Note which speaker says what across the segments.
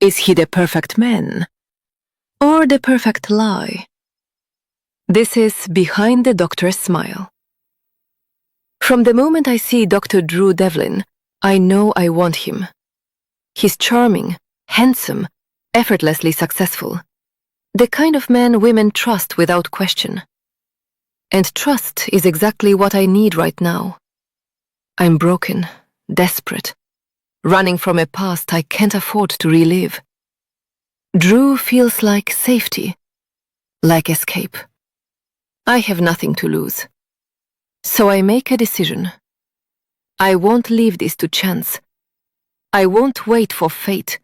Speaker 1: Is he the perfect man? Or the perfect lie? This is Behind the Doctor's Smile. From the moment I see Dr. Drew Devlin, I know I want him. He's charming, handsome, effortlessly successful. The kind of man women trust without question. And trust is exactly what I need right now. I'm broken, desperate, running from a past I can't afford to relive. Drew feels like safety, like escape. I have nothing to lose. So I make a decision. I won't leave this to chance. I won't wait for fate.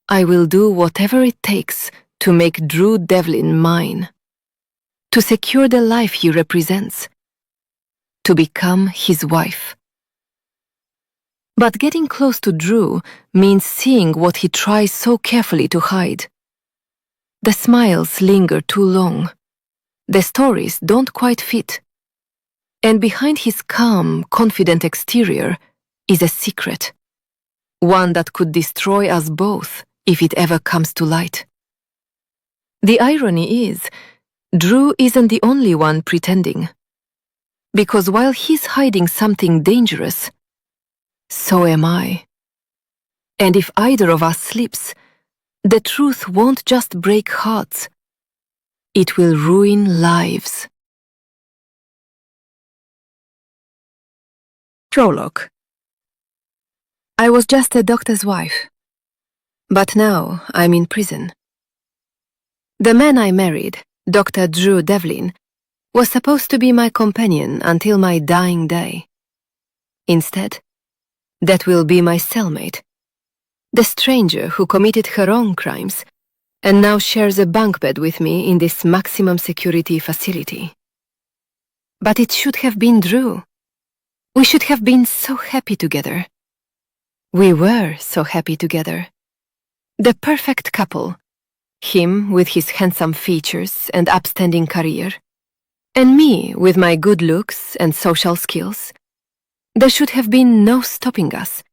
Speaker 1: I will do whatever it takes to make Drew Devlin mine. To secure the life he represents. To become his wife. But getting close to Drew means seeing what he tries so carefully to hide. The smiles linger too long. The stories don't quite fit. And behind his calm, confident exterior is a secret. One that could destroy us both if it ever comes to light. The irony is, Drew isn't the only one pretending. Because while he's hiding something dangerous, so am I. And if either of us slips, the truth won't just break hearts. It will ruin lives. Prologue. I was just a doctor's wife. But now I'm in prison. The man I married, Dr. Drew Devlin, was supposed to be my companion until my dying day. Instead, that will be my cellmate, the stranger who committed her own crimes and now shares a bunk bed with me in this maximum security facility. But it should have been Drew. We should have been so happy together. We were so happy together. The perfect couple. Him with his handsome features and upstanding career, and me with my good looks and social skills. There should have been no stopping us.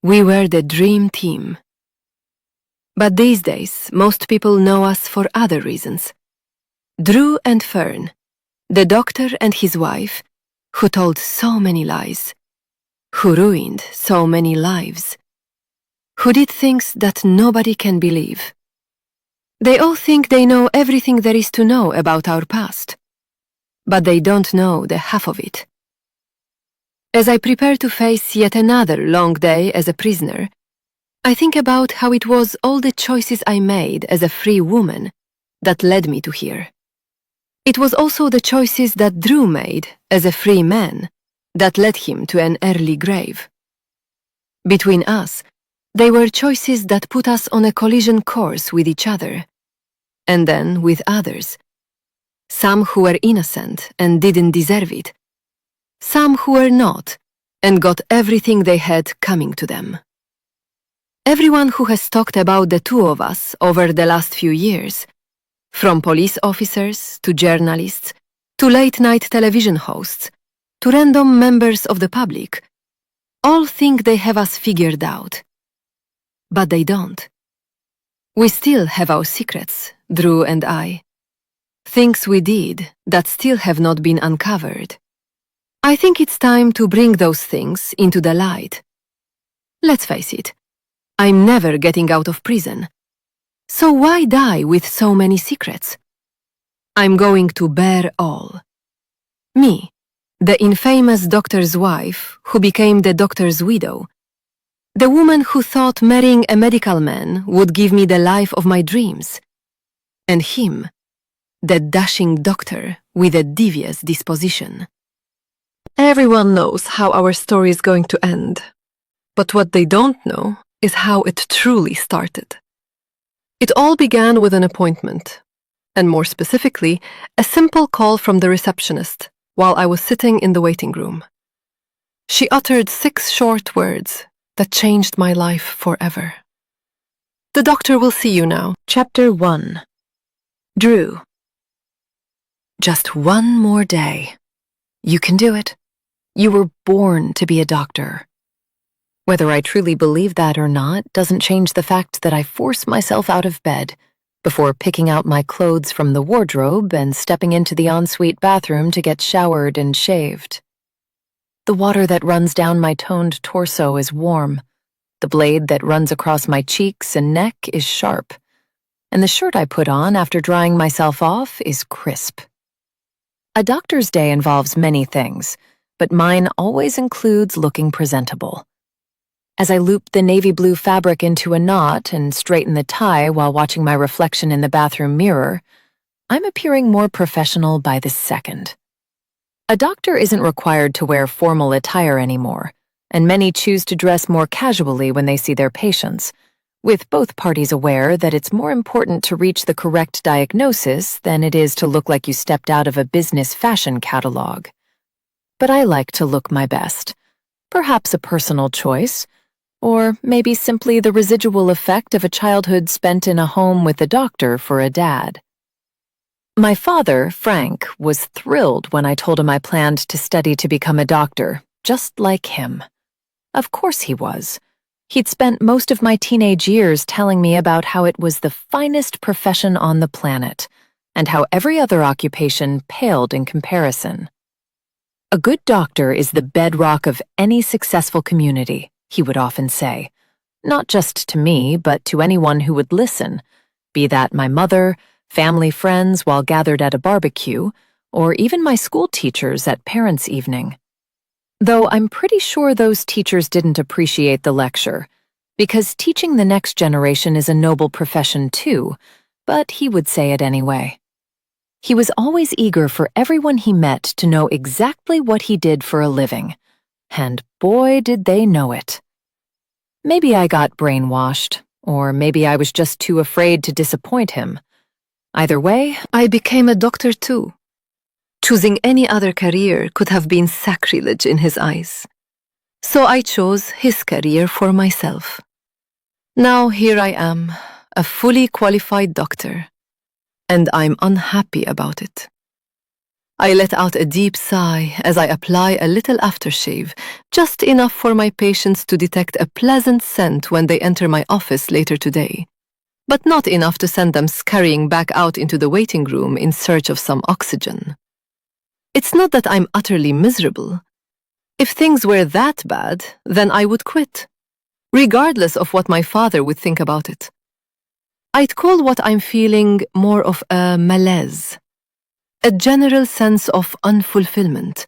Speaker 1: We were the dream team. But these days, most people know us for other reasons. Drew and Fern, the doctor and his wife, who told so many lies, who ruined so many lives, who did things that nobody can believe. They all think they know everything there is to know about our past, but they don't know the half of it. As I prepare to face yet another long day as a prisoner, I think about how it was all the choices I made as a free woman that led me to here. It was also the choices that Drew made as a free man that led him to an early grave. Between us, they were choices that put us on a collision course with each other, and then with others. Some who were innocent and didn't deserve it. Some who were not and got everything they had coming to them. Everyone who has talked about the two of us over the last few years, from police officers to journalists to late-night television hosts to random members of the public, all think they have us figured out. But they don't. We still have our secrets, Drew and I. Things we did that still have not been uncovered. I think it's time to bring those things into the light. Let's face it, I'm never getting out of prison. So why die with so many secrets? I'm going to bear all. Me, the infamous doctor's wife who became the doctor's widow. The woman who thought marrying a medical man would give me the life of my dreams. And him, the dashing doctor with a devious disposition. Everyone knows how our story is going to end. But what they don't know is how it truly started. It all began with an appointment, and more specifically, a simple call from the receptionist while I was sitting in the waiting room. She uttered 6 short words that changed my life forever. The doctor will see you now. Chapter 1. Drew. Just one more day. You can do it. You were born to be a doctor. Whether I truly believe that or not doesn't change the fact that I force myself out of bed before picking out my clothes from the wardrobe and stepping into the ensuite bathroom to get showered and shaved. The water that runs down my toned torso is warm. The blade that runs across my cheeks and neck is sharp. And the shirt I put on after drying myself off is crisp. A doctor's day involves many things, but mine always includes looking presentable. As I loop the navy blue fabric into a knot and straighten the tie while watching my reflection in the bathroom mirror, I'm appearing more professional by the second. A doctor isn't required to wear formal attire anymore, and many choose to dress more casually when they see their patients, with both parties aware that it's more important to reach the correct diagnosis than it is to look like you stepped out of a business fashion catalog. But I like to look my best. Perhaps a personal choice, or maybe simply the residual effect of a childhood spent in a home with a doctor for a dad. My father, Frank, was thrilled when I told him I planned to study to become a doctor, just like him. Of course he was. He'd spent most of my teenage years telling me about how it was the finest profession on the planet, and how every other occupation paled in comparison. A good doctor is the bedrock of any successful community, he would often say, not just to me, but to anyone who would listen, be that my mother, family friends while gathered at a barbecue, or even my school teachers at parents' evening. Though I'm pretty sure those teachers didn't appreciate the lecture, because teaching the next generation is a noble profession too, but he would say it anyway. He was always eager for everyone he met to know exactly what he did for a living. And boy, did they know it. Maybe I got brainwashed, or maybe I was just too afraid to disappoint him. Either way, I became a doctor too. Choosing any other career could have been sacrilege in his eyes. So I chose his career for myself. Now here I am, a fully qualified doctor, and I'm unhappy about it. I let out a deep sigh as I apply a little aftershave, just enough for my patients to detect a pleasant scent when they enter my office later today, but not enough to send them scurrying back out into the waiting room in search of some oxygen. It's not that I'm utterly miserable. If things were that bad, then I would quit, regardless of what my father would think about it. I'd call what I'm feeling more of a malaise. A general sense of unfulfillment.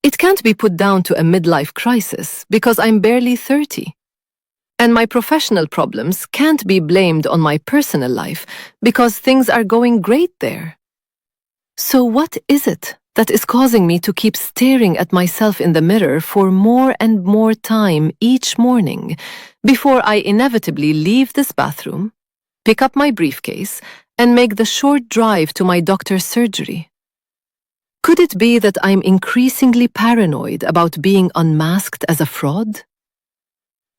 Speaker 1: It can't be put down to a midlife crisis because I'm barely 30. And my professional problems can't be blamed on my personal life because things are going great there. So what is it that is causing me to keep staring at myself in the mirror for more and more time each morning before I inevitably leave this bathroom, pick up my briefcase, and make the short drive to my doctor's surgery? Could it be that I'm increasingly paranoid about being unmasked as a fraud?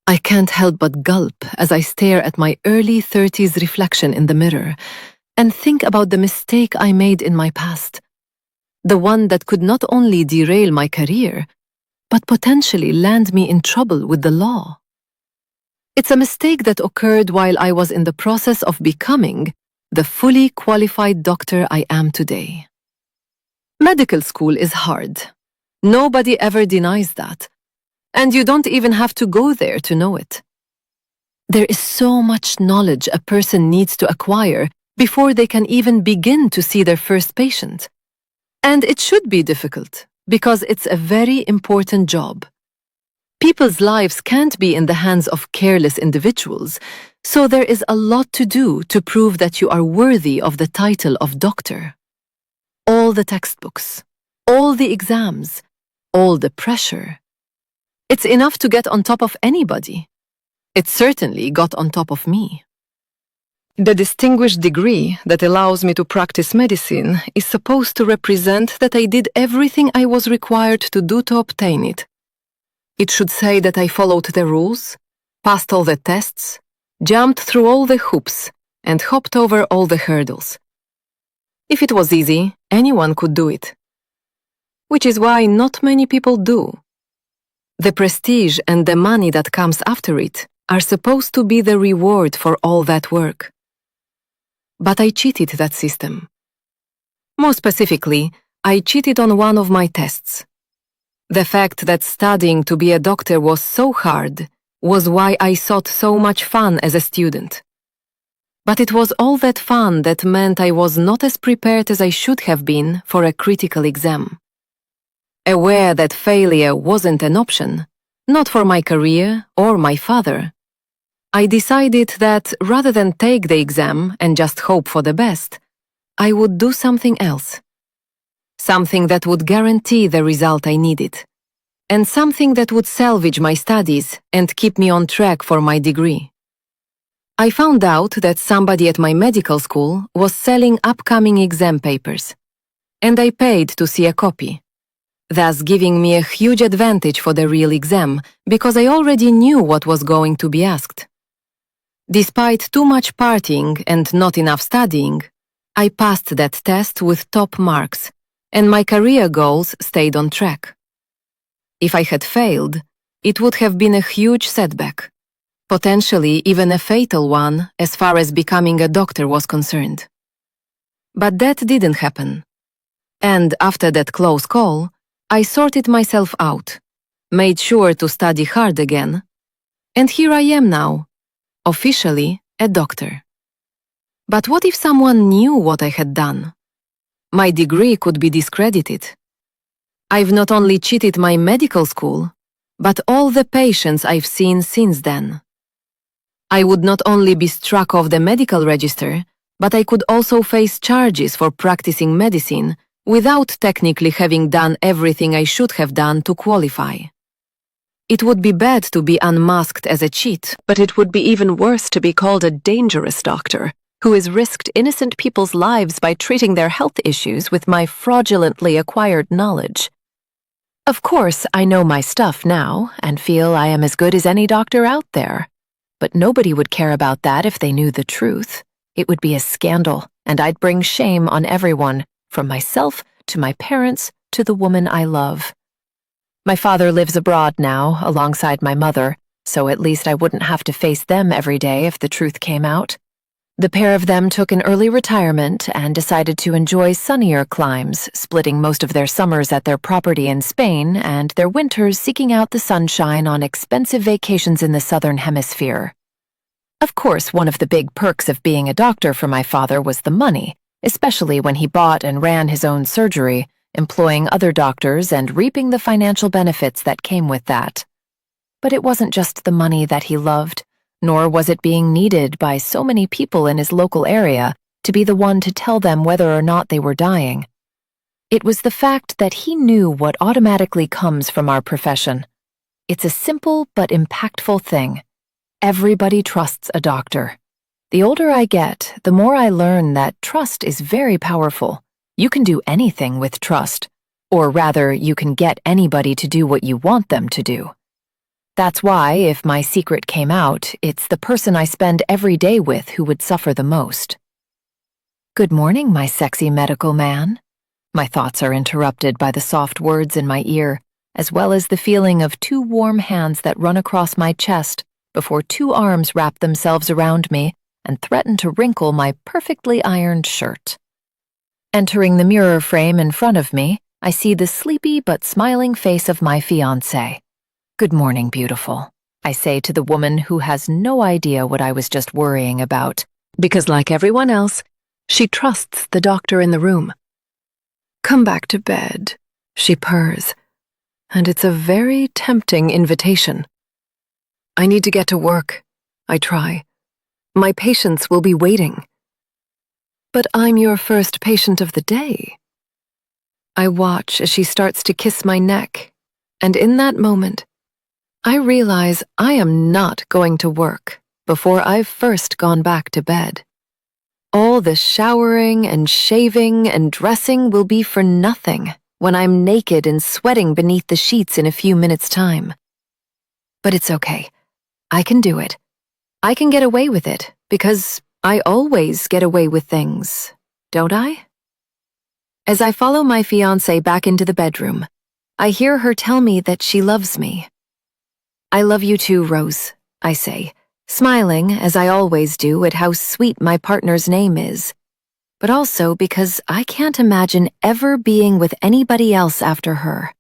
Speaker 1: I can't help but gulp as I stare at my early 30s reflection in the mirror and think about the mistake I made in my past, the one that could not only derail my career, but potentially land me in trouble with the law. It's a mistake that occurred while I was in the process of becoming the fully qualified doctor I am today. Medical school is hard. Nobody ever denies that. And you don't even have to go there to know it. There is so much knowledge a person needs to acquire before they can even begin to see their first patient. And it should be difficult, because it's a very important job. People's lives can't be in the hands of careless individuals, so there is a lot to do to prove that you are worthy of the title of doctor. All the textbooks, all the exams, all the pressure. It's enough to get on top of anybody. It certainly got on top of me. The distinguished degree that allows me to practice medicine is supposed to represent that I did everything I was required to do to obtain it. It should say that I followed the rules, passed all the tests, jumped through all the hoops, and hopped over all the hurdles. If it was easy, anyone could do it. Which is why not many people do. The prestige and the money that comes after it are supposed to be the reward for all that work. But I cheated that system. More specifically, I cheated on one of my tests. The fact that studying to be a doctor was so hard was why I sought so much fun as a student. But it was all that fun that meant I was not as prepared as I should have been for a critical exam. Aware that failure wasn't an option, not for my career or my father, I decided that rather than take the exam and just hope for the best, I would do something else. Something that would guarantee the result I needed, and something that would salvage my studies and keep me on track for my degree. I found out that somebody at my medical school was selling upcoming exam papers, and I paid to see a copy, thus giving me a huge advantage for the real exam because I already knew what was going to be asked. Despite too much partying and not enough studying, I passed that test with top marks, and my career goals stayed on track. If I had failed, it would have been a huge setback, potentially even a fatal one as far as becoming a doctor was concerned. But that didn't happen. And after that close call, I sorted myself out, made sure to study hard again, and here I am now, officially a doctor. But what if someone knew what I had done? My degree could be discredited. I've not only cheated my medical school, but all the patients I've seen since then. I would not only be struck off the medical register, but I could also face charges for practicing medicine without technically having done everything I should have done to qualify. It would be bad to be unmasked as a cheat,
Speaker 2: But it would be even worse to be called a dangerous doctor who has risked innocent people's lives by treating their health issues with my fraudulently acquired knowledge. Of course, I know my stuff now and feel I am as good as any doctor out there. But nobody would care about that if they knew the truth. It would be a scandal, and I'd bring shame on everyone, from myself to my parents to the woman I love. My father lives abroad now, alongside my mother, so at least I wouldn't have to face them every day if the truth came out. The pair of them took an early retirement and decided to enjoy sunnier climes, splitting most of their summers at their property in Spain and their winters seeking out the sunshine on expensive vacations in the southern hemisphere. Of course, one of the big perks of being a doctor for my father was the money, especially when he bought and ran his own surgery, employing other doctors and reaping the financial benefits that came with that. But it wasn't just the money that he loved, nor was it being needed by so many people in his local area to be the one to tell them whether or not they were dying. It was the fact that he knew what automatically comes from our profession. It's a simple but impactful thing. Everybody trusts a doctor. The older I get, the more I learn that trust is very powerful. You can do anything with trust, or rather, you can get anybody to do what you want them to do. That's why, if my secret came out, it's the person I spend every day with who would suffer the most. Good morning, my sexy medical man. My thoughts are interrupted by the soft words in my ear, as well as the feeling of two warm hands that run across my chest before two arms wrap themselves around me and threaten to wrinkle my perfectly ironed shirt. Entering the mirror frame in front of me, I see the sleepy but smiling face of my fiancé. Good morning, beautiful, I say to the woman who has no idea what I was just worrying about, because like everyone else, she trusts the doctor in the room. Come back to bed, she purrs, and it's a very tempting invitation. I need to get to work, I try. My patients will be waiting. But I'm your first patient of the day. I watch as she starts to kiss my neck, and in that moment, I realize I am not going to work before I've first gone back to bed. All the showering and shaving and dressing will be for nothing when I'm naked and sweating beneath the sheets in a few minutes' time. But it's okay. I can do it. I can get away with it because I always get away with things, don't I? As I follow my fiancé back into the bedroom, I hear her tell me that she loves me,
Speaker 1: I love you too, Rose, I say, smiling as I always do at how sweet my partner's name is, but also because I can't imagine ever being with anybody else after her.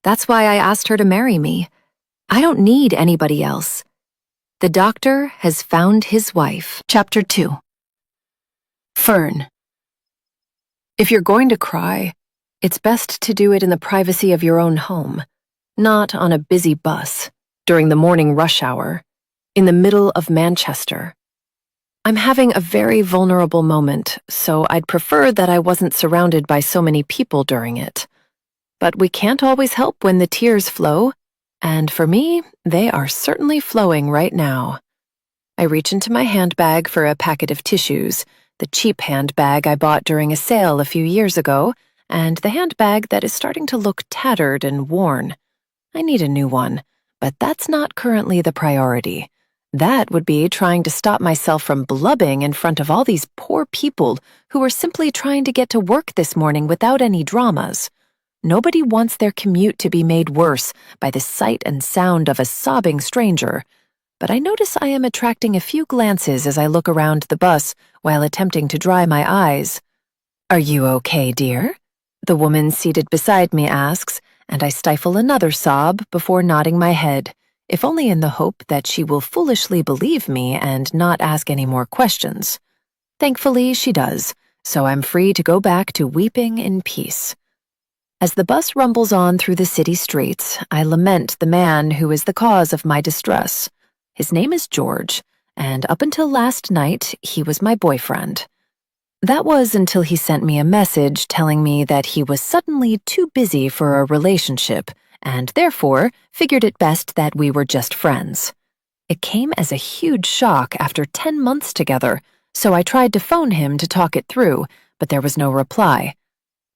Speaker 1: That's why I asked her to marry me. I don't need anybody else. The doctor has found his wife. Chapter 2. Fern. If you're going to cry, it's best to do it in the privacy of your own home, not on a busy bus, during the morning rush hour, in the middle of Manchester. I'm having a very vulnerable moment, so I'd prefer that I wasn't surrounded by so many people during it. But we can't always help when the tears flow, and for me, they are certainly flowing right now. I reach into my handbag for a packet of tissues, the cheap handbag I bought during a sale a few years ago, and the handbag that is starting to look tattered and worn. I need a new one, but that's not currently the priority. That would be trying to stop myself from blubbing in front of all these poor people who are simply trying to get to work this morning without any dramas. Nobody wants their commute to be made worse by the sight and sound of a sobbing stranger, but I notice I am attracting a few glances as I look around the bus while attempting to dry my eyes. "Are you okay, dear?" the woman seated beside me asks, and I stifle another sob before nodding my head, if only in the hope that she will foolishly believe me and not ask any more questions. Thankfully, she does, so I'm free to go back to weeping in peace. As the bus rumbles on through the city streets, I lament the man who is the cause of my distress. His name is George, and up until last night, he was my boyfriend. That was until he sent me a message telling me that he was suddenly too busy for a relationship, and therefore figured it best that we were just friends. It came as a huge shock after 10 months together, so I tried to phone him to talk it through, but there was no reply.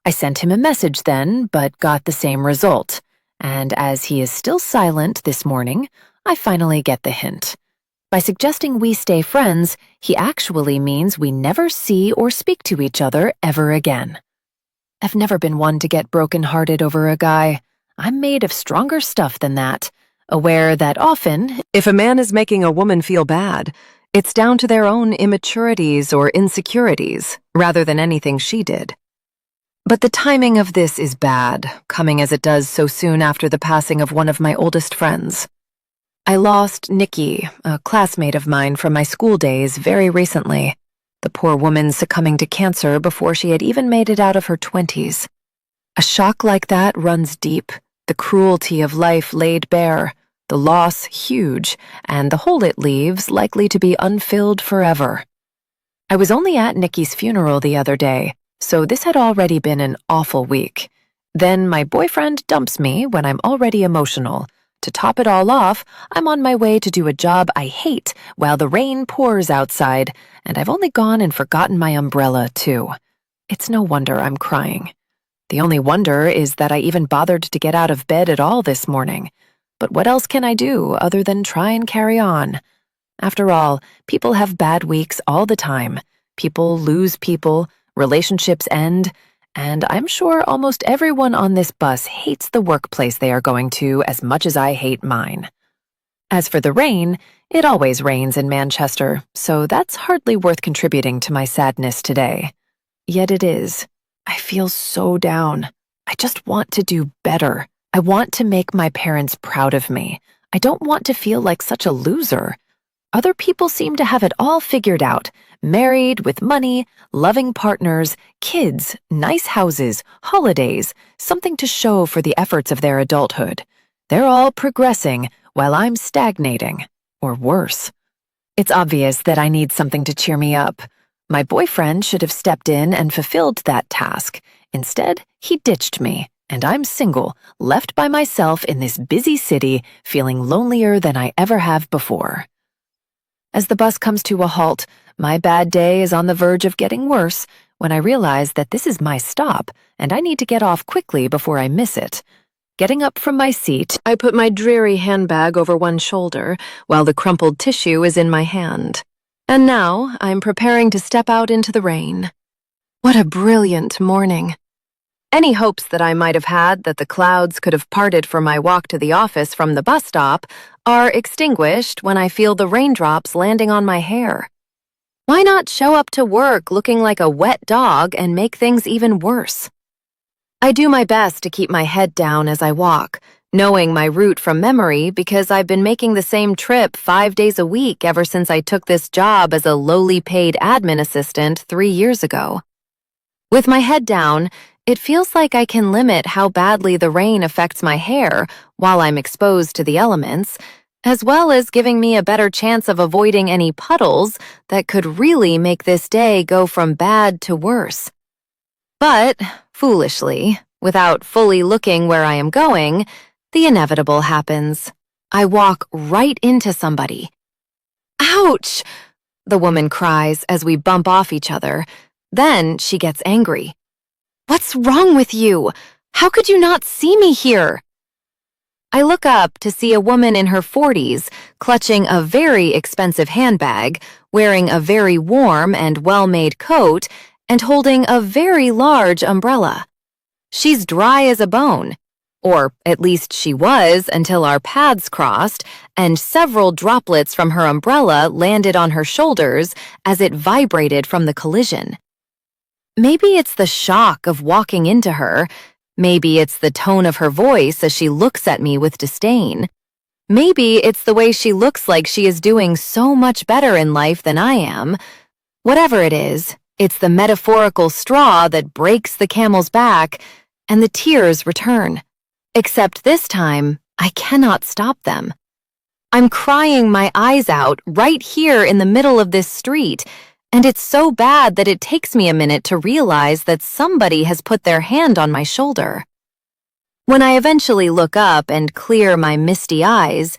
Speaker 1: I sent him a message then, but got the same result, and as he is still silent this morning, I finally get the hint. By suggesting we stay friends, he actually means we never see or speak to each other ever again. I've never been one to get broken-hearted over a guy. I'm made of stronger stuff than that, aware that often,
Speaker 2: If a man is making a woman feel bad, it's down to their own immaturities or insecurities, rather than anything she did. But the timing of this is bad, coming as it does so soon after the passing of one of my oldest friends. I lost Nikki, a classmate of mine from my school days, very recently, the poor woman succumbing to cancer before she had even made it out of her 20s. A shock like that runs deep, the cruelty of life laid bare, the loss huge, and the hole it leaves likely to be unfilled forever. I was only at Nikki's funeral the other day, so this had already been an awful week. Then my boyfriend dumps me when I'm already emotional. To top it all off, I'm on my way to do a job I hate while the rain pours outside, and I've only gone and forgotten my umbrella, too. It's no wonder I'm crying. The only wonder is that I even bothered to get out of bed at all this morning. But what else can I do other than try and carry on? After all, people have bad weeks all the time. People lose people, relationships end, and I'm sure almost everyone on this bus hates the workplace they are going to as much as I hate mine. As for the rain, it always rains in Manchester, so that's hardly worth contributing to my sadness today. Yet it is. I feel so down. I just want to do better. I want to make my parents proud of me. I don't want to feel like such a loser. Other people seem to have it all figured out. Married, with money, loving partners, kids, nice houses, holidays, something to show for the efforts of their adulthood. They're all progressing while I'm stagnating, or worse. It's obvious that I need something to cheer me up. My boyfriend should have stepped in and fulfilled that task. Instead, he ditched me, and I'm single, left by myself in this busy city, feeling lonelier than I ever have before. As the bus comes to a halt, my bad day is on the verge of getting worse when I realize that this is my stop and I need to get off quickly before I miss it. Getting up from my seat, I put my dreary handbag over one shoulder while the crumpled tissue is in my hand. And now I'm preparing to step out into the rain. What a brilliant morning. Any hopes that I might have had that the clouds could have parted for my walk to the office from the bus stop are extinguished when I feel the raindrops landing on my hair. Why not show up to work looking like a wet dog and make things even worse? I do my best to keep my head down as I walk, knowing my route from memory because I've been making the same trip 5 days a week ever since I took this job as a lowly paid admin assistant 3 years ago. With my head down, it feels like I can limit how badly the rain affects my hair while I'm exposed to the elements, as well as giving me a better chance of avoiding any puddles that could really make this day go from bad to worse. But, foolishly, without fully looking where I am going, the inevitable happens. I walk right into somebody. Ouch! The woman cries as we bump off each other. Then she gets angry. What's wrong with you? How could you not see me here? I look up to see a woman in her 40s clutching a very expensive handbag, wearing a very warm and well-made coat, and holding a very large umbrella. She's dry as a bone, or at least she was until our paths crossed and several droplets from her umbrella landed on her shoulders as it vibrated from the collision. Maybe it's the shock of walking into her. Maybe it's the tone of her voice as she looks at me with disdain. Maybe it's the way she looks like she is doing so much better in life than I am. Whatever it is, it's the metaphorical straw that breaks the camel's back, and the tears return. Except this time, I cannot stop them. I'm crying my eyes out right here in the middle of this street, and it's so bad that it takes me a minute to realize that somebody has put their hand on my shoulder. When I eventually look up and clear my misty eyes,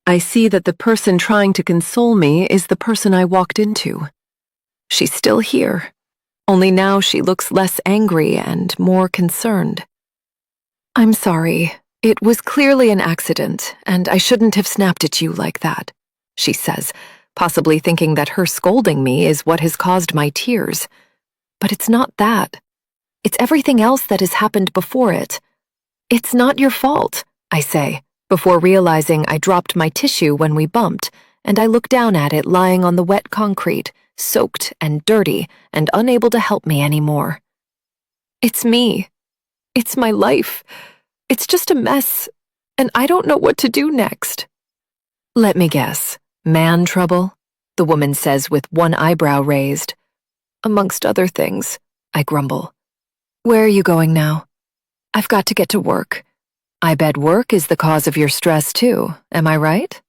Speaker 2: I see that the person trying to console me is the person I walked into. She's still here, only now she looks less angry and more concerned. I'm sorry. It was clearly an accident, and I shouldn't have snapped at you like that, she says, possibly thinking that her scolding me is what has caused my tears. But it's not that. It's everything else that has happened before it. It's not your fault, I say, before realizing I dropped my tissue when we bumped, and I look down at it lying on the wet concrete, soaked and dirty and unable to help me anymore. It's me. It's my life. It's just a mess, and I don't know what to do next. Let me guess. Man trouble? The woman says with one eyebrow raised. Amongst other things, I grumble. Where are you going now? I've got to get to work. I bet work is the cause of your stress too, am I right?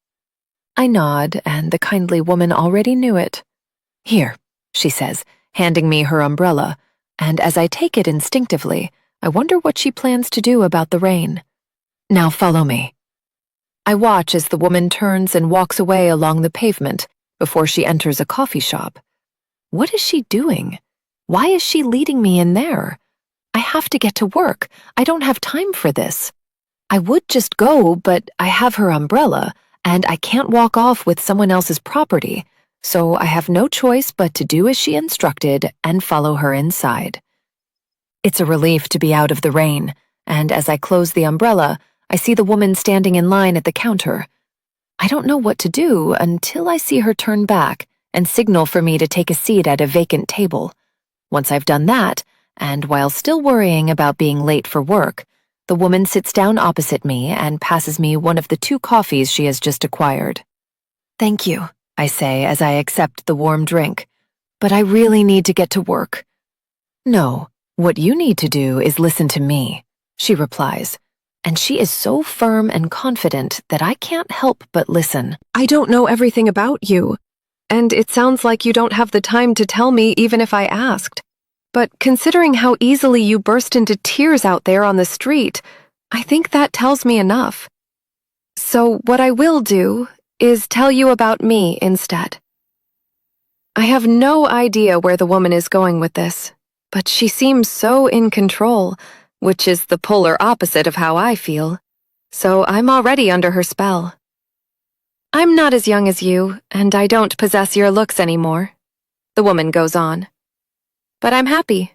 Speaker 2: I nod, and the kindly woman already knew it. Here, she says, handing me her umbrella, and as I take it instinctively, I wonder what she plans to do about the rain. Now follow me. I watch as the woman turns and walks away along the pavement before she enters a coffee shop. What is she doing? Why is she leading me in there? I have to get to work. I don't have time for this. I would just go, but I have her umbrella, and I can't walk off with someone else's property, so I have no choice but to do as she instructed and follow her inside. It's a relief to be out of the rain, and as I close the umbrella, I see the woman standing in line at the counter. I don't know what to do until I see her turn back and signal for me to take a seat at a vacant table. Once I've done that, and while still worrying about being late for work, the woman sits down opposite me and passes me one of the 2 coffees she has just acquired. Thank you, I say as I accept the warm drink, but I really need to get to work. No, what you need to do is listen to me, she replies. And she is so firm and confident that I can't help but listen. I don't know everything about you, and it sounds like you don't have the time to tell me even if I asked. But considering how easily you burst into tears out there on the street, I think that tells me enough. So what I will do is tell you about me instead. I have no idea where the woman is going with this, but she seems so in control, which is the polar opposite of how I feel, so I'm already under her spell. I'm not as young as you, and I don't possess your looks anymore, the woman goes on. But I'm happy.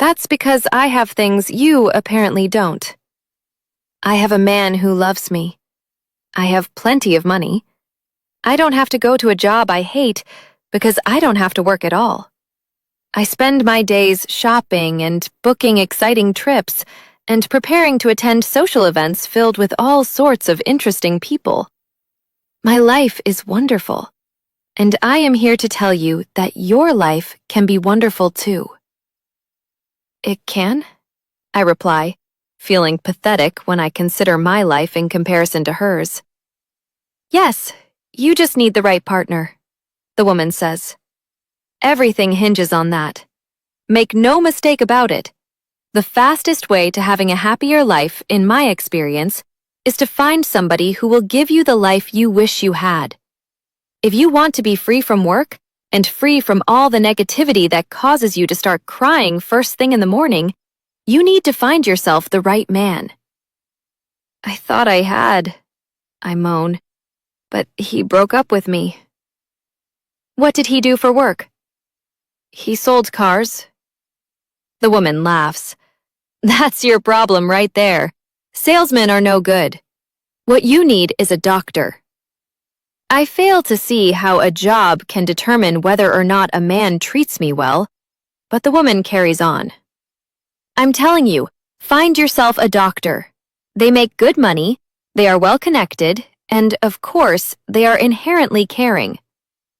Speaker 2: That's because I have things you apparently don't. I have a man who loves me. I have plenty of money. I don't have to go to a job I hate because I don't have to work at all. I spend my days shopping and booking exciting trips and preparing to attend social events filled with all sorts of interesting people. My life is wonderful, and I am here to tell you that your life can be wonderful too. It can? I reply, feeling pathetic when I consider my life in comparison to hers. Yes, you just need the right partner, the woman says. Everything hinges on that. Make no mistake about it. The fastest way to having a happier life, in my experience, is to find somebody who will give you the life you wish you had. If you want to be free from work and free from all the negativity that causes you to start crying first thing in the morning, you need to find yourself the right man. I thought I had, I moan, but he broke up with me. What did he do for work? He sold cars. The woman laughs. That's your problem right there. Salesmen are no good. What you need is a doctor. I fail to see how a job can determine whether or not a man treats me well, but the woman carries on. I'm telling you, find yourself a doctor. They make good money, they are well connected, and of course, they are inherently caring.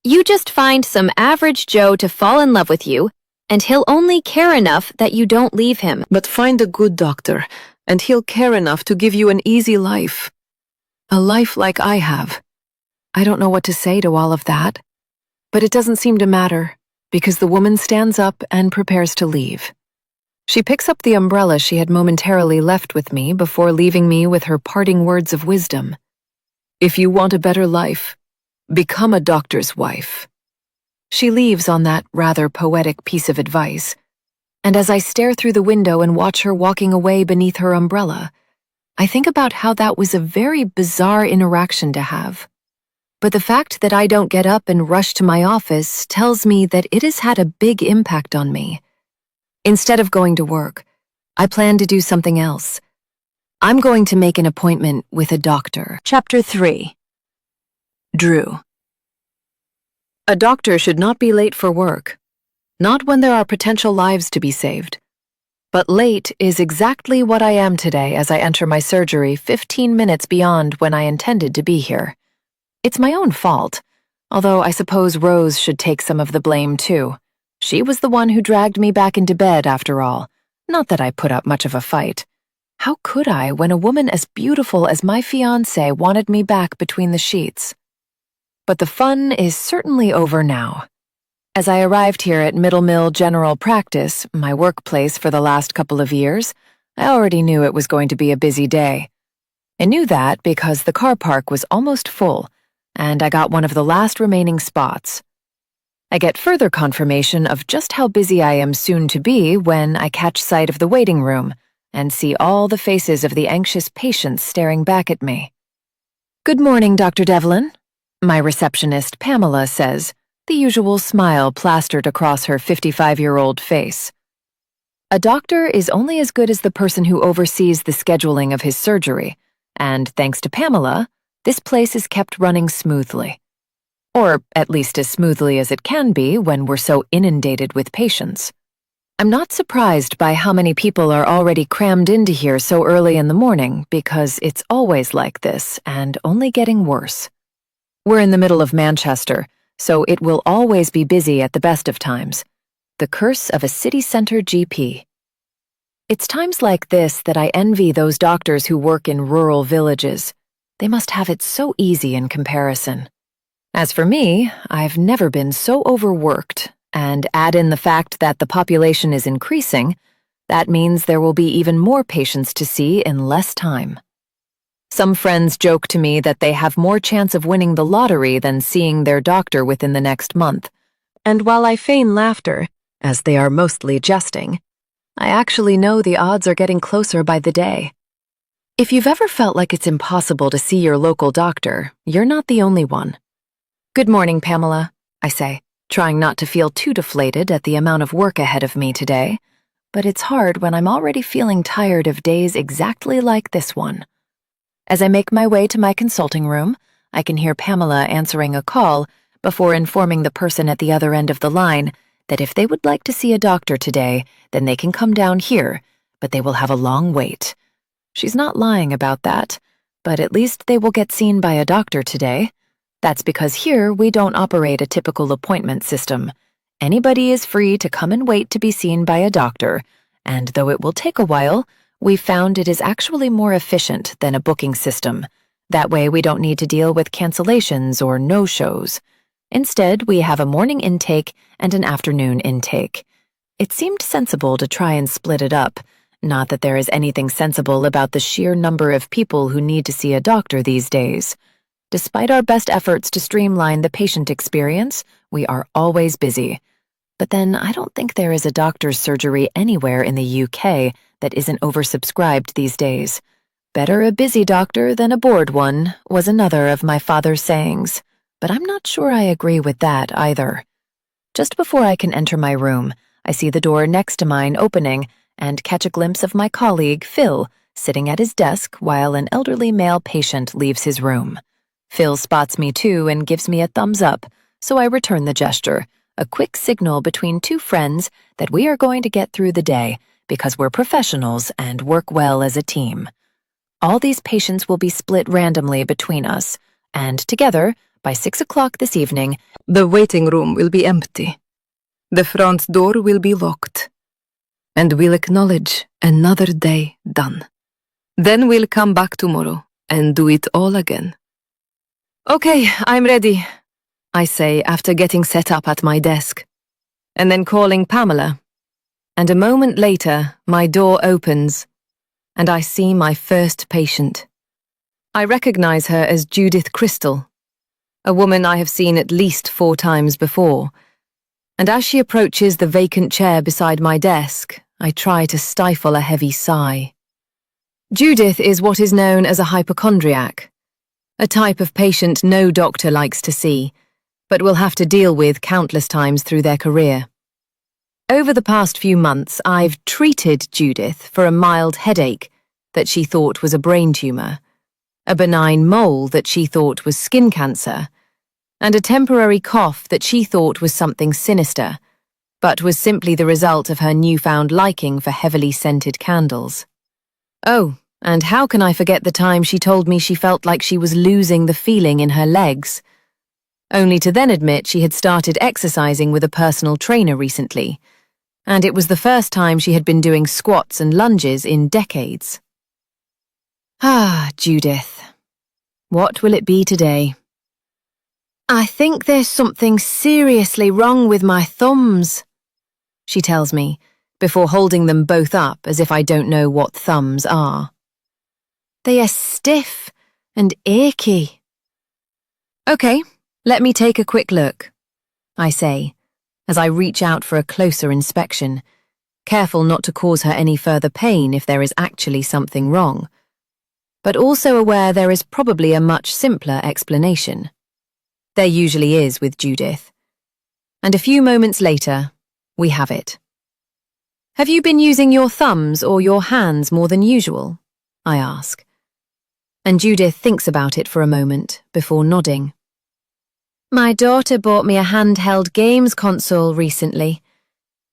Speaker 2: You just find some average Joe to fall in love with you, and he'll only care enough that you don't leave him.
Speaker 3: But find a good doctor, and he'll care enough to give you an easy life. A life like I have. I don't know what to say to all of that, but it doesn't seem to matter, because the woman stands up and prepares to leave. She picks up the umbrella she had momentarily left with me before leaving me with her parting words of wisdom. If you want a better life, become a doctor's wife. She leaves on that rather poetic piece of advice, and as I stare through the window and watch her walking away beneath her umbrella, I think about how that was a very bizarre interaction to have. But the fact that I don't get up and rush to my office tells me that it has had a big impact on me. Instead of going to work, I plan to do something else. I'm going to make an appointment with a doctor.
Speaker 2: Chapter 3.
Speaker 3: Drew. A doctor should not be late for work. Not when there are potential lives to be saved. But late is exactly what I am today as I enter my surgery 15 minutes beyond when I intended to be here. It's my own fault, although I suppose Rose should take some of the blame too. She was the one who dragged me back into bed after all, not that I put up much of a fight. How could I when a woman as beautiful as my fiancé wanted me back between the sheets? But the fun is certainly over now. As I arrived here at Middle Mill General Practice, my workplace for the last couple of years, I already knew it was going to be a busy day. I knew that because the car park was almost full, and I got one of the last remaining spots. I get further confirmation of just how busy I am soon to be when I catch sight of the waiting room and see all the faces of the anxious patients staring back at me. "Good morning, Dr. Devlin," my receptionist Pamela says, the usual smile plastered across her 55-year-old face. A doctor is only as good as the person who oversees the scheduling of his surgery, and thanks to Pamela, this place is kept running smoothly. Or at least as smoothly as it can be when we're so inundated with patients. I'm not surprised by how many people are already crammed into here so early in the morning because it's always like this and only getting worse. We're in the middle of Manchester, so it will always be busy at the best of times. The curse of a city center GP. It's times like this that I envy those doctors who work in rural villages. They must have it so easy in comparison. As for me, I've never been so overworked, and add in the fact that the population is increasing, that means there will be even more patients to see in less time. Some friends joke to me that they have more chance of winning the lottery than seeing their doctor within the next month. And while I feign laughter, as they are mostly jesting, I actually know the odds are getting closer by the day. If you've ever felt like it's impossible to see your local doctor, you're not the only one. "Good morning, Pamela," I say, trying not to feel too deflated at the amount of work ahead of me today, but it's hard when I'm already feeling tired of days exactly like this one. As I make my way to my consulting room, I can hear Pamela answering a call before informing the person at the other end of the line that if they would like to see a doctor today, then they can come down here, but they will have a long wait. She's not lying about that, but at least they will get seen by a doctor today. That's because here we don't operate a typical appointment system. Anybody is free to come and wait to be seen by a doctor, and though it will take a while, we've found it is actually more efficient than a booking system. That way we don't need to deal with cancellations or no-shows. Instead, we have a morning intake and an afternoon intake. It seemed sensible to try and split it up. Not that there is anything sensible about the sheer number of people who need to see a doctor these days. Despite our best efforts to streamline the patient experience, we are always busy. But then I don't think there is a doctor's surgery anywhere in the UK that isn't oversubscribed these days. Better a busy doctor than a bored one was another of my father's sayings, but I'm not sure I agree with that either. Just before I can enter my room, I see the door next to mine opening and catch a glimpse of my colleague, Phil, sitting at his desk while an elderly male patient leaves his room. Phil spots me too and gives me a thumbs up, so I return the gesture, a quick signal between two friends that we are going to get through the day because we're professionals and work well as a team. All these patients will be split randomly between us, and together, by 6 o'clock this evening,
Speaker 1: The waiting room will be empty. The front door will be locked. And we'll acknowledge another day done. Then we'll come back tomorrow and do it all again. Okay, I'm ready, I say after getting set up at my desk, and then calling Pamela. And a moment later, my door opens, and I see my first patient. I recognize her as Judith Crystal, a woman I have seen at least 4 times before, and as she approaches the vacant chair beside my desk, I try to stifle a heavy sigh. Judith is what is known as a hypochondriac, a type of patient no doctor likes to see, but will have to deal with countless times through their career. Over the past few months, I've treated Judith for a mild headache that she thought was a brain tumor, a benign mole that she thought was skin cancer, and a temporary cough that she thought was something sinister, but was simply the result of her newfound liking for heavily scented candles. Oh, and how can I forget the time she told me she felt like she was losing the feeling in her legs, only to then admit she had started exercising with a personal trainer recently, and it was the first time she had been doing squats and lunges in decades. Ah, Judith. What will it be today? I think there's something seriously wrong with my thumbs, she tells me, before holding them both up as if I don't know what thumbs are. They are stiff and achy. Okay, let me take a quick look, I say, as I reach out for a closer inspection, careful not to cause her any further pain if there is actually something wrong, but also aware there is probably a much simpler explanation. There usually is with Judith. And a few moments later, we have it. Have you been using your thumbs or your hands more than usual? I ask. And Judith thinks about it for a moment before nodding. My daughter bought me a handheld games console recently.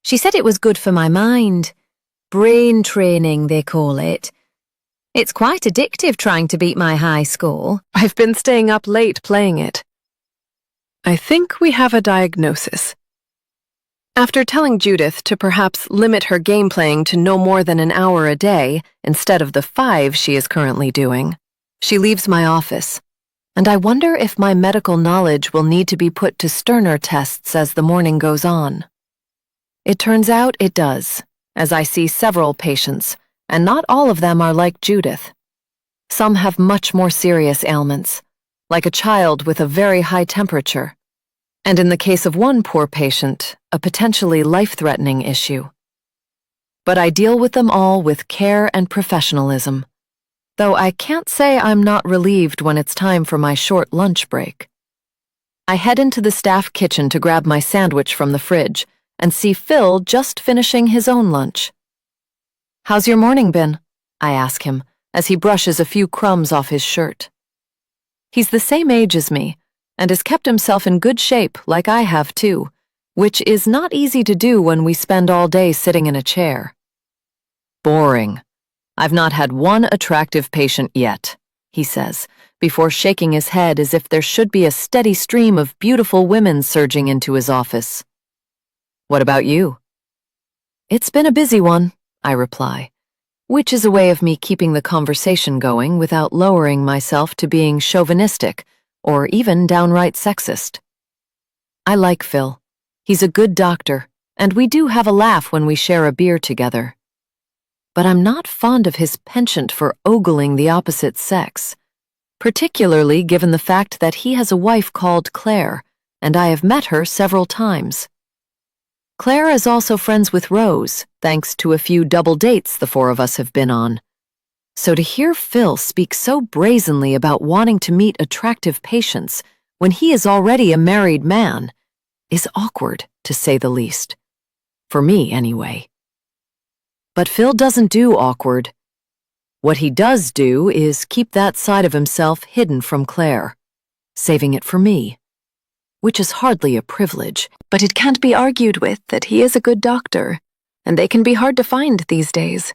Speaker 1: She said it was good for my mind. Brain training, they call it. It's quite addictive trying to beat my high score. I've been staying up late playing it. I think we have a diagnosis. After telling Judith to perhaps limit her game playing to no more than an hour a day instead of the 5 she is currently doing, she leaves my office, and I wonder if my medical knowledge will need to be put to sterner tests as the morning goes on. It turns out it does, as I see several patients, and not all of them are like Judith. Some have much more serious ailments, like a child with a very high temperature, and in the case of one poor patient, a potentially life-threatening issue. But I deal with them all with care and professionalism, though I can't say I'm not relieved when it's time for my short lunch break. I head into the staff kitchen to grab my sandwich from the fridge and see Phil just finishing his own lunch.
Speaker 3: "How's your morning been?" I ask him as he brushes a few crumbs off his shirt. He's the same age as me and has kept himself in good shape like I have too, which is not easy to do when we spend all day sitting in a chair. "Boring. I've not had one attractive patient yet," he says, before shaking his head as if there should be a steady stream of beautiful women surging into his office. "What about you?" "It's been a busy one," I reply, which is a way of me keeping the conversation going without lowering myself to being chauvinistic or even downright sexist. I like Phil. He's a good doctor, and we do have a laugh when we share a beer together. But I'm not fond of his penchant for ogling the opposite sex, particularly given the fact that he has a wife called Claire, and I have met her several times. Claire is also friends with Rose, thanks to a few double dates the four of us have been on. So to hear Phil speak so brazenly about wanting to meet attractive patients when he is already a married man is awkward, to say the least. For me, anyway. But Phil doesn't do awkward. What he does do is keep that side of himself hidden from Claire, saving it for me. Which is hardly a privilege, but it can't be argued with that he is a good doctor, and they can be hard to find these days.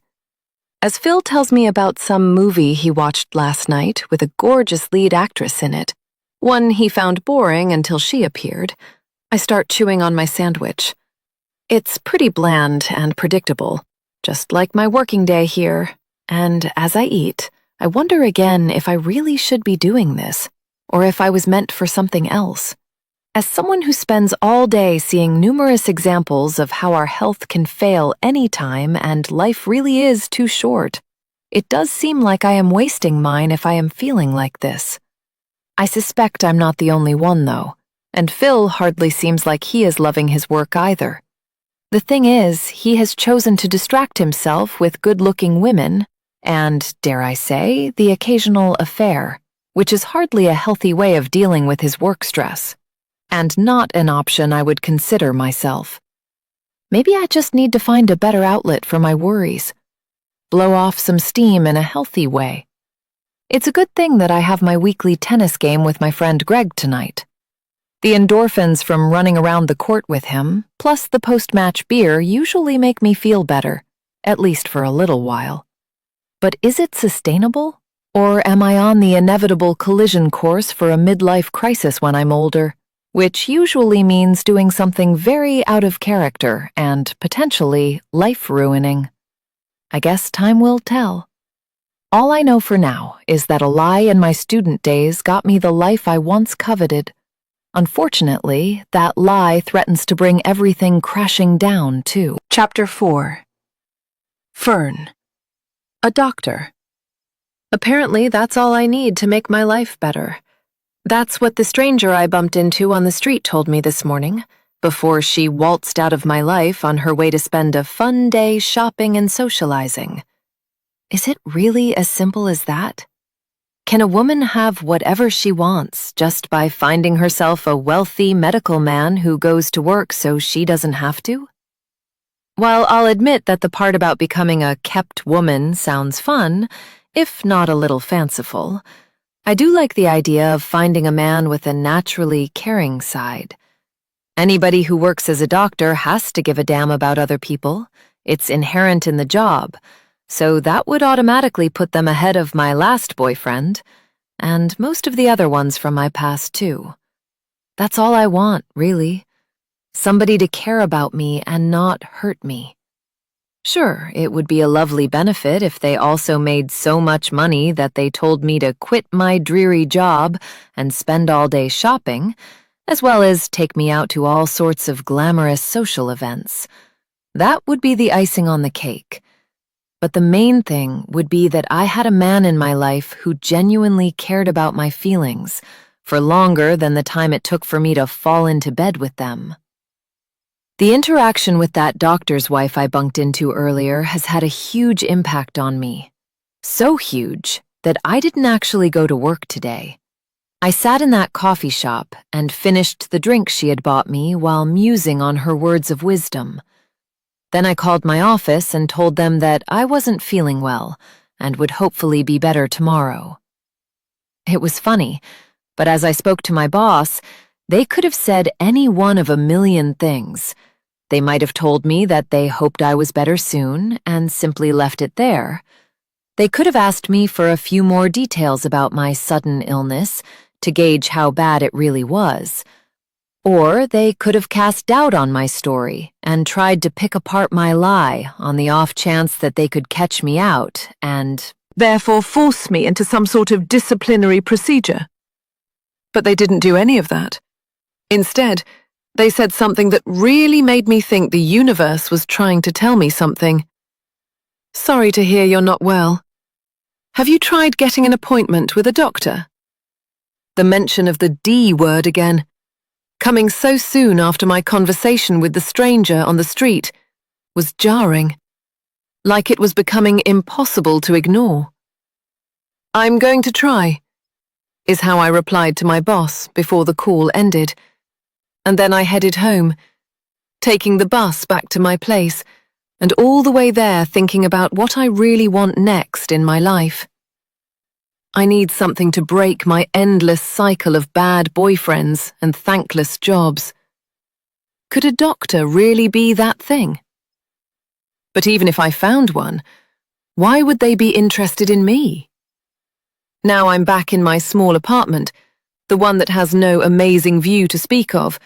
Speaker 3: As Phil tells me about some movie he watched last night with a gorgeous lead actress in it, one he found boring until she appeared, I start chewing on my sandwich. It's pretty bland and predictable, just like my working day here, and as I eat, I wonder again if I really should be doing this, or if I was meant for something else. As someone who spends all day seeing numerous examples of how our health can fail any time and life really is too short, it does seem like I am wasting mine if I am feeling like this. I suspect I'm not the only one, though, and Phil hardly seems like he is loving his work either. The thing is, he has chosen to distract himself with good-looking women and, dare I say, the occasional affair, which is hardly a healthy way of dealing with his work stress. And not an option I would consider myself. Maybe I just need to find a better outlet for my worries. Blow off some steam in a healthy way. It's a good thing that I have my weekly tennis game with my friend Greg tonight. The endorphins from running around the court with him, plus the post-match beer, usually make me feel better, at least for a little while. But is it sustainable? Or am I on the inevitable collision course for a midlife crisis when I'm older? Which usually means doing something very out of character and potentially life-ruining. I guess time will tell. All I know for now is that a lie in my student days got me the life I once coveted. Unfortunately, that lie threatens to bring everything crashing down, too. Chapter 4. Fern. A doctor. Apparently, that's all I need to make my life better. That's what the stranger I bumped into on the street told me this morning, before she waltzed out of my life on her way to spend a fun day shopping and socializing. Is it really as simple as that? Can a woman have whatever she wants just by finding herself a wealthy medical man who goes to work so she doesn't have to? While I'll admit that the part about becoming a kept woman sounds fun, if not a little fanciful, I do like the idea of finding a man with a naturally caring side. Anybody who works as a doctor has to give a damn about other people. It's inherent in the job, so that would automatically put them ahead of my last boyfriend, and most of the other ones from my past too. That's all I want, really. Somebody to care about me and not hurt me. Sure, it would be a lovely benefit if they also made so much money that they told me to quit my dreary job and spend all day shopping, as well as take me out to all sorts of glamorous social events. That would be the icing on the cake. But the main thing would be that I had a man in my life who genuinely cared about my feelings for longer than the time it took for me to fall into bed with them. The interaction with that doctor's wife I bunked into earlier has had a huge impact on me. So huge that I didn't actually go to work today. I sat in that coffee shop and finished the drink she had bought me while musing on her words of wisdom. Then I called my office and told them that I wasn't feeling well and would hopefully be better tomorrow. It was funny, but as I spoke to my boss, they could have said any one of a million things. They might have told me that they hoped I was better soon and simply left it there. They could have asked me for a few more details about my sudden illness to gauge how bad it really was. Or they could have cast doubt on my story and tried to pick apart my lie on the off chance that they could catch me out and
Speaker 2: Therefore force me into some sort of disciplinary procedure. But they didn't do any of that. Instead, they said something that really made me think the universe was trying to tell me something. Sorry to hear you're not well. Have you tried getting an appointment with a doctor? The mention of the D word again, coming so soon after my conversation with the stranger on the street, was jarring. Like it was becoming impossible to ignore. I'm going to try, is how I replied to my boss before the call ended. And then I headed home, taking the bus back to my place, and all the way there thinking about what I really want next in my life. I need something to break my endless cycle of bad boyfriends and thankless jobs. Could a doctor really be that thing? But even if I found one, why would they be interested in me? Now I'm back in my small apartment, the one that has no amazing view to speak of,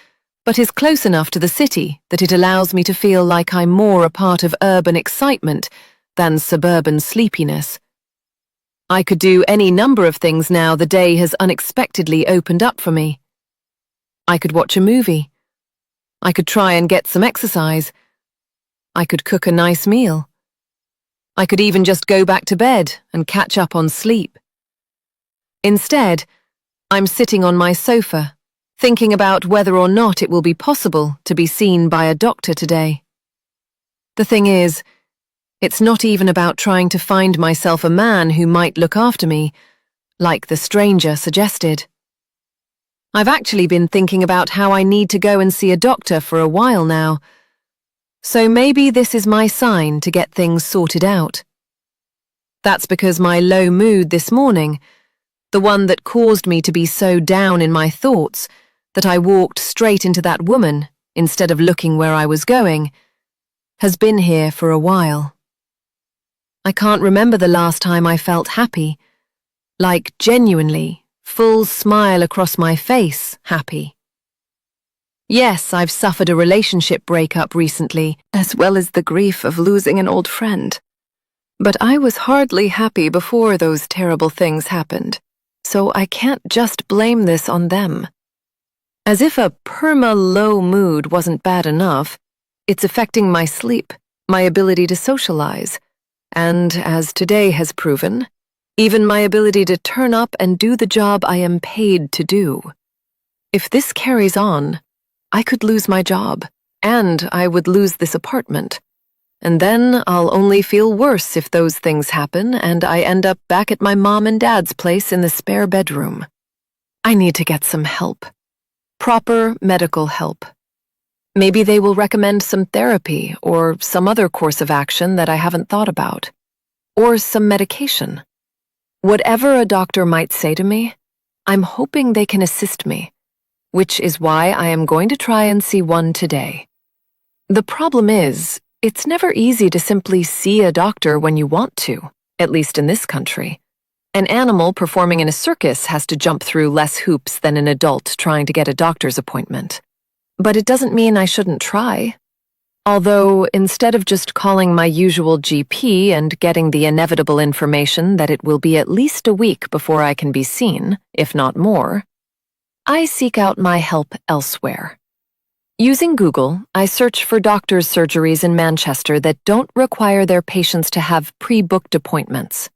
Speaker 2: but is close enough to the city that it allows me to feel like I'm more a part of urban excitement than suburban sleepiness. I could do any number of things now the day has unexpectedly opened up for me. I could watch a movie. I could try and get some exercise. I could cook a nice meal. I could even just go back to bed and catch up on sleep. Instead, I'm sitting on my sofa, thinking about whether or not it will be possible to be seen by a doctor today. The thing is, it's not even about trying to find myself a man who might look after me, like the stranger suggested. I've actually been thinking about how I need to go and see a doctor for a while now. So maybe this is my sign to get things sorted out. That's because my low mood this morning, the one that caused me to be so down in my thoughts that I walked straight into that woman instead of looking where I was going, has been here for a while. I can't remember the last time I felt happy, like genuinely, full smile across my face, happy. Yes, I've suffered a relationship breakup recently, as well as the grief of losing an old friend. But I was hardly happy before those terrible things happened, so I can't just blame this on them. As if a perma-low mood wasn't bad enough, it's affecting my sleep, my ability to socialize, and, as today has proven, even my ability to turn up and do the job I am paid to do. If this carries on, I could lose my job, and I would lose this apartment. And then I'll only feel worse if those things happen and I end up back at my mom and dad's place in the spare bedroom. I need to get some help. Proper medical help. Maybe they will recommend some therapy or some other course of action that I haven't thought about. Or some medication. Whatever a doctor might say to me, I'm hoping they can assist me, which is why I am going to try and see one today. The problem is, it's never easy to simply see a doctor when you want to, at least in this country. An animal performing in a circus has to jump through less hoops than an adult trying to get a doctor's appointment. But it doesn't mean I shouldn't try. Although, instead of just calling my usual GP and getting the inevitable information that it will be at least a week before I can be seen, if not more, I seek out my help elsewhere. Using Google, I search for doctors' surgeries in Manchester that don't require their patients to have pre-booked appointments.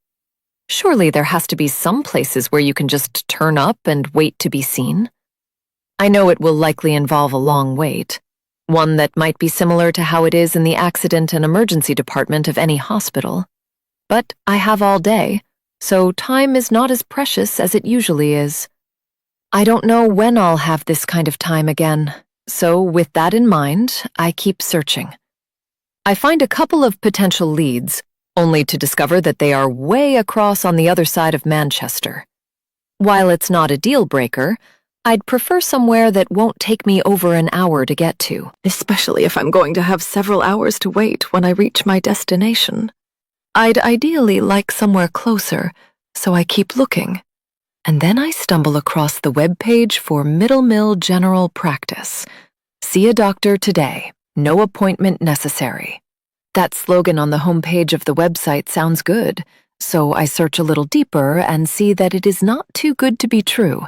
Speaker 2: Surely there has to be some places where you can just turn up and wait to be seen. I know it will likely involve a long wait, one that might be similar to how it is in the accident and emergency department of any hospital. But I have all day, so time is not as precious as it usually is. I don't know when I'll have this kind of time again. So with that in mind, I keep searching.
Speaker 3: I find a couple of potential leads, only to discover that they are way across on the other side of Manchester. While it's not a deal breaker, I'd prefer somewhere that won't take me over an hour to get to, especially if I'm going to have several hours to wait when I reach my destination. I'd ideally like somewhere closer, so I keep looking. And then I stumble across the webpage for Middle Mill General Practice. See a doctor today. No appointment necessary. That slogan on the homepage of the website sounds good, so I search a little deeper and see that it is not too good to be true.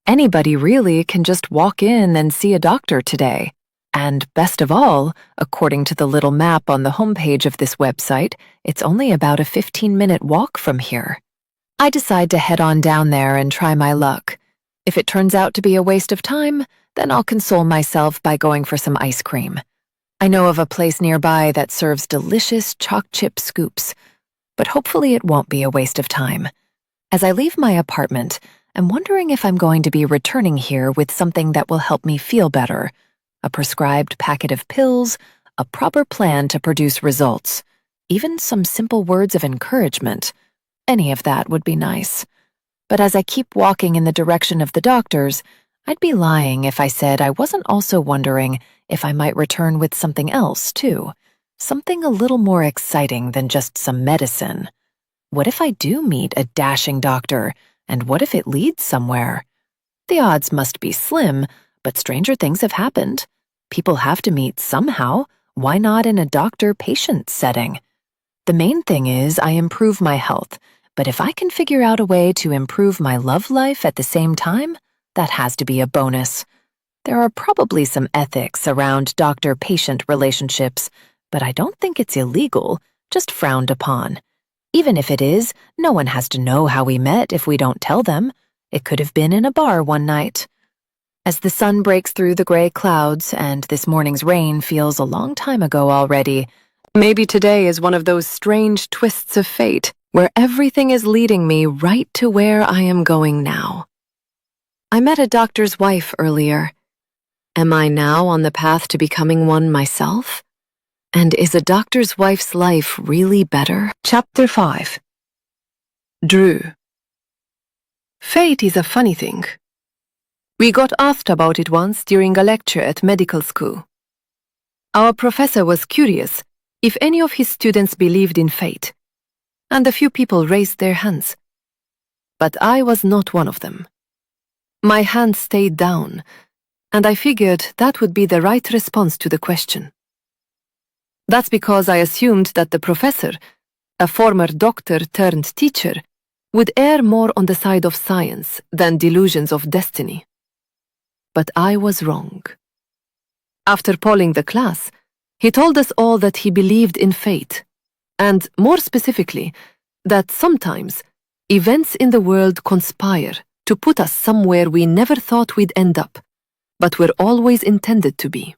Speaker 3: Anybody really can just walk in and see a doctor today. And best of all, according to the little map on the homepage of this website, it's only about a 15-minute walk from here. I decide to head on down there and try my luck. If it turns out to be a waste of time, then I'll console myself by going for some ice cream. I know of a place nearby that serves delicious chalk chip scoops, but hopefully it won't be a waste of time. As I leave my apartment, I'm wondering if I'm going to be returning here with something that will help me feel better. A prescribed packet of pills, a proper plan to produce results, even some simple words of encouragement. Any of that would be nice. But as I keep walking in the direction of the doctors, I'd be lying if I said I wasn't also wondering if I might return with something else, too. Something a little more exciting than just some medicine. What if I do meet a dashing doctor, and what if it leads somewhere? The odds must be slim, but stranger things have happened. People have to meet somehow. Why not in a doctor-patient setting? The main thing is I improve my health, but if I can figure out a way to improve my love life at the same time, that has to be a bonus. There are probably some ethics around doctor-patient relationships, but I don't think it's illegal, just frowned upon. Even if it is, no one has to know how we met if we don't tell them. It could have been in a bar one night. As the sun breaks through the gray clouds and this morning's rain feels a long time ago already, maybe today is one of those strange twists of fate where everything is leading me right to where I am going now. I met a doctor's wife earlier. Am I now on the path to becoming one myself? And is a doctor's wife's life really better? Chapter 5.
Speaker 1: Drew. Fate is a funny thing. We got asked about it once during a lecture at medical school. Our professor was curious if any of his students believed in fate, and a few people raised their hands. But I was not one of them. My hand stayed down, and I figured that would be the right response to the question. That's because I assumed that the professor, a former doctor turned teacher, would err more on the side of science than delusions of destiny. But I was wrong. After polling the class, he told us all that he believed in fate, and more specifically, that sometimes events in the world conspire to put us somewhere we never thought we'd end up, but were always intended to be.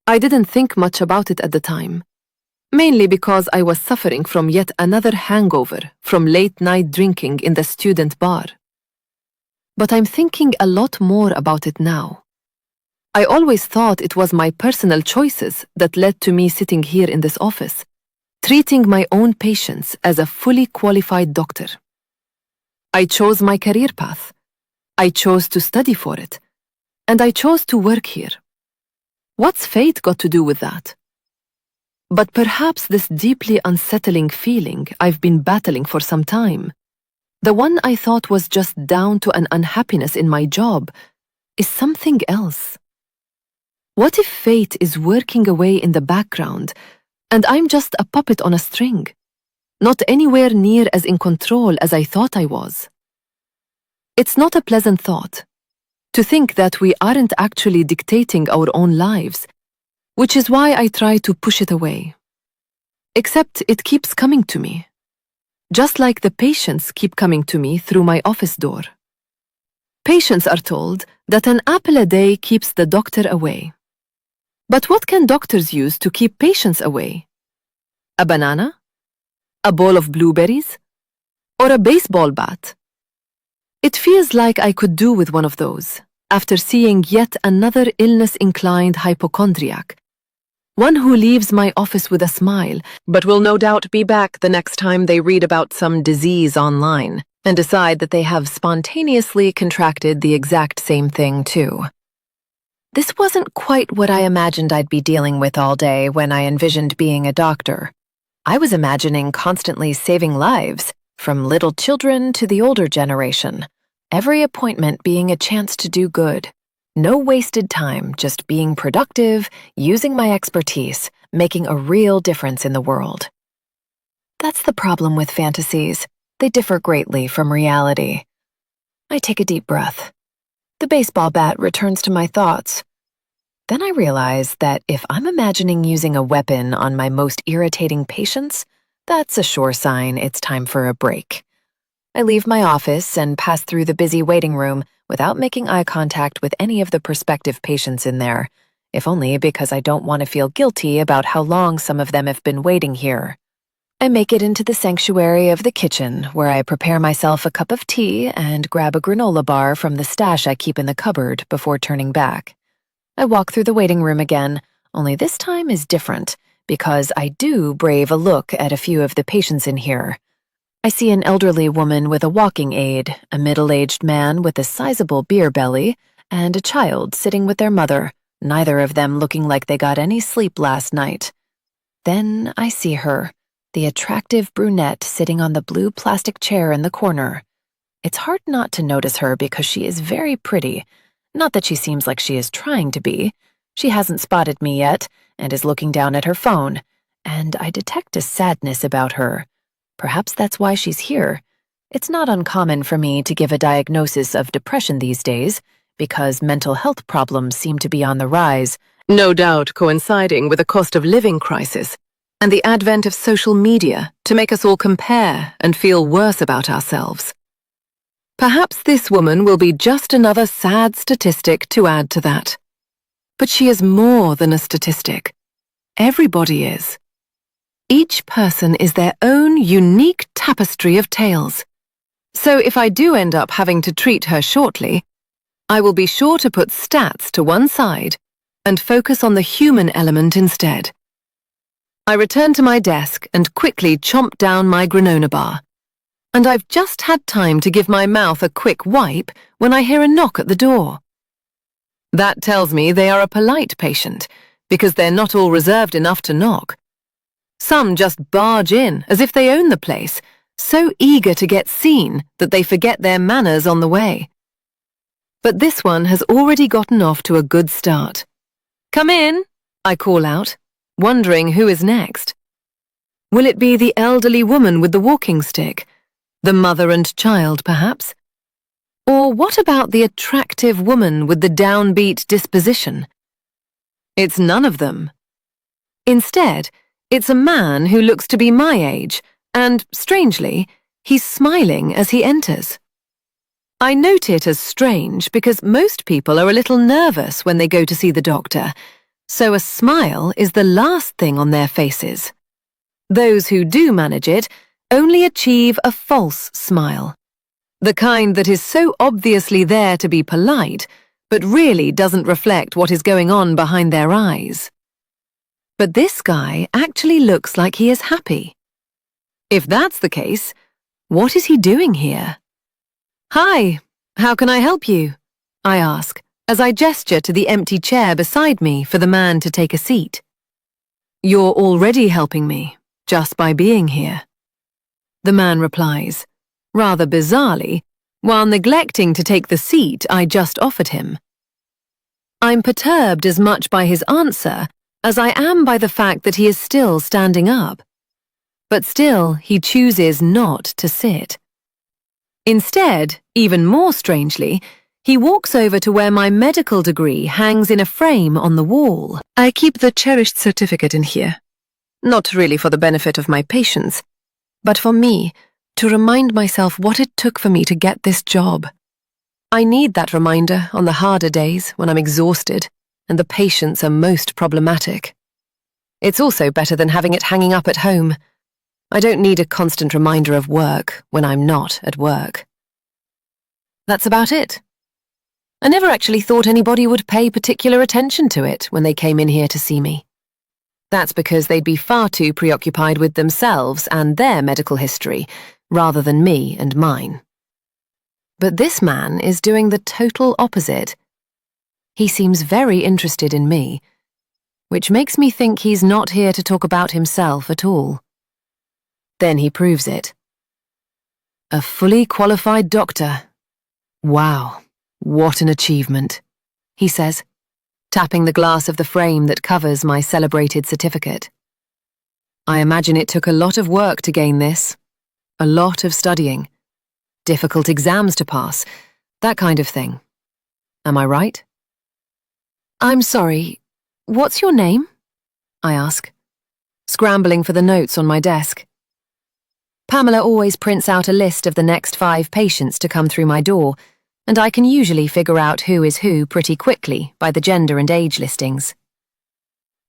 Speaker 1: I didn't think much about it at the time, mainly because I was suffering from yet another hangover from late-night drinking in the student bar. But I'm thinking a lot more about it now. I always thought it was my personal choices that led to me sitting here in this office, treating my own patients as a fully qualified doctor. I chose my career path. I chose to study for it. And I chose to work here. What's fate got to do with that? But perhaps this deeply unsettling feeling I've been battling for some time, the one I thought was just down to an unhappiness in my job, is something else. What if fate is working away in the background and I'm just a puppet on a string, not anywhere near as in control as I thought I was? It's not a pleasant thought. To think that we aren't actually dictating our own lives, which is why I try to push it away. Except it keeps coming to me, just like the patients keep coming to me through my office door. Patients are told that an apple a day keeps the doctor away. But what can doctors use to keep patients away? A banana? A bowl of blueberries? Or a baseball bat? It feels like I could do with one of those, after seeing yet another illness-inclined hypochondriac,
Speaker 3: one who leaves my office with a smile, but will no doubt be back the next time they read about some disease online and decide that they have spontaneously contracted the exact same thing too. This wasn't quite what I imagined I'd be dealing with all day when I envisioned being a doctor. I was imagining constantly saving lives, from little children to the older generation, every appointment being a chance to do good. No wasted time, just being productive, using my expertise, making a real difference in the world. That's the problem with fantasies. They differ greatly from reality. I take a deep breath. The baseball bat returns to my thoughts. Then I realize that if I'm imagining using a weapon on my most irritating patients, that's a sure sign it's time for a break. I leave my office and pass through the busy waiting room without making eye contact with any of the prospective patients in there, if only because I don't want to feel guilty about how long some of them have been waiting here. I make it into the sanctuary of the kitchen, where I prepare myself a cup of tea and grab a granola bar from the stash I keep in the cupboard before turning back. I walk through the waiting room again, only this time is different, because I do brave a look at a few of the patients in here. I see an elderly woman with a walking aid, a middle-aged man with a sizable beer belly, and a child sitting with their mother, neither of them looking like they got any sleep last night. Then I see her, the attractive brunette sitting on the blue plastic chair in the corner. It's hard not to notice her because she is very pretty. Not that she seems like she is trying to be. She hasn't spotted me yet and is looking down at her phone, and I detect a sadness about her. Perhaps that's why she's here. It's not uncommon for me to give a diagnosis of depression these days, because mental health problems seem to be on the rise, no doubt coinciding with a cost of living crisis and the advent of social media to make us all compare and feel worse about ourselves. Perhaps this woman will be just another sad statistic to add to that. But she is more than a statistic. Everybody is. Each person is their own unique tapestry of tales. So if I do end up having to treat her shortly, I will be sure to put stats to one side and focus on the human element instead. I return to my desk and quickly chomp down my granola bar. And I've just had time to give my mouth a quick wipe when I hear a knock at the door. That tells me they are a polite patient, because they're not all reserved enough to knock. Some just barge in as if they own the place, so eager to get seen that they forget their manners on the way. But this one has already gotten off to a good start. "Come in," I call out, wondering who is next. Will it be the elderly woman with the walking stick? The mother and child, perhaps? Or what about the attractive woman with the downbeat disposition? It's none of them. Instead, it's a man who looks to be my age, and, strangely, he's smiling as he enters. I note it as strange because most people are a little nervous when they go to see the doctor, so a smile is the last thing on their faces. Those who do manage it only achieve a false smile, the kind that is so obviously there to be polite, but really doesn't reflect what is going on behind their eyes. But this guy actually looks like he is happy. If that's the case, what is he doing here? "Hi, how can I help you?" I ask, as I gesture to the empty chair beside me for the man to take a seat. "You're already helping me, just by being here," the man replies, rather bizarrely, while neglecting to take the seat I just offered him. I'm perturbed as much by his answer as I am by the fact that he is still standing up. But still, he chooses not to sit. Instead, even more strangely, he walks over to where my medical degree hangs in a frame on the wall. I keep the cherished certificate in here. Not really for the benefit of my patients, but for me, to remind myself what it took for me to get this job. I need that reminder on the harder days when I'm exhausted and the patients are most problematic. It's also better than having it hanging up at home. I don't need a constant reminder of work when I'm not at work. That's about it. I never actually thought anybody would pay particular attention to it when they came in here to see me. That's because they'd be far too preoccupied with themselves and their medical history, rather than me and mine. But this man is doing the total opposite. He seems very interested in me, which makes me think he's not here to talk about himself at all. Then he proves it. A fully qualified doctor. Wow, what an achievement, he says, tapping the glass of the frame that covers my celebrated certificate. I imagine it took a lot of work to gain this, a lot of studying, difficult exams to pass, that kind of thing. Am I right? I'm sorry, what's your name? I ask, scrambling for the notes on my desk. Pamela always prints out a list of the next 5 patients to come through my door, and I can usually figure out who is who pretty quickly by the gender and age listings.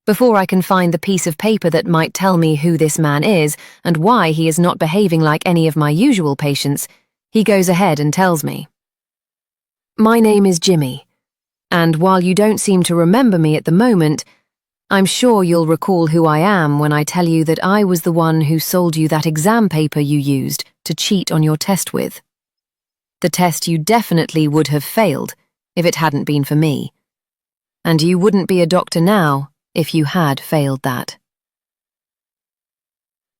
Speaker 3: Before I can find the piece of paper that might tell me who this man is and why he is not behaving like any of my usual patients, he goes ahead and tells me. My name is Jimmy, and while you don't seem to remember me at the moment, I'm sure you'll recall who I am when I tell you that I was the one who sold you that exam paper you used to cheat on your test with. The test you definitely would have failed if it hadn't been for me. And you wouldn't be a doctor now if you had failed that.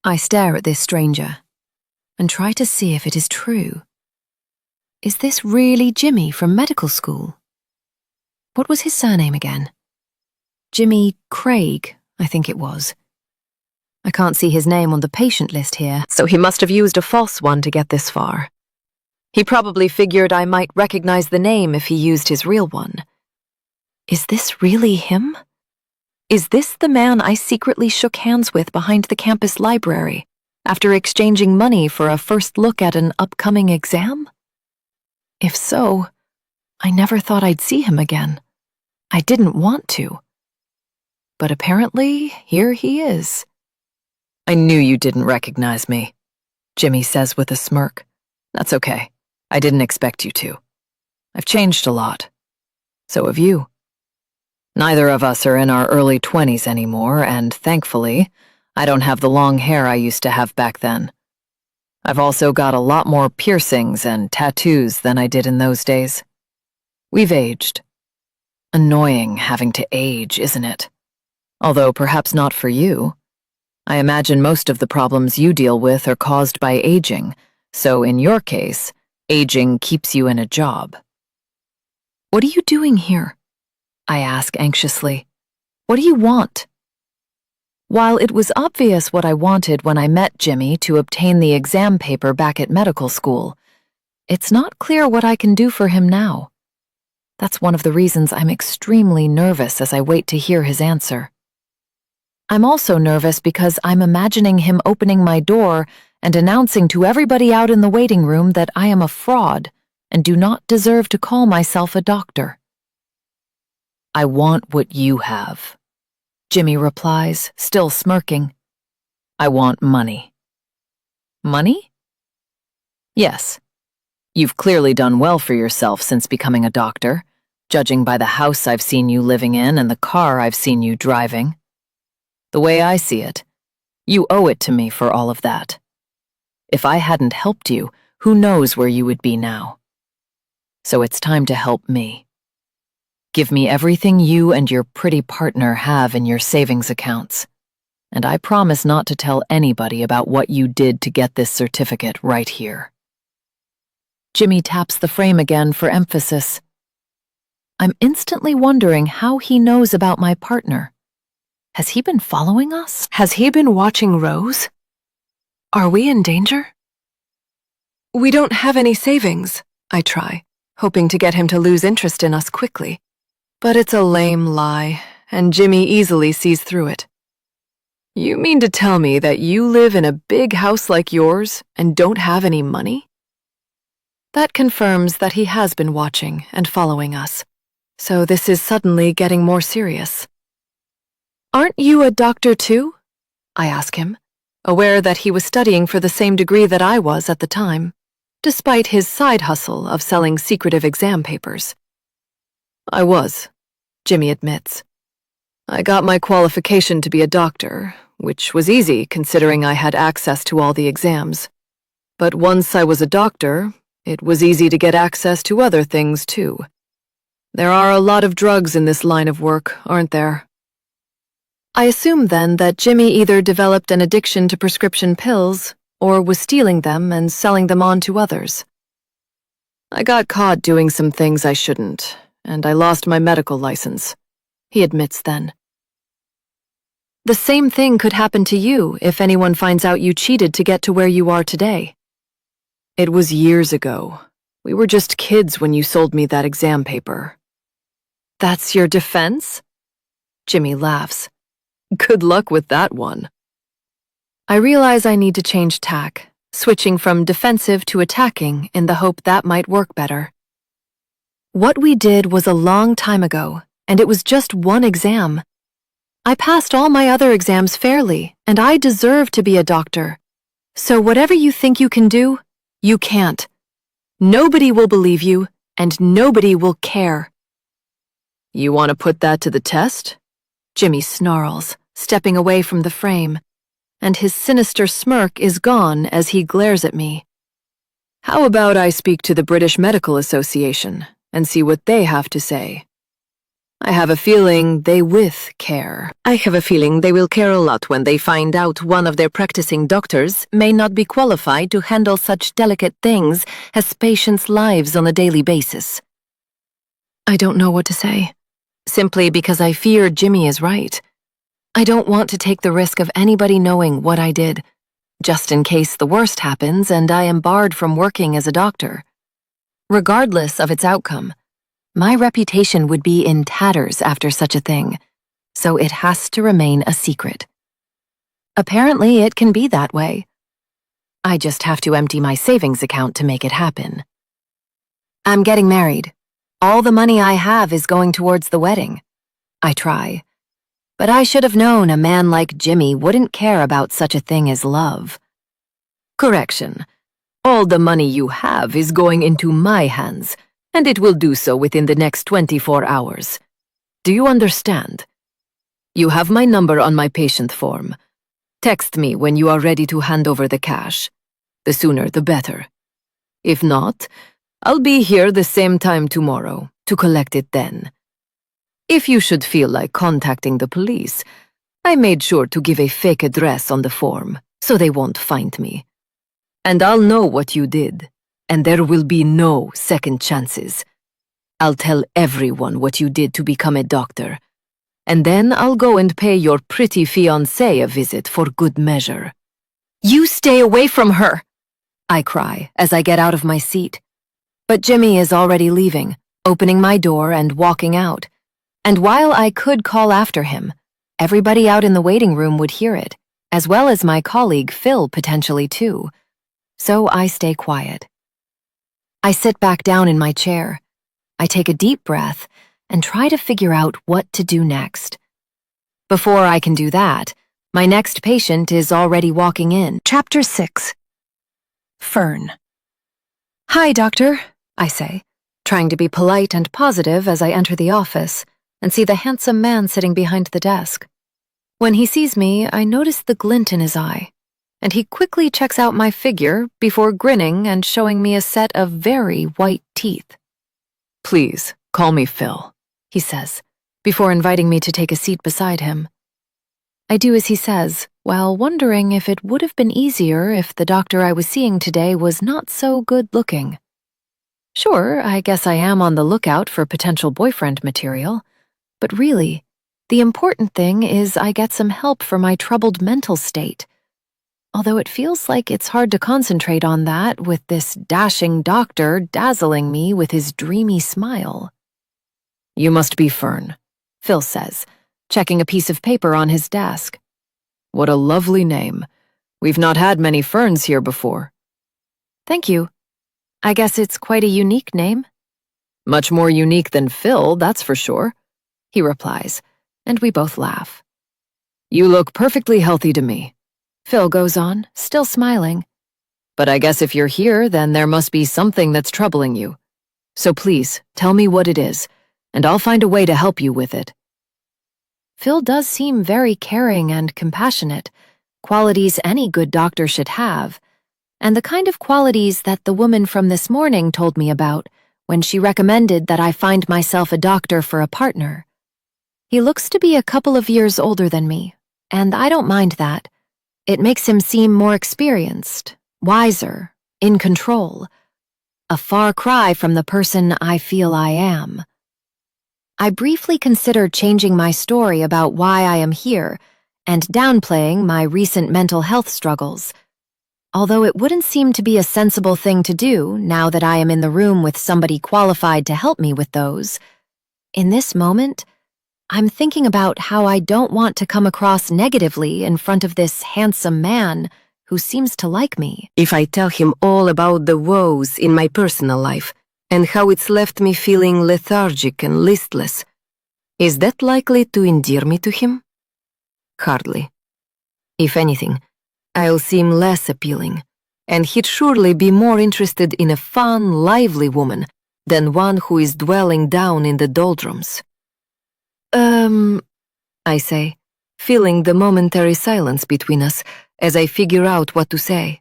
Speaker 3: I stare at this stranger and try to see if it is true. Is this really Jimmy from medical school? What was his surname again? Jimmy Craig, I think it was. I can't see his name on the patient list here, so he must have used a false one to get this far. He probably figured I might recognize the name if he used his real one. Is this really him? Is this the man I secretly shook hands with behind the campus library after exchanging money for a first look at an upcoming exam? If so, I never thought I'd see him again. I didn't want to. But apparently, here he is. I knew you didn't recognize me, Jimmy says with a smirk. That's okay. I didn't expect you to. I've changed a lot. So have you. Neither of us are in our early 20s anymore, and thankfully, I don't have the long hair I used to have back then. I've also got a lot more piercings and tattoos than I did in those days. We've aged. Annoying having to age, isn't it? Although perhaps not for you. I imagine most of the problems you deal with are caused by aging, so in your case, aging keeps you in a job. What are you doing here? I ask anxiously. What do you want? While it was obvious what I wanted when I met Jimmy to obtain the exam paper back at medical school, it's not clear what I can do for him now. That's one of the reasons I'm extremely nervous as I wait to hear his answer. I'm also nervous because I'm imagining him opening my door and announcing to everybody out in the waiting room that I am a fraud and do not deserve to call myself a doctor. I want what you have, Jimmy replies, still smirking. I want money. Money? Yes. You've clearly done well for yourself since becoming a doctor, judging by the house I've seen you living in and the car I've seen you driving. The way I see it, you owe it to me for all of that. If I hadn't helped you, who knows where you would be now? So it's time to help me. Give me everything you and your pretty partner have in your savings accounts, and I promise not to tell anybody about what you did to get this certificate right here. Jimmy taps the frame again for emphasis. I'm instantly wondering how he knows about my partner. Has he been following us? Has he been watching Rose? Are we in danger? We don't have any savings, I try, hoping to get him to lose interest in us quickly. But it's a lame lie, and Jimmy easily sees through it. You mean to tell me that you live in a big house like yours and don't have any money? That confirms that he has been watching and following us, so this is suddenly getting more serious. Aren't you a doctor too? I ask him, aware that he was studying for the same degree that I was at the time, despite his side hustle of selling secretive exam papers. I was, Jimmy admits. I got my qualification to be a doctor, which was easy considering I had access to all the exams. But once I was a doctor, it was easy to get access to other things too. There are a lot of drugs in this line of work, aren't there? I assumed then that Jimmy either developed an addiction to prescription pills or was stealing them and selling them on to others. I got caught doing some things I shouldn't, and I lost my medical license, he admits then. The same thing could happen to you if anyone finds out you cheated to get to where you are today. It was years ago. We were just kids when you sold me that exam paper. That's your defense? Jimmy laughs. Good luck with that one. I realize I need to change tack, switching from defensive to attacking in the hope that might work better. What we did was a long time ago, and it was just one exam. I passed all my other exams fairly, and I deserve to be a doctor. So whatever you think you can do, you can't. Nobody will believe you, and nobody will care. You want to put that to the test? Jimmy snarls, stepping away from the frame, and his sinister smirk is gone as he glares at me. How about I speak to the British Medical Association and see what they have to say? I have a feeling they care.
Speaker 2: I have a feeling they will care a lot when they find out one of their practicing doctors may not be qualified to handle such delicate things as patients' lives on a daily basis.
Speaker 3: I don't know what to say, simply because I fear Jimmy is right. I don't want to take the risk of anybody knowing what I did, just in case the worst happens and I am barred from working as a doctor. Regardless of its outcome, my reputation would be in tatters after such a thing, so it has to remain a secret. Apparently, it can be that way. I just have to empty my savings account to make it happen. I'm getting married. All the money I have is going towards the wedding. I try. But I should have known a man like Jimmy wouldn't care about such a thing as love. Correction. All the money you have is going into my hands, and it will do so within the next 24 hours. Do you understand? You have my number on my patient form. Text me when you are ready to hand over the cash. The sooner the better. If not, I'll be here the same time tomorrow to collect it then. If you should feel like contacting the police, I made sure to give a fake address on the form so they won't find me. And I'll know what you did, and there will be no second chances. I'll tell everyone what you did to become a doctor, and then I'll go and pay your pretty fiancé a visit for good measure. You stay away from her, I cry as I get out of my seat. But Jimmy is already leaving, opening my door and walking out. And while I could call after him, everybody out in the waiting room would hear it, as well as my colleague Phil potentially too. So I stay quiet. I sit back down in my chair. I take a deep breath and try to figure out what to do next. Before I can do that, my next patient is already walking in. Chapter 6. Fern. Hi, doctor, I say, trying to be polite and positive as I enter the office and see the handsome man sitting behind the desk. When he sees me, I notice the glint in his eye, and he quickly checks out my figure before grinning and showing me a set of very white teeth. Please, call me Phil, he says, before inviting me to take a seat beside him. I do as he says, while wondering if it would have been easier if the doctor I was seeing today was not so good-looking. Sure, I guess I am on the lookout for potential boyfriend material, but really, the important thing is I get some help for my troubled mental state. Although it feels like it's hard to concentrate on that with this dashing doctor dazzling me with his dreamy smile. You must be Fern, Phil says, checking a piece of paper on his desk. What a lovely name. We've not had many Ferns here before. Thank you. I guess it's quite a unique name. Much more unique than Phil, that's for sure, he replies, and we both laugh. You look perfectly healthy to me, Phil goes on, still smiling. But I guess if you're here, then there must be something that's troubling you. So please, tell me what it is, and I'll find a way to help you with it. Phil does seem very caring and compassionate, qualities any good doctor should have, and the kind of qualities that the woman from this morning told me about when she recommended that I find myself a doctor for a partner. He looks to be a couple of years older than me, and I don't mind that. It makes him seem more experienced, wiser, in control. A far cry from the person I feel I am. I briefly considered changing my story about why I am here and downplaying my recent mental health struggles, although it wouldn't seem to be a sensible thing to do now that I am in the room with somebody qualified to help me with those. In this moment, I'm thinking about how I don't want to come across negatively in front of this handsome man who seems to like me.
Speaker 1: If I tell him all about the woes in my personal life and how it's left me feeling lethargic and listless, is that likely to endear me to him? Hardly. If anything, I'll seem less appealing, and he'd surely be more interested in a fun, lively woman than one who is dwelling down in the doldrums. I say, feeling the momentary silence between us as I figure out what to say.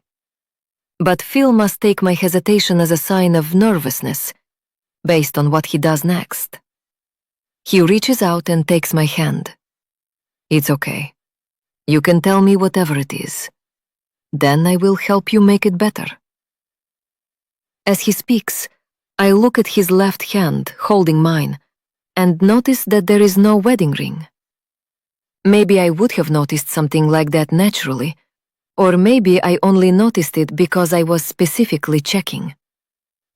Speaker 1: But Phil must take my hesitation as a sign of nervousness, based on what he does next. He reaches out and takes my hand. It's okay. You can tell me whatever it is. Then I will help you make it better. As he speaks, I look at his left hand holding mine and notice that there is no wedding ring. Maybe I would have noticed something like that naturally, or maybe I only noticed it because I was specifically checking.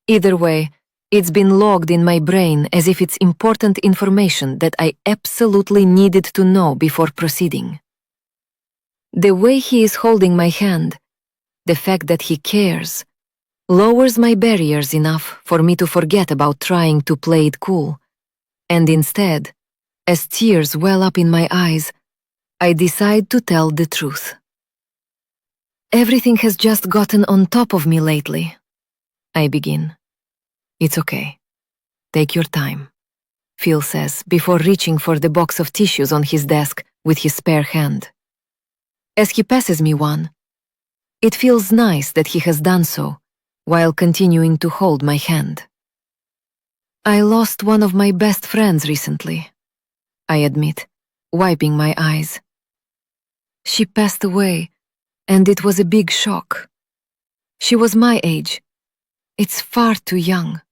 Speaker 1: Either way, it's been logged in my brain as if it's important information that I absolutely needed to know before proceeding. The way he is holding my hand, the fact that he cares, lowers my barriers enough for me to forget about trying to play it cool. And instead, as tears well up in my eyes, I decide to tell the truth. Everything has just gotten on top of me lately. I begin. It's okay. Take your time, Phil says before reaching for the box of tissues on his desk with his spare hand. As he passes me one, it feels nice that he has done so while continuing to hold my hand. I lost one of my best friends recently, I admit, wiping my eyes. She passed away, and it was a big shock. She was my age. It's far too young.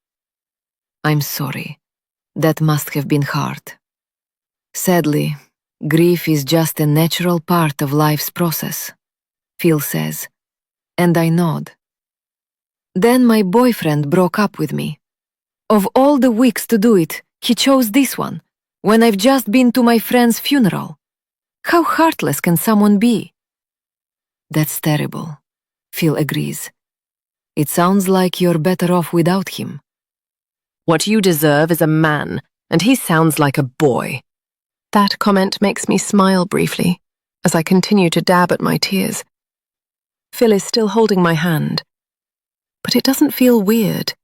Speaker 1: I'm sorry. That must have been hard. Sadly, grief is just a natural part of life's process, Phil says, and I nod. Then my boyfriend broke up with me. Of all the weeks to do it, he chose this one, when I've just been to my friend's funeral. How heartless can someone be? That's terrible, Phil agrees. It sounds like you're better off without him.
Speaker 2: What you deserve is a man, and he sounds like a boy. That comment makes me smile briefly as I continue to dab at my tears. Phil is still holding my hand, but it doesn't feel weird.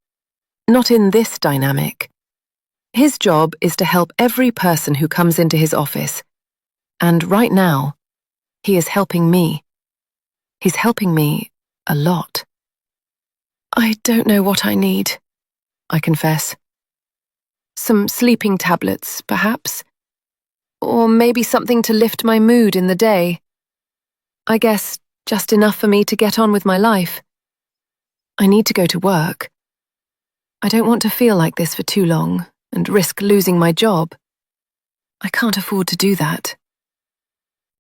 Speaker 2: Not in this dynamic. His job is to help every person who comes into his office. And right now, he is helping me. He's helping me a lot. I don't know what I need, I confess. Some sleeping tablets, perhaps? Or maybe something to lift my mood in the day. I guess just enough for me to get on with my life. I need to go to work. I don't want to feel like this for too long and risk losing my job. I can't afford to do that.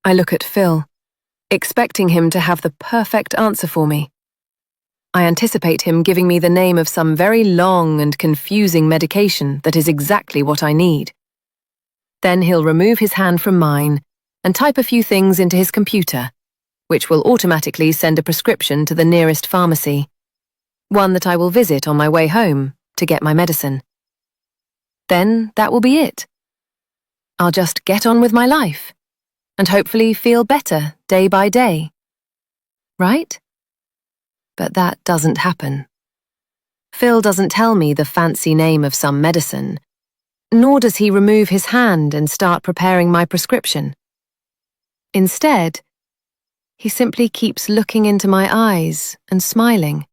Speaker 2: I look at Phil, expecting him to have the perfect answer for me. I anticipate him giving me the name of some very long and confusing medication that is exactly what I need. Then he'll remove his hand from mine and type a few things into his computer, which will automatically send a prescription to the nearest pharmacy, one that I will visit on my way home to get my medicine. Then that will be it. I'll just get on with my life and hopefully feel better day by day. Right? But that doesn't happen. Phil doesn't tell me the fancy name of some medicine.
Speaker 3: nor does he remove his hand and start preparing my prescription. Instead, he simply keeps looking into my eyes and smiling.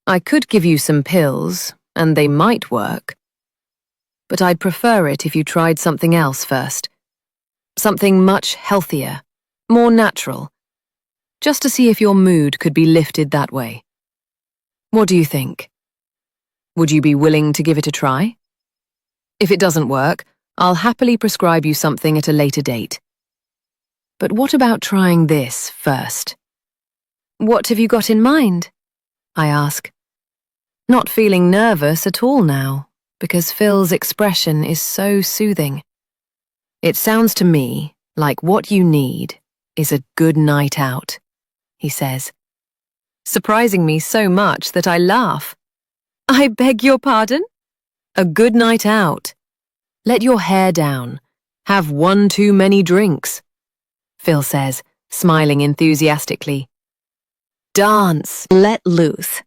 Speaker 3: I could give you some pills, and they might work, but I'd prefer it if you tried something else first. Something much healthier, more natural, just to see if your mood could be lifted that way. What do you think? Would you be willing to give it a try? If it doesn't work, I'll happily prescribe you something at a later date. But what about trying this first? What have you got in mind? I ask, not feeling nervous at all now, because Phil's expression is so soothing. It sounds to me like what you need is a good night out, he says, surprising me so much that I laugh. I beg your pardon? A good night out. Let your hair down. Have one too many drinks, Phil says, smiling enthusiastically. Dance, let loose.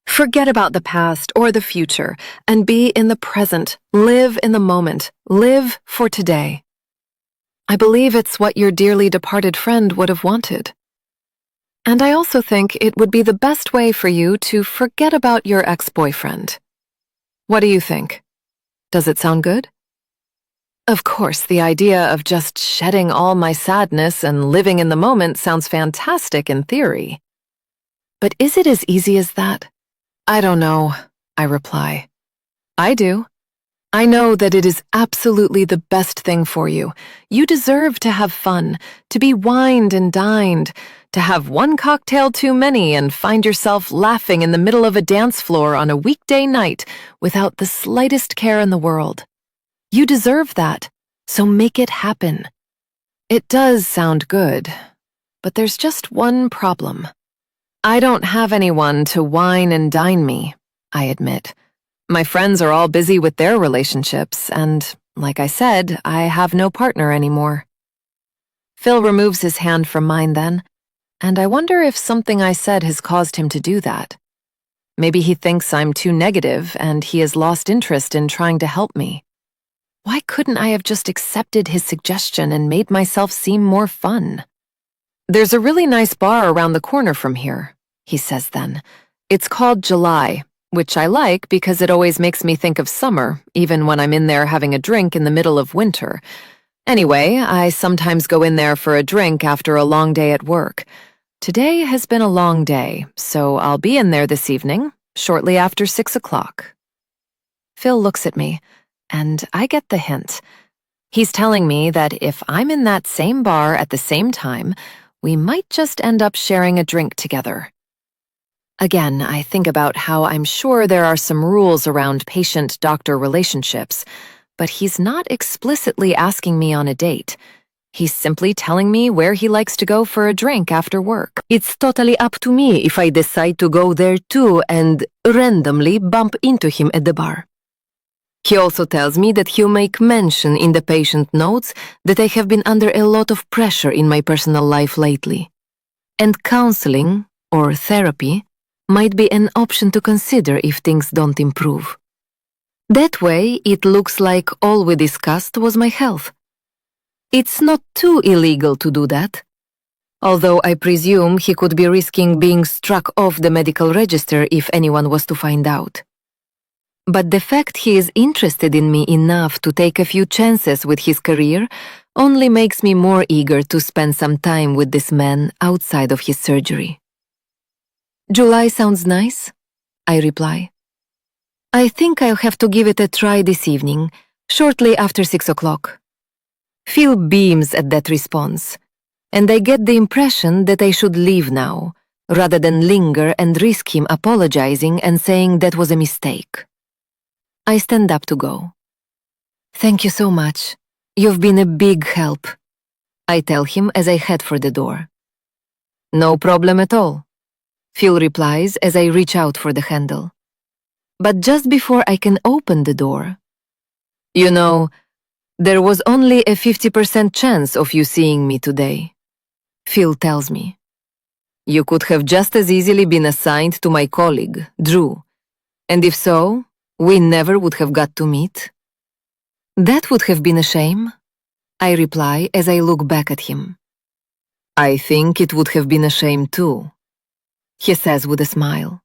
Speaker 3: Forget about the past or the future and be in the present. Live in the moment. Live for today. I believe it's what your dearly departed friend would have wanted. And I also think it would be the best way for you to forget about your ex-boyfriend. What do you think? Does it sound good? Of course, the idea of just shedding all my sadness and living in the moment sounds fantastic in theory. But is it as easy as that? I don't know, I reply. I do. I know that it is absolutely the best thing for you. You deserve to have fun, to be wined and dined, to have one cocktail too many and find yourself laughing in the middle of a dance floor on a weekday night without the slightest care in the world. You deserve that, so make it happen. It does sound good, but there's just one problem. I don't have anyone to wine and dine me, I admit. My friends are all busy with their relationships, and, like I said, I have no partner anymore. Phil removes his hand from mine then, and I wonder if something I said has caused him to do that. Maybe he thinks I'm too negative and he has lost interest in trying to help me. Why couldn't I have just accepted his suggestion and made myself seem more fun? There's a really nice bar around the corner from here, he says then. It's called July, which I like because it always makes me think of summer, even when I'm in there having a drink in the middle of winter. Anyway, I sometimes go in there for a drink after a long day at work. Today has been a long day, so I'll be in there this evening, shortly after 6 o'clock. Phil looks at me, and I get the hint. He's telling me that if I'm in that same bar at the same time, we might just end up sharing a drink together. Again, I think about how I'm sure there are some rules around patient-doctor relationships, but he's not explicitly asking me on a date. He's simply telling me where he likes to go for a drink after work. It's totally up to me if I decide to go there too and randomly bump into him at the bar. He also tells me that he'll make mention in the patient notes that I have been under a lot of pressure in my personal life lately. And counseling, or therapy, might be an option to consider if things don't improve. That way, it looks like all we discussed was my health. It's not too illegal to do that, although I presume he could be risking being struck off the medical register if anyone was to find out. But the fact he is interested in me enough to take a few chances with his career only makes me more eager to spend some time with this man outside of his surgery. July sounds nice, I reply. I think I'll have to give it a try this evening, shortly after 6 o'clock. Phil beams at that response, and I get the impression that I should leave now, rather than linger and risk him apologizing and saying that was a mistake. I stand up to go. Thank you so much. You've been a big help, I tell him as I head for the door. No problem at all, Phil replies as I reach out for the handle. But just before I can open the door, you know, there was only a 50% chance of you seeing me today, Phil tells me. You could have just as easily been assigned to my colleague, Drew, and if so, we never would have got to meet.
Speaker 1: That would have been a shame, I reply as I look back at him. I think it would have been a shame too, he says with a smile.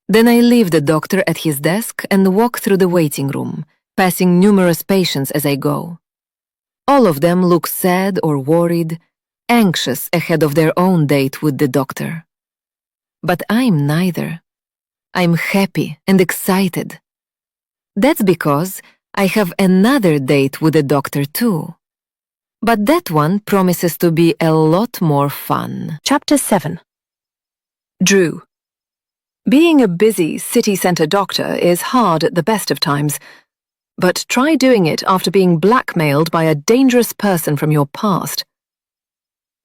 Speaker 1: Then I leave the doctor at his desk and walk through the waiting room, passing numerous patients as I go. All of them look sad or worried, anxious ahead of their own date with the doctor. But I'm neither. I'm happy and excited. That's because I have another date with the doctor too. But that one promises to be a lot more fun.
Speaker 2: Chapter 7.
Speaker 3: Drew. Being a busy city center doctor is hard at the best of times, but try doing it after being blackmailed by a dangerous person from your past.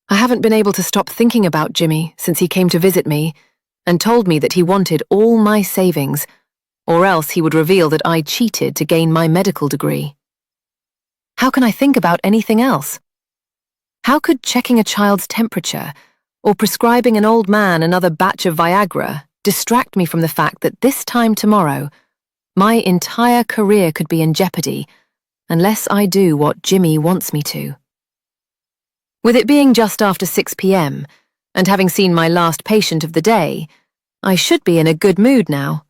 Speaker 3: I haven't been able to stop thinking about Jimmy since he came to visit me and told me that he wanted all my savings, or else he would reveal that I cheated to gain my medical degree. How can I think about anything else? How could checking a child's temperature or prescribing an old man another batch of Viagra distract me from the fact that this time tomorrow, my entire career could be in jeopardy unless I do what Jimmy wants me to? With it being just after 6 p.m. and having seen my last patient of the day, I should be in a good mood now.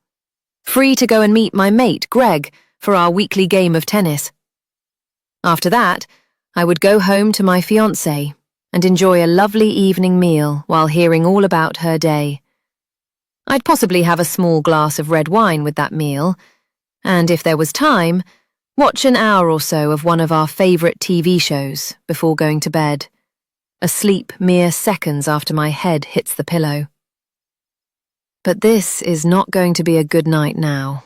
Speaker 3: Free to go and meet my mate, Greg, for our weekly game of tennis. After that, I would go home to my fiancée and enjoy a lovely evening meal while hearing all about her day. I'd possibly have a small glass of red wine with that meal, and if there was time, watch an hour or so of one of our favourite TV shows before going to bed, asleep mere seconds after my head hits the pillow. But this is not going to be a good night now.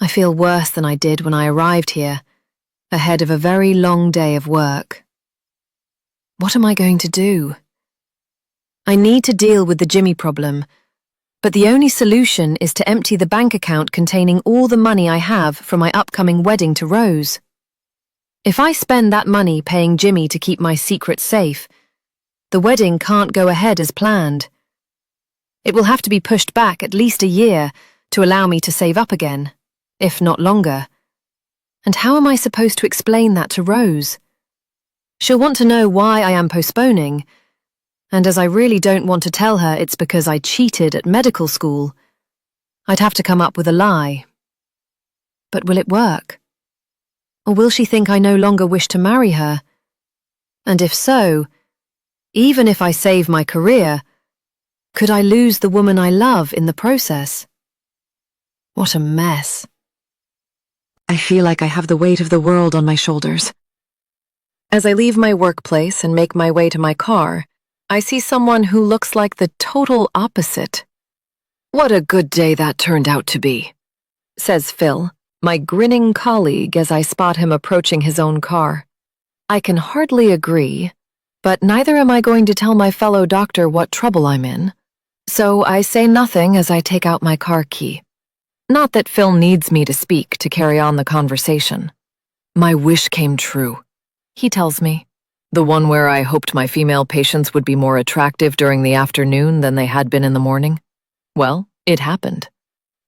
Speaker 3: I feel worse than I did when I arrived here, ahead of a very long day of work. What am I going to do? I need to deal with the Jimmy problem, but the only solution is to empty the bank account containing all the money I have for my upcoming wedding to Rose. If I spend that money paying Jimmy to keep my secret safe, the wedding can't go ahead as planned. It will have to be pushed back at least a year to allow me to save up again, if not longer. And how am I supposed to explain that to Rose? She'll want to know why I am postponing, and as I really don't want to tell her it's because I cheated at medical school, I'd have to come up with a lie. But will it work? Or will she think I no longer wish to marry her? And if so, even if I save my career, could I lose the woman I love in the process? What a mess. I feel like I have the weight of the world on my shoulders. As I leave my workplace and make my way to my car, I see someone who looks like the total opposite. "What a good day that turned out to be," says Phil, my grinning colleague, as I spot him approaching his own car. I can hardly agree, but neither am I going to tell my fellow doctor what trouble I'm in, so I say nothing as I take out my car key. Not that Phil needs me to speak to carry on the conversation. "My wish came true," he tells me. "The one where I hoped my female patients would be more attractive during the afternoon than they had been in the morning. Well, it happened.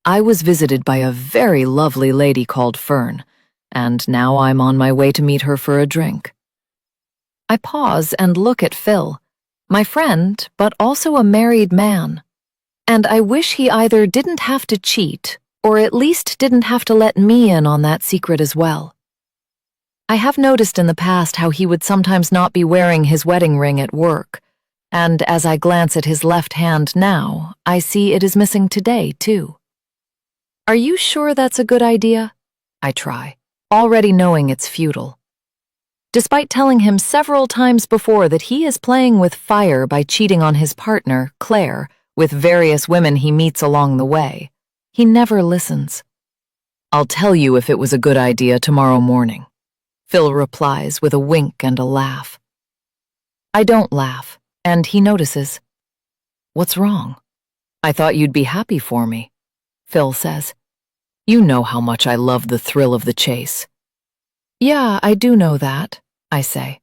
Speaker 3: I was visited by a very lovely lady called Fern, and now I'm on my way to meet her for a drink." I pause and look at Phil, my friend, but also a married man. And I wish he either didn't have to cheat, or at least didn't have to let me in on that secret as well. I have noticed in the past how he would sometimes not be wearing his wedding ring at work, and as I glance at his left hand now, I see it is missing today, too. "Are you sure that's a good idea?" I try, already knowing it's futile. Despite telling him several times before that he is playing with fire by cheating on his partner, Claire, with various women he meets along the way, he never listens. "I'll tell you if it was a good idea tomorrow morning," Phil replies with a wink and a laugh. I don't laugh, and he notices. "What's wrong?" "I thought you'd be happy for me," Phil says. "You know how much I love the thrill of the chase." "Yeah, I do know that," I say.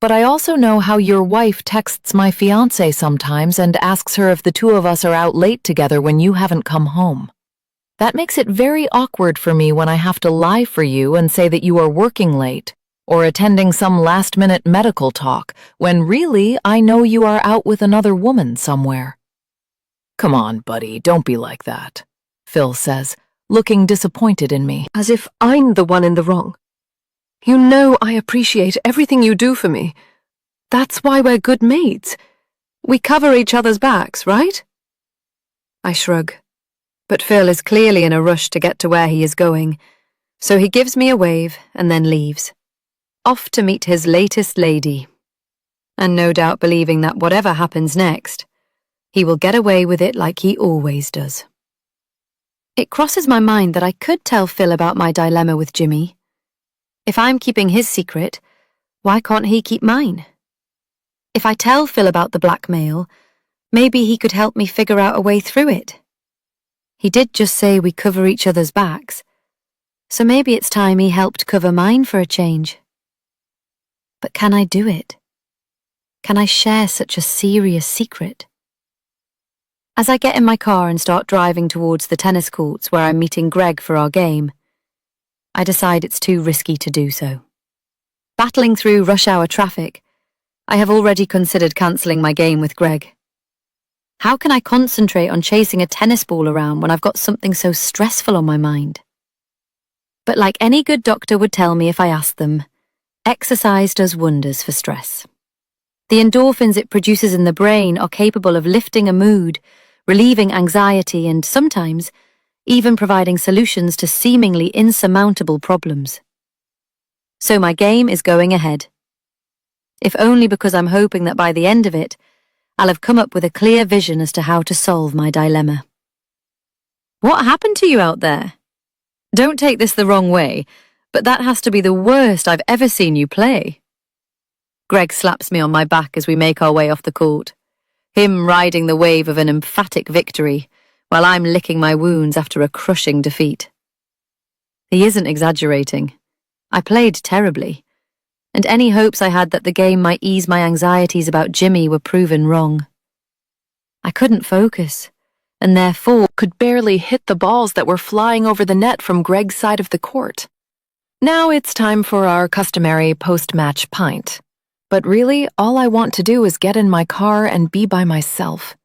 Speaker 3: "But I also know how your wife texts my fiancé sometimes and asks her if the two of us are out late together when you haven't come home." That makes it very awkward for me when I have to lie for you and say that you are working late or attending some last-minute medical talk when really I know you are out with another woman somewhere. Come on, buddy, don't be like that, Phil says, looking disappointed in me.
Speaker 1: As if I'm the one in the wrong. You know I appreciate everything you do for me. That's why we're good mates. We cover each other's backs, right? I shrug, but Phil is clearly in a rush to get to where he is going, so he gives me a wave and then leaves, off to meet his latest lady, and no doubt believing that whatever happens next, he will get away with it like he always does. It crosses my mind that I could tell Phil about my dilemma with Jimmy. If I'm keeping his secret, why can't he keep mine? If I tell Phil about the blackmail, maybe he could help me figure out a way through it. He did just say we cover each other's backs, so maybe it's time he helped cover mine for a change. But can I do it? Can I share such a serious secret? As I get in my car and start driving towards the tennis courts where I'm meeting Greg for our game, I decide it's too risky to do so. Battling through rush hour traffic, I have already considered cancelling my game with Greg. How can I concentrate on chasing a tennis ball around when I've got something so stressful on my mind? But like any good doctor would tell me if I asked them, exercise does wonders for stress. The endorphins it produces in the brain are capable of lifting a mood, relieving anxiety, and sometimes even providing solutions to seemingly insurmountable problems. So my game is going ahead. If only because I'm hoping that by the end of it, I'll have come up with a clear vision as to how to solve my dilemma. What happened to you out there? Don't take this the wrong way, but that has to be the worst I've ever seen you play. Greg slaps me on my back as we make our way off the court, him riding the wave of an emphatic victory, while I'm licking my wounds after a crushing defeat. He isn't exaggerating. I played terribly, and any hopes I had that the game might ease my anxieties about Jimmy were proven wrong. I couldn't focus, and therefore
Speaker 3: could barely hit the balls that were flying over the net from Greg's side of the court. Now it's time for our customary post-match pint. But really, all I want to do is get in my car and be by myself.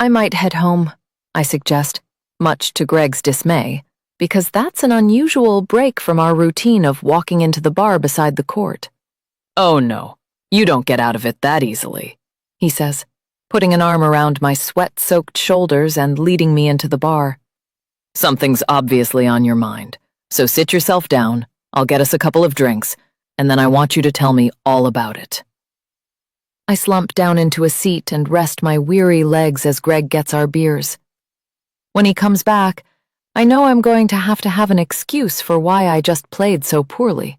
Speaker 3: I might head home, I suggest, much to Greg's dismay, because that's an unusual break from our routine of walking into the bar beside the court. Oh no, you don't get out of it that easily, he says, putting an arm around my sweat-soaked shoulders and leading me into the bar. Something's obviously on your mind, so sit yourself down, I'll get us a couple of drinks, and then I want you to tell me all about it. I slump down into a seat and rest my weary legs as Greg gets our beers. When he comes back, I know I'm going to have an excuse for why I just played so poorly.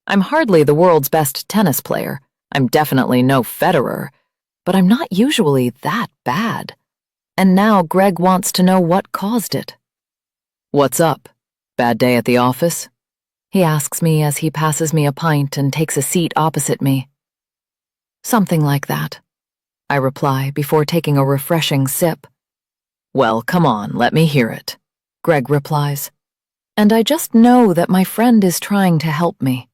Speaker 3: I'm hardly the world's best tennis player. I'm definitely no Federer, but I'm not usually that bad. And now Greg wants to know what caused it. What's up? Bad day at the office? He asks me as he passes me a pint and takes a seat opposite me. Something like that, I reply before taking a refreshing sip. Well, come on, let me hear it, Greg replies. And I just know that my friend is trying to help me.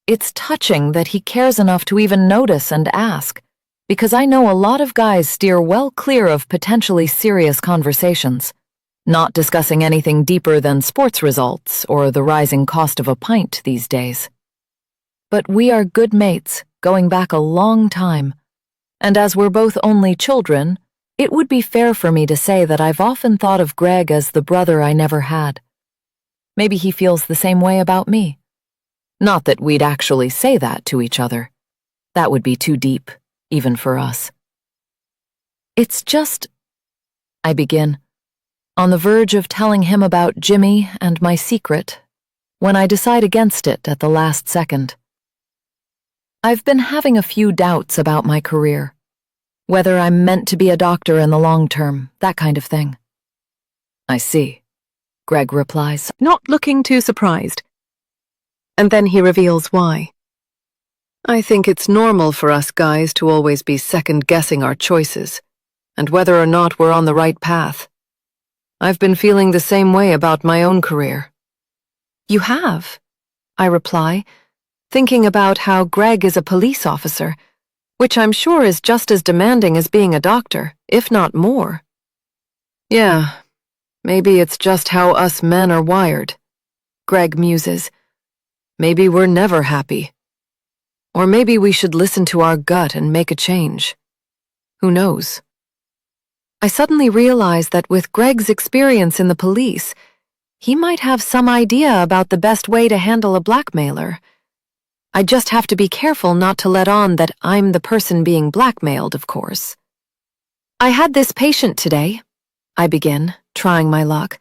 Speaker 3: It's touching that he cares enough to even notice and ask, because I know a lot of guys steer well clear of potentially serious conversations, not discussing anything deeper than sports results or the rising cost of a pint these days. But we are good mates, going back a long time, and as we're both only children, it would be fair for me to say that I've often thought of Greg as the brother I never had. Maybe he feels the same way about me. Not that we'd actually say that to each other. That would be too deep, even for us. It's just, I begin, on the verge of telling him about Jimmy and my secret, when I decide against it at the last second. I've been having a few doubts about my career. Whether I'm meant to be a doctor in the long term, that kind of thing. I see, Greg replies, not looking too surprised. And then he reveals why. I think it's normal for us guys to always be second-guessing our choices, and whether or not we're on the right path. I've been feeling the same way about my own career.
Speaker 1: You have?
Speaker 3: I reply, thinking about how Greg is a police officer, which I'm sure is just as demanding as being a doctor, if not more. Yeah, maybe it's just how us men are wired. Greg muses. Maybe we're never happy. Or maybe we should listen to our gut and make a change. Who knows? I suddenly realize that with Greg's experience in the police, he might have some idea about the best way to handle a blackmailer. I just have to be careful not to let on that I'm the person being blackmailed, of course. I had this patient today, I begin, trying my luck.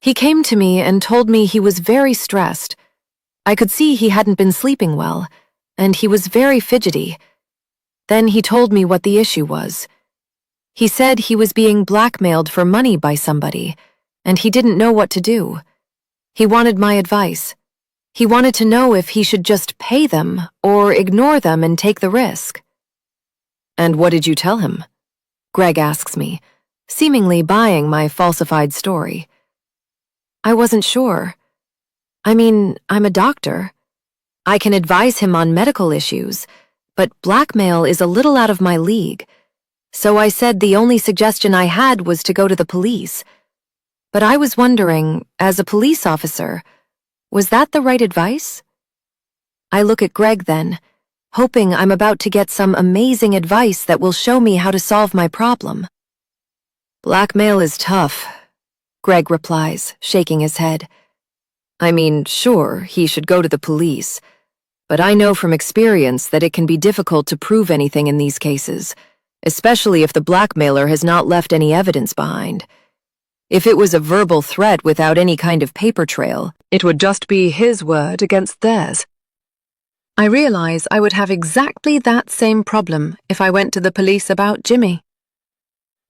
Speaker 3: He came to me and told me he was very stressed. I could see he hadn't been sleeping well, and he was very fidgety. Then he told me what the issue was. He said he was being blackmailed for money by somebody, and he didn't know what to do. He wanted my advice. He wanted to know if he should just pay them or ignore them and take the risk. And what did you tell him? Greg asks me, seemingly buying my falsified story. I wasn't sure. I mean, I'm a doctor. I can advise him on medical issues, but blackmail is a little out of my league. So I said the only suggestion I had was to go to the police. But I was wondering, as a police officer, was that the right advice? I look at Greg then, hoping I'm about to get some amazing advice that will show me how to solve my problem. Blackmail is tough, Greg replies, shaking his head. I mean, sure, he should go to the police, but I know from experience that it can be difficult to prove anything in these cases, especially if the blackmailer has not left any evidence behind. If it was a verbal threat without any kind of paper trail, it would just be his word against theirs. I realize I would have exactly that same problem if I went to the police about Jimmy.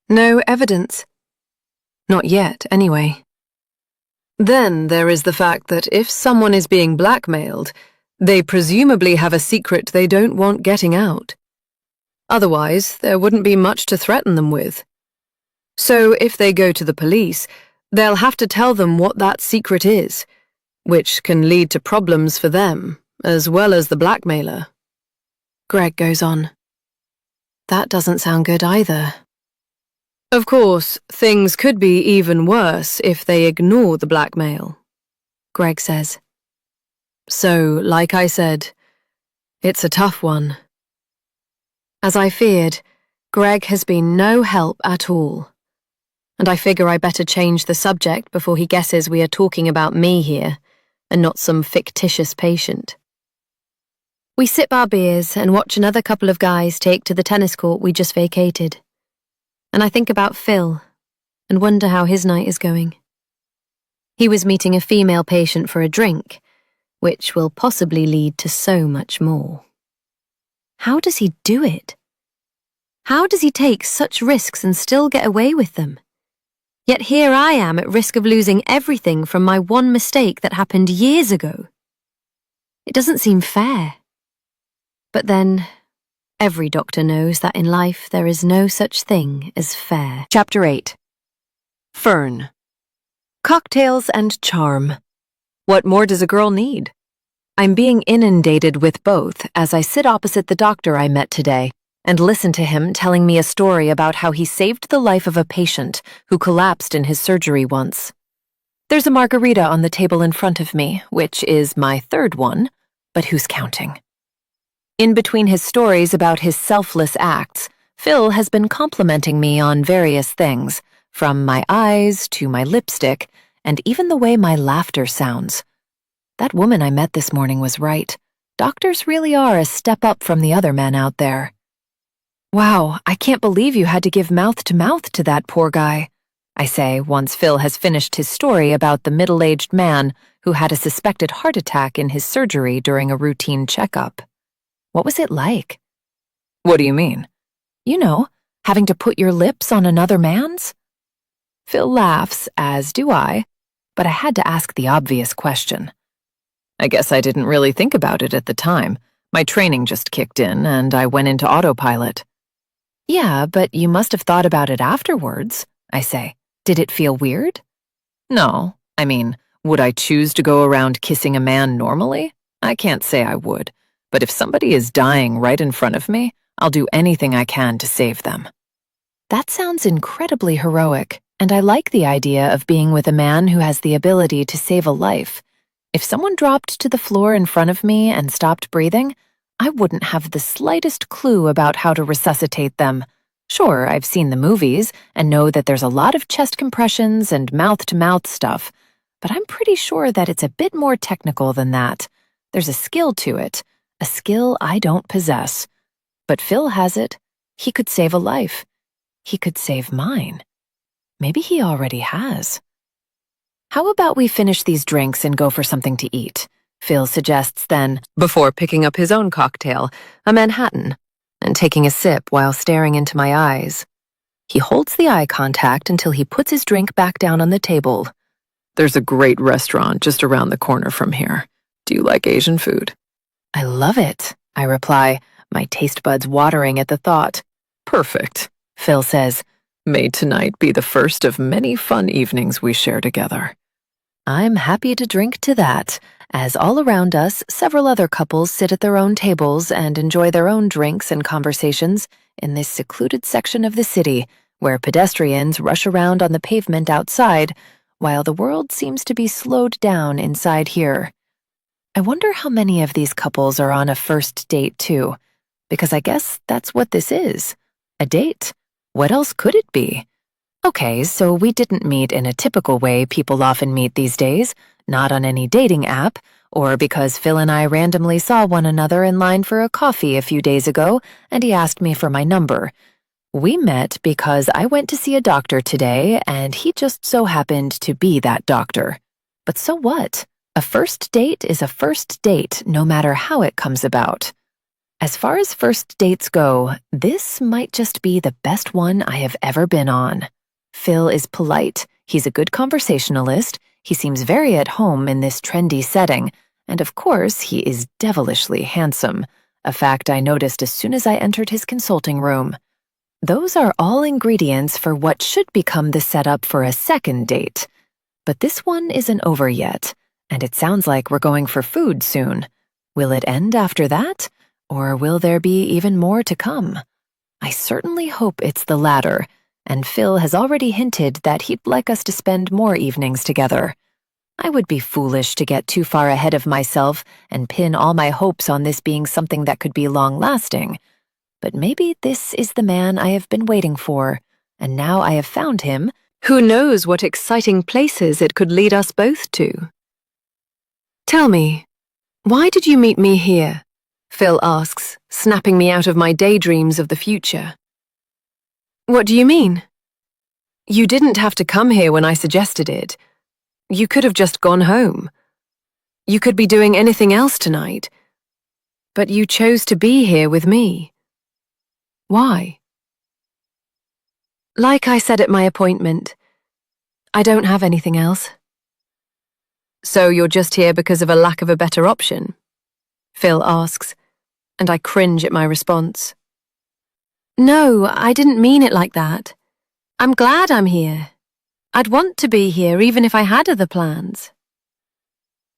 Speaker 3: No evidence. Not yet, anyway. Then there is the fact that if someone is being blackmailed, they presumably have a secret they don't want getting out. Otherwise, there wouldn't be much to threaten them with. So if they go to the police, they'll have to tell them what that secret is, which can lead to problems for them, as well as the blackmailer. Greg goes on. That doesn't sound good either. Of course, things could be even worse if they ignore the blackmail, Greg says. So, like I said, it's a tough one. As I feared, Greg has been no help at all. And I figure I better change the subject before he guesses we are talking about me here, and not some fictitious patient. We sip our beers and watch another couple of guys take to the tennis court we just vacated. And I think about Phil, and wonder how his night is going. He was meeting a female patient for a drink, which will possibly lead to so much more. How does he do it? How does he take such risks and still get away with them? Yet here I am at risk of losing everything from my one mistake that happened years ago. It doesn't seem fair. But then, every doctor knows that in life there is no such thing as fair. Chapter 8. Fern. Cocktails and charm. What more does a girl need? I'm being inundated with both as I sit opposite the doctor I met today and listen to him telling me a story about how he saved the life of a patient who collapsed in his surgery once. There's a margarita on the table in front of me, which is my third one, but who's counting? In between his stories about his selfless acts, Phil has been complimenting me on various things, from my eyes to my lipstick, and even the way my laughter sounds. That woman I met this morning was right. Doctors really are a step up from the other men out there. Wow, I can't believe you had to give mouth to that poor guy, I say once Phil has finished his story about the middle-aged man who had a suspected heart attack in his surgery during a routine checkup. What was it like? What do you mean? You know, having to put your lips on another man's? Phil laughs, as do I, but I had to ask the obvious question. I guess I didn't really think about it at the time. My training just kicked in, and I went into autopilot. Yeah, but you must have thought about it afterwards, I say. Did it feel weird? No. I mean, would I choose to go around kissing a man normally? I can't say I would. But if somebody is dying right in front of me, I'll do anything I can to save them. That sounds incredibly heroic, and I like the idea of being with a man who has the ability to save a life. If someone dropped to the floor in front of me and stopped breathing, I wouldn't have the slightest clue about how to resuscitate them. Sure, I've seen the movies and know that there's a lot of chest compressions and mouth-to-mouth stuff, but I'm pretty sure that it's a bit more technical than that. There's a skill to it, a skill I don't possess. But Phil has it. He could save a life. He could save mine. Maybe he already has. How about we finish these drinks and go for something to eat? Phil suggests then, before picking up his own cocktail, a Manhattan, and taking a sip while staring into my eyes. He holds the eye contact until he puts his drink back down on the table. There's a great restaurant just around the corner from here. Do you like Asian food? I love it, I reply, my taste buds watering at the thought. Perfect, Phil says. May tonight be the first of many fun evenings we share together. I'm happy to drink to that, as all around us, several other couples sit at their own tables and enjoy their own drinks and conversations in this secluded section of the city, where pedestrians rush around on the pavement outside, while the world seems to be slowed down inside here. I wonder how many of these couples are on a first date too, because I guess that's what this is, a date. What else could it be? Okay, so we didn't meet in a typical way people often meet these days, not on any dating app, or because Phil and I randomly saw one another in line for a coffee a few days ago and he asked me for my number. We met because I went to see a doctor today and he just so happened to be that doctor. But so what? A first date is a first date no matter how it comes about. As far as first dates go, this might just be the best one I have ever been on. Phil is polite, he's a good conversationalist, he seems very at home in this trendy setting, and of course he is devilishly handsome, a fact I noticed as soon as I entered his consulting room. Those are all ingredients for what should become the setup for a second date. But this one isn't over yet, and it sounds like we're going for food soon. Will it end after that? Or will there be even more to come? I certainly hope it's the latter, and Phil has already hinted that he'd like us to spend more evenings together. I would be foolish to get too far ahead of myself and pin all my hopes on this being something that could be long-lasting. But maybe this is the man I have been waiting for, and now I have found him. Who knows what exciting places it could lead us both to? Tell me, why did you meet me here? Phil asks, snapping me out of my daydreams of the future. What do you mean? You didn't have to come here when I suggested it. You could have just gone home. You could be doing anything else tonight. But you chose to be here with me. Why? Like I said at my appointment, I don't have anything else. So you're just here because of a lack of a better option? Phil asks, and I cringe at my response. No, I didn't mean it like that. I'm glad I'm here. I'd want to be here even if I had other plans.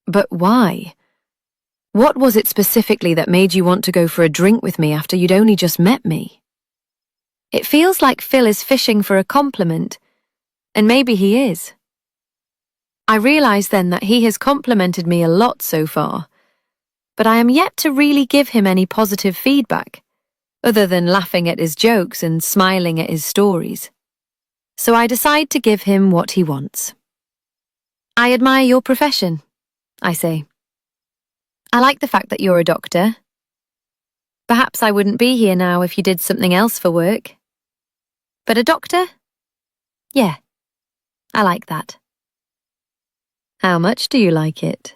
Speaker 3: But why? What was it specifically that made you want to go for a drink with me after you'd only just met me? It feels like Phil is fishing for a compliment, and maybe he is. I realize then that he has complimented me a lot so far, but I am yet to really give him any positive feedback, other than laughing at his jokes and smiling at his stories. So I decide to give him what he wants. I admire your profession, I say. I like the fact that you're a doctor. Perhaps I wouldn't be here now if you did something else for work. But a doctor? Yeah, I like that. How much do you like it?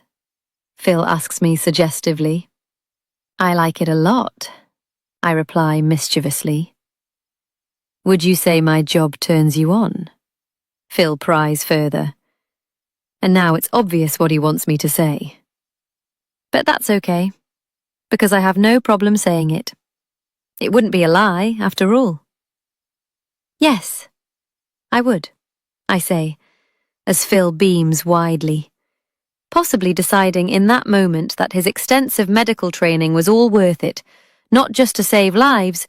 Speaker 3: Phil asks me suggestively. I like it a lot, I reply mischievously. Would you say my job turns you on? Phil pries further. And now it's obvious what he wants me to say. But that's okay, because I have no problem saying it. It wouldn't be a lie, after all. Yes, I would.
Speaker 4: I say, as Phil beams widely, possibly deciding in that moment that his extensive medical training was all worth it, not just to save lives,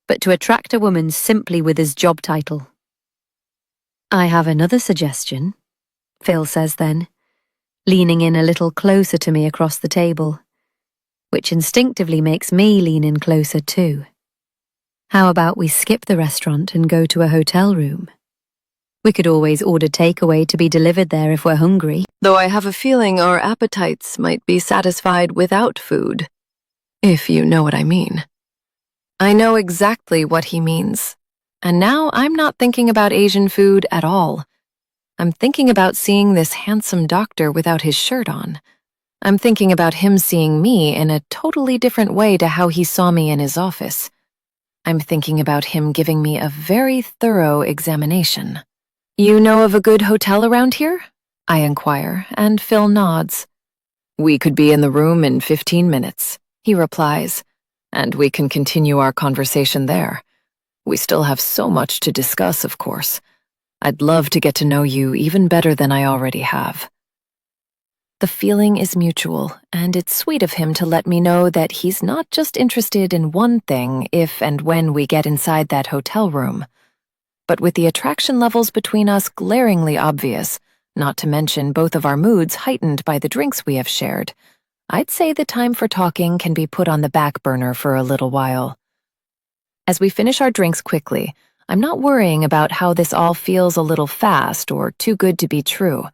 Speaker 4: but to attract a woman simply with his job title. I have another suggestion, Phil says then, leaning in a little closer to me across the table, which instinctively makes me lean in closer too. How about we skip the restaurant and go to a hotel room? We could always order takeaway to be delivered there if we're hungry.
Speaker 3: Though I have a feeling our appetites might be satisfied without food, if you know what I mean. I know exactly what he means, and now I'm not thinking about Asian food at all. I'm thinking about seeing this handsome doctor without his shirt on. I'm thinking about him seeing me in a totally different way to how he saw me in his office. I'm thinking about him giving me a very thorough examination. You know of a good hotel around here? I inquire, and Phil nods. We could be in the room in 15 minutes, he replies, and we can continue our conversation there. We still have so much to discuss, of course. I'd love to get to know you even better than I already have. The feeling is mutual, and it's sweet of him to let me know that he's not just interested in one thing if and when we get inside that hotel room. But with the attraction levels between us glaringly obvious, not to mention both of our moods heightened by the drinks we have shared, I'd say the time for talking can be put on the back burner for a little while. As we finish our drinks quickly, I'm not worrying about how this all feels a little fast or too good to be true.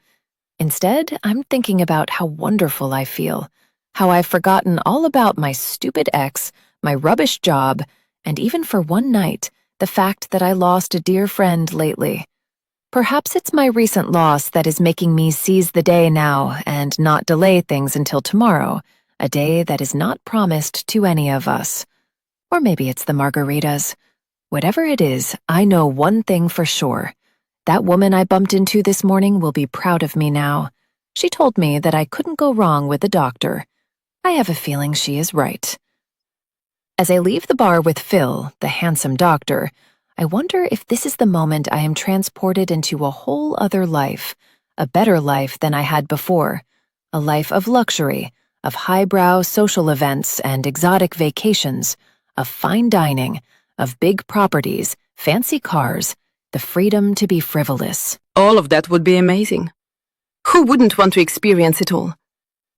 Speaker 3: Instead, I'm thinking about how wonderful I feel, how I've forgotten all about my stupid ex, my rubbish job, and even for one night, the fact that I lost a dear friend lately. Perhaps it's my recent loss that is making me seize the day now and not delay things until tomorrow, a day that is not promised to any of us. Or maybe it's the margaritas. Whatever it is, I know one thing for sure. That woman I bumped into this morning will be proud of me now. She told me that I couldn't go wrong with the doctor. I have a feeling she is right. As I leave the bar with Phil, the handsome doctor, I wonder if this is the moment I am transported into a whole other life, a better life than I had before, a life of luxury, of highbrow social events and exotic vacations, of fine dining, of big properties, fancy cars, the freedom to be frivolous.
Speaker 1: All of that would be amazing. Who wouldn't want to experience it all?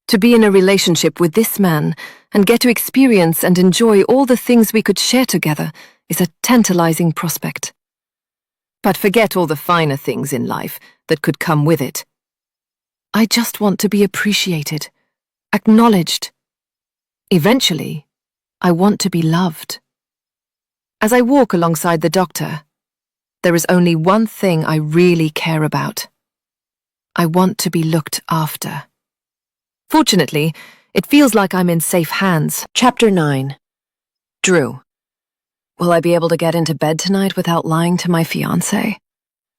Speaker 1: To be in a relationship with this man and get to experience and enjoy all the things we could share together is a tantalizing prospect. But forget all the finer things in life that could come with it. I just want to be appreciated, acknowledged. Eventually, I want to be loved. As I walk alongside the doctor, there is only one thing I really care about. I want to be looked after. Fortunately, it feels like I'm in safe hands. Chapter 9. Drew. Will I be able to get into bed tonight without lying to my fiancé?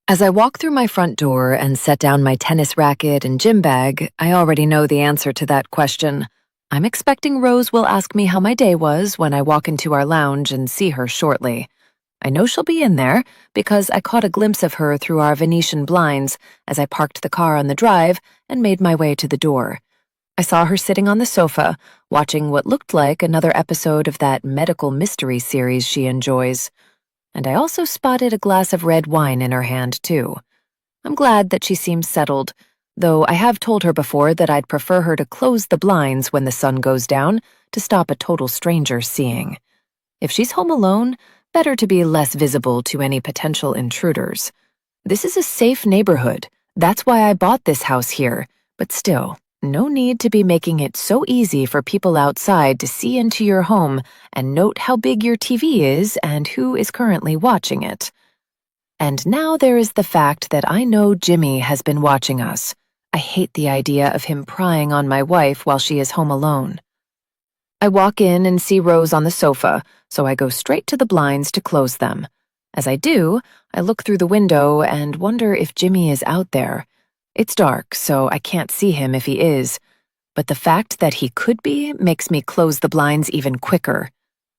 Speaker 1: As I walk through my front door and set down my tennis racket and gym bag, I already know the answer to that question. I'm expecting Rose will ask me how my day was when I walk into our lounge and see her shortly. I know she'll be in there because I caught a glimpse of her through our Venetian blinds as I parked the car on the drive and made my way to the door. I saw her sitting on the sofa, watching what looked like another episode of that medical mystery series she enjoys. And I also spotted a glass of red wine in her hand, too. I'm glad that she seems settled, though I have told her before that I'd prefer her to close the blinds when the sun goes down to stop a total stranger seeing. If she's home alone, better to be less visible to any potential intruders. This is a safe neighborhood. That's why I bought this house here, but still, no need to be making it so easy for people outside to see into your home and note how big your TV is and who is currently watching it. And now there is the fact that I know Jimmy has been watching us. I hate the idea of him prying on my wife while she is home alone. I walk in and see Rose on the sofa, so I go straight to the blinds to close them. As I do, I look through the window and wonder if Jimmy is out there. It's dark, so I can't see him if he is, but the fact that he could be makes me close the blinds even quicker.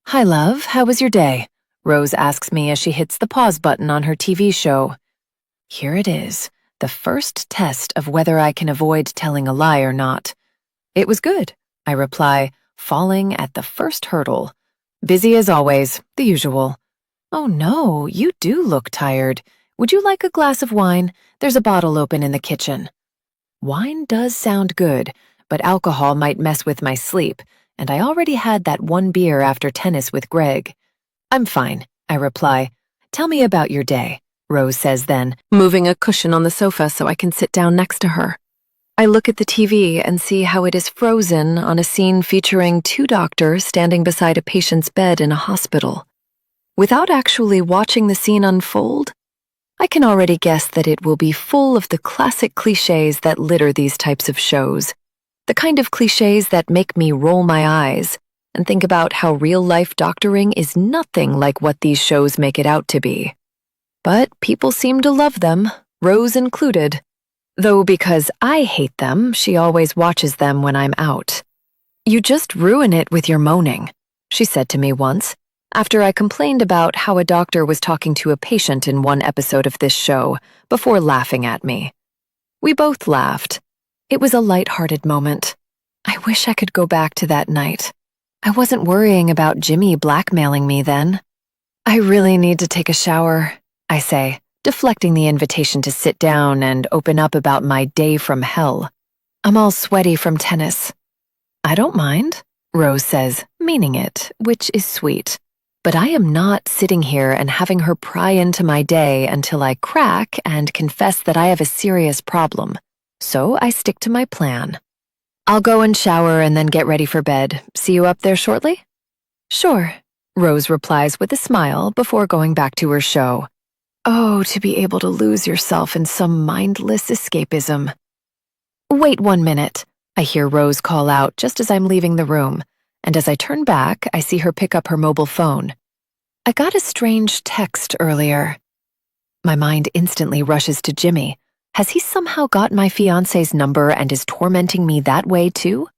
Speaker 1: "Hi, love, how was your day?" Rose asks me as she hits the pause button on her TV show.
Speaker 3: Here it is, the first test of whether I can avoid telling a lie or not. It was good, I reply, falling at the first hurdle. Busy as always, the usual. Oh no, you do look tired. Would you like a glass of wine? There's a bottle open in the kitchen. Wine does sound good, but alcohol might mess with my sleep, and I already had that one beer after tennis with Greg. I'm fine, I reply. Tell me about your day, Rose says then, moving a cushion on the sofa so I can sit down next to her. I look at the TV and see how it is frozen on a scene featuring 2 doctors standing beside a patient's bed in a hospital. Without actually watching the scene unfold, I can already guess that it will be full of the classic cliches that litter these types of shows. The kind of cliches that make me roll my eyes and think about how real-life doctoring is nothing like what these shows make it out to be. But people seem to love them, Rose included. Though because I hate them, she always watches them when I'm out. You just ruin it with your moaning, she said to me once, after I complained about how a doctor was talking to a patient in one episode of this show, before laughing at me. We both laughed. It was a light-hearted moment. I wish I could go back to that night. I wasn't worrying about Jimmy blackmailing me then. I really need to take a shower, I say, deflecting the invitation to sit down and open up about my day from hell. I'm all sweaty from tennis. I don't mind, Rose says, meaning it, which is sweet. But I am not sitting here and having her pry into my day until I crack and confess that I have a serious problem. So I stick to my plan. I'll go and shower and then get ready for bed. See you up there shortly? Sure, Rose replies with a smile before going back to her show. Oh, to be able to lose yourself in some mindless escapism. Wait 1 minute, I hear Rose call out just as I'm leaving the room, and as I turn back, I see her pick up her mobile phone. I got a strange text earlier. My mind instantly rushes to Jimmy. Has he somehow got my fiancé's number and is tormenting me that way too?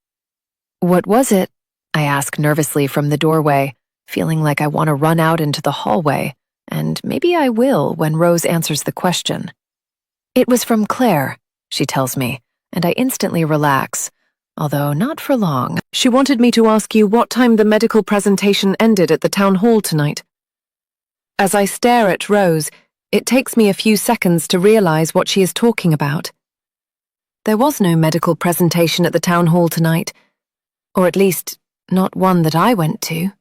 Speaker 3: What was it? I ask nervously from the doorway, feeling like I want to run out into the hallway. And maybe I will when Rose answers the question. It was from Claire, she tells me, and I instantly relax, although not for long. She wanted me to ask you what time the medical presentation ended at the town hall tonight. As I stare at Rose, it takes me a few seconds to realize what she is talking about. There was no medical presentation at the town hall tonight, or at least not one that I went to.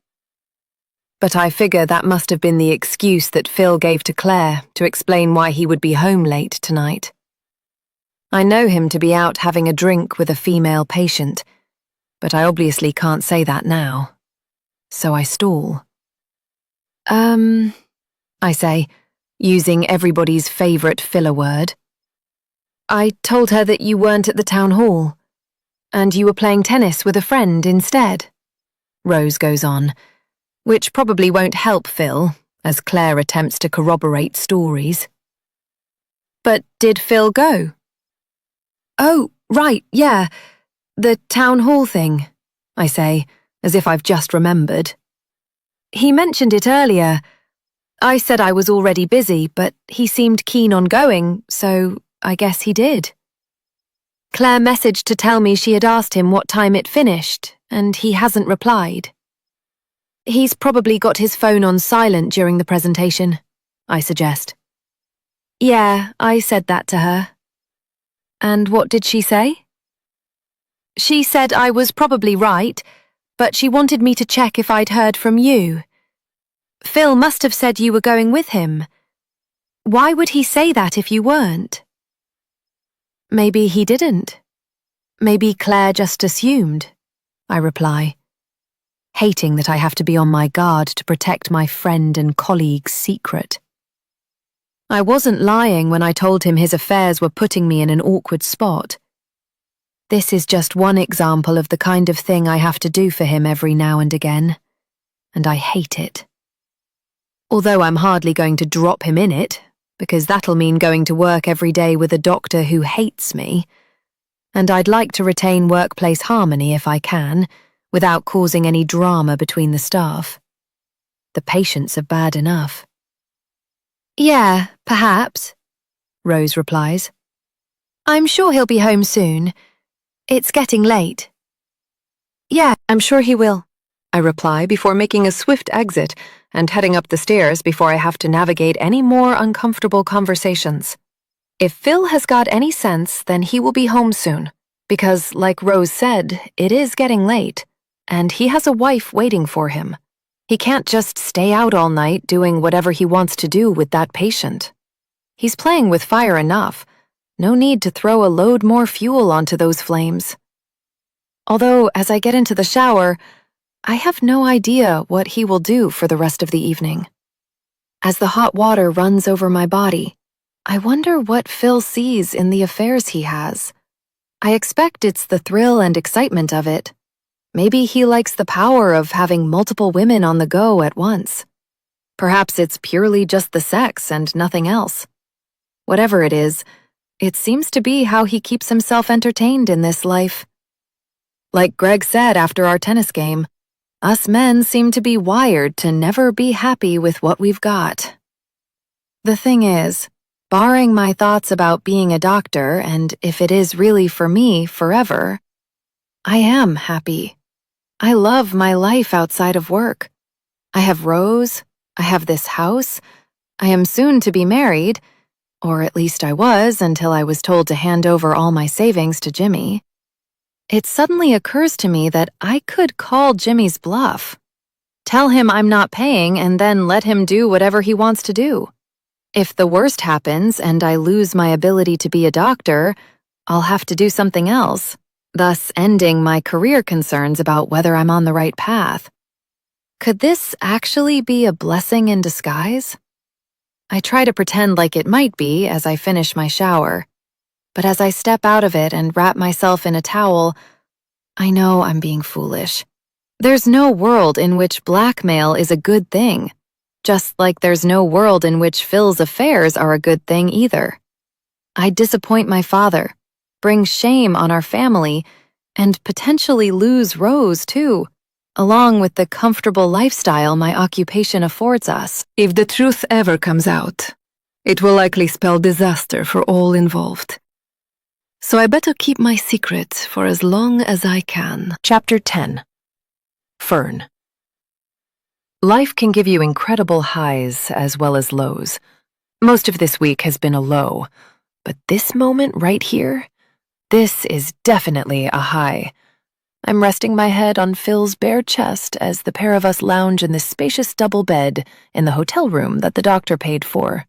Speaker 3: But I figure that must have been the excuse that Phil gave to Claire to explain why he would be home late tonight. I know him to be out having a drink with a female patient, but I obviously can't say that now. So I stall. I say, using everybody's favorite filler word. I told her that you weren't at the town hall, and you were playing tennis with a friend instead, Rose goes on. Which probably won't help Phil, as Claire attempts to corroborate stories. But did Phil go? Oh, right, yeah. The town hall thing, I say, as if I've just remembered. He mentioned it earlier. I said I was already busy, but he seemed keen on going, so I guess he did. Claire messaged to tell me she had asked him what time it finished, and he hasn't replied. He's probably got his phone on silent during the presentation, I suggest. Yeah, I said that to her. And what did she say? She said I was probably right, but she wanted me to check if I'd heard from you. Phil must have said you were going with him. Why would he say that if you weren't? Maybe he didn't. Maybe Claire just assumed, I reply, hating that I have to be on my guard to protect my friend and colleague's secret. I wasn't lying when I told him his affairs were putting me in an awkward spot. This is just one example of the kind of thing I have to do for him every now and again, and I hate it. Although I'm hardly going to drop him in it, because that'll mean going to work every day with a doctor who hates me, and I'd like to retain workplace harmony if I can, without causing any drama between the staff. The patients are bad enough. Yeah, perhaps, Rose replies. I'm sure he'll be home soon. It's getting late. Yeah, I'm sure he will, I reply before making a swift exit and heading up the stairs before I have to navigate any more uncomfortable conversations. If Phil has got any sense, then he will be home soon, because, like Rose said, it is getting late, and he has a wife waiting for him. He can't just stay out all night doing whatever he wants to do with that patient. He's playing with fire enough. No need to throw a load more fuel onto those flames. Although, as I get into the shower, I have no idea what he will do for the rest of the evening. As the hot water runs over my body, I wonder what Phil sees in the affairs he has. I expect it's the thrill and excitement of it. Maybe he likes the power of having multiple women on the go at once. Perhaps it's purely just the sex and nothing else. Whatever it is, it seems to be how he keeps himself entertained in this life. Like Greg said after our tennis game, us men seem to be wired to never be happy with what we've got. The thing is, barring my thoughts about being a doctor and if it is really for me forever, I am happy. I love my life outside of work. I have Rose, I have this house, I am soon to be married, or at least I was until I was told to hand over all my savings to Jimmy. It suddenly occurs to me that I could call Jimmy's bluff. Tell him I'm not paying and then let him do whatever he wants to do. If the worst happens and I lose my ability to be a doctor, I'll have to do something else, thus ending my career concerns about whether I'm on the right path. Could this actually be a blessing in disguise? I try to pretend like it might be as I finish my shower. But as I step out of it and wrap myself in a towel, I know I'm being foolish. There's no world in which blackmail is a good thing, just like there's no world in which Phil's affairs are a good thing either. I disappoint my father, bring shame on our family, and potentially lose Rose too, along with the comfortable lifestyle my occupation affords us.
Speaker 1: If the truth ever comes out, it will likely spell disaster for all involved. So I better keep my secret for as long as I can.
Speaker 3: Chapter 10. Fern. Life can give you incredible highs as well as lows. Most of this week has been a low, but this moment right here, this is definitely a high. I'm resting my head on Phil's bare chest as the pair of us lounge in this spacious double bed in the hotel room that the doctor paid for.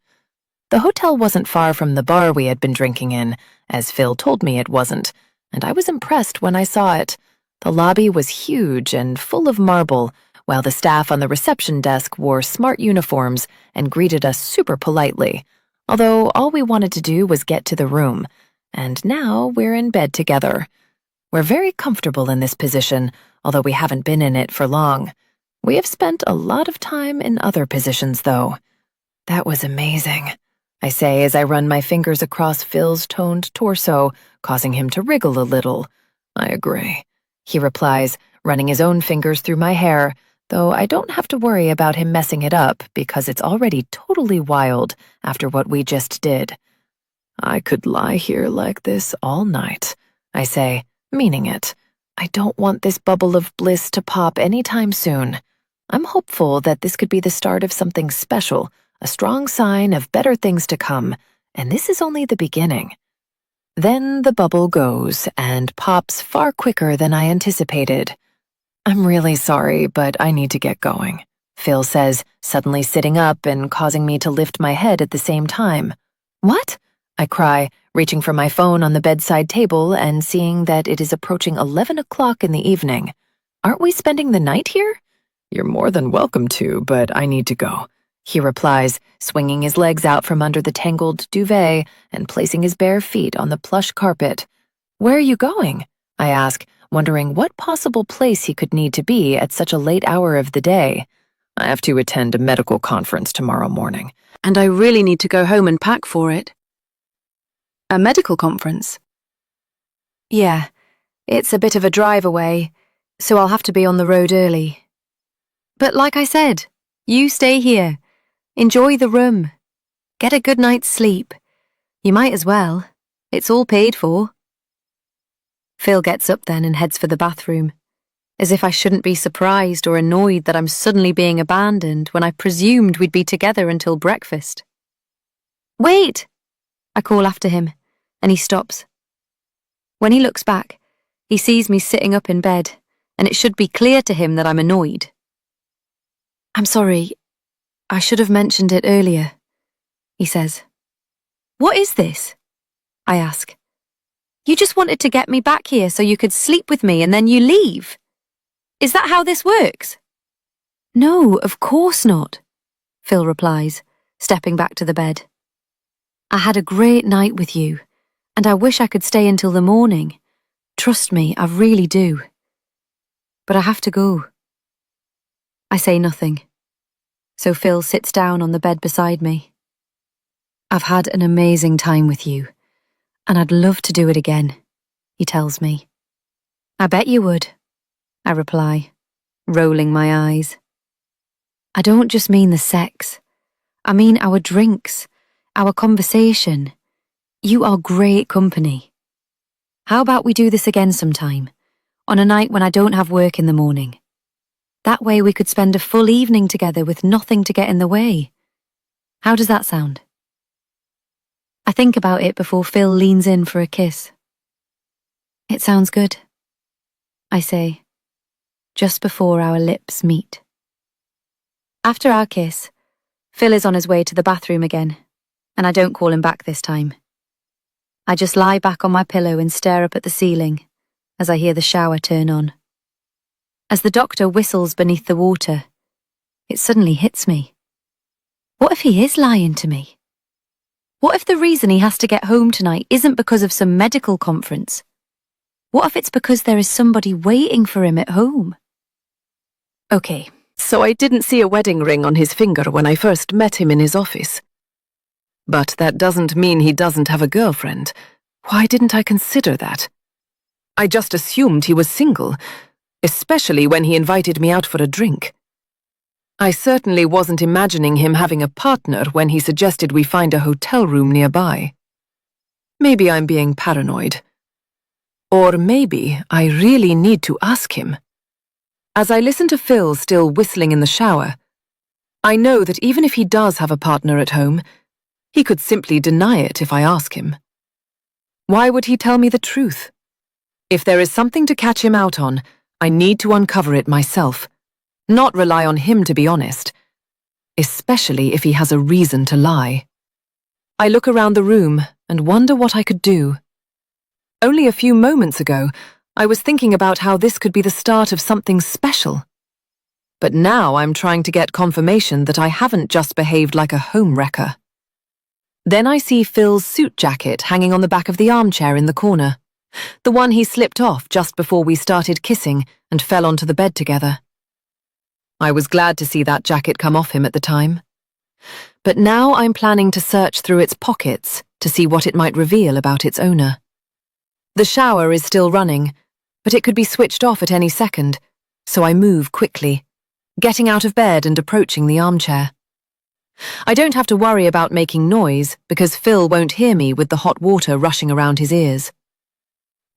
Speaker 3: The hotel wasn't far from the bar we had been drinking in, as Phil told me it wasn't, and I was impressed when I saw it. The lobby was huge and full of marble, while the staff on the reception desk wore smart uniforms and greeted us super politely, although all we wanted to do was get to the room, and now we're in bed together. We're very comfortable in this position, although we haven't been in it for long. We have spent a lot of time in other positions, though. That was amazing, I say as I run my fingers across Phil's toned torso, causing him to wriggle a little. I agree, he replies, running his own fingers through my hair, though I don't have to worry about him messing it up because it's already totally wild after what we just did. I could lie here like this all night, I say, meaning it. I don't want this bubble of bliss to pop anytime soon. I'm hopeful that this could be the start of something special, a strong sign of better things to come, and this is only the beginning. Then the bubble goes and pops far quicker than I anticipated. I'm really sorry, but I need to get going, Phil says, suddenly sitting up and causing me to lift my head at the same time. What? I cry, reaching for my phone on the bedside table and seeing that it is approaching 11 o'clock in the evening. Aren't we spending the night here? You're more than welcome to, but I need to go, he replies, swinging his legs out from under the tangled duvet and placing his bare feet on the plush carpet. Where are you going? I ask, wondering what possible place he could need to be at such a late hour of the day. I have to attend a medical conference tomorrow morning, and I really need to go home and pack for it. A medical conference? Yeah, it's a bit of a drive away, so I'll have to be on the road early. But like I said, you stay here. Enjoy the room. Get a good night's sleep.
Speaker 4: You might as well. It's all paid for. Phil gets up then and heads for the bathroom, as if I shouldn't be surprised or annoyed that I'm suddenly being abandoned when I presumed we'd be together until breakfast. Wait! I call after him, and he stops. When he looks back, he sees me sitting up in bed, and it should be clear to him that I'm annoyed. I'm sorry. I should have mentioned it earlier, he says. What is this? I ask. You just wanted to get me back here so you could sleep with me and then you leave. Is that how this works? No, of course not, Phil replies, stepping back to the bed. I had a great night with you, and I wish I could stay until the morning. Trust me, I really do. But I have to go. I say nothing, so Phil sits down on the bed beside me. I've had an amazing time with you, and I'd love to do it again, he tells me. I bet you would, I reply, rolling my eyes. I don't just mean the sex. I mean our drinks, our conversation. You are great company. How about we do this again sometime, on a night when I don't have work in the morning? That way we could spend a full evening together with nothing to get in the way. How does that sound? I think about it before Phil leans in for a kiss. It sounds good, I say, just before our lips meet. After our kiss, Phil is on his way to the bathroom again, and I don't call him back this time. I just lie back on my pillow and stare up at the ceiling as I hear the shower turn on. As the doctor whistles beneath the water, it suddenly hits me. What if he is lying to me? What if the reason he has to get home tonight isn't because of some medical conference? What if it's because there is somebody waiting for him at home?
Speaker 2: Okay, so I didn't see a wedding ring on his finger when I first met him in his office. But that doesn't mean he doesn't have a girlfriend. Why didn't I consider that? I just assumed he was single, especially when he invited me out for a drink. I certainly wasn't imagining him having a partner when he suggested we find a hotel room nearby. Maybe I'm being paranoid. Or maybe I really need to ask him. As I listen to Phil still whistling in the shower, I know that even if he does have a partner at home, he could simply deny it if I ask him. Why would he tell me the truth? If there is something to catch him out on, I need to uncover it myself, not rely on him to be honest, especially if he has a reason to lie. I look around the room and wonder what I could do. Only a few moments ago, I was thinking about how this could be the start of something special. But now I'm trying to get confirmation that I haven't just behaved like a homewrecker. Then I see Phil's suit jacket hanging on the back of the armchair in the corner, the one he slipped off just before we started kissing and fell onto the bed together. I was glad to see that jacket come off him at the time. But now I'm planning to search through its pockets to see what it might reveal about its owner. The shower is still running, but it could be switched off at any second, so I move quickly, getting out of bed and approaching the armchair. I don't have to worry about making noise because Phil won't hear me with the hot water rushing around his ears.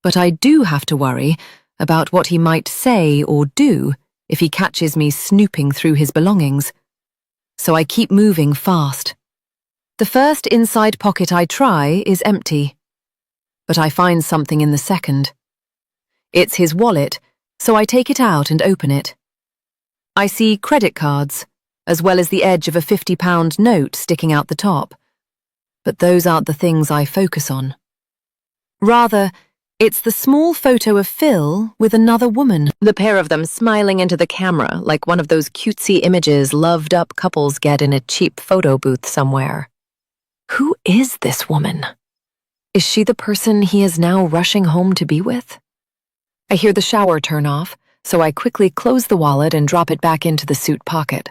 Speaker 2: But I do have to worry about what he might say or do if he catches me snooping through his belongings. So I keep moving fast. The first inside pocket I try is empty, but I find something in the second. It's his wallet, so I take it out and open it. I see credit cards, as well as the edge of a £50 note sticking out the top. But those aren't the things I focus on. Rather, it's the small photo of Phil with another woman, the pair of them smiling into the camera like one of those cutesy images loved-up couples get in a cheap photo booth somewhere. Who is this woman? Is she the person he is now rushing home to be with? I hear the shower turn off, so I quickly close the wallet and drop it back into the suit pocket.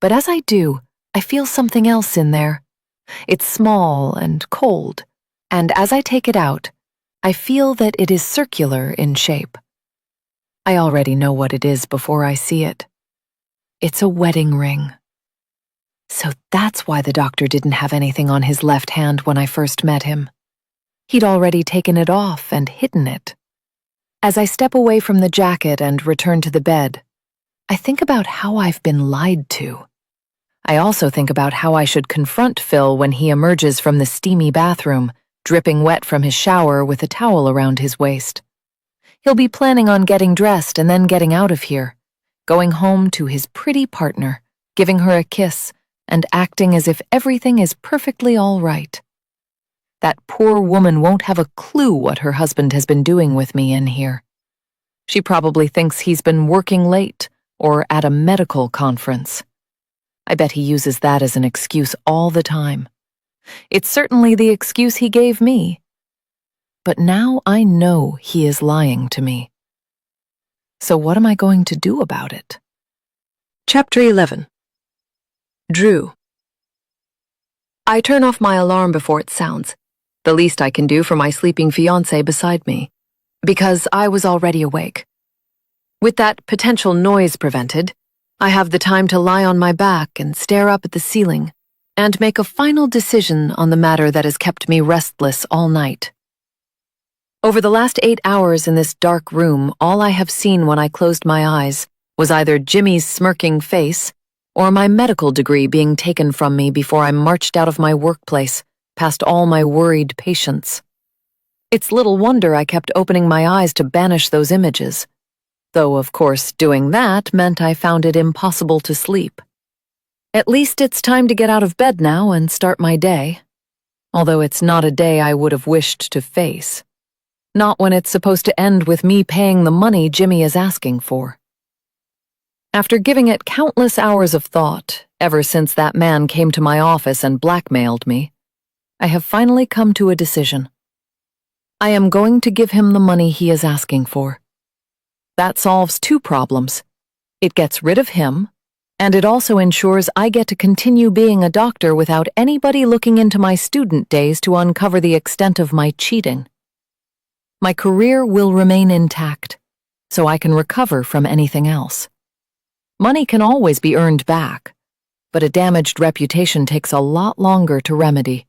Speaker 2: But as I do, I feel something else in there. It's small and cold, and as I take it out, I feel that it is circular in shape. I already know what it is before I see it. It's a wedding ring.
Speaker 3: So that's why the doctor didn't have anything on his left hand when I first met him. He'd already taken it off and hidden it. As I step away from the jacket and return to the bed, I think about how I've been lied to. I also think about how I should confront Phil when he emerges from the steamy bathroom, dripping wet from his shower with a towel around his waist. He'll be planning on getting dressed and then getting out of here, going home to his pretty partner, giving her a kiss, and acting as if everything is perfectly all right. That poor woman won't have a clue what her husband has been doing with me in here. She probably thinks he's been working late or at a medical conference. I bet he uses that as an excuse all the time. It's certainly the excuse he gave me. But now I know he is lying to me. So what am I going to do about it? Chapter 11. Drew. I turn off my alarm before it sounds, the least I can do for my sleeping fiancé beside me, because I was already awake. With that potential noise prevented, I have the time to lie on my back and stare up at the ceiling and make a final decision on the matter that has kept me restless all night. Over the last 8 hours in this dark room, all I have seen when I closed my eyes was either Jimmy's smirking face or my medical degree being taken from me before I marched out of my workplace, past all my worried patients. It's little wonder I kept opening my eyes to banish those images, though of course doing that meant I found it impossible to sleep. At least it's time to get out of bed now and start my day, although it's not a day I would have wished to face. Not when it's supposed to end with me paying the money Jimmy is asking for. After giving it countless hours of thought, ever since that man came to my office and blackmailed me, I have finally come to a decision. I am going to give him the money he is asking for. That solves 2 problems. It gets rid of him, and it also ensures I get to continue being a doctor without anybody looking into my student days to uncover the extent of my cheating. My career will remain intact, so I can recover from anything else. Money can always be earned back, but a damaged reputation takes a lot longer to remedy,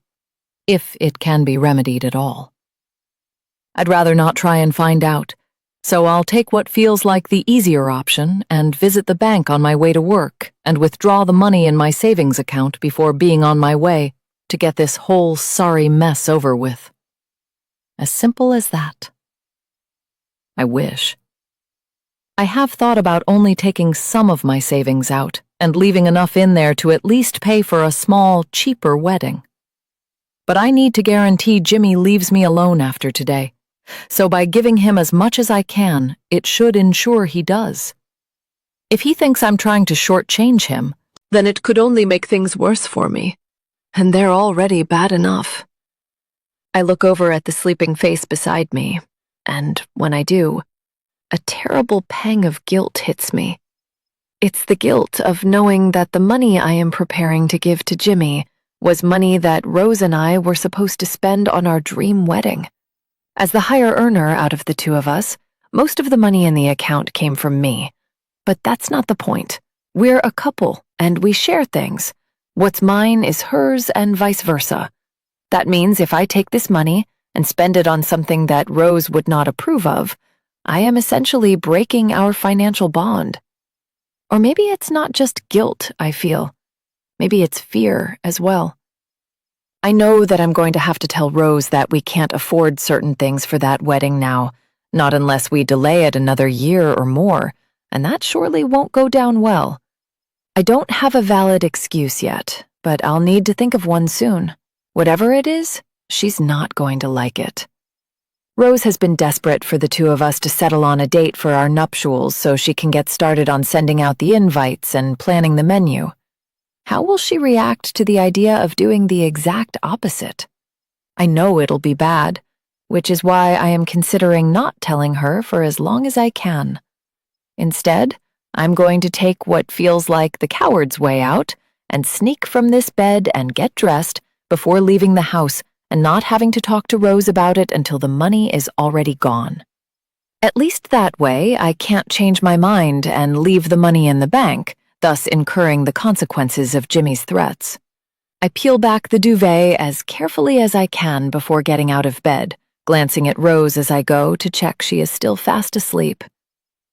Speaker 3: if it can be remedied at all. I'd rather not try and find out, so I'll take what feels like the easier option and visit the bank on my way to work and withdraw the money in my savings account before being on my way to get this whole sorry mess over with. As simple as that. I wish. I have thought about only taking some of my savings out and leaving enough in there to at least pay for a small, cheaper wedding. But I need to guarantee Jimmy leaves me alone after today, so by giving him as much as I can, it should ensure he does. If he thinks I'm trying to shortchange him, then it could only make things worse for me, and they're already bad enough. I look over at the sleeping face beside me, and when I do, a terrible pang of guilt hits me. It's the guilt of knowing that the money I am preparing to give to Jimmy was money that Rose and I were supposed to spend on our dream wedding. As the higher earner out of the 2 of us, most of the money in the account came from me. But that's not the point. We're a couple, and we share things. What's mine is hers and vice versa. That means if I take this money and spend it on something that Rose would not approve of, I am essentially breaking our financial bond. Or maybe it's not just guilt I feel. Maybe it's fear as well. I know that I'm going to have to tell Rose that we can't afford certain things for that wedding now, not unless we delay it another year or more, and that surely won't go down well. I don't have a valid excuse yet, but I'll need to think of one soon. Whatever it is, she's not going to like it. Rose has been desperate for the 2 of us to settle on a date for our nuptials so she can get started on sending out the invites and planning the menu. How will she react to the idea of doing the exact opposite? I know it'll be bad, which is why I am considering not telling her for as long as I can. Instead, I'm going to take what feels like the coward's way out and sneak from this bed and get dressed before leaving the house and not having to talk to Rose about it until the money is already gone. At least that way I can't change my mind and leave the money in the bank, thus incurring the consequences of Jimmy's threats. I peel back the duvet as carefully as I can before getting out of bed, glancing at Rose as I go to check she is still fast asleep.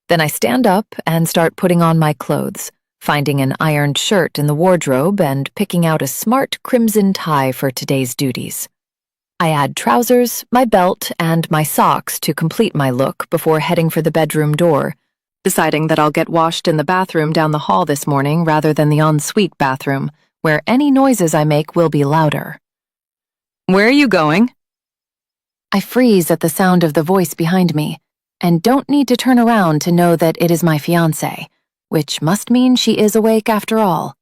Speaker 3: Then I stand up and start putting on my clothes, finding an ironed shirt in the wardrobe and picking out a smart crimson tie for today's duties. I add trousers, my belt, and my socks to complete my look before heading for the bedroom door, deciding that I'll get washed in the bathroom down the hall this morning rather than the ensuite bathroom, where any noises I make will be louder. "Where are you going?" I freeze at the sound of the voice behind me, and don't need to turn around to know that it is my fiancé, which must mean she is awake after all.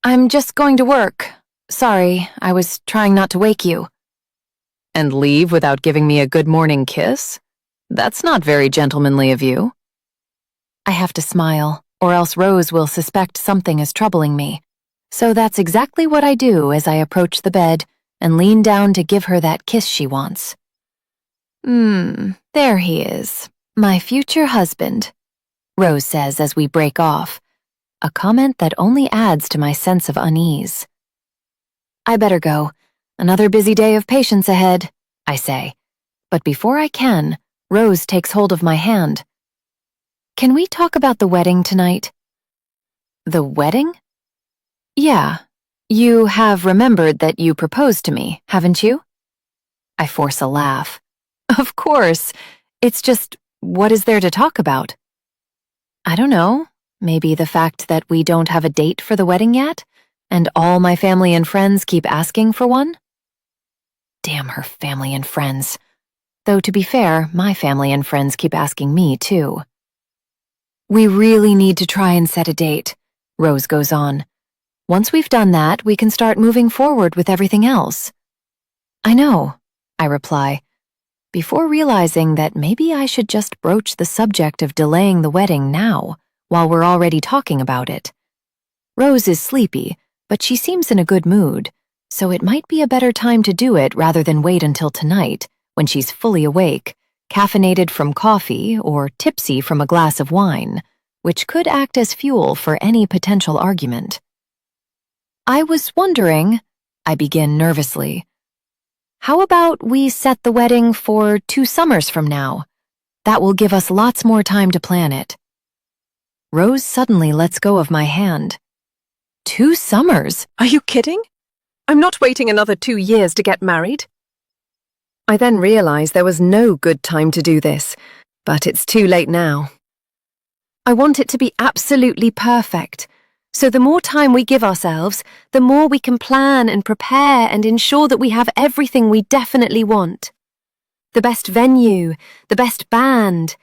Speaker 3: "I'm just going to work. Sorry, I was trying not to wake you." "And leave without giving me a good morning kiss? That's not very gentlemanly of you." I have to smile, or else Rose will suspect something is troubling me. So that's exactly what I do as I approach the bed and lean down to give her that kiss she wants. There he is, my future husband," Rose says as we break off, a comment that only adds to my sense of unease. "I better go. Another busy day of patients ahead," I say. But before I can, Rose takes hold of my hand. "Can we talk about the wedding tonight?" "The wedding?" "Yeah. You have remembered that you proposed to me, haven't you?" I force a laugh. "Of course. It's just, what is there to talk about?" "I don't know. Maybe the fact that we don't have a date for the wedding yet, and all my family and friends keep asking for one?" Damn her family and friends. Though to be fair, my family and friends keep asking me too. "We really need to try and set a date," Rose goes on. "Once we've done that, we can start moving forward with everything else." "I know," I reply, before realizing that maybe I should just broach the subject of delaying the wedding now, while we're already talking about it. Rose is sleepy, but she seems in a good mood, so it might be a better time to do it rather than wait until tonight, when she's fully awake, caffeinated from coffee or tipsy from a glass of wine, which could act as fuel for any potential argument. "I was wondering," I begin nervously, "how about we set the wedding for 2 summers from now? That will give us lots more time to plan it." Rose suddenly lets go of my hand. 2 summers?
Speaker 2: Are you kidding? I'm not waiting another 2 years to get married. I then realize there was no good time to do this, but it's too late now. I want it to be absolutely perfect, so the more time we give ourselves, the more we can plan and prepare and ensure that we have everything we definitely want. The best venue, the best band,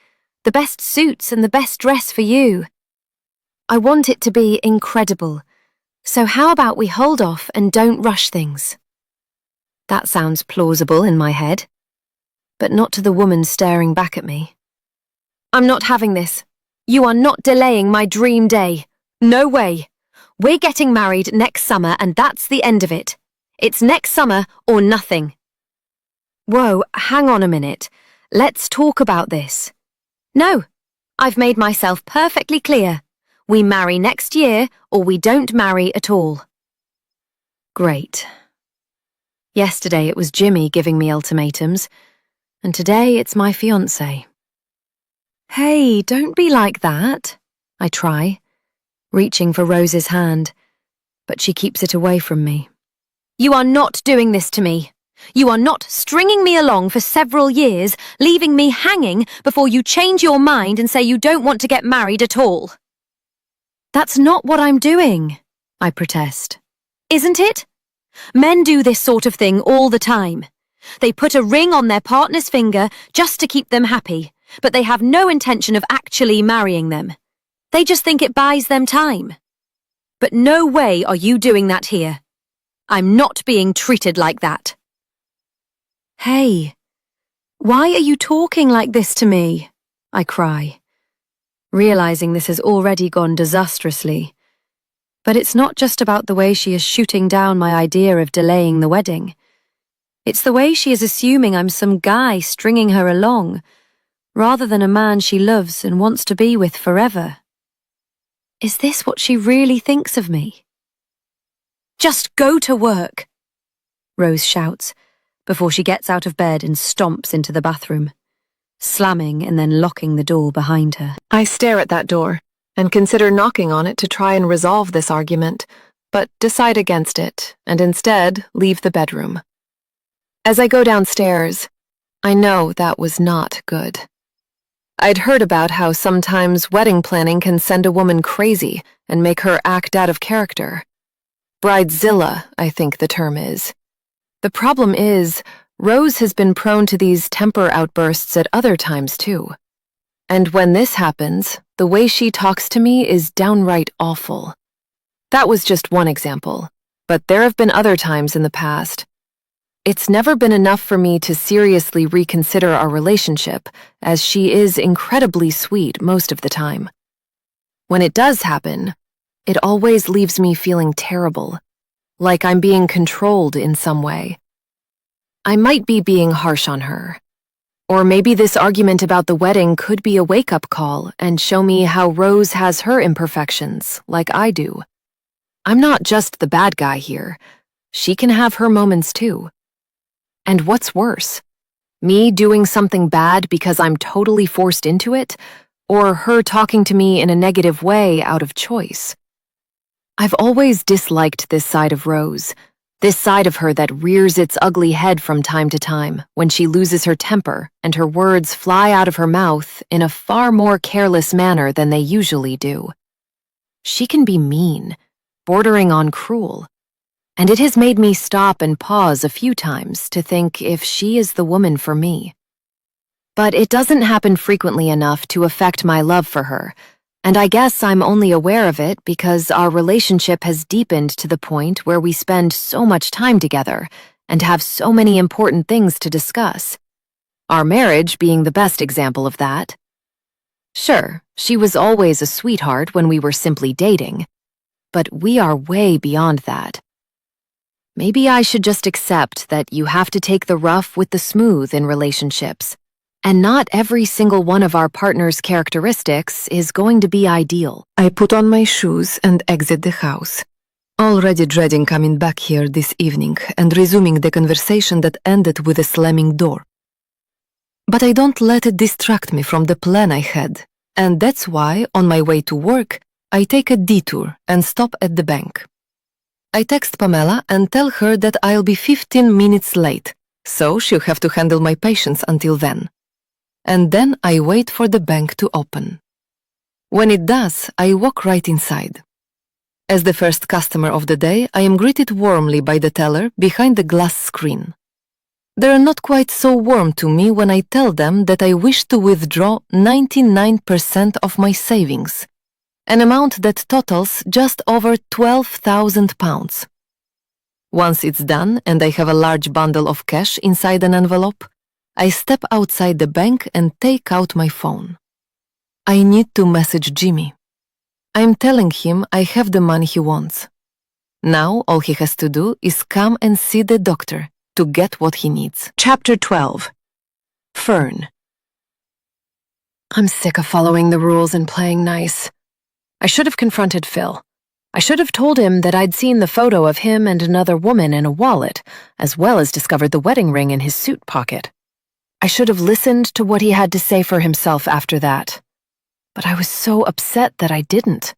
Speaker 2: the best suits and the best dress for you. I want it to be incredible. So how about we hold off and don't rush things? That sounds plausible in my head, but not to the woman staring back at me. "I'm not having this. You are not delaying my dream day. No way. We're getting married next summer and that's the end of it. It's next summer or nothing." "Whoa, hang on a minute. Let's talk about this." "No, I've made myself perfectly clear. We marry next year or we don't marry at all." Great. Yesterday it was Jimmy giving me ultimatums, and today it's my fiancé. "Hey, don't be like that," I try, reaching for Rose's hand, but she keeps it away from me. "You are not doing this to me. You are not stringing me along for several years, leaving me hanging before you change your mind and say you don't want to get married at all." "That's not what I'm doing," I protest. "Isn't it? Men do this sort of thing all the time. They put a ring on their partner's finger just to keep them happy, but they have no intention of actually marrying them. They just think it buys them time. But no way are you doing that here. I'm not being treated like that." "Hey, why are you talking like this to me?" I cry, realizing this has already gone disastrously. But it's not just about the way she is shooting down my idea of delaying the wedding. It's the way she is assuming I'm some guy stringing her along, rather than a man she loves and wants to be with forever.
Speaker 4: Is this what she really thinks of me? Just go to work, Rose shouts before she gets out of bed and stomps into the bathroom, slamming and then locking the door behind her.
Speaker 3: I stare at that door and consider knocking on it to try and resolve this argument, but decide against it and instead leave the bedroom. As I go downstairs, I know that was not good. I'd heard about how sometimes wedding planning can send a woman crazy and make her act out of character. Bridezilla, I think the term is. The problem is, Rose has been prone to these temper outbursts at other times too. And when this happens, the way she talks to me is downright awful. That was just one example, but there have been other times in the past. It's never been enough for me to seriously reconsider our relationship, as she is incredibly sweet most of the time. When it does happen, it always leaves me feeling terrible, like I'm being controlled in some way. I might be being harsh on her. Or maybe this argument about the wedding could be a wake-up call and show me how Rose has her imperfections, like I do. I'm not just the bad guy here. She can have her moments too. And what's worse? Me doing something bad because I'm totally forced into it, or her talking to me in a negative way out of choice? I've always disliked this side of Rose, this side of her that rears its ugly head from time to time when she loses her temper and her words fly out of her mouth in a far more careless manner than they usually do. She can be mean, bordering on cruel, and it has made me stop and pause a few times to think if she is the woman for me. But it doesn't happen frequently enough to affect my love for her, and I guess I'm only aware of it because our relationship has deepened to the point where we spend so much time together and have so many important things to discuss. Our marriage being the best example of that. Sure, she was always a sweetheart when we were simply dating, but we are way beyond that. Maybe I should just accept that you have to take the rough with the smooth in relationships, and not every single one of our partner's characteristics is going to be ideal.
Speaker 1: I put on my shoes and exit the house, already dreading coming back here this evening and resuming the conversation that ended with a slamming door. But I don't let it distract me from the plan I had, and that's why, on my way to work, I take a detour and stop at the bank. I text Pamela and tell her that I'll be 15 minutes late, so she'll have to handle my patients until then. And then I wait for the bank to open. When it does, I walk right inside. As the first customer of the day, I am greeted warmly by the teller behind the glass screen. They're not quite so warm to me when I tell them that I wish to withdraw 99% of my savings, an amount that totals just over £12,000. Once it's done and I have a large bundle of cash inside an envelope, I step outside the bank and take out my phone. I need to message Jimmy. I'm telling him I have the money he wants. Now all he has to do is come and see the doctor to get what he needs.
Speaker 3: Chapter 12. Fern.
Speaker 1: I'm sick of following the rules and playing nice. I should have confronted Phil. I should have told him that I'd seen the photo of him and another woman in a wallet, as well as discovered the wedding ring in his suit pocket. I should have listened to what he had to say for himself after that. But I was so upset that I didn't.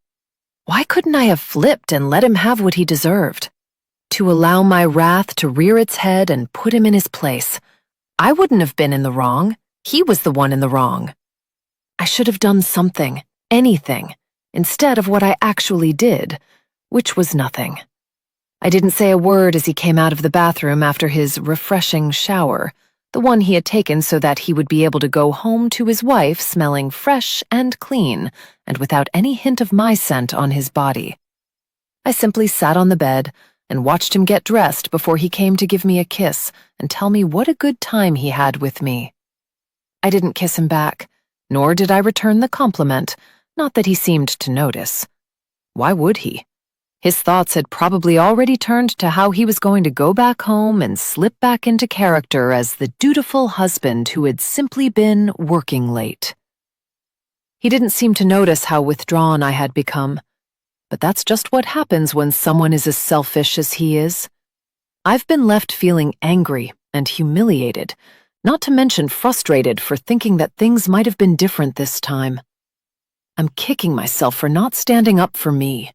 Speaker 1: Why couldn't I have flipped and let him have what he deserved? To allow my wrath to rear its head and put him in his place. I wouldn't have been in the wrong. He was the one in the wrong. I should have done something, anything, instead of what I actually did, which was nothing. I didn't say a word as he came out of the bathroom after his refreshing shower, the one he had taken so that he would be able to go home to his wife smelling fresh and clean and without any hint of my scent on his body. I simply sat on the bed and watched him get dressed before he came to give me a kiss and tell me what a good time he had with me. I didn't kiss him back, nor did I return the compliment, not that he seemed to notice. Why would he? His thoughts had probably already turned to how he was going to go back home and slip back into character as the dutiful husband who had simply been working late. He didn't seem to notice how withdrawn I had become,
Speaker 3: but that's just what happens when someone is as selfish as he is. I've been left feeling angry and humiliated, not to mention frustrated for thinking that things might have been different this time. I'm kicking myself for not standing up for me,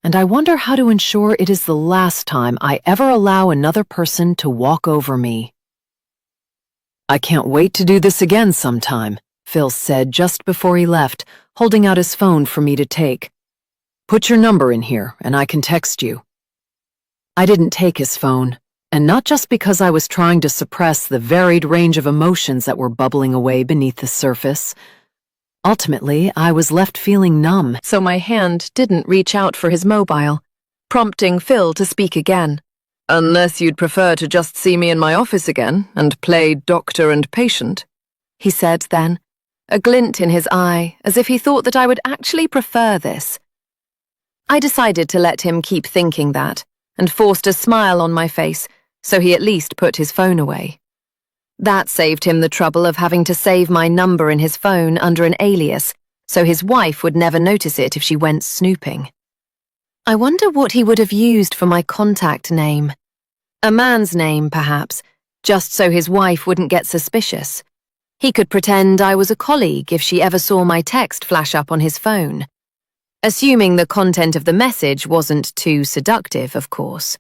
Speaker 3: and I wonder how to ensure it is the last time I ever allow another person to walk over me. "I can't wait to do this again sometime," Phil said just before he left, holding out his phone for me to take. "Put your number in here and I can text you." I didn't take his phone, and not just because I was trying to suppress the varied range of emotions that were bubbling away beneath the surface. Ultimately, I was left feeling numb, so my hand didn't reach out for his mobile, prompting Phil to speak again. "Unless you'd prefer to just see me in my office again and play doctor and patient," he said then, a glint in his eye as if he thought that I would actually prefer this. I decided to let him keep thinking that, and forced a smile on my face, so he at least put his phone away. That saved him the trouble of having to save my number in his phone under an alias, so his wife would never notice it if she went snooping. I wonder what he would have used for my contact name. A man's name, perhaps, just so his wife wouldn't get suspicious. He could pretend I was a colleague if she ever saw my text flash up on his phone. Assuming the content of the message wasn't too seductive, of course.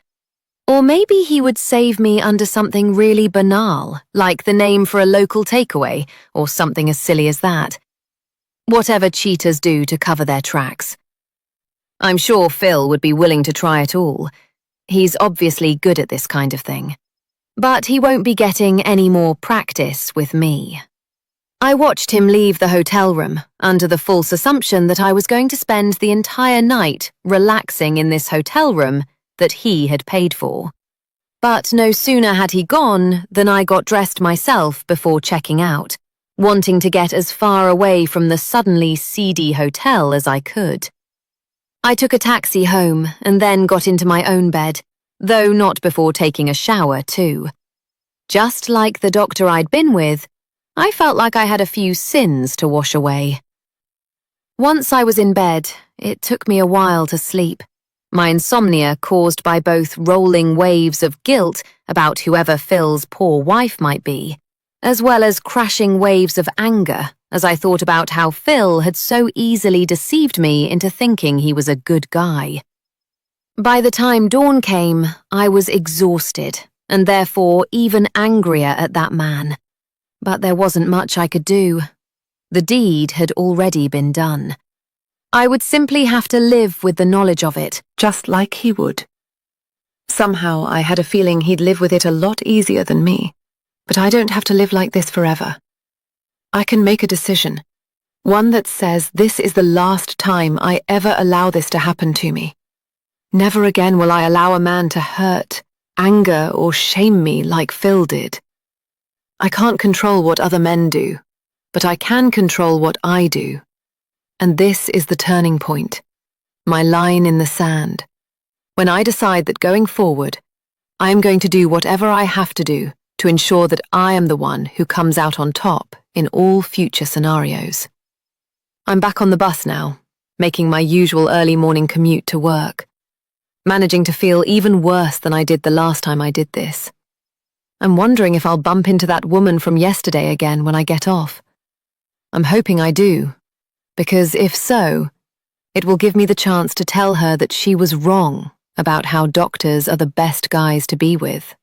Speaker 3: Or maybe he would save me under something really banal, like the name for a local takeaway, or something as silly as that. Whatever cheaters do to cover their tracks. I'm sure Phil would be willing to try it all. He's obviously good at this kind of thing. But he won't be getting any more practice with me. I watched him leave the hotel room, under the false assumption that I was going to spend the entire night relaxing in this hotel room that he had paid for. But no sooner had he gone than I got dressed myself before checking out, wanting to get as far away from the suddenly seedy hotel as I could. I took a taxi home and then got into my own bed, though not before taking a shower too. Just like the doctor I'd been with, I felt like I had a few sins to wash away. Once I was in bed, it took me a while to sleep. My insomnia caused by both rolling waves of guilt about whoever Phil's poor wife might be, as well as crashing waves of anger as I thought about how Phil had so easily deceived me into thinking he was a good guy. By the time dawn came, I was exhausted, and therefore even angrier at that man. But there wasn't much I could do. The deed had already been done. I would simply have to live with the knowledge of it, just like he would. Somehow I had a feeling he'd live with it a lot easier than me, but I don't have to live like this forever. I can make a decision, one that says this is the last time I ever allow this to happen to me. Never again will I allow a man to hurt, anger, or shame me like Phil did. I can't control what other men do, but I can control what I do. And this is the turning point, my line in the sand. When I decide that going forward, I am going to do whatever I have to do to ensure that I am the one who comes out on top in all future scenarios. I'm back on the bus now, making my usual early morning commute to work, managing to feel even worse than I did the last time I did this. I'm wondering if I'll bump into that woman from yesterday again when I get off. I'm hoping I do, because if so, it will give me the chance to tell her that she was wrong about how doctors are the best guys to be with.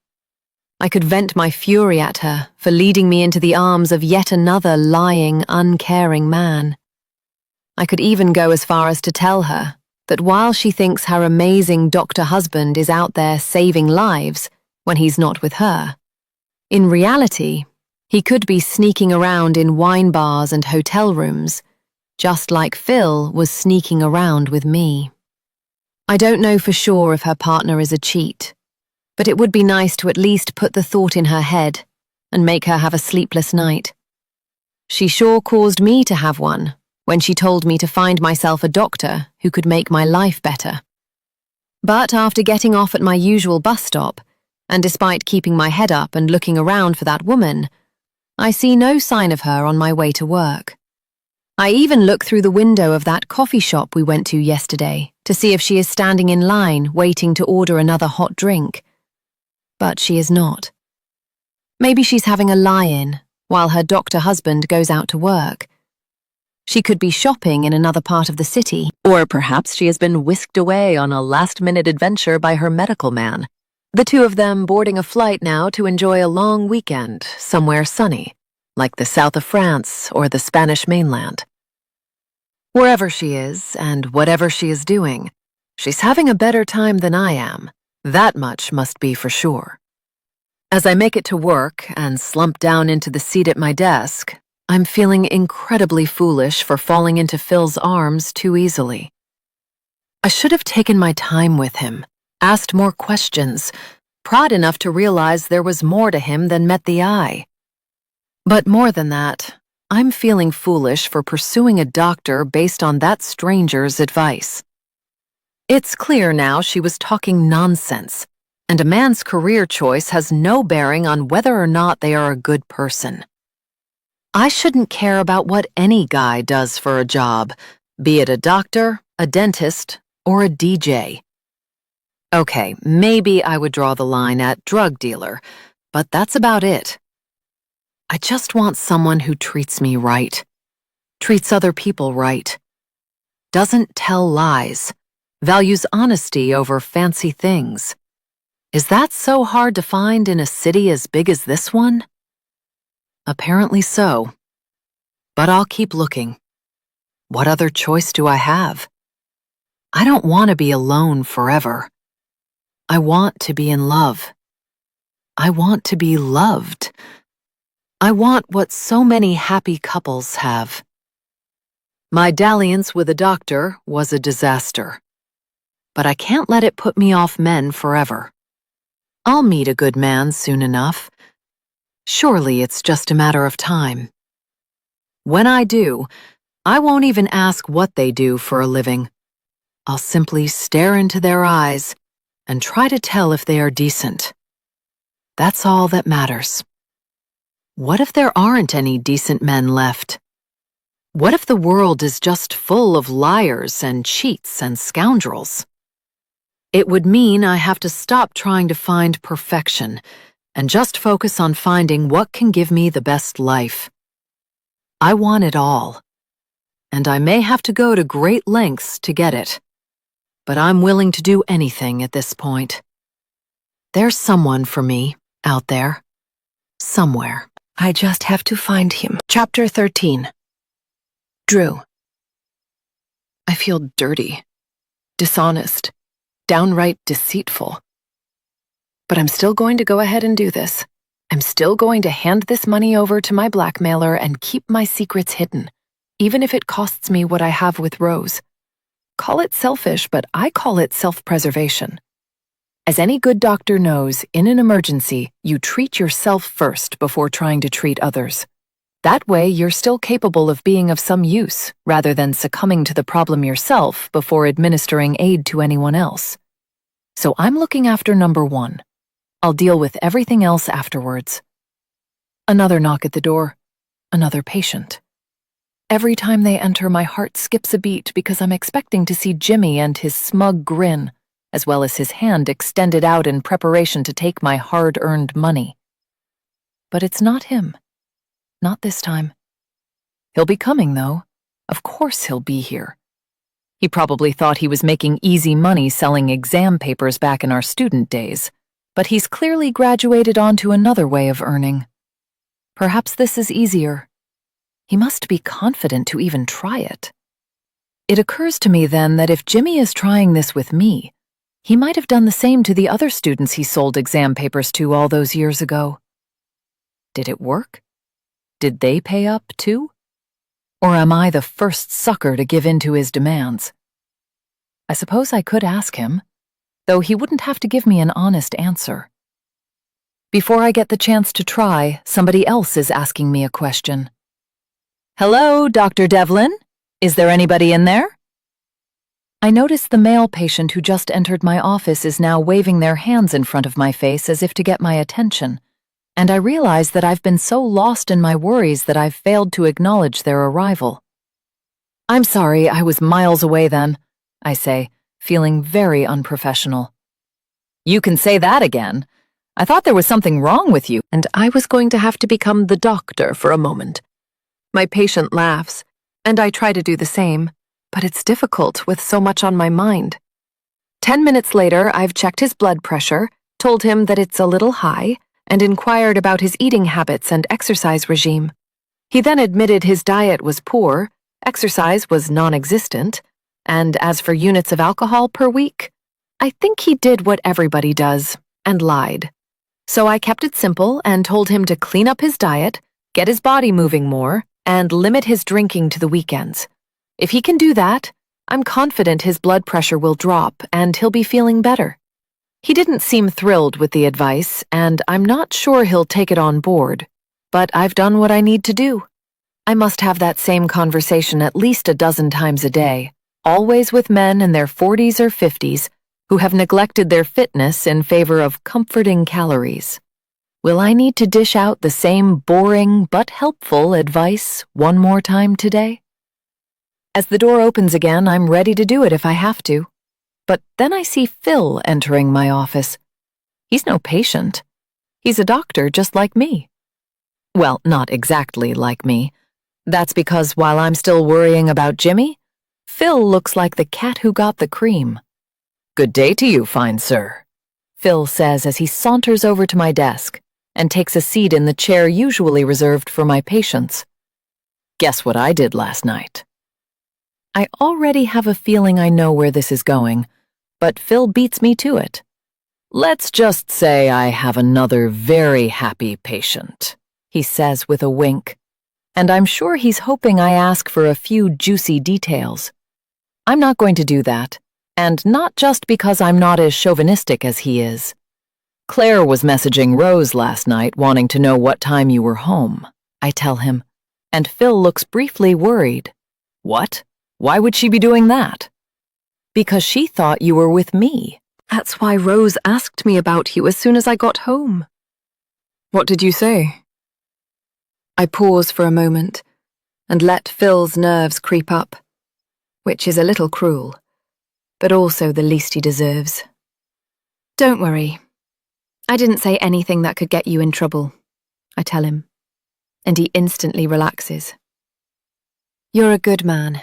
Speaker 3: I could vent my fury at her for leading me into the arms of yet another lying, uncaring man. I could even go as far as to tell her that while she thinks her amazing doctor husband is out there saving lives when he's not with her, in reality, he could be sneaking around in wine bars and hotel rooms, just like Phil was sneaking around with me. I don't know for sure if her partner is a cheat, but it would be nice to at least put the thought in her head and make her have a sleepless night. She sure caused me to have one when she told me to find myself a doctor who could make my life better. But after getting off at my usual bus stop, and despite keeping my head up and looking around for that woman, I see no sign of her on my way to work. I even look through the window of that coffee shop we went to yesterday to see if she is standing in line waiting to order another hot drink. But she is not. Maybe she's having a lie-in while her doctor husband goes out to work. She could be shopping in another part of the city.
Speaker 2: Or perhaps she has been whisked away on a last-minute adventure by her medical man. The two of them boarding a flight now to enjoy a long weekend somewhere sunny, like the south of France or the Spanish mainland. Wherever she is and whatever she is doing, she's having a better time than I am. That much must be for sure. As I make it to work and slump down into the seat at my desk, I'm feeling incredibly foolish for falling into Phil's arms too easily. I should have taken my time with him, asked more questions, prod enough to realize there was more to him than met the eye. But more than that, I'm feeling foolish for pursuing a doctor based on that stranger's advice. It's clear now she was talking nonsense, and a man's career choice has no bearing on whether or not they are a good person. I shouldn't care about what any guy does for a job, be it a doctor, a dentist, or a DJ. Okay, maybe I would draw the line at drug dealer, but that's about it. I just want someone who treats me right, treats other people right, doesn't tell lies, values honesty over fancy things. Is that so hard to find in a city as big as this one? Apparently so. But I'll keep looking. What other choice do I have? I don't want to be alone forever. I want to be in love. I want to be loved. I want what so many happy couples have. My dalliance with a doctor was a disaster. But I can't let it put me off men forever. I'll meet a good man soon enough. Surely it's just a matter of time. When I do, I won't even ask what they do for a living. I'll simply stare into their eyes and try to tell if they are decent. That's all that matters. What if there aren't any decent men left? What if the world is just full of liars and cheats and scoundrels? It would mean I have to stop trying to find perfection and just focus on finding what can give me the best life. I want it all, and I may have to go to great lengths to get it, but I'm willing to do anything at this point. There's someone for me out there, somewhere. I just have to find him. Chapter 13. Drew. I feel dirty, dishonest, downright deceitful. But I'm still going to go ahead and do this. I'm still going to hand this money over to my blackmailer and keep my secrets hidden, even if it costs me what I have with Rose. Call it selfish, but I call it self-preservation. As any good doctor knows, in an emergency, you treat yourself first before trying to treat others. That way, you're still capable of being of some use, rather than succumbing to the problem yourself before administering aid to anyone else. So I'm looking after number one. I'll deal with everything else afterwards. Another knock at the door. Another patient. Every time they enter, my heart skips a beat because I'm expecting to see Jimmy and his smug grin, as well as his hand extended out in preparation to take my hard-earned money. But it's not him. Not this time. He'll be coming, though. Of course he'll be here. He probably thought he was making easy money selling exam papers back in our student days, but he's clearly graduated onto another way of earning. Perhaps this is easier. He must be confident to even try it. It occurs to me then that if Jimmy is trying this with me, he might have done the same to the other students he sold exam papers to all those years ago. Did it work? Did they pay up too? Or am I the first sucker to give in to his demands? I suppose I could ask him, though he wouldn't have to give me an honest answer. Before I get the chance to try, somebody else is asking me a question. Hello, Dr. Devlin? Is there anybody in there? I notice the male patient who just entered my office is now waving their hands in front of my face as if to get my attention, and I realize that I've been so lost in my worries that I've failed to acknowledge their arrival. I'm sorry, I was miles away then, I say,
Speaker 3: feeling very unprofessional. "You can say that again. I thought there was something wrong with you," and I was going to have to become the doctor for a moment. My patient laughs, and I try to do the same, but it's difficult with so much on my mind. 10 minutes later, I've checked his blood pressure, told him that it's a little high, and inquired about his eating habits and exercise regime. He then admitted his diet was poor, exercise was non-existent, and as for units of alcohol per week, I think he did what everybody does, and lied. So I kept it simple and told him to clean up his diet, get his body moving more, and limit his drinking to the weekends. If he can do that, I'm confident his blood pressure will drop and he'll be feeling better. He didn't seem thrilled with the advice, and I'm not sure he'll take it on board, but I've done what I need to do. I must have that same conversation at least a dozen times a day, always with men in their 40s or 50s who have neglected their fitness in favor of comforting calories. Will I need to dish out the same boring but helpful advice one more time today? As the door opens again, I'm ready to do it if I have to. But then I see Phil entering my office. He's no patient. He's a doctor just like me. Well, not exactly like me. That's because while I'm still worrying about Jimmy, Phil looks like the cat who got the cream. "Good day to you, fine sir," Phil says as he saunters over to my desk and takes a seat in the chair usually reserved for my patients. "Guess what I did last night?" I already have a feeling I know where this is going, but Phil beats me to it. "Let's just say I have another very happy patient," he says with a wink, and I'm sure he's hoping I ask for a few juicy details. I'm not going to do that, and not just because I'm not as chauvinistic as he is. "Claire was messaging Rose last night wanting to know what time you were home," I tell him, and Phil looks briefly worried. "What? Why would she be doing that?" "Because she thought you were with me. That's why Rose asked me about you as soon as I got home." "What did you say?" I pause for a moment and let Phil's nerves creep up, which is a little cruel, but also the least he deserves. "Don't worry. I didn't say anything that could get you in trouble," I tell him, and he instantly relaxes. "You're a good man.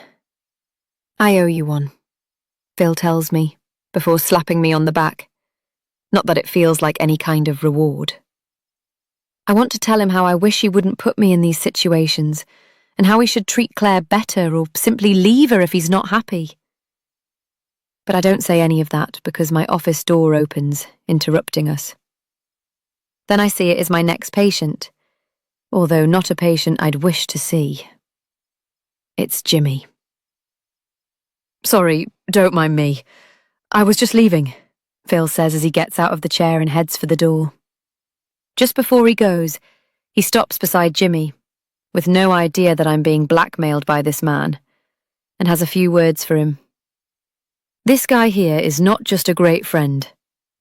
Speaker 3: I owe you one," Phil tells me, before slapping me on the back. Not that it feels like any kind of reward. I want to tell him how I wish he wouldn't put me in these situations, and how he should treat Claire better or simply leave her if he's not happy. But I don't say any of that because my office door opens, interrupting us. Then I see it is my next patient, although not a patient I'd wish to see. It's Jimmy. "Sorry, don't mind me. I was just leaving," Phil says as he gets out of the chair and heads for the door. Just before he goes, he stops beside Jimmy, with no idea that I'm being blackmailed by this man, and has a few words for him. "This guy here is not just a great friend,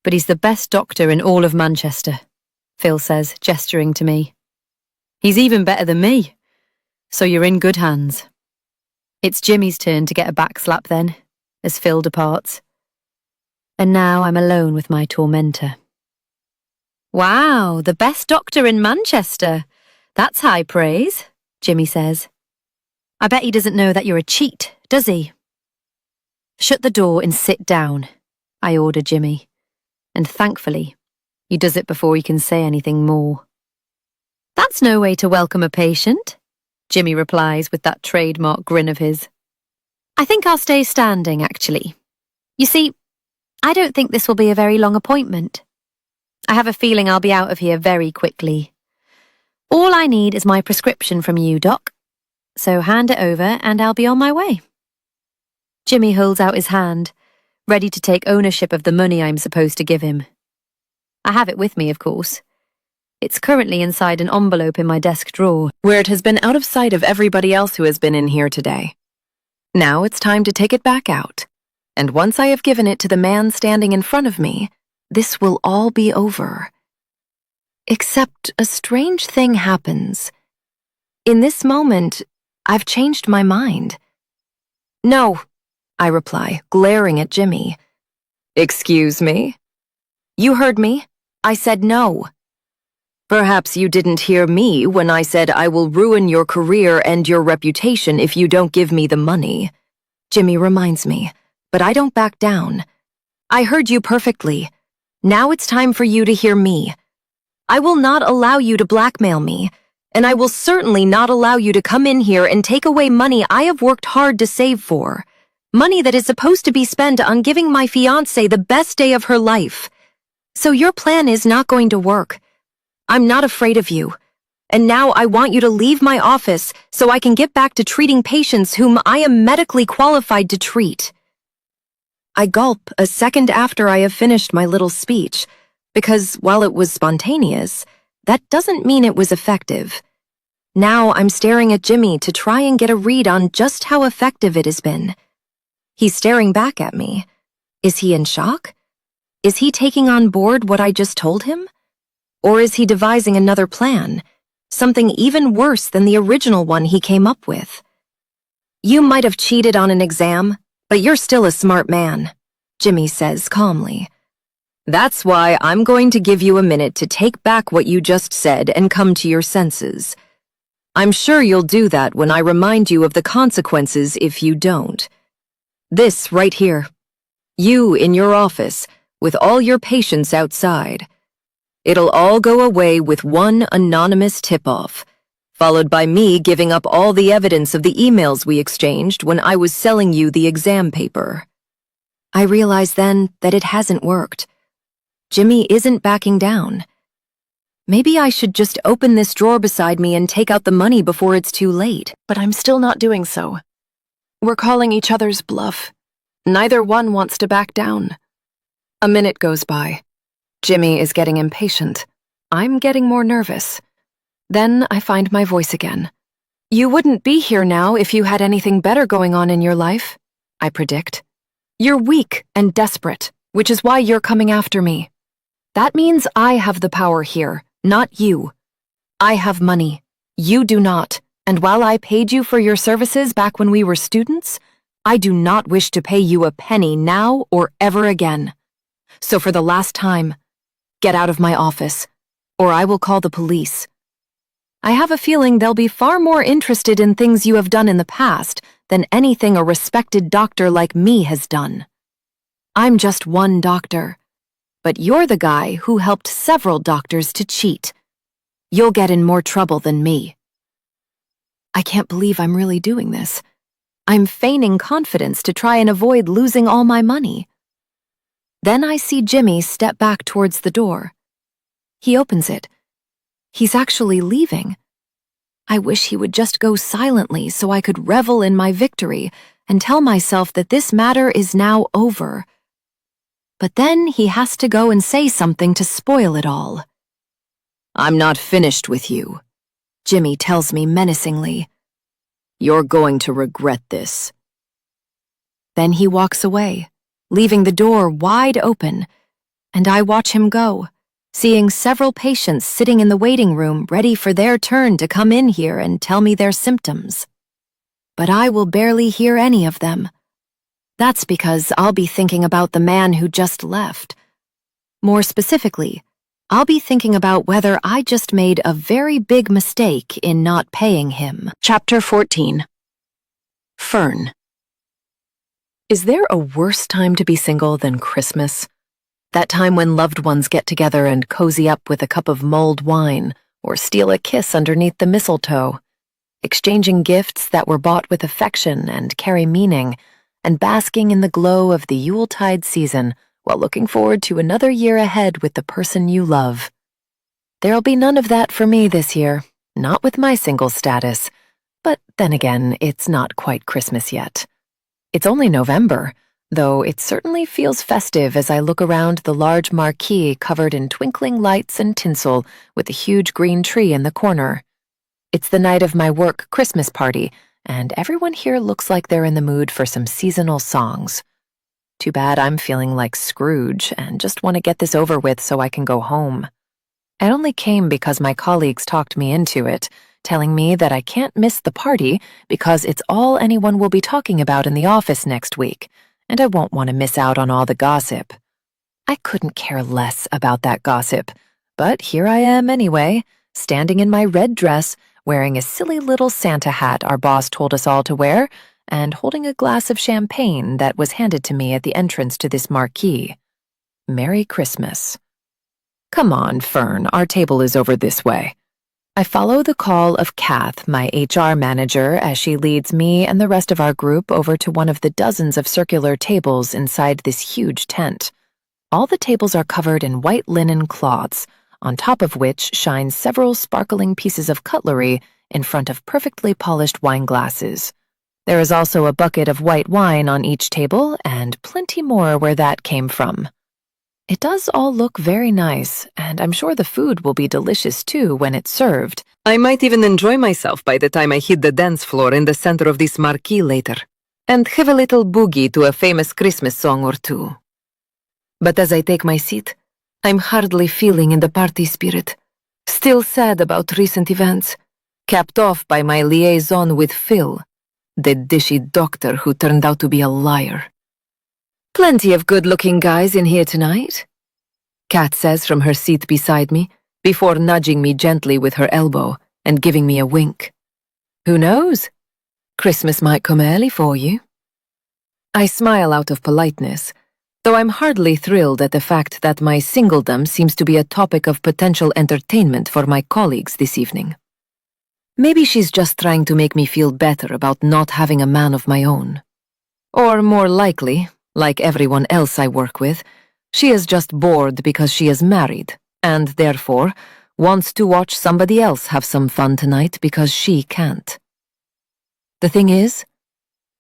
Speaker 3: but he's the best doctor in all of Manchester," Phil says, gesturing to me. "He's even better than me, so you're in good hands." It's Jimmy's turn to get a back slap then, as Phil departs. And now I'm alone with my tormentor. "Wow, the best doctor in Manchester. That's high praise," Jimmy says. "I bet he doesn't know that you're a cheat, does he?" "Shut the door and sit down," I order Jimmy, and thankfully, he does it before he can say anything more. "That's no way to welcome a patient," Jimmy replies with that trademark grin of his. "I think I'll stay standing, actually. You see, I don't think this will be a very long appointment. I have a feeling I'll be out of here very quickly. All I need is my prescription from you, Doc. So hand it over and I'll be on my way." Jimmy holds out his hand, ready to take ownership of the money I'm supposed to give him. I have it with me, of course. It's currently inside an envelope in my desk drawer, where it has been out of sight of everybody else who has been in here today. Now it's time to take it back out, and once I have given it to the man standing in front of me, this will all be over. Except a strange thing happens. In this moment, I've changed my mind. "No, I reply, glaring at Jimmy. Excuse me? You heard me. I said no. Perhaps you didn't hear me when I said I will ruin your career and your reputation if you don't give me the money. Jimmy reminds me, but I don't back down. I heard you perfectly. Now it's time for you to hear me. I will not allow you to blackmail me, and I will certainly not allow you to come in here and take away money I have worked hard to save for. Money that is supposed to be spent on giving my fiancée the best day of her life. So your plan is not going to work. I'm not afraid of you. And now I want you to leave my office so I can get back to treating patients whom I am medically qualified to treat. I gulp a second after I have finished my little speech, because while it was spontaneous, that doesn't mean it was effective. Now I'm staring at Jimmy to try and get a read on just how effective it has been. He's staring back at me. Is he in shock? Is he taking on board what I just told him? Or is he devising another plan, something even worse than the original one he came up with? You might have cheated on an exam, but you're still a smart man, Jimmy says calmly. That's why I'm going to give you a minute to take back what you just said and come to your senses. I'm sure you'll do that when I remind you of the consequences if you don't. This right here. You in your office, with all your patients outside. It'll all go away with one anonymous tip-off, followed by me giving up all the evidence of the emails we exchanged when I was selling you the exam paper. I realize then that it hasn't worked. Jimmy isn't backing down. Maybe I should just open this drawer beside me and take out the money before it's too late, but I'm still not doing so. We're calling each other's bluff. Neither one wants to back down. A minute goes by. Jimmy is getting impatient. I'm getting more nervous. Then I find my voice again. You wouldn't be here now if you had anything better going on in your life, I predict. You're weak and desperate, which is why you're coming after me. That means I have the power here, not you. I have money. You do not. And while I paid you for your services back when we were students, I do not wish to pay you a penny now or ever again. So for the last time, get out of my office, or I will call the police. I have a feeling they'll be far more interested in things you have done in the past than anything a respected doctor like me has done. I'm just one doctor, but you're the guy who helped several doctors to cheat. You'll get in more trouble than me. I can't believe I'm really doing this. I'm feigning confidence to try and avoid losing all my money. Then I see Jimmy step back towards the door. He opens it. He's actually leaving. I wish he would just go silently so I could revel in my victory and tell myself that this matter is now over. But then he has to go and say something to spoil it all. I'm not finished with you, Jimmy tells me menacingly. You're going to regret this. Then he walks away, leaving the door wide open, and I watch him go, seeing several patients sitting in the waiting room ready for their turn to come in here and tell me their symptoms. But I will barely hear any of them. That's because I'll be thinking about the man who just left. More specifically, I'll be thinking about whether I just made a very big mistake in not paying him. Chapter 14. Fern. Is there a worse time to be single than Christmas? That time when loved ones get together and cozy up with a cup of mulled wine or steal a kiss underneath the mistletoe, exchanging gifts that were bought with affection and carry meaning, and basking in the glow of the Yuletide season while looking forward to another year ahead with the person you love. There'll be none of that for me this year, not with my single status. But then again, it's not quite Christmas yet. It's only November, though it certainly feels festive as I look around the large marquee covered in twinkling lights and tinsel with a huge green tree in the corner. It's the night of my work Christmas party, and everyone here looks like they're in the mood for some seasonal songs. Too bad I'm feeling like Scrooge and just want to get this over with so I can go home. I only came because my colleagues talked me into it, telling me that I can't miss the party because it's all anyone will be talking about in the office next week, and I won't want to miss out on all the gossip. I couldn't care less about that gossip, but here I am anyway, standing in my red dress, wearing a silly little Santa hat our boss told us all to wear, and holding a glass of champagne that was handed to me at the entrance to this marquee. Merry Christmas. Come on, Fern, our table is over this way. I follow the call of Kath, my HR manager, as she leads me and the rest of our group over to one of the dozens of circular tables inside this huge tent. All the tables are covered in white linen cloths, on top of which shine several sparkling pieces of cutlery in front of perfectly polished wine glasses. There is also a bucket of white wine on each table and plenty more where that came from. It does all look very nice, and I'm sure the food will be delicious too when it's served. I might even enjoy myself by the time I hit the dance floor in the center of this marquee later, and have a little boogie to a famous Christmas song or two. But as I take my seat, I'm hardly feeling in the party spirit, still sad about recent events, capped off by my liaison with Phil, the dishy doctor who turned out to be a liar. Plenty of good-looking guys in here tonight, Kat says from her seat beside me, before nudging me gently with her elbow and giving me a wink. Who knows? Christmas might come early for you. I smile out of politeness, though I'm hardly thrilled at the fact that my singledom seems to be a topic of potential entertainment for my colleagues this evening. Maybe she's just trying to make me feel better about not having a man of my own. Or more likely, like everyone else I work with, she is just bored because she is married, and therefore wants to watch somebody else have some fun tonight because she can't. The thing is,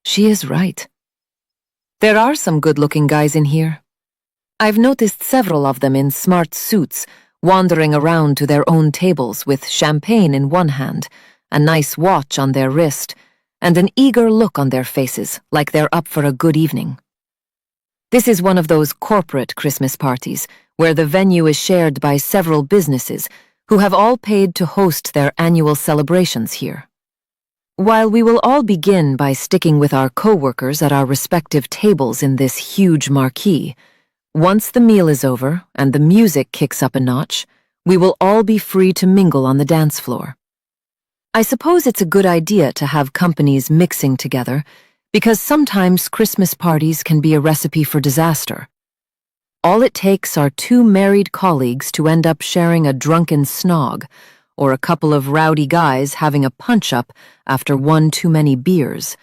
Speaker 3: she is right. There are some good-looking guys in here. I've noticed several of them in smart suits, wandering around to their own tables with champagne in one hand, a nice watch on their wrist, and an eager look on their faces, like they're up for a good evening. This is one of those corporate Christmas parties where the venue is shared by several businesses who have all paid to host their annual celebrations here. While we will all begin by sticking with our co-workers at our respective tables in this huge marquee, once the meal is over and the music kicks up a notch, we will all be free to mingle on the dance floor. I suppose it's a good idea to have companies mixing together, because sometimes Christmas parties can be a recipe for disaster. All it takes are two married colleagues to end up sharing a drunken snog, or a couple of rowdy guys having a punch-up after one too many beers,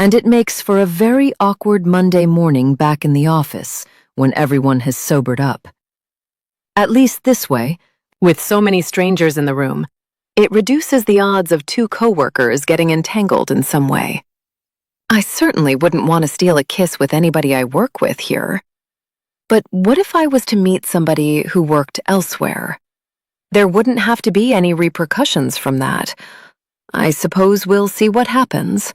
Speaker 3: and it makes for a very awkward Monday morning back in the office when everyone has sobered up. At least this way, with so many strangers in the room, it reduces the odds of two coworkers getting entangled in some way. I certainly wouldn't want to steal a kiss with anybody I work with here. But what if I was to meet somebody who worked elsewhere? There wouldn't have to be any repercussions from that. I suppose we'll see what happens.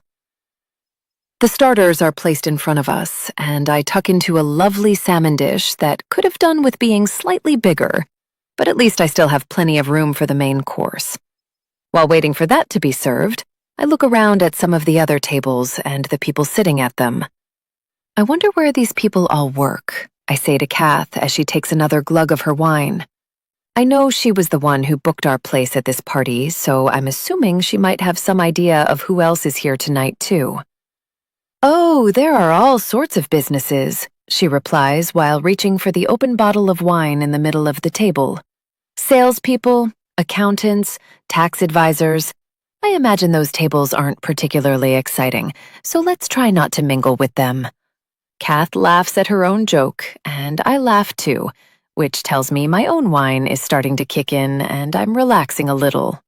Speaker 3: The starters are placed in front of us, and I tuck into a lovely salmon dish that could have done with being slightly bigger, but at least I still have plenty of room for the main course. While waiting for that to be served, I look around at some of the other tables and the people sitting at them. I wonder where these people all work, I say to Kath as she takes another glug of her wine. I know she was the one who booked our place at this party, so I'm assuming she might have some idea of who else is here tonight, too. Oh, there are all sorts of businesses, she replies while reaching for the open bottle of wine in the middle of the table. Salespeople, accountants, tax advisors. I imagine those tables aren't particularly exciting, so let's try not to mingle with them. Kath laughs at her own joke, and I laugh too, which tells me my own wine is starting to kick in and I'm relaxing a little.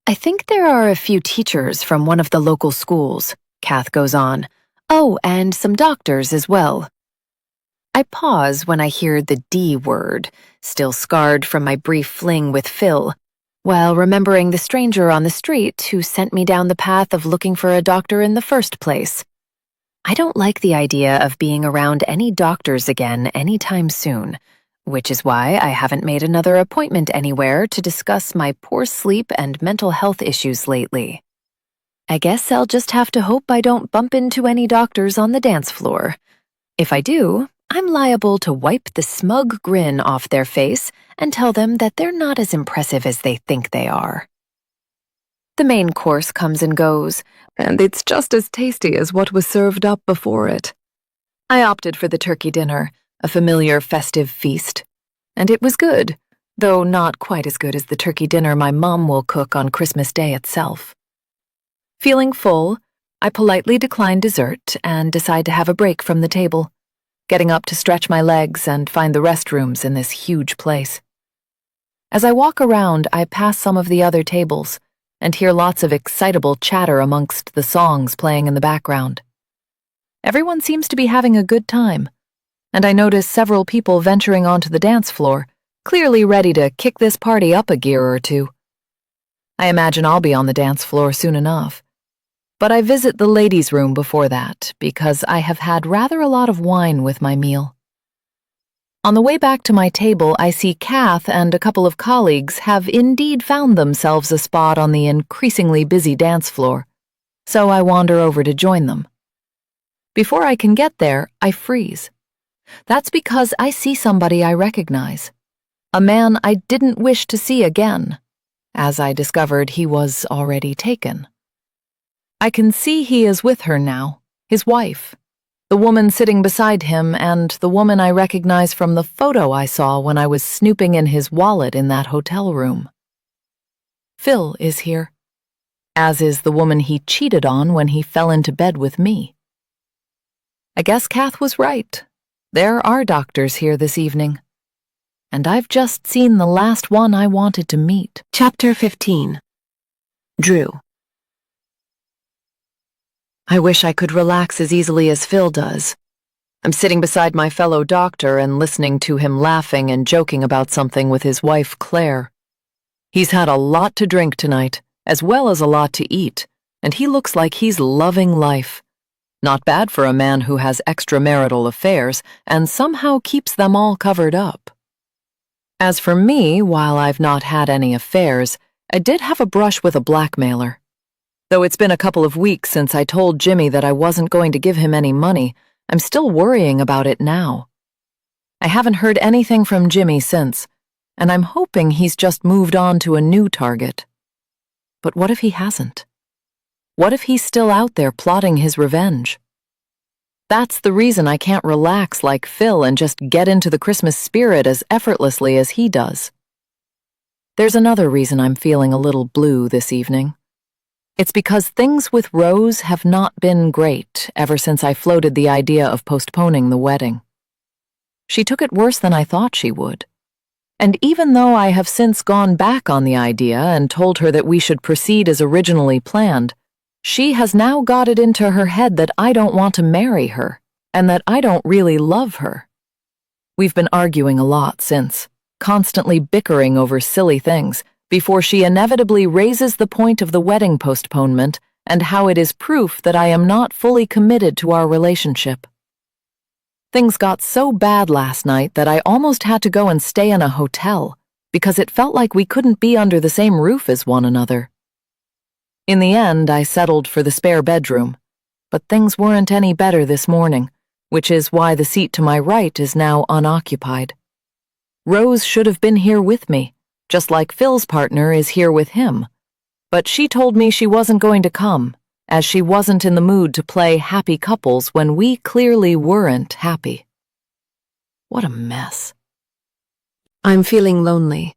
Speaker 3: I think there are a few teachers from one of the local schools, Kath goes on. Oh, and some doctors as well. I pause when I hear the D word, still scarred from my brief fling with Phil, while remembering the stranger on the street who sent me down the path of looking for a doctor in the first place. I don't like the idea of being around any doctors again anytime soon, which is why I haven't made another appointment anywhere to discuss my poor sleep and mental health issues lately. I guess I'll just have to hope I don't bump into any doctors on the dance floor. If I do, I'm liable to wipe the smug grin off their face and tell them that they're not as impressive as they think they are. The main course comes and goes, and it's just as tasty as what was served up before it. I opted for the turkey dinner, a familiar festive feast, and it was good, though not quite as good as the turkey dinner my mom will cook on Christmas Day itself. Feeling full, I politely decline dessert and decide to have a break from the table, getting up to stretch my legs and find the restrooms in this huge place. As I walk around, I pass some of the other tables and hear lots of excitable chatter amongst the songs playing in the background. Everyone seems to be having a good time, and I notice several people venturing onto the dance floor, clearly ready to kick this party up a gear or two. I imagine I'll be on the dance floor soon enough. But I visit the ladies' room before that because I have had rather a lot of wine with my meal. On the way back to my table, I see Kath and a couple of colleagues have indeed found themselves a spot on the increasingly busy dance floor, so I wander over to join them. Before I can get there, I freeze. That's because I see somebody I recognize, a man I didn't wish to see again, as I discovered he was already taken. I can see he is with her now, his wife, the woman sitting beside him, and the woman I recognize from the photo I saw when I was snooping in his wallet in that hotel room. Phil is here, as is the woman he cheated on when he fell into bed with me. I guess Kath was right. There are doctors here this evening. And I've just seen the last one I wanted to meet.
Speaker 1: Chapter 15. Drew.
Speaker 3: I wish I could relax as easily as Phil does. I'm sitting beside my fellow doctor and listening to him laughing and joking about something with his wife, Claire. He's had a lot to drink tonight, as well as a lot to eat, and he looks like he's loving life. Not bad for a man who has extramarital affairs and somehow keeps them all covered up. As for me, while I've not had any affairs, I did have a brush with a blackmailer. Though it's been a couple of weeks since I told Jimmy that I wasn't going to give him any money, I'm still worrying about it now. I haven't heard anything from Jimmy since, and I'm hoping he's just moved on to a new target. But what if he hasn't? What if he's still out there plotting his revenge? That's the reason I can't relax like Phil and just get into the Christmas spirit as effortlessly as he does. There's another reason I'm feeling a little blue this evening. It's because things with Rose have not been great ever since I floated the idea of postponing the wedding. She took it worse than I thought she would. And even though I have since gone back on the idea and told her that we should proceed as originally planned, she has now got it into her head that I don't want to marry her and that I don't really love her. We've been arguing a lot since, constantly bickering over silly things, before she inevitably raises the point of the wedding postponement and how it is proof that I am not fully committed to our relationship. Things got so bad last night that I almost had to go and stay in a hotel because it felt like we couldn't be under the same roof as one another. In the end, I settled for the spare bedroom, but things weren't any better this morning, which is why the seat to my right is now unoccupied. Rose should have been here with me, just like Phil's partner is here with him, but she told me she wasn't going to come, as she wasn't in the mood to play happy couples when we clearly weren't happy. What a mess. I'm feeling lonely,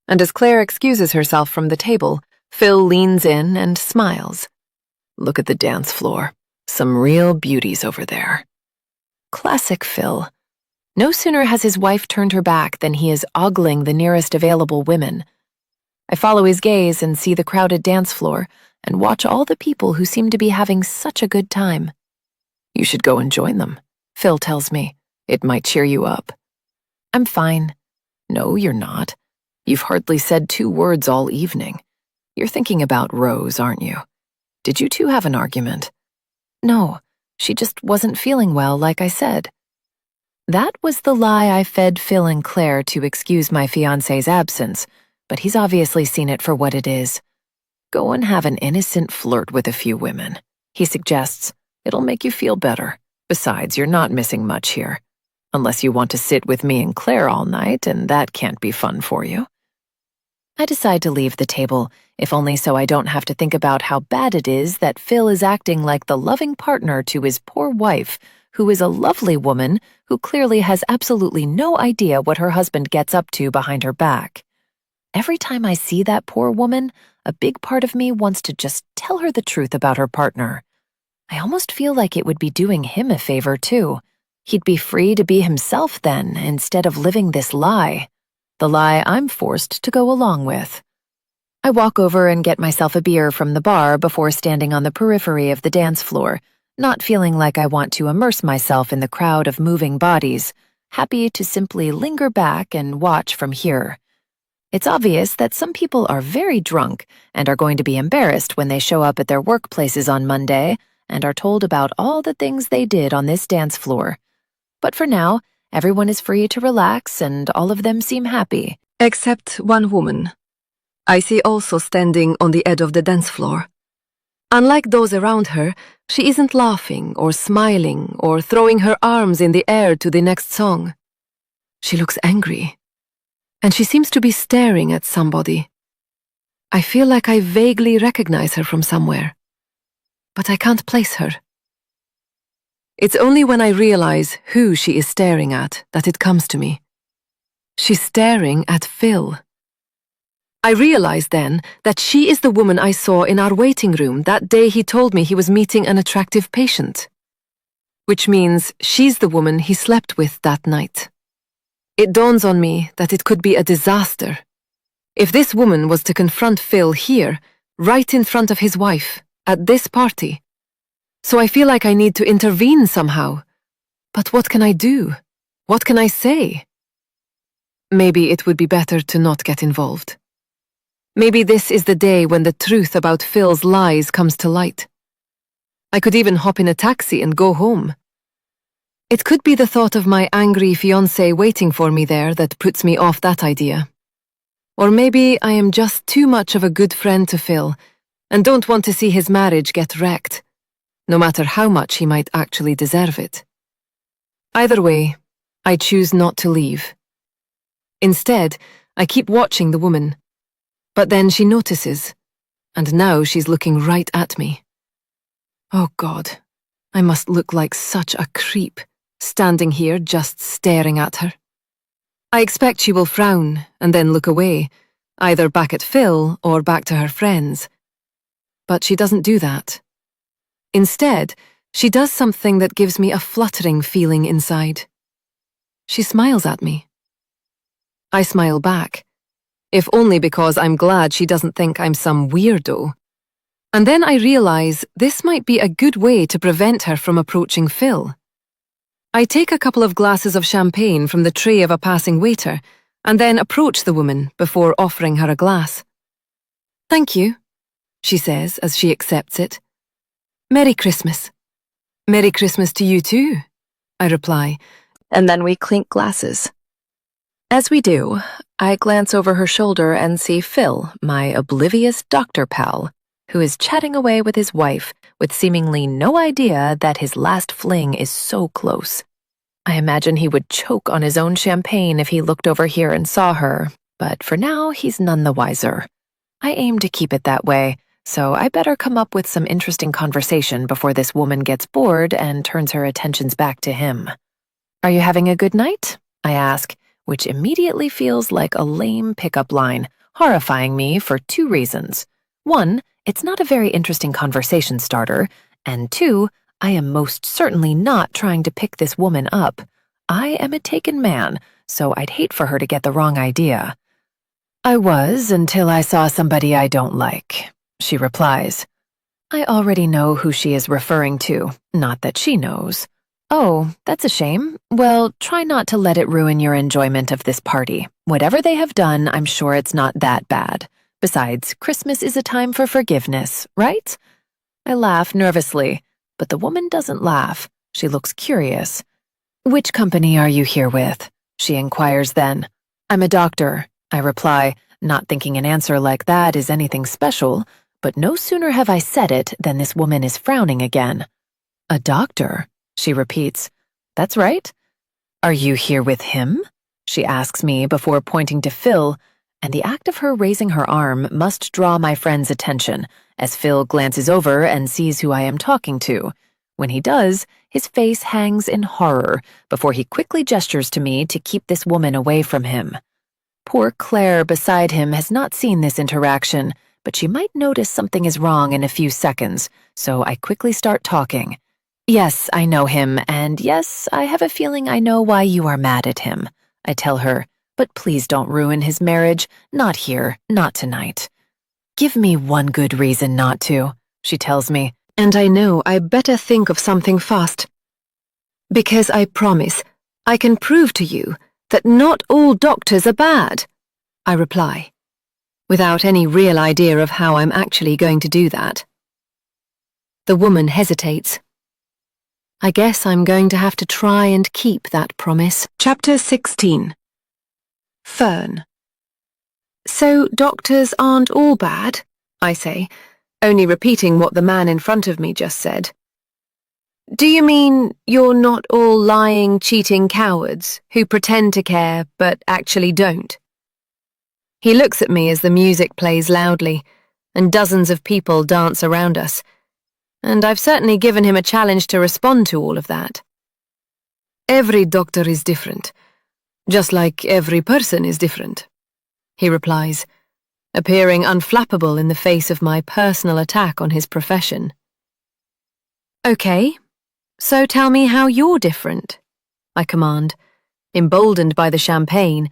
Speaker 3: and as Claire excuses herself from the table, Phil leans in and smiles. Look at the dance floor. Some real beauties over there. Classic Phil. No sooner has his wife turned her back than he is ogling the nearest available women. I follow his gaze and see the crowded dance floor and watch all the people who seem to be having such a good time. You should go and join them, Phil tells me. It might cheer you up. I'm fine. No, you're not. You've hardly said 2 words all evening. You're thinking about Rose, aren't you? Did you two have an argument? No, she just wasn't feeling well, like I said. That was the lie I fed Phil and Claire to excuse my fiancé's absence, but he's obviously seen it for what it is. Go and have an innocent flirt with a few women, he suggests. It'll make you feel better. Besides, you're not missing much here. Unless you want to sit with me and Claire all night, and that can't be fun for you. I decide to leave the table, if only so I don't have to think about how bad it is that Phil is acting like the loving partner to his poor wife, who is a lovely woman who clearly has absolutely no idea what her husband gets up to behind her back. Every time I see that poor woman, a big part of me wants to just tell her the truth about her partner. I almost feel like it would be doing him a favor, too. He'd be free to be himself then, instead of living this lie. The lie I'm forced to go along with. I walk over and get myself a beer from the bar before standing on the periphery of the dance floor, not feeling like I want to immerse myself in the crowd of moving bodies, happy to simply linger back and watch from here. It's obvious that some people are very drunk and are going to be embarrassed when they show up at their workplaces on Monday and are told about all the things they did on this dance floor. But for now, everyone is free to relax and all of them seem happy.
Speaker 1: Except one woman. I see also standing on the edge of the dance floor. Unlike those around her, she isn't laughing or smiling or throwing her arms in the air to the next song. She looks angry. And she seems to be staring at somebody. I feel like I vaguely recognize her from somewhere. But I can't place her. It's only when I realize who she is staring at that it comes to me. She's staring at Phil. I realize then that she is the woman I saw in our waiting room that day he told me he was meeting an attractive patient. Which means she's the woman he slept with that night. It dawns on me that it could be a disaster. If this woman was to confront Phil here, right in front of his wife, at this party. So I feel like I need to intervene somehow. But what can I do? What can I say? Maybe it would be better to not get involved. Maybe this is the day when the truth about Phil's lies comes to light. I could even hop in a taxi and go home. It could be the thought of my angry fiancé waiting for me there that puts me off that idea. Or maybe I am just too much of a good friend to Phil and don't want to see his marriage get wrecked, no matter how much he might actually deserve it. Either way, I choose not to leave. Instead, I keep watching the woman. But then she notices, and now she's looking right at me. Oh God, I must look like such a creep, standing here just staring at her. I expect she will frown and then look away, either back at Phil or back to her friends. But she doesn't do that. Instead, she does something that gives me a fluttering feeling inside. She smiles at me. I smile back, if only because I'm glad she doesn't think I'm some weirdo. And then I realize this might be a good way to prevent her from approaching Phil. I take a couple of glasses of champagne from the tray of a passing waiter and then approach the woman before offering her a glass. "Thank you," she says as she accepts it. "Merry Christmas." "Merry Christmas to you too," I reply, and then we clink glasses. As we do, I glance over her shoulder and see Phil, my oblivious doctor pal, who is chatting away with his wife with seemingly no idea that his last fling is so close. I imagine he would choke on his own champagne if he looked over here and saw her, but for now he's none the wiser. I aim to keep it that way, so I better come up with some interesting conversation before this woman gets bored and turns her attentions back to him. "Are you having a good night?" I ask, which immediately feels like a lame pickup line, horrifying me for two reasons. One, it's not a very interesting conversation starter, and two, I am most certainly not trying to pick this woman up. I am a taken man, so I'd hate for her to get the wrong idea. "I was until I saw somebody I don't like," she replies. I already know who she is referring to, not that she knows. "Oh, that's a shame. Well, try not to let it ruin your enjoyment of this party. Whatever they have done, I'm sure it's not that bad. Besides, Christmas is a time for forgiveness, right?" I laugh nervously, but the woman doesn't laugh. She looks curious.
Speaker 3: Which company are you here with? She inquires then. I'm a doctor, I reply, not thinking an answer like that is anything special, but no sooner have I said it than this woman is frowning again. A doctor, she repeats. That's right. Are you here with him? She asks me before pointing to Phil, and the act of her raising her arm must draw my friend's attention, as Phil glances over and sees who I am talking to. When he does, his face hangs in horror before he quickly gestures to me to keep this woman away from him. Poor Claire beside him has not seen this interaction, but she might notice something is wrong in a few seconds, so I quickly start talking. Yes, I know him, and yes, I have a feeling I know why you are mad at him, I tell her, but please don't ruin his marriage, not here, not tonight. Give me one good reason not to, she tells me, and I know I better think of something fast. Because I promise, I can prove to you that not all doctors are bad, I reply, without any real idea of how I'm actually going to do that. The woman hesitates. I guess I'm going to have to try and keep that promise. Chapter 16. Fern. So doctors aren't all bad, I say, only repeating what the man in front of me just said. Do you mean you're not all lying, cheating cowards who pretend to care but actually don't? He looks at me as the music plays loudly, and dozens of people dance around us, and I've certainly given him a challenge to respond to all of that. Every doctor is different, just like every person is different, he replies, appearing unflappable in the face of my personal attack on his profession. Okay, so tell me how you're different, I command, emboldened by the champagne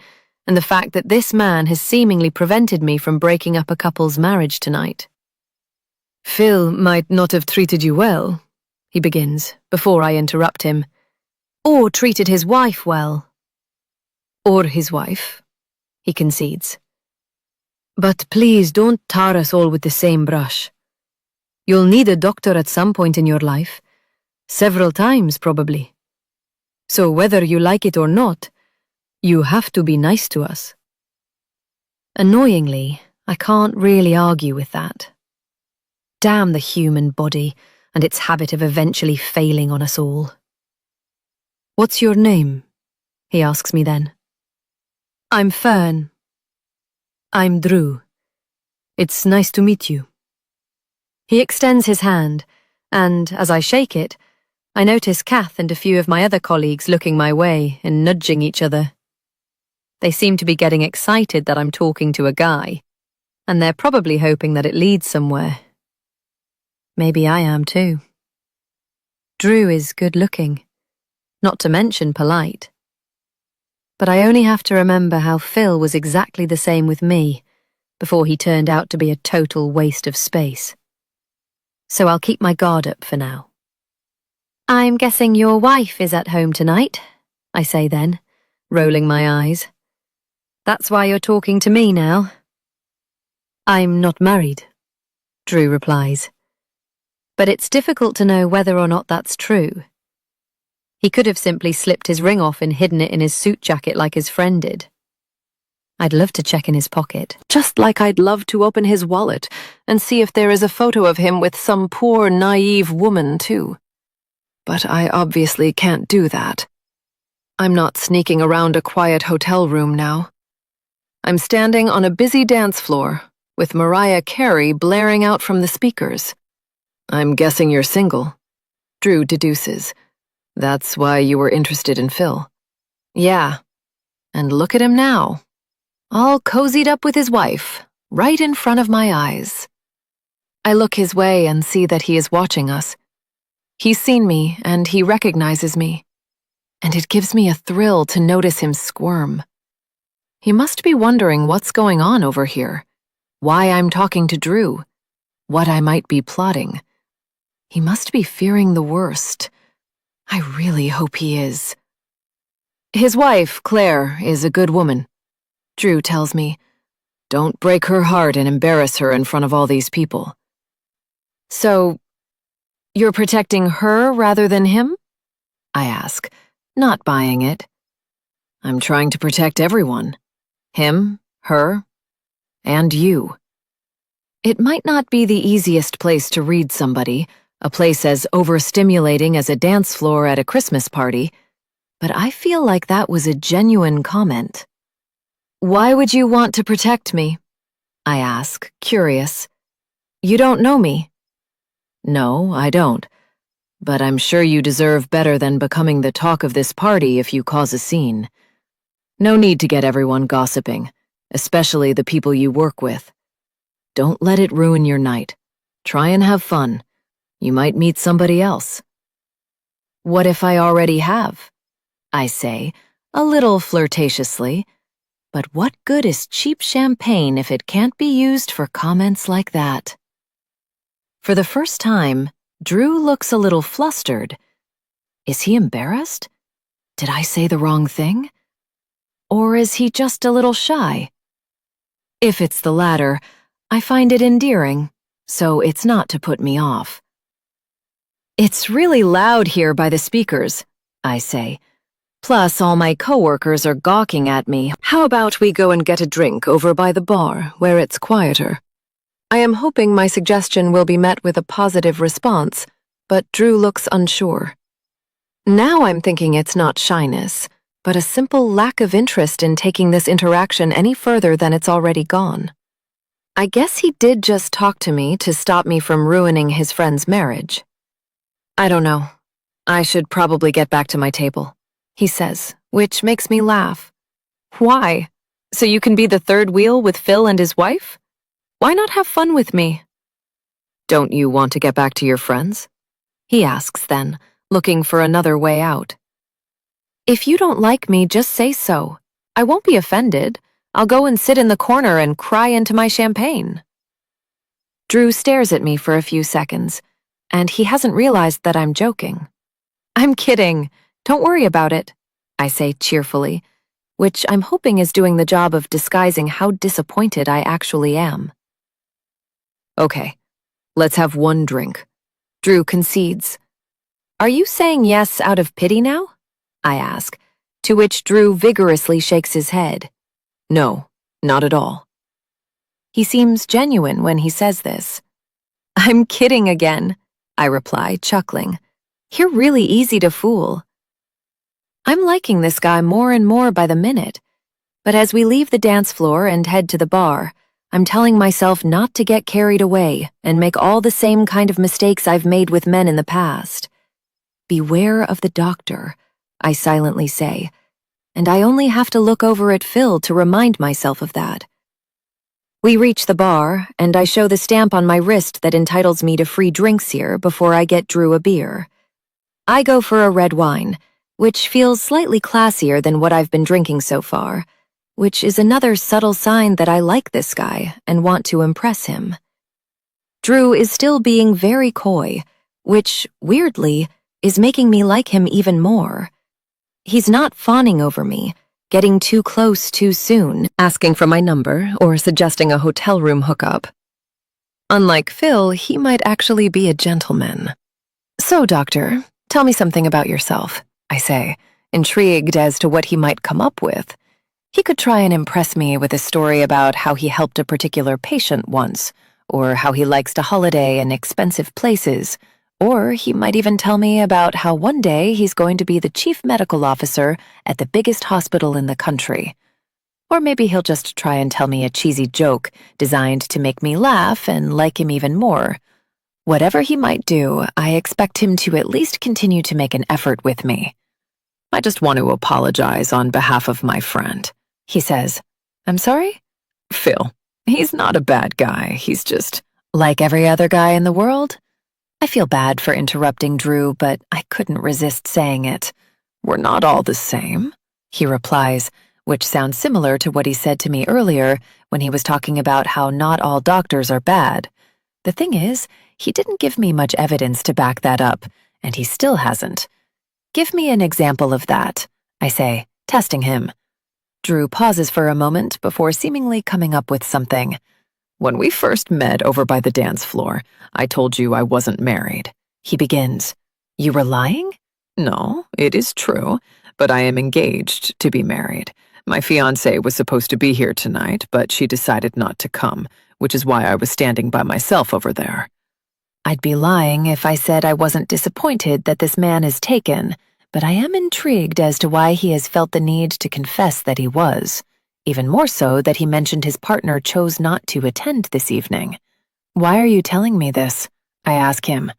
Speaker 3: and the fact that this man has seemingly prevented me from breaking up a couple's marriage tonight. Phil might not have treated you well, he begins, before I interrupt him. Or treated his wife well. Or his wife, he concedes. But please don't tar us all with the same brush. You'll need a doctor at some point in your life. Several times, probably. So whether you like it or not, you have to be nice to us. Annoyingly, I can't really argue with that. Damn the human body and its habit of eventually failing on us all. What's your name? He asks me then. I'm Fern. I'm Drew. It's nice to meet you. He extends his hand, and as I shake it, I notice Kath and a few of my other colleagues looking my way and nudging each other. They seem to be getting excited that I'm talking to a guy, and they're probably hoping that it leads somewhere. Maybe I am too. Drew is good-looking, not to mention polite. But I only have to remember how Phil was exactly the same with me before he turned out to be a total waste of space. So I'll keep my guard up for now. I'm guessing your wife is at home tonight, I say then, rolling my eyes. That's why you're talking to me now. I'm not married, Drew replies. But it's difficult to know whether or not that's true. He could have simply slipped his ring off and hidden it in his suit jacket like his friend did. I'd love to check in his pocket, just like I'd love to open his wallet and see if there is a photo of him with some poor, naive woman, too. But I obviously can't do that. I'm not sneaking around a quiet hotel room now. I'm standing on a busy dance floor, with Mariah Carey blaring out from the speakers. I'm guessing you're single, Drew deduces. That's why you were interested in Phil. Yeah, and look at him now, all cozied up with his wife, right in front of my eyes. I look his way and see that he is watching us. He's seen me and he recognizes me, and it gives me a thrill to notice him squirm. He must be wondering what's going on over here, why I'm talking to Drew, what I might be plotting. He must be fearing the worst. I really hope he is. His wife, Claire, is a good woman, Drew tells me. Don't break her heart and embarrass her in front of all these people. So, you're protecting her rather than him? I ask, not buying it. I'm trying to protect everyone. Him, her, and you. It might not be the easiest place to read somebody, a place as overstimulating as a dance floor at a Christmas party, but I feel like that was a genuine comment. Why would you want to protect me? I ask, curious. You don't know me. No, I don't. But I'm sure you deserve better than becoming the talk of this party if you cause a scene. No need to get everyone gossiping, especially the people you work with. Don't let it ruin your night. Try and have fun. You might meet somebody else. What if I already have? I say, a little flirtatiously. But what good is cheap champagne if it can't be used for comments like that? For the first time, Drew looks a little flustered. Is he embarrassed? Did I say the wrong thing? Or is he just a little shy? If it's the latter, I find it endearing, so it's not to put me off. It's really loud here by the speakers, I say. Plus, all my coworkers are gawking at me. How about we go and get a drink over by the bar, where it's quieter? I am hoping my suggestion will be met with a positive response, but Drew looks unsure. Now I'm thinking it's not shyness, but a simple lack of interest in taking this interaction any further than it's already gone. I guess he did just talk to me to stop me from ruining his friend's marriage. I don't know. I should probably get back to my table, he says, which makes me laugh. Why? So you can be the third wheel with Phil and his wife? Why not have fun with me? Don't you want to get back to your friends? He asks then, looking for another way out. If you don't like me, just say so. I won't be offended. I'll go and sit in the corner and cry into my champagne. Drew stares at me for a few seconds, and he hasn't realized that I'm joking. I'm kidding. Don't worry about it, I say cheerfully, which I'm hoping is doing the job of disguising how disappointed I actually am. Okay, let's have one drink. Drew concedes. Are you saying yes out of pity now? I ask, to which Drew vigorously shakes his head. No, not at all. He seems genuine when he says this. I'm kidding again, I reply, chuckling. You're really easy to fool. I'm liking this guy more and more by the minute, but as we leave the dance floor and head to the bar, I'm telling myself not to get carried away and make all the same kind of mistakes I've made with men in the past. Beware of the doctor, I silently say, and I only have to look over at Phil to remind myself of that. We reach the bar, and I show the stamp on my wrist that entitles me to free drinks here before I get Drew a beer. I go for a red wine, which feels slightly classier than what I've been drinking so far, which is another subtle sign that I like this guy and want to impress him. Drew is still being very coy, which, weirdly, is making me like him even more. He's not fawning over me, getting too close too soon, asking for my number, or suggesting a hotel room hookup. Unlike Phil, he might actually be a gentleman. So, doctor, tell me something about yourself, I say, intrigued as to what he might come up with. He could try and impress me with a story about how he helped a particular patient once, or how he likes to holiday in expensive places, or he might even tell me about how one day he's going to be the chief medical officer at the biggest hospital in the country. Or maybe he'll just try and tell me a cheesy joke designed to make me laugh and like him even more. Whatever he might do, I expect him to at least continue to make an effort with me. I just want to apologize on behalf of my friend, he says. I'm sorry? Phil, he's not a bad guy. He's just like every other guy in the world. I feel bad for interrupting Drew, but I couldn't resist saying it. We're not all the same, he replies, which sounds similar to what he said to me earlier when he was talking about how not all doctors are bad. The thing is, he didn't give me much evidence to back that up, and he still hasn't. Give me an example of that, I say, testing him. Drew pauses for a moment before seemingly coming up with something. When we first met over by the dance floor, I told you I wasn't married. He begins. You were lying? No, it is true, but I am engaged to be married. My fiancée was supposed to be here tonight, but she decided not to come, which is why I was standing by myself over there. I'd be lying if I said I wasn't disappointed that this man is taken, but I am intrigued as to why he has felt the need to confess that he was. Even more so that he mentioned his partner chose not to attend this evening. Why are you telling me this? I ask him.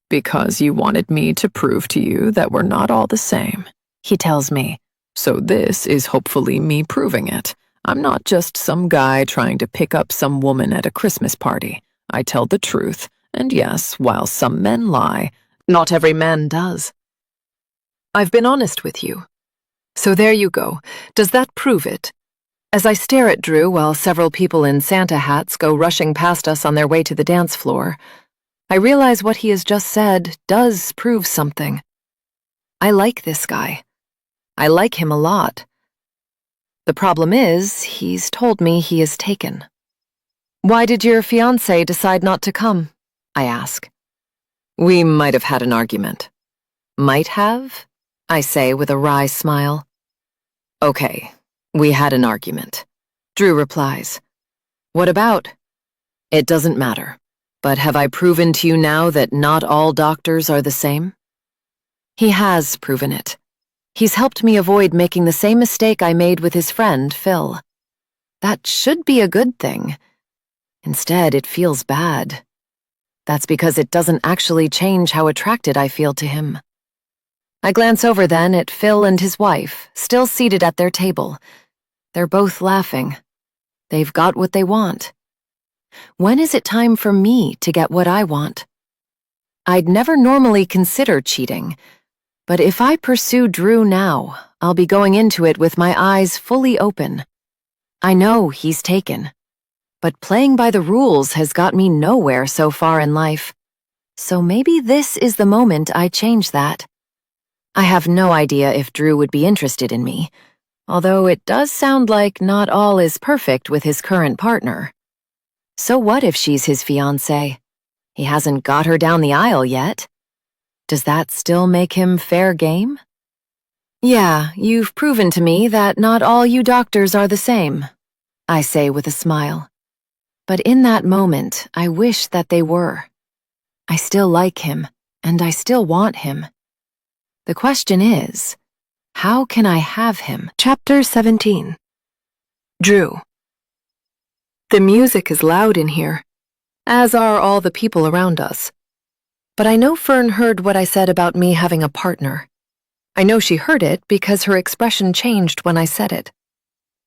Speaker 3: Because you wanted me to prove to you that we're not all the same, he tells me. So this is hopefully me proving it. I'm not just some guy trying to pick up some woman at a Christmas party. I tell the truth, and yes, while some men lie, not every man does. I've been honest with you. So there you go. Does that prove it? As I stare at Drew while several people in Santa hats go rushing past us on their way to the dance floor, I realize what he has just said does prove something. I like this guy. I like him a lot. The problem is, he's told me he is taken. Why did your fiancé decide not to come? I ask. We might have had an argument. Might have? I say with a wry smile. Okay, we had an argument. Drew replies. What about? It doesn't matter. But have I proven to you now that not all doctors are the same? He has proven it. He's helped me avoid making the same mistake I made with his friend, Phil. That should be a good thing. Instead, it feels bad. That's because it doesn't actually change how attracted I feel to him. I glance over then at Phil and his wife, still seated at their table. They're both laughing. They've got what they want. When is it time for me to get what I want? I'd never normally consider cheating, but if I pursue Drew now, I'll be going into it with my eyes fully open. I know he's taken, but playing by the rules has got me nowhere so far in life. So maybe this is the moment I change that. I have no idea if Drew would be interested in me, although it does sound like not all is perfect with his current partner. So what if she's his fiancée? He hasn't got her down the aisle yet. Does that still make him fair game? Yeah, you've proven to me that not all you doctors are the same, I say with a smile. But in that moment, I wish that they were. I still like him, and I still want him. The question is, how can I have him? Chapter 17. Drew. The music is loud in here, as are all the people around us. But I know Fern heard what I said about me having a partner. I know she heard it because her expression changed when I said it.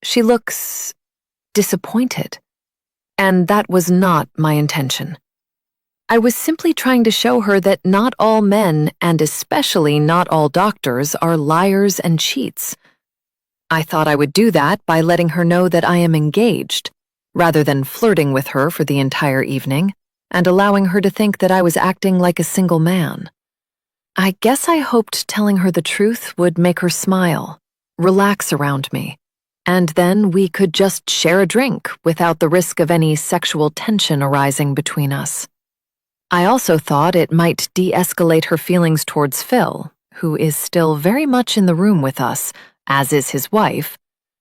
Speaker 3: She looks disappointed, and that was not my intention. I was simply trying to show her that not all men, and especially not all doctors, are liars and cheats. I thought I would do that by letting her know that I am engaged, rather than flirting with her for the entire evening, and allowing her to think that I was acting like a single man. I guess I hoped telling her the truth would make her smile, relax around me, and then we could just share a drink without the risk of any sexual tension arising between us. I also thought it might de-escalate her feelings towards Phil, who is still very much in the room with us, as is his wife,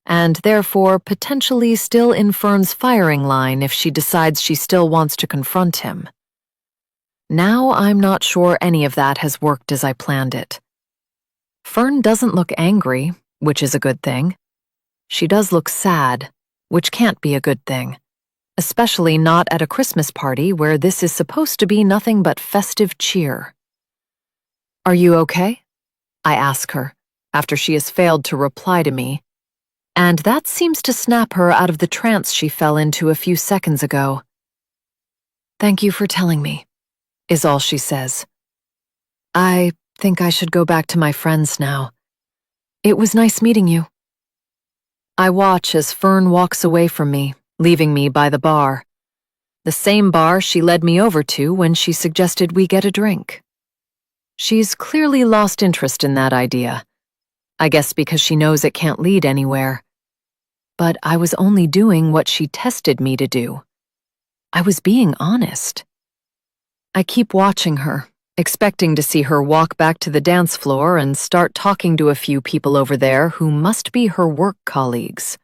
Speaker 3: and therefore potentially still in Fern's firing line if she decides she still wants to confront him. Now I'm not sure any of that has worked as I planned it. Fern doesn't look angry, which is a good thing. She does look sad, which can't be a good thing, especially not at a Christmas party where this is supposed to be nothing but festive cheer. Are you okay? I ask her, after she has failed to reply to me, and that seems to snap her out of the trance she fell into a few seconds ago. Thank you for telling me, is all she says. I think I should go back to my friends now. It was nice meeting you. I watch as Fern walks away from me, leaving me by the bar. The same bar she led me over to when she suggested we get a drink. She's clearly lost interest in that idea. I guess because she knows it can't lead anywhere. But I was only doing what she tested me to do. I was being honest. I keep watching her, expecting to see her walk back to the dance floor and start talking to a few people over there who must be her work colleagues.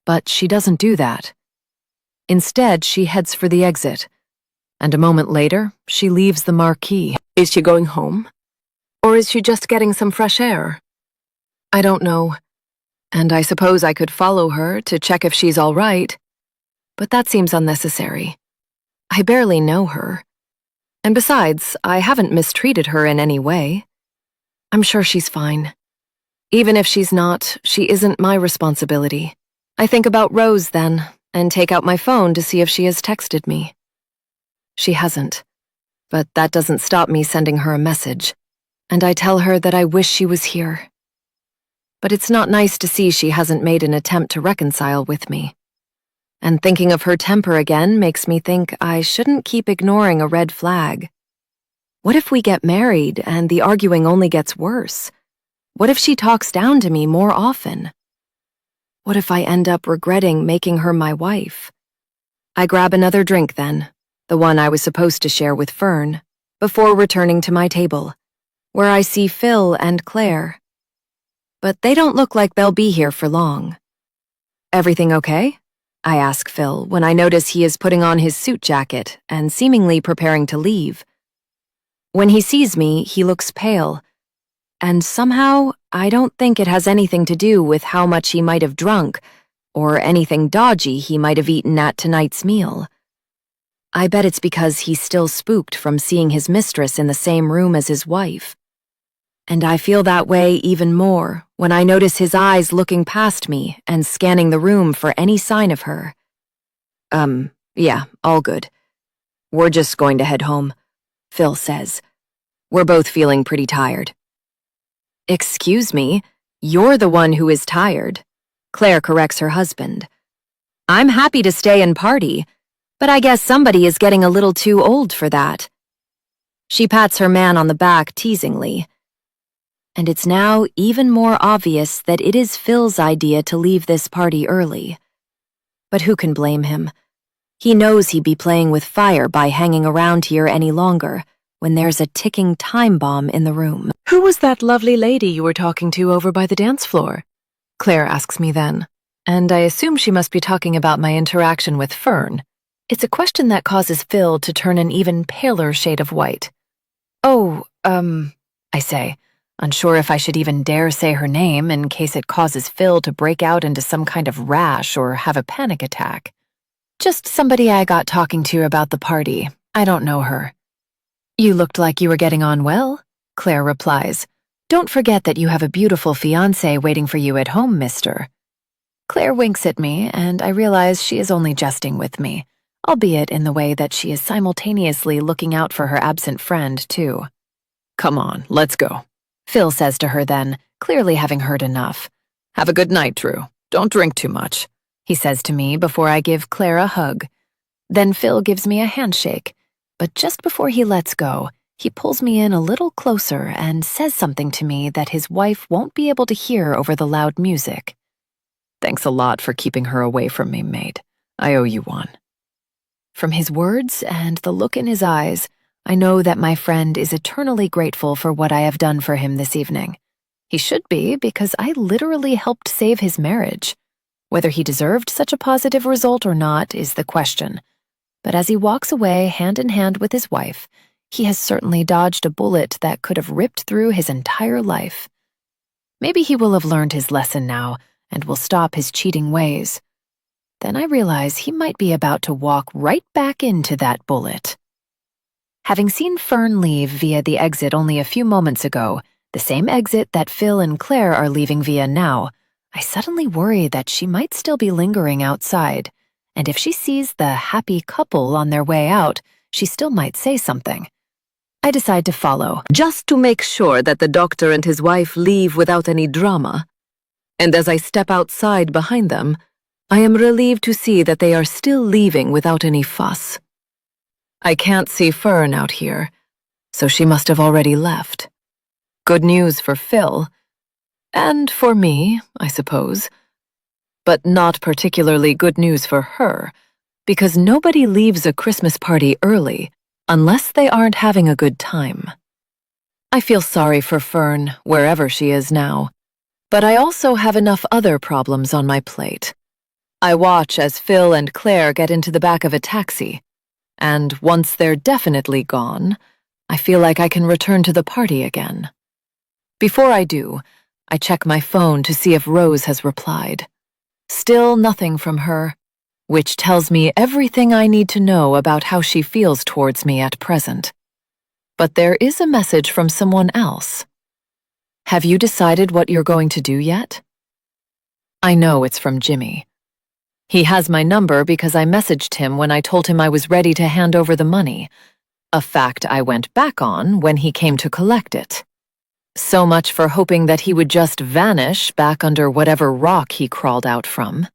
Speaker 3: But she doesn't do that. Instead, she heads for the exit, and a moment later, she leaves the marquee. Is she going home? Or is she just getting some fresh air? I don't know, and I suppose I could follow her to check if she's all right, but that seems unnecessary. I barely know her. And besides, I haven't mistreated her in any way. I'm sure she's fine. Even if she's not, she isn't my responsibility. I think about Rose then, and take out my phone to see if she has texted me. She hasn't, but that doesn't stop me sending her a message, and I tell her that I wish she was here. But it's not nice to see she hasn't made an attempt to reconcile with me. And thinking of her temper again makes me think I shouldn't keep ignoring a red flag. What if we get married and the arguing only gets worse? What if she talks down to me more often? What if I end up regretting making her my wife? I grab another drink then, the one I was supposed to share with Fern, before returning to my table, where I see Phil and Claire. But they don't look like they'll be here for long. Everything okay? I ask Phil when I notice he is putting on his suit jacket and seemingly preparing to leave. When he sees me, he looks pale, and somehow I don't think it has anything to do with how much he might have drunk or anything dodgy he might have eaten at tonight's meal. I bet it's because he's still spooked from seeing his mistress in the same room as his wife. And I feel that way even more when I notice his eyes looking past me and scanning the room for any sign of her. Yeah, all good. We're just going to head home, Phil says. We're both feeling pretty tired. Excuse me, you're the one who is tired, Claire corrects her husband. I'm happy to stay and party, but I guess somebody is getting a little too old for that. She pats her man on the back teasingly. And it's now even more obvious that it is Phil's idea to leave this party early. But who can blame him? He knows he'd be playing with fire by hanging around here any longer, when there's a ticking time bomb in the room. Who was that lovely lady you were talking to over by the dance floor? Claire asks me then, and I assume she must be talking about my interaction with Fern. It's a question that causes Phil to turn an even paler shade of white. Oh, I say, unsure if I should even dare say her name in case it causes Phil to break out into some kind of rash or have a panic attack. Just somebody I got talking to about the party. I don't know her. You looked like you were getting on well, Claire replies. Don't forget that you have a beautiful fiancé waiting for you at home, mister. Claire winks at me, and I realize she is only jesting with me, albeit in the way that she is simultaneously looking out for her absent friend, too. Come on, let's go, Phil says to her then, clearly having heard enough. Have a good night, Drew. Don't drink too much, he says to me before I give Claire a hug. Then Phil gives me a handshake. But just before he lets go, he pulls me in a little closer and says something to me that his wife won't be able to hear over the loud music. Thanks a lot for keeping her away from me, mate. I owe you one. From his words and the look in his eyes, I know that my friend is eternally grateful for what I have done for him this evening. He should be, because I literally helped save his marriage. Whether he deserved such a positive result or not is the question. But as he walks away hand in hand with his wife, he has certainly dodged a bullet that could have ripped through his entire life. Maybe he will have learned his lesson now and will stop his cheating ways. Then I realize he might be about to walk right back into that bullet. Having seen Fern leave via the exit only a few moments ago, the same exit that Phil and Claire are leaving via now, I suddenly worry that she might still be lingering outside. And if she sees the happy couple on their way out, she still might say something. I decide to follow, just to make sure that the doctor and his wife leave without any drama. And as I step outside behind them, I am relieved to see that they are still leaving without any fuss. I can't see Fern out here, so she must have already left. Good news for Phil. And for me, I suppose. But not particularly good news for her, because nobody leaves a Christmas party early unless they aren't having a good time. I feel sorry for Fern, wherever she is now, but I also have enough other problems on my plate. I watch as Phil and Claire get into the back of a taxi, and once they're definitely gone, I feel like I can return to the party again. Before I do, I check my phone to see if Rose has replied. Still nothing from her, which tells me everything I need to know about how she feels towards me at present. But there is a message from someone else. Have you decided what you're going to do yet? I know it's from Jimmy. He has my number because I messaged him when I told him I was ready to hand over the money, a fact I went back on when he came to collect it. So much for hoping that he would just vanish back under whatever rock he crawled out from.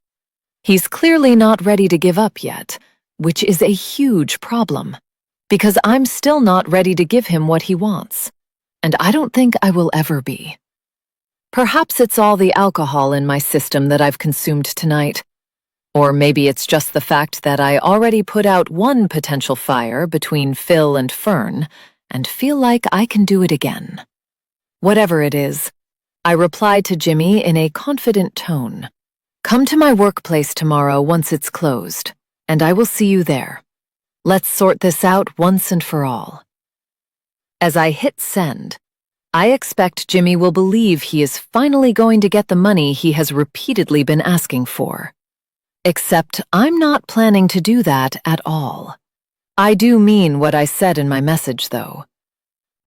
Speaker 3: He's clearly not ready to give up yet, which is a huge problem, because I'm still not ready to give him what he wants, and I don't think I will ever be. Perhaps it's all the alcohol in my system that I've consumed tonight. Or maybe it's just the fact that I already put out one potential fire between Phil and Fern and feel like I can do it again. Whatever it is, I replied to Jimmy in a confident tone. Come to my workplace tomorrow once it's closed, and I will see you there. Let's sort this out once and for all. As I hit send, I expect Jimmy will believe he is finally going to get the money he has repeatedly been asking for. Except I'm not planning to do that at all. I do mean what I said in my message, though.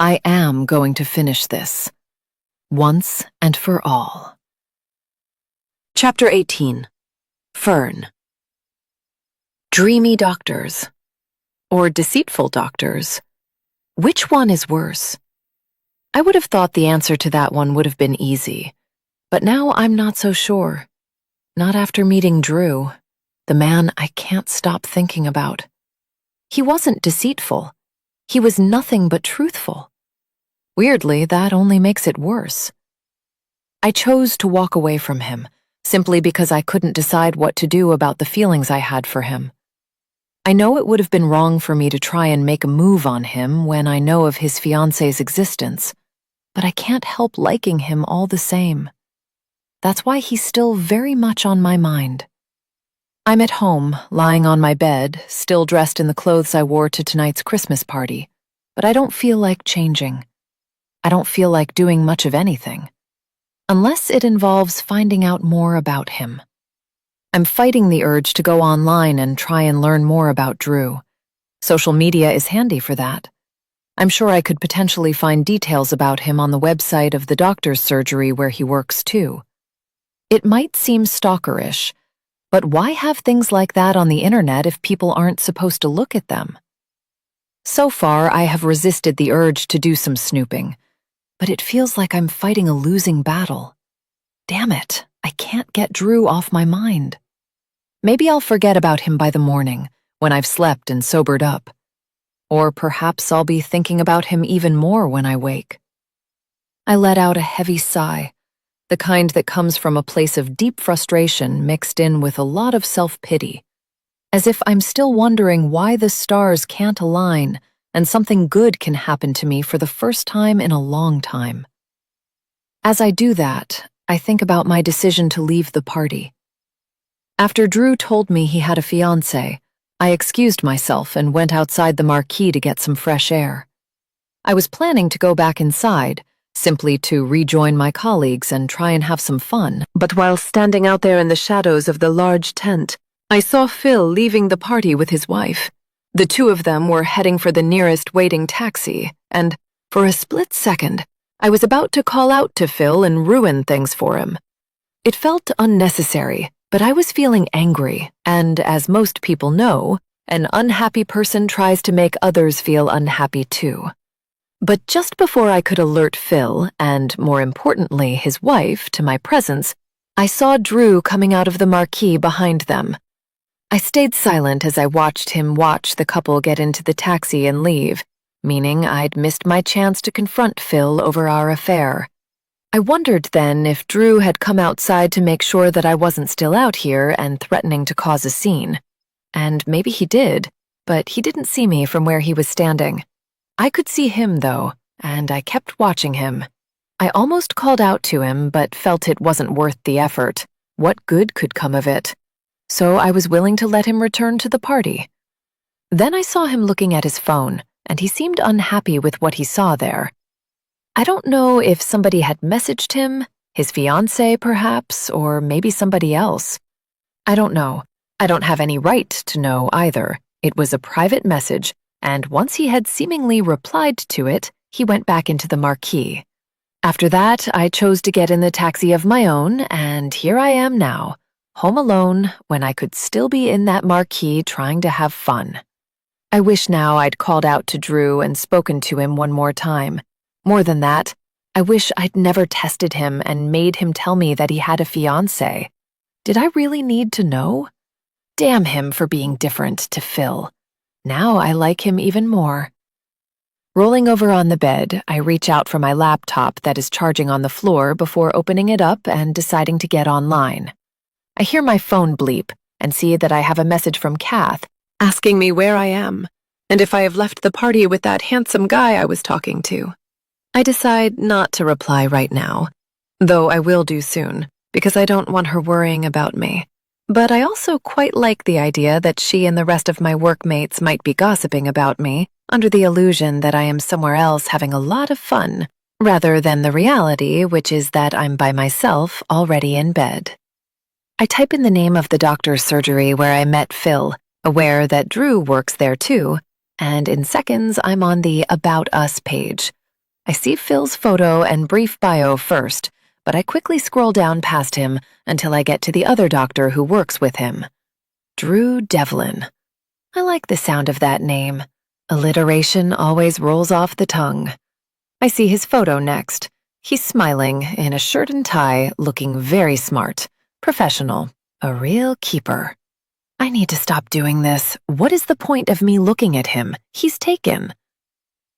Speaker 3: I am going to finish this, once and for all. Chapter 18. Fern. Dreamy doctors. Or deceitful doctors. Which one is worse? I would have thought the answer to that one would have been easy, but now I'm not so sure. Not after meeting Drew, the man I can't stop thinking about. He wasn't deceitful. He was nothing but truthful. Weirdly, that only makes it worse. I chose to walk away from him, simply because I couldn't decide what to do about the feelings I had for him. I know it would have been wrong for me to try and make a move on him when I know of his fiancé's existence, but I can't help liking him all the same. That's why he's still very much on my mind. I'm at home, lying on my bed, still dressed in the clothes I wore to tonight's Christmas party, but I don't feel like changing. I don't feel like doing much of anything, unless it involves finding out more about him. I'm fighting the urge to go online and try and learn more about Drew. Social media is handy for that. I'm sure I could potentially find details about him on the website of the doctor's surgery where he works too. It might seem stalkerish, but why have things like that on the internet if people aren't supposed to look at them? So far, I have resisted the urge to do some snooping, but it feels like I'm fighting a losing battle. Damn it, I can't get Drew off my mind. Maybe I'll forget about him by the morning, when I've slept and sobered up. Or perhaps I'll be thinking about him even more when I wake. I let out a heavy sigh, the kind that comes from a place of deep frustration mixed in with a lot of self-pity, as if I'm still wondering why the stars can't align and something good can happen to me for the first time in a long time. As I do that, I think about my decision to leave the party. After Drew told me he had a fiancé, I excused myself and went outside the marquee to get some fresh air. I was planning to go back inside, simply to rejoin my colleagues and try and have some fun, but while standing out there in the shadows of the large tent, I saw Phil leaving the party with his wife. The two of them were heading for the nearest waiting taxi, and, for a split second, I was about to call out to Phil and ruin things for him. It felt unnecessary, but I was feeling angry, and as most people know, an unhappy person tries to make others feel unhappy too. But just before I could alert Phil, and more importantly his wife, to my presence, I saw Drew coming out of the marquee behind them. I stayed silent as I watched him watch the couple get into the taxi and leave, meaning I'd missed my chance to confront Phil over our affair. I wondered then if Drew had come outside to make sure that I wasn't still out here and threatening to cause a scene. And maybe he did, but he didn't see me from where he was standing. I could see him, though, and I kept watching him. I almost called out to him, but felt it wasn't worth the effort. What good could come of it? So I was willing to let him return to the party. Then I saw him looking at his phone, and he seemed unhappy with what he saw there. I don't know if somebody had messaged him, his fiancée perhaps, or maybe somebody else. I don't know. I don't have any right to know either. It was a private message, and once he had seemingly replied to it, he went back into the marquee. After that, I chose to get in the taxi of my own, and here I am now, home alone when I could still be in that marquee trying to have fun. I wish now I'd called out to Drew and spoken to him one more time. More than that, I wish I'd never tested him and made him tell me that he had a fiancée. Did I really need to know? Damn him for being different to Phil. Now I like him even more. Rolling over on the bed, I reach out for my laptop that is charging on the floor before opening it up and deciding to get online. I hear my phone bleep and see that I have a message from Kath asking me where I am and if I have left the party with that handsome guy I was talking to. I decide not to reply right now, though I will do soon, because I don't want her worrying about me. But I also quite like the idea that she and the rest of my workmates might be gossiping about me, under the illusion that I am somewhere else having a lot of fun, rather than the reality, which is that I'm by myself already in bed. I type in the name of the doctor's surgery where I met Phil, aware that Drew works there too, and in seconds I'm on the About Us page. I see Phil's photo and brief bio first, but I quickly scroll down past him until I get to the other doctor who works with him. Drew Devlin. I like the sound of that name. Alliteration always rolls off the tongue. I see his photo next. He's smiling, in a shirt and tie, looking very smart, professional, a real keeper. I need to stop doing this. What is the point of me looking at him? He's taken.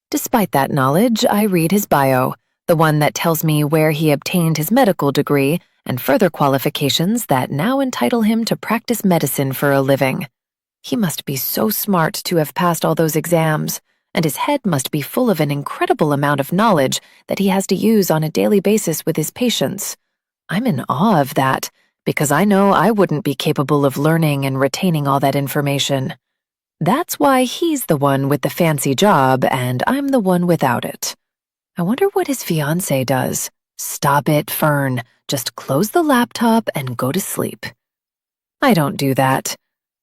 Speaker 3: Despite that knowledge, I read his bio, the one that tells me where he obtained his medical degree and further qualifications that now entitle him to practice medicine for a living. He must be so smart to have passed all those exams, and his head must be full of an incredible amount of knowledge that he has to use on a daily basis with his patients. I'm in awe of that, because I know I wouldn't be capable of learning and retaining all that information. That's why he's the one with the fancy job and I'm the one without it. I wonder what his fiancée does. Stop it, Fern. Just close the laptop and go to sleep. I don't do that.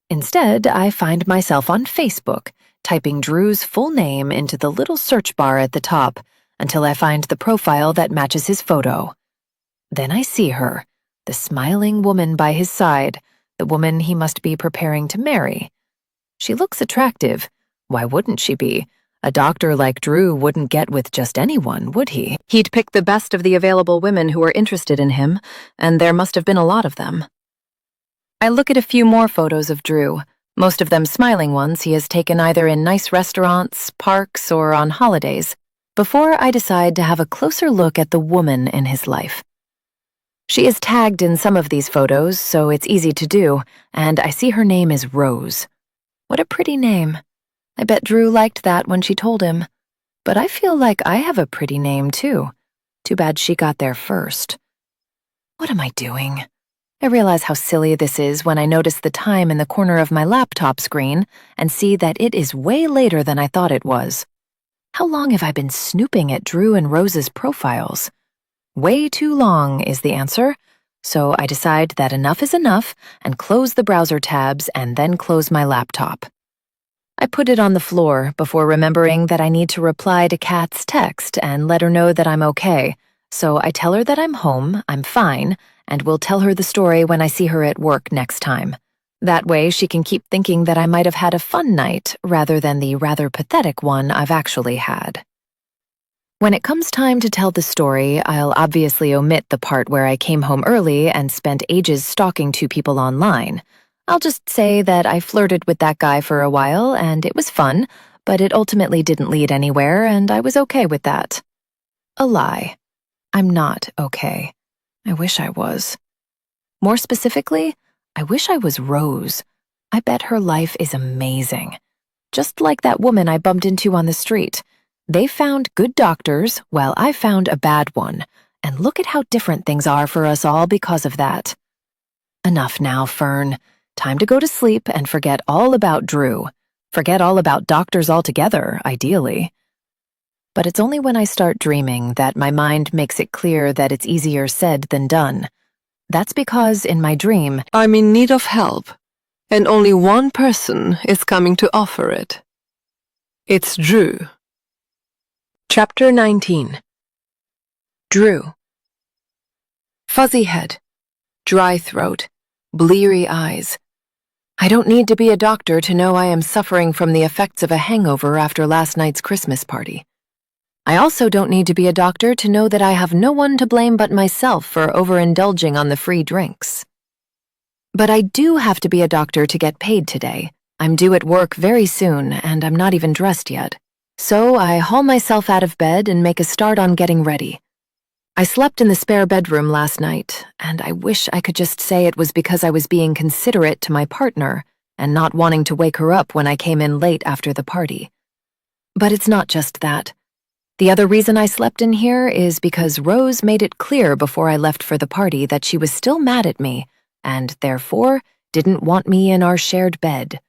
Speaker 3: Instead, I find myself on Facebook, typing Drew's full name into the little search bar at the top until I find the profile that matches his photo. Then I see her, the smiling woman by his side, the woman he must be preparing to marry. She looks attractive. Why wouldn't she be? A doctor like Drew wouldn't get with just anyone, would he? He'd pick the best of the available women who were interested in him, and there must have been a lot of them. I look at a few more photos of Drew, most of them smiling ones he has taken either in nice restaurants, parks, or on holidays, before I decide to have a closer look at the woman in his life. She is tagged in some of these photos, so it's easy to do, and I see her name is Rose. What a pretty name. I bet Drew liked that when she told him. But I feel like I have a pretty name, too. Too bad she got there first. What am I doing? I realize how silly this is when I notice the time in the corner of my laptop screen and see that it is way later than I thought it was. How long have I been snooping at Drew and Rose's profiles? Way too long is the answer, so I decide that enough is enough and close the browser tabs and then close my laptop. I put it on the floor before remembering that I need to reply to Kat's text and let her know that I'm okay, so I tell her that I'm home, I'm fine, and will tell her the story when I see her at work next time. That way she can keep thinking that I might have had a fun night rather than the rather pathetic one I've actually had. When it comes time to tell the story, I'll obviously omit the part where I came home early and spent ages stalking two people online. I'll just say that I flirted with that guy for a while and it was fun, but it ultimately didn't lead anywhere and I was okay with that. A lie. I'm not okay. I wish I was. More specifically, I wish I was Rose. I bet her life is amazing. just like that woman I bumped into on the street. They found good doctors, while I found a bad one, and look at how different things are for us all because of that. Enough now, Fern. Time to go to sleep and forget all about Drew. Forget all about doctors altogether, ideally. But it's only when I start dreaming that my mind makes it clear that it's easier said than done. That's because in my dream,
Speaker 2: I'm in need of help, and only one person is coming to offer it. It's Drew.
Speaker 3: Chapter 19. Drew. Fuzzy head, dry throat, bleary eyes. I don't need to be a doctor to know I am suffering from the effects of a hangover after last night's Christmas party. I also don't need to be a doctor to know that I have no one to blame but myself for overindulging on the free drinks. But I do have to be a doctor to get paid today. I'm due at work very soon, and I'm not even dressed yet. So I haul myself out of bed and make a start on getting ready. I slept in the spare bedroom last night, and I wish I could just say it was because I was being considerate to my partner and not wanting to wake her up when I came in late after the party. But it's not just that. The other reason I slept in here is because Rose made it clear before I left for the party that she was still mad at me and, therefore, didn't want me in our shared bed.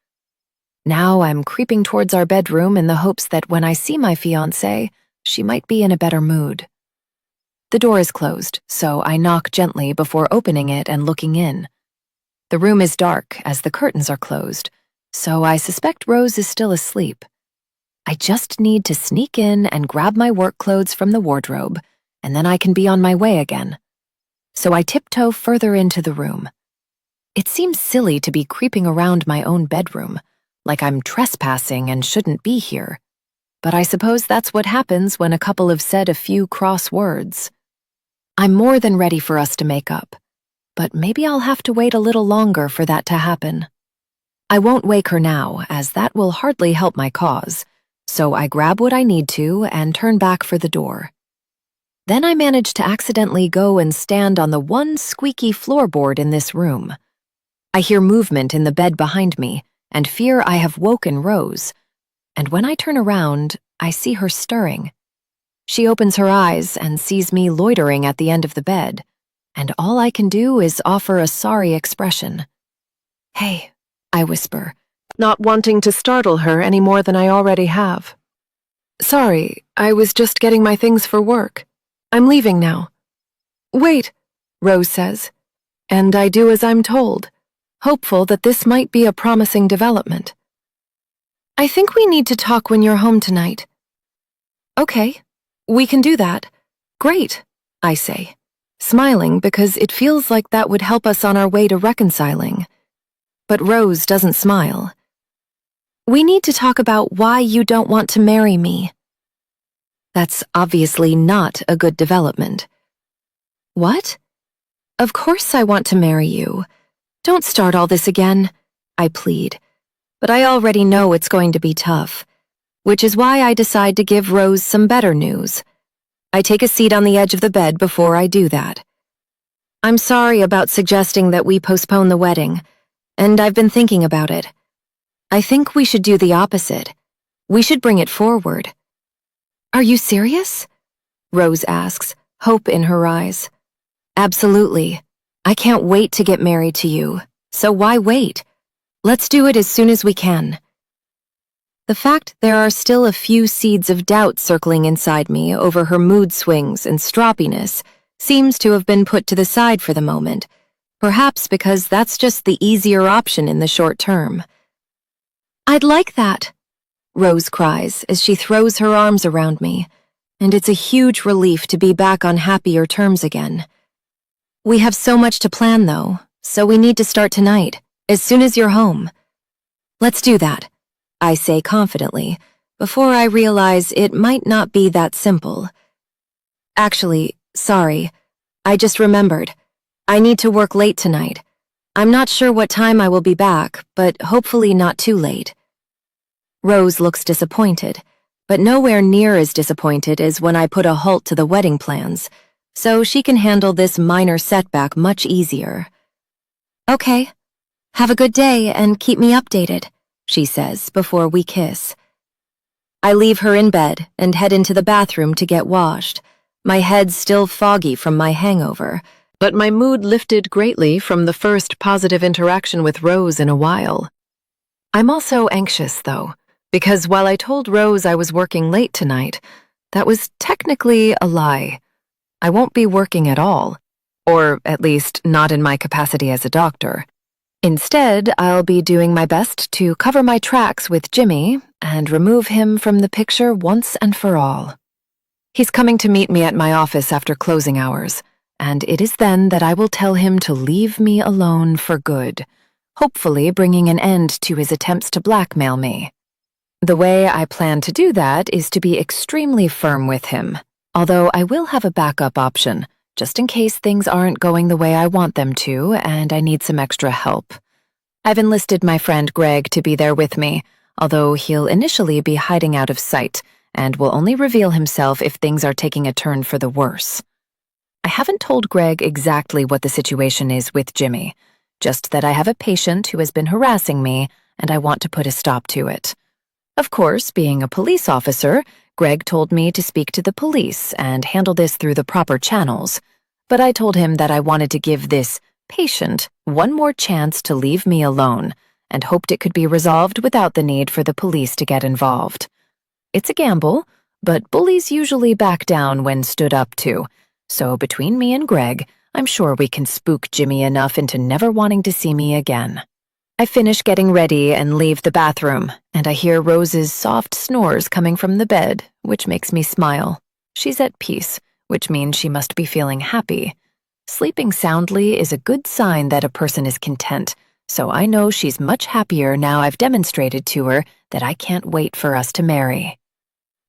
Speaker 3: Now I'm creeping towards our bedroom in the hopes that when I see my fiancé, she might be in a better mood. The door is closed, so I knock gently before opening it and looking in. The room is dark as the curtains are closed, so I suspect Rose is still asleep. I just need to sneak in and grab my work clothes from the wardrobe, and then I can be on my way again. So I tiptoe further into the room. It seems silly to be creeping around my own bedroom, like I'm trespassing and shouldn't be here. But I suppose that's what happens when a couple have said a few cross words. I'm more than ready for us to make up, but maybe I'll have to wait a little longer for that to happen. I won't wake her now, as that will hardly help my cause. So I grab what I need to and turn back for the door. Then I manage to accidentally go and stand on the one squeaky floorboard in this room. I hear movement in the bed behind me and fear I have woken Rose. And when I turn around, I see her stirring. She opens her eyes and sees me loitering at the end of the bed, and all I can do is offer a sorry expression. "Hey," I whisper, not wanting to startle her any more than I already have. "Sorry, I was just getting my things for work. I'm leaving now." "Wait," Rose says, and I do as I'm told, hopeful that this might be a promising development. "I think we need to talk when you're home tonight." "Okay, we can do that. Great," I say, smiling because it feels like that would help us on our way to reconciling. But Rose doesn't smile. "We need to talk about why you don't want to marry me." That's obviously not a good development. "What? Of course I want to marry you. Don't start all this again," I plead. But I already know it's going to be tough, which is why I decide to give Rose some better news. I take a seat on the edge of the bed before I do that. "I'm sorry about suggesting that we postpone the wedding, and I've been thinking about it. I think we should do the opposite. We should bring it forward." "Are you serious?" Rose asks, hope in her eyes. "Absolutely. I can't wait to get married to you, so why wait? Let's do it as soon as we can." The fact there are still a few seeds of doubt circling inside me over her mood swings and stroppiness seems to have been put to the side for the moment, perhaps because that's just the easier option in the short term. "I'd like that," Rose cries as she throws her arms around me, and it's a huge relief to be back on happier terms again. "We have so much to plan, though, so we need to start tonight, as soon as you're home." "Let's do that," I say confidently, before I realize it might not be that simple. "Actually, sorry, I just remembered. I need to work late tonight. I'm not sure what time I will be back, but hopefully not too late." Rose looks disappointed, but nowhere near as disappointed as when I put a halt to the wedding plans, so she can handle this minor setback much easier. "Okay. Have a good day and keep me updated," she says before we kiss. I leave her in bed and head into the bathroom to get washed, my head still foggy from my hangover, but my mood lifted greatly from the first positive interaction with Rose in a while. I'm also anxious, though, because while I told Rose I was working late tonight, that was technically a lie. I won't be working at all, or at least not in my capacity as a doctor. Instead, I'll be doing my best to cover my tracks with Jimmy and remove him from the picture once and for all. He's coming to meet me at my office after closing hours, and it is then that I will tell him to leave me alone for good, hopefully bringing an end to his attempts to blackmail me. The way I plan to do that is to be extremely firm with him, although I will have a backup option, just in case things aren't going the way I want them to and I need some extra help. I've enlisted my friend Greg to be there with me, although he'll initially be hiding out of sight and will only reveal himself if things are taking a turn for the worse. I haven't told Greg exactly what the situation is with Jimmy, just that I have a patient who has been harassing me and I want to put a stop to it. Of course, being a police officer, Greg told me to speak to the police and handle this through the proper channels, but I told him that I wanted to give this patient one more chance to leave me alone and hoped it could be resolved without the need for the police to get involved. It's a gamble, but bullies usually back down when stood up to, so between me and Greg, I'm sure we can spook Jimmy enough into never wanting to see me again. I finish getting ready and leave the bathroom, and I hear Rose's soft snores coming from the bed, which makes me smile. She's at peace, which means she must be feeling happy. Sleeping soundly is a good sign that a person is content, so I know she's much happier now I've demonstrated to her that I can't wait for us to marry.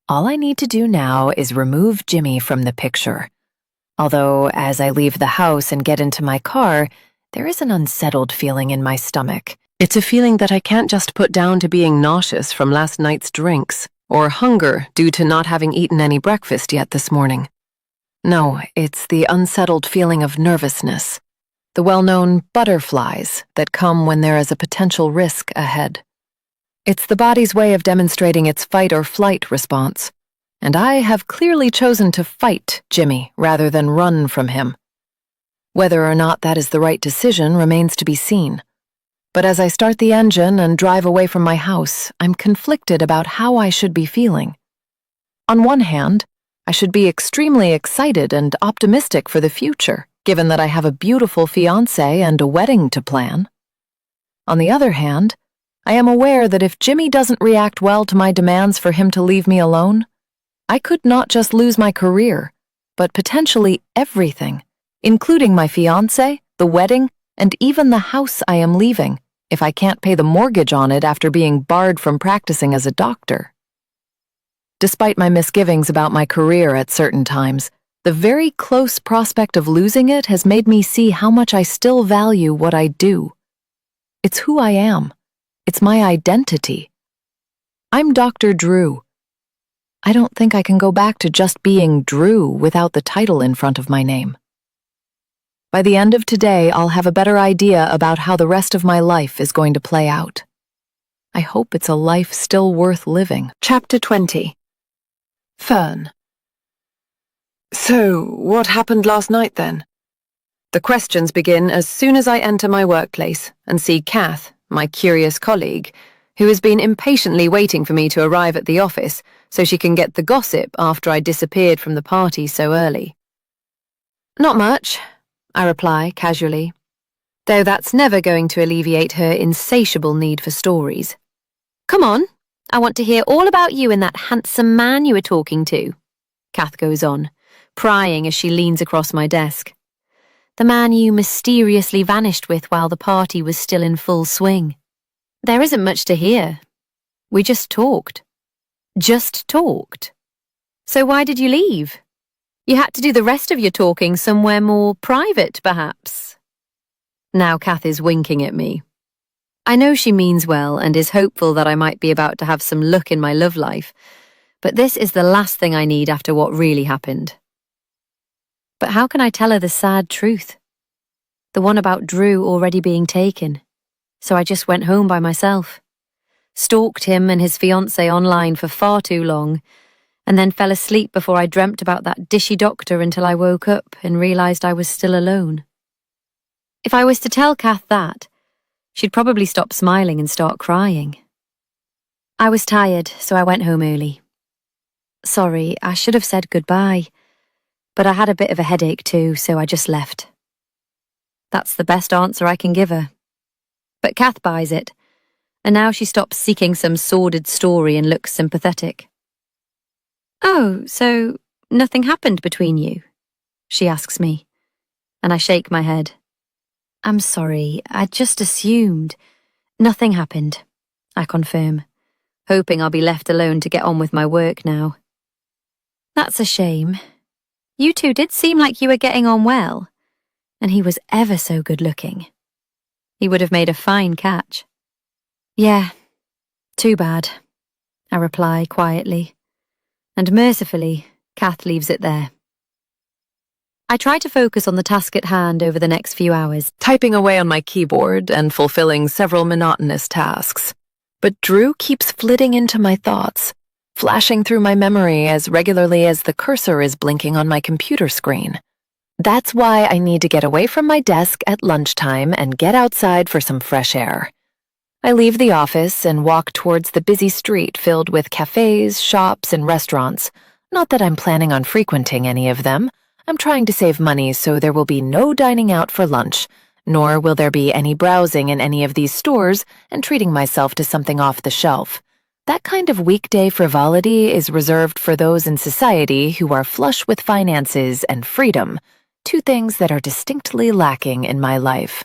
Speaker 3: All I need to do now is remove Jimmy from the picture. Although, as I leave the house and get into my car, there is an unsettled feeling in my stomach. It's a feeling that I can't just put down to being nauseous from last night's drinks, or hunger due to not having eaten any breakfast yet this morning. No, it's the unsettled feeling of nervousness, the well-known butterflies that come when there is a potential risk ahead. It's the body's way of demonstrating its fight or flight response, and I have clearly chosen to fight Jimmy rather than run from him. Whether or not that is the right decision remains to be seen. But as I start the engine and drive away from my house, I'm conflicted about how I should be feeling. On one hand, I should be extremely excited and optimistic for the future, given that I have a beautiful fiancé and a wedding to plan. On the other hand, I am aware that if Jimmy doesn't react well to my demands for him to leave me alone, I could not just lose my career, but potentially everything, including my fiancé, the wedding, and even the house I am leaving, if I can't pay the mortgage on it after being barred from practicing as a doctor. Despite my misgivings about my career at certain times, the very close prospect of losing it has made me see how much I still value what I do. It's who I am. It's my identity. I'm Dr. Drew. I don't think I can go back to just being Drew without the title in front of my name. By the end of today, I'll have a better idea about how the rest of my life is going to play out. I hope it's a life still worth living. Chapter 20. Fern. So, what happened last night then? The questions begin as soon as I enter my workplace and see Kath, my curious colleague, who has been impatiently waiting for me to arrive at the office so she can get the gossip after I disappeared from the party so early. Not much, I reply casually, though that's never going to alleviate her insatiable need for stories.
Speaker 4: Come on, I want to hear all about you and that handsome man you were talking to, Kath goes on, prying as she leans across my desk. The man you mysteriously vanished with while the party was still in full swing. There isn't much to hear. We just talked. Just talked. So why did you leave? You had to do the rest of your talking somewhere more private, perhaps. Now Kath is winking at me. I know she means well and is hopeful that I might be about to have some luck in my love life, but this is the last thing I need after what really happened. But how can I tell her the sad truth? The one about Drew already being taken. So I just went home by myself. stalked him and his fiancée online for far too long, and then fell asleep before I dreamt about that dishy doctor until I woke up and realised I was still alone. If I was to tell Kath that, she'd probably stop smiling and start crying. I was tired, so I went home early. Sorry, I should have said goodbye, but I had a bit of a headache too, so I just left. That's the best answer I can give her. But Kath buys it, and now she stops seeking some sordid story and looks sympathetic. Oh, so nothing happened between you? She asks me, and I shake my head. I'm sorry, I just assumed. Nothing happened, I confirm, hoping I'll be left alone to get on with my work now. That's a shame. You two did seem like you were getting on well, and he was ever so good looking. He would have made a fine catch. Yeah, too bad, I reply quietly, and mercifully, Kath leaves it there. I try to focus on the task at hand over the next few hours,
Speaker 2: typing away on my keyboard and fulfilling several monotonous tasks. But Drew keeps flitting into my thoughts, flashing through my memory as regularly as the cursor is blinking on my computer screen. That's why I need to get away from my desk at lunchtime and get outside for some fresh air. I leave the office and walk towards the busy street filled with cafes, shops, and restaurants. Not that I'm planning on frequenting any of them. I'm trying to save money so there will be no dining out for lunch, nor will there be any browsing in any of these stores and treating myself to something off the shelf. That kind of weekday frivolity is reserved for those in society who are flush with finances and freedom, two things that are distinctly lacking in my life.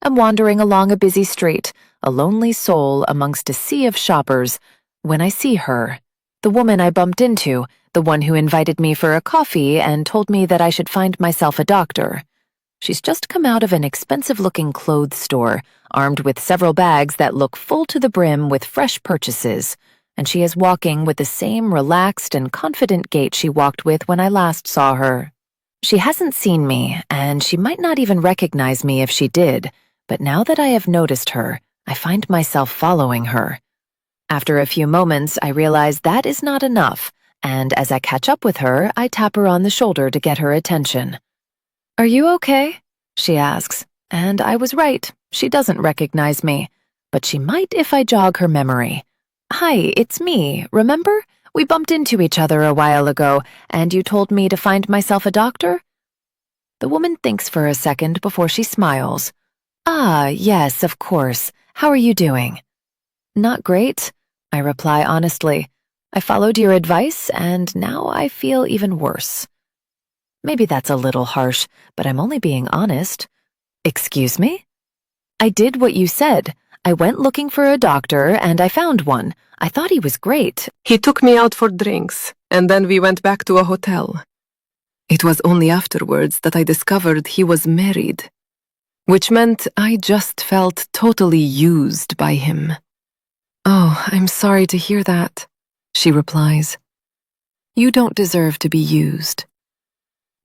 Speaker 2: I'm wandering along a busy street, a lonely soul amongst a sea of shoppers, when I see her, the woman I bumped into, the one who invited me for a coffee and told me that I should find myself a doctor. She's just come out of an expensive-looking clothes store, armed with several bags that look full to the brim with fresh purchases, and she is walking with the same relaxed and confident gait she walked with when I last saw her. She hasn't seen me, and she might not even recognize me if she did, but now that I have noticed her, I find myself following her. After a few moments, I realize that is not enough, and as I catch up with her, I tap her on the shoulder to get her attention. "Are you okay?" she asks, and I was right. She doesn't recognize me, but she might if I jog her memory. "Hi, it's me, remember? We bumped into each other a while ago, and you told me to find myself a doctor?" The woman thinks for a second before she smiles. "Ah, yes, of course. How are you doing?" "Not great," I reply honestly. "I followed your advice, and now I feel even worse." Maybe that's a little harsh, but I'm only being honest. "Excuse me?" "I did what you said. I went looking for a doctor, and I found one. I thought he was great.
Speaker 3: He took me out for drinks, and then we went back to a hotel. It was only afterwards that I discovered he was married, which meant I just felt totally used by him." "Oh, I'm sorry to hear that," she replies. "You don't deserve to be used."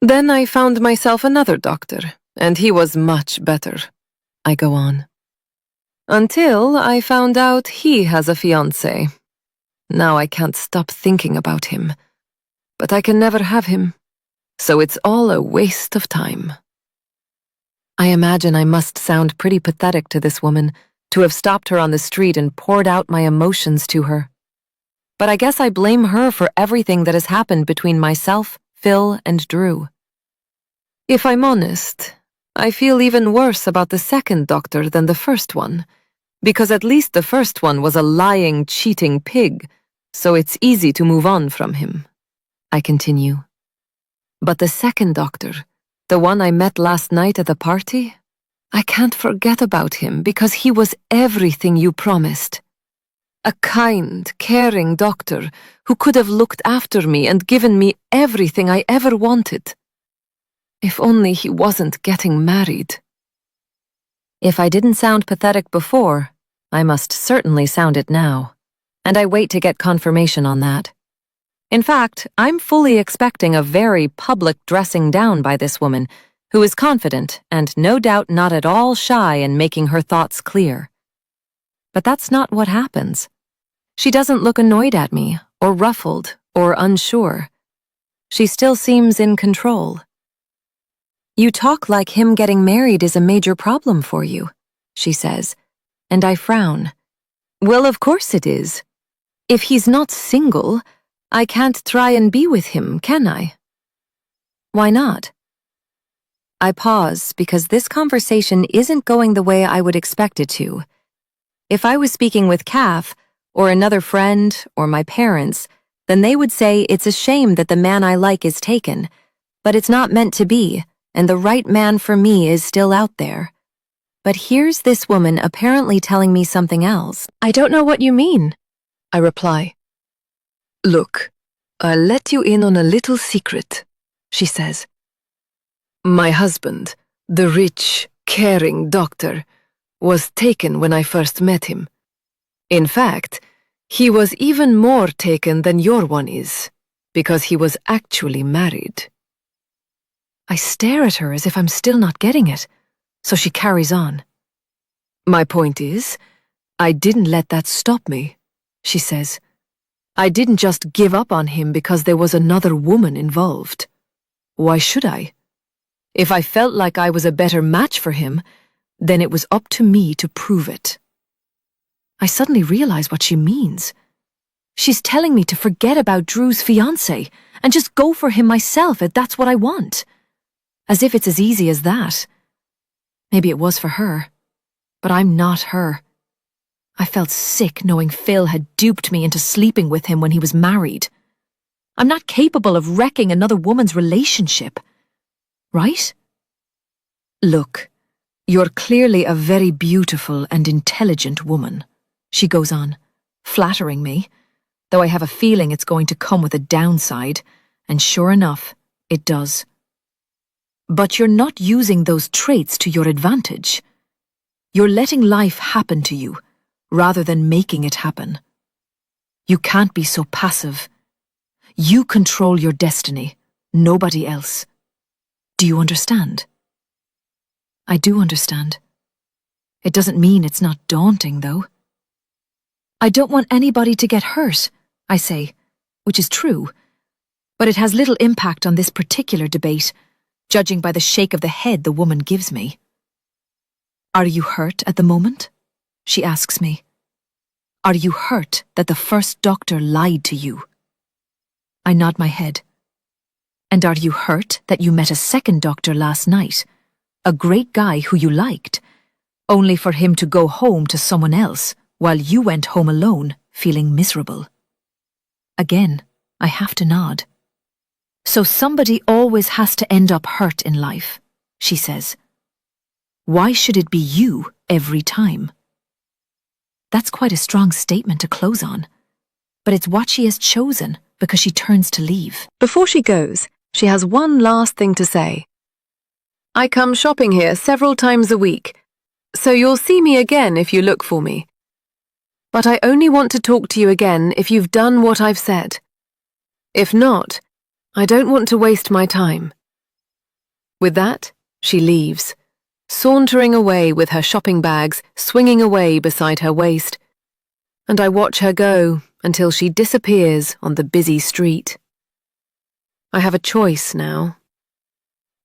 Speaker 3: "Then I found myself another doctor, and he was much better," I go on. "Until I found out he has a fiancée. Now I can't stop thinking about him, but I can never have him, so it's all a waste of time." I imagine I must sound pretty pathetic to this woman, to have stopped her on the street and poured out my emotions to her. But I guess I blame her for everything that has happened between myself, Phil, and Drew. If I'm honest, I feel even worse about the second doctor than the first one, because at least the first one was a lying, cheating pig, so it's easy to move on from him. I continue. But the second doctor, the one I met last night at the party, I can't forget about him because he was everything you promised. A kind, caring doctor who could have looked after me and given me everything I ever wanted. If only he wasn't getting married. If I didn't sound pathetic before, I must certainly sound it now, and I wait to get confirmation on that. In fact, I'm fully expecting a very public dressing down by this woman, who is confident and no doubt not at all shy in making her thoughts clear. But that's not what happens. She doesn't look annoyed at me, or ruffled, or unsure. She still seems in control. "You talk like him getting married is a major problem for you," she says, and I frown. "Well, of course it is. If he's not single, I can't try and be with him, can I?" "Why not?" I pause because this conversation isn't going the way I would expect it to. If I was speaking with Kath, or another friend, or my parents, then they would say it's a shame that the man I like is taken, but it's not meant to be, and the right man for me is still out there. But here's this woman apparently telling me something else.
Speaker 2: "I don't know what you mean," I reply.
Speaker 3: "Look, I'll let you in on a little secret," she says. "My husband, the rich, caring doctor, was taken when I first met him. In fact, he was even more taken than your one is, because he was actually married." I stare at her as if I'm still not getting it, so she carries on. "My point is, I didn't let that stop me," she says. "I didn't just give up on him because there was another woman involved. Why should I? If I felt like I was a better match for him, then it was up to me to prove it." I suddenly realize what she means. She's telling me to forget about Drew's fiancé and just go for him myself if that's what I want. As if it's as easy as that. Maybe it was for her, but I'm not her. I felt sick knowing Phil had duped me into sleeping with him when he was married. I'm not capable of wrecking another woman's relationship. Right? "Look, you're clearly a very beautiful and intelligent woman," she goes on, flattering me, though I have a feeling it's going to come with a downside, and sure enough, it does. "But you're not using those traits to your advantage. You're letting life happen to you, rather than making it happen. You can't be so passive. You control your destiny, nobody else. Do you understand?" I do understand. It doesn't mean it's not daunting, though. "I don't want anybody to get hurt," I say, which is true, but it has little impact on this particular debate, judging by the shake of the head the woman gives me. "Are you hurt at the moment?" she asks me. "Are you hurt that the first doctor lied to you?" I nod my head. "And are you hurt that you met a second doctor last night, a great guy who you liked, only for him to go home to someone else while you went home alone, feeling miserable?" Again, I have to nod. "So somebody always has to end up hurt in life," she says. "Why should it be you every time?" That's quite a strong statement to close on, but it's what she has chosen because she turns to leave.
Speaker 2: Before she goes, she has one last thing to say. "I come shopping here several times a week, so you'll see me again if you look for me. But I only want to talk to you again if you've done what I've said. If not, I don't want to waste my time." With that, she leaves, sauntering away with her shopping bags swinging away beside her waist, and I watch her go until she disappears on the busy street. I have a choice now.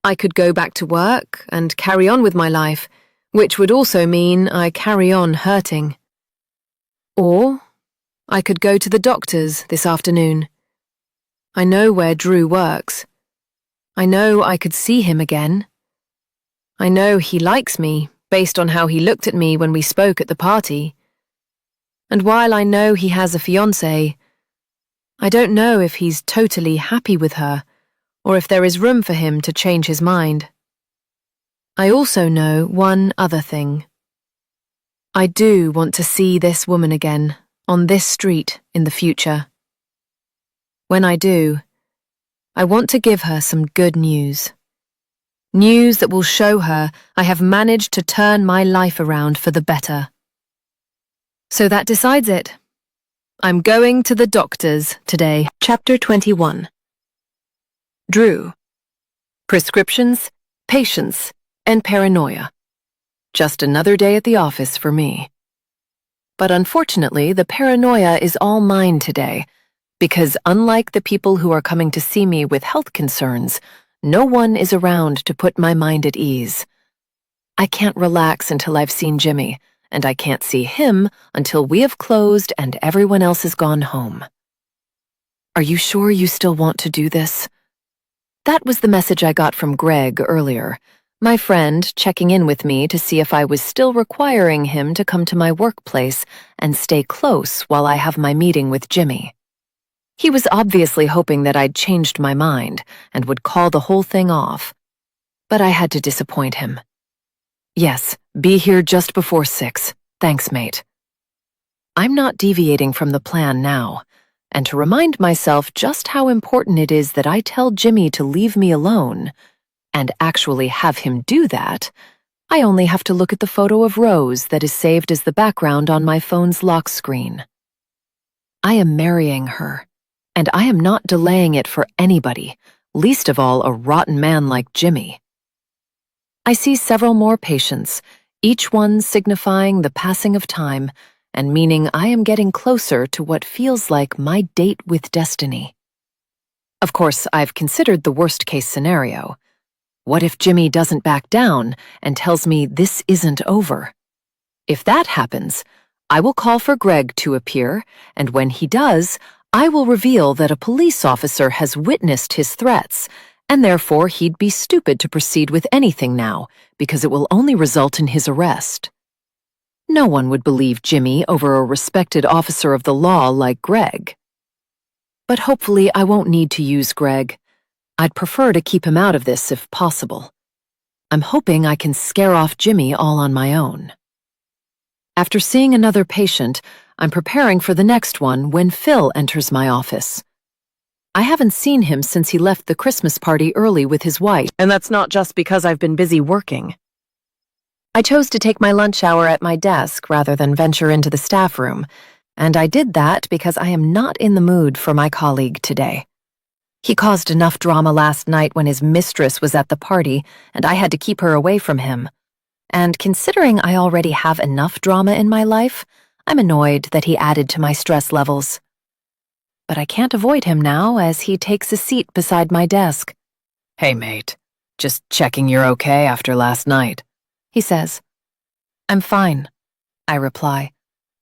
Speaker 2: I could go back to work and carry on with my life, which would also mean I carry on hurting. Or I could go to the doctor's this afternoon. I know where Drew works. I know I could see him again. I know he likes me based on how he looked at me when we spoke at the party. And while I know he has a fiancée, I don't know if he's totally happy with her or if there is room for him to change his mind. I also know one other thing. I do want to see this woman again on this street in the future. When I do, I want to give her some good news. News that will show her I have managed to turn my life around for the better. So that decides it. I'm going to the doctor's today. Chapter 21. Drew. Prescriptions, patience, and paranoia. Just another day at the office for me.
Speaker 3: But unfortunately, the paranoia is all mine today, because unlike the people who are coming to see me with health concerns, no one is around to put my mind at ease. I can't relax until I've seen Jimmy, and I can't see him until we have closed and everyone else has gone home. Are you sure you still want to do this? That was the message I got from Greg earlier, my friend checking in with me to see if I was still requiring him to come to my workplace and stay close while I have my meeting with Jimmy. He was obviously hoping that I'd changed my mind and would call the whole thing off. But I had to disappoint him. Yes, be here just before 6. Thanks, mate. I'm not deviating from the plan now, and to remind myself just how important it is that I tell Jimmy to leave me alone, and actually have him do that, I only have to look at the photo of Rose that is saved as the background on my phone's lock screen. I am marrying her, and I am not delaying it for anybody, least of all a rotten man like Jimmy. I see several more patients, each one signifying the passing of time and meaning I am getting closer to what feels like my date with destiny. Of course, I've considered the worst-case scenario. What if Jimmy doesn't back down and tells me this isn't over? If that happens, I will call for Greg to appear, and when he does, I will reveal that a police officer has witnessed his threats, and therefore he'd be stupid to proceed with anything now, because it will only result in his arrest. No one would believe Jimmy over a respected officer of the law like Greg. But hopefully I won't need to use Greg. I'd prefer to keep him out of this if possible. I'm hoping I can scare off Jimmy all on my own. After seeing another patient, I'm preparing for the next one when Phil enters my office. I haven't seen him since he left the Christmas party early with his wife, and that's not just because I've been busy working. I chose to take my lunch hour at my desk rather than venture into the staff room, and I did that because I am not in the mood for my colleague today. He caused enough drama last night when his mistress was at the party, and I had to keep her away from him. And considering I already have enough drama in my life, I'm annoyed that he added to my stress levels. But I can't avoid him now as he takes a seat beside my desk. "Hey, mate. Just checking you're okay after last night," he says. "I'm fine," I reply,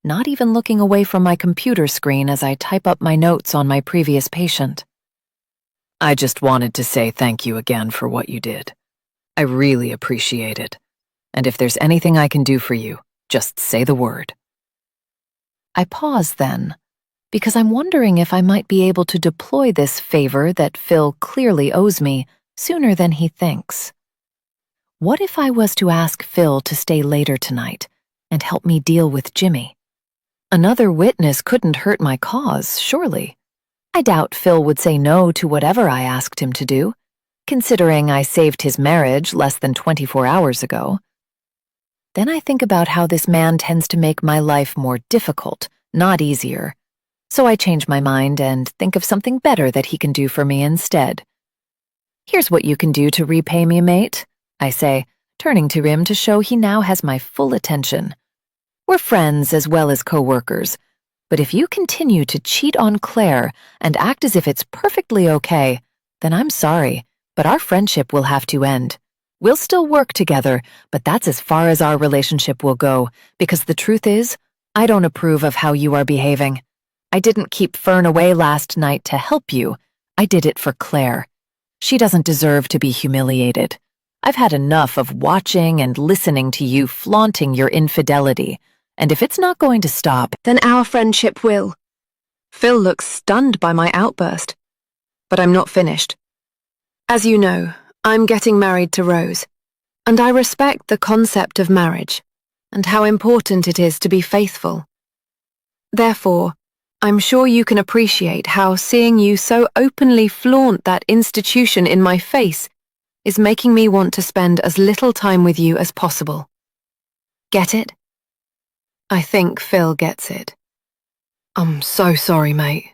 Speaker 3: not even looking away from my computer screen as I type up my notes on my previous patient. "I just wanted to say thank you again for what you did. I really appreciate it. And if there's anything I can do for you, just say the word." I pause then, because I'm wondering if I might be able to deploy this favor that Phil clearly owes me sooner than he thinks. What if I was to ask Phil to stay later tonight and help me deal with Jimmy? Another witness couldn't hurt my cause, surely. I doubt Phil would say no to whatever I asked him to do, considering I saved his marriage less than 24 hours ago. Then I think about how this man tends to make my life more difficult, not easier. So I change my mind and think of something better that he can do for me instead. "Here's what you can do to repay me, mate," I say, turning to him to show he now has my full attention. "We're friends as well as co-workers, but if you continue to cheat on Claire and act as if it's perfectly okay, then I'm sorry, but our friendship will have to end. We'll still work together, but that's as far as our relationship will go, because the truth is, I don't approve of how you are behaving. I didn't keep Fern away last night to help you. I did it for Claire. She doesn't deserve to be humiliated. I've had enough of watching and listening to you flaunting your infidelity, and if it's not going to stop, then our friendship will." Phil looks stunned by my outburst, but I'm not finished. "As you know, I'm getting married to Rose, and I respect the concept of marriage and how important it is to be faithful. Therefore, I'm sure you can appreciate how seeing you so openly flaunt that institution in my face is making me want to spend as little time with you as possible. Get it?" I think Phil gets it. "I'm so sorry, mate,"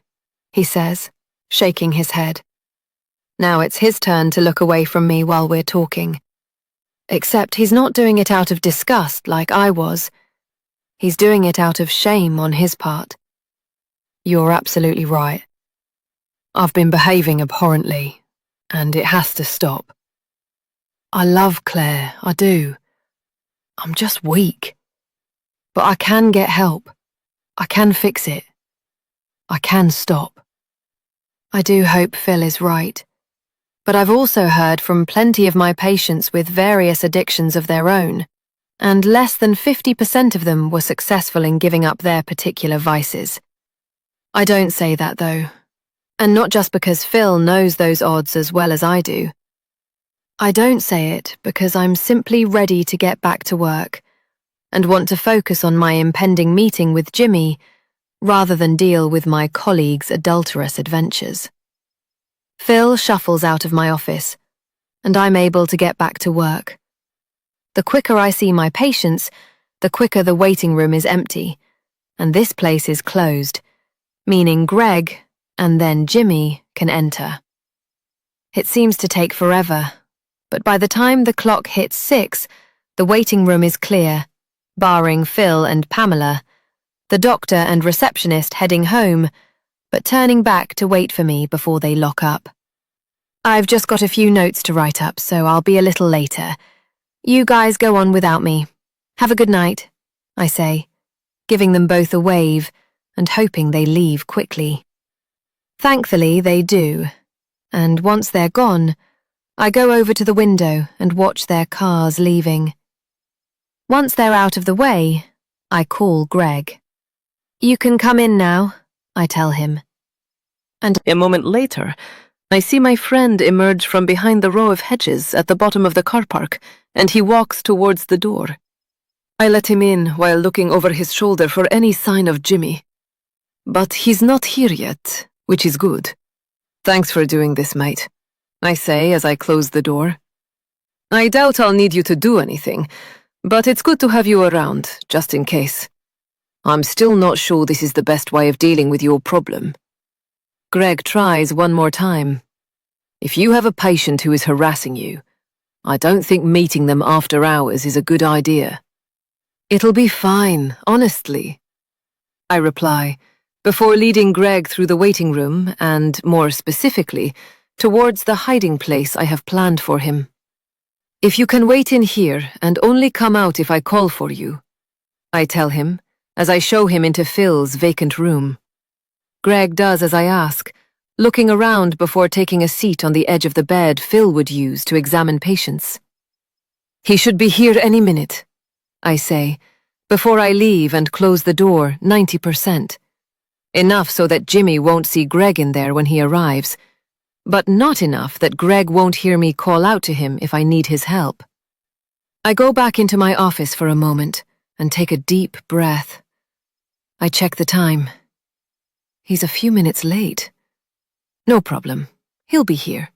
Speaker 3: he says, shaking his head. Now it's his turn to look away from me while we're talking. Except he's not doing it out of disgust like I was.
Speaker 1: He's doing it out of shame on his part. You're absolutely right. I've been behaving abhorrently, and it has to stop. I love Claire, I do. I'm just weak. But I can get help. I can fix it. I can stop. I do hope Phil is right. But I've also heard from plenty of my patients with various addictions of their own, and less than 50% of them were successful in giving up their particular vices. I don't say that though, and not just because Phil knows those odds as well as I do. I don't say it because I'm simply ready to get back to work and want to focus on my impending meeting with Jimmy rather than deal with my colleague's adulterous adventures. Phil shuffles out of my office, and I'm able to get back to work. The quicker I see my patients, the quicker the waiting room is empty, and this place is closed, meaning Greg and then Jimmy can enter. It seems to take forever, but by the time the clock hits 6, the waiting room is clear, barring Phil and Pamela, the doctor and receptionist heading home, but turning back to wait for me before they lock up. I've just got a few notes to write up, so I'll be a little later. You guys go on without me. Have a good night, I say, giving them both a wave and hoping they leave quickly. Thankfully, they do, and once they're gone, I go over to the window and watch their cars leaving. Once they're out of the way, I call Greg. You can come in now, I tell him.
Speaker 2: And a moment later, I see my friend emerge from behind the row of hedges at the bottom of the car park, and he walks towards the door. I let him in while looking over his shoulder for any sign of Jimmy. But he's not here yet, which is good. Thanks for doing this, mate, I say as I close the door. I doubt I'll need you to do anything, but it's good to have you around, just in case. I'm still not sure this is the best way of dealing with your problem. Greg tries one more time. If you have a patient who is harassing you, I don't think meeting them after hours is a good idea. It'll be fine, honestly, I reply, before leading Greg through the waiting room and, more specifically, towards the hiding place I have planned for him. If you can wait in here and only come out if I call for you, I tell him, as I show him into Phil's vacant room. Greg does as I ask, looking around before taking a seat on the edge of the bed Phil would use to examine patients. He should be here any minute, I say, before I leave and close the door 90%. Enough so that Jimmy won't see Greg in there when he arrives, but not enough that Greg won't hear me call out to him if I need his help. I go back into my office for a moment and take a deep breath. I check the time. He's a few minutes late. No problem. He'll be here.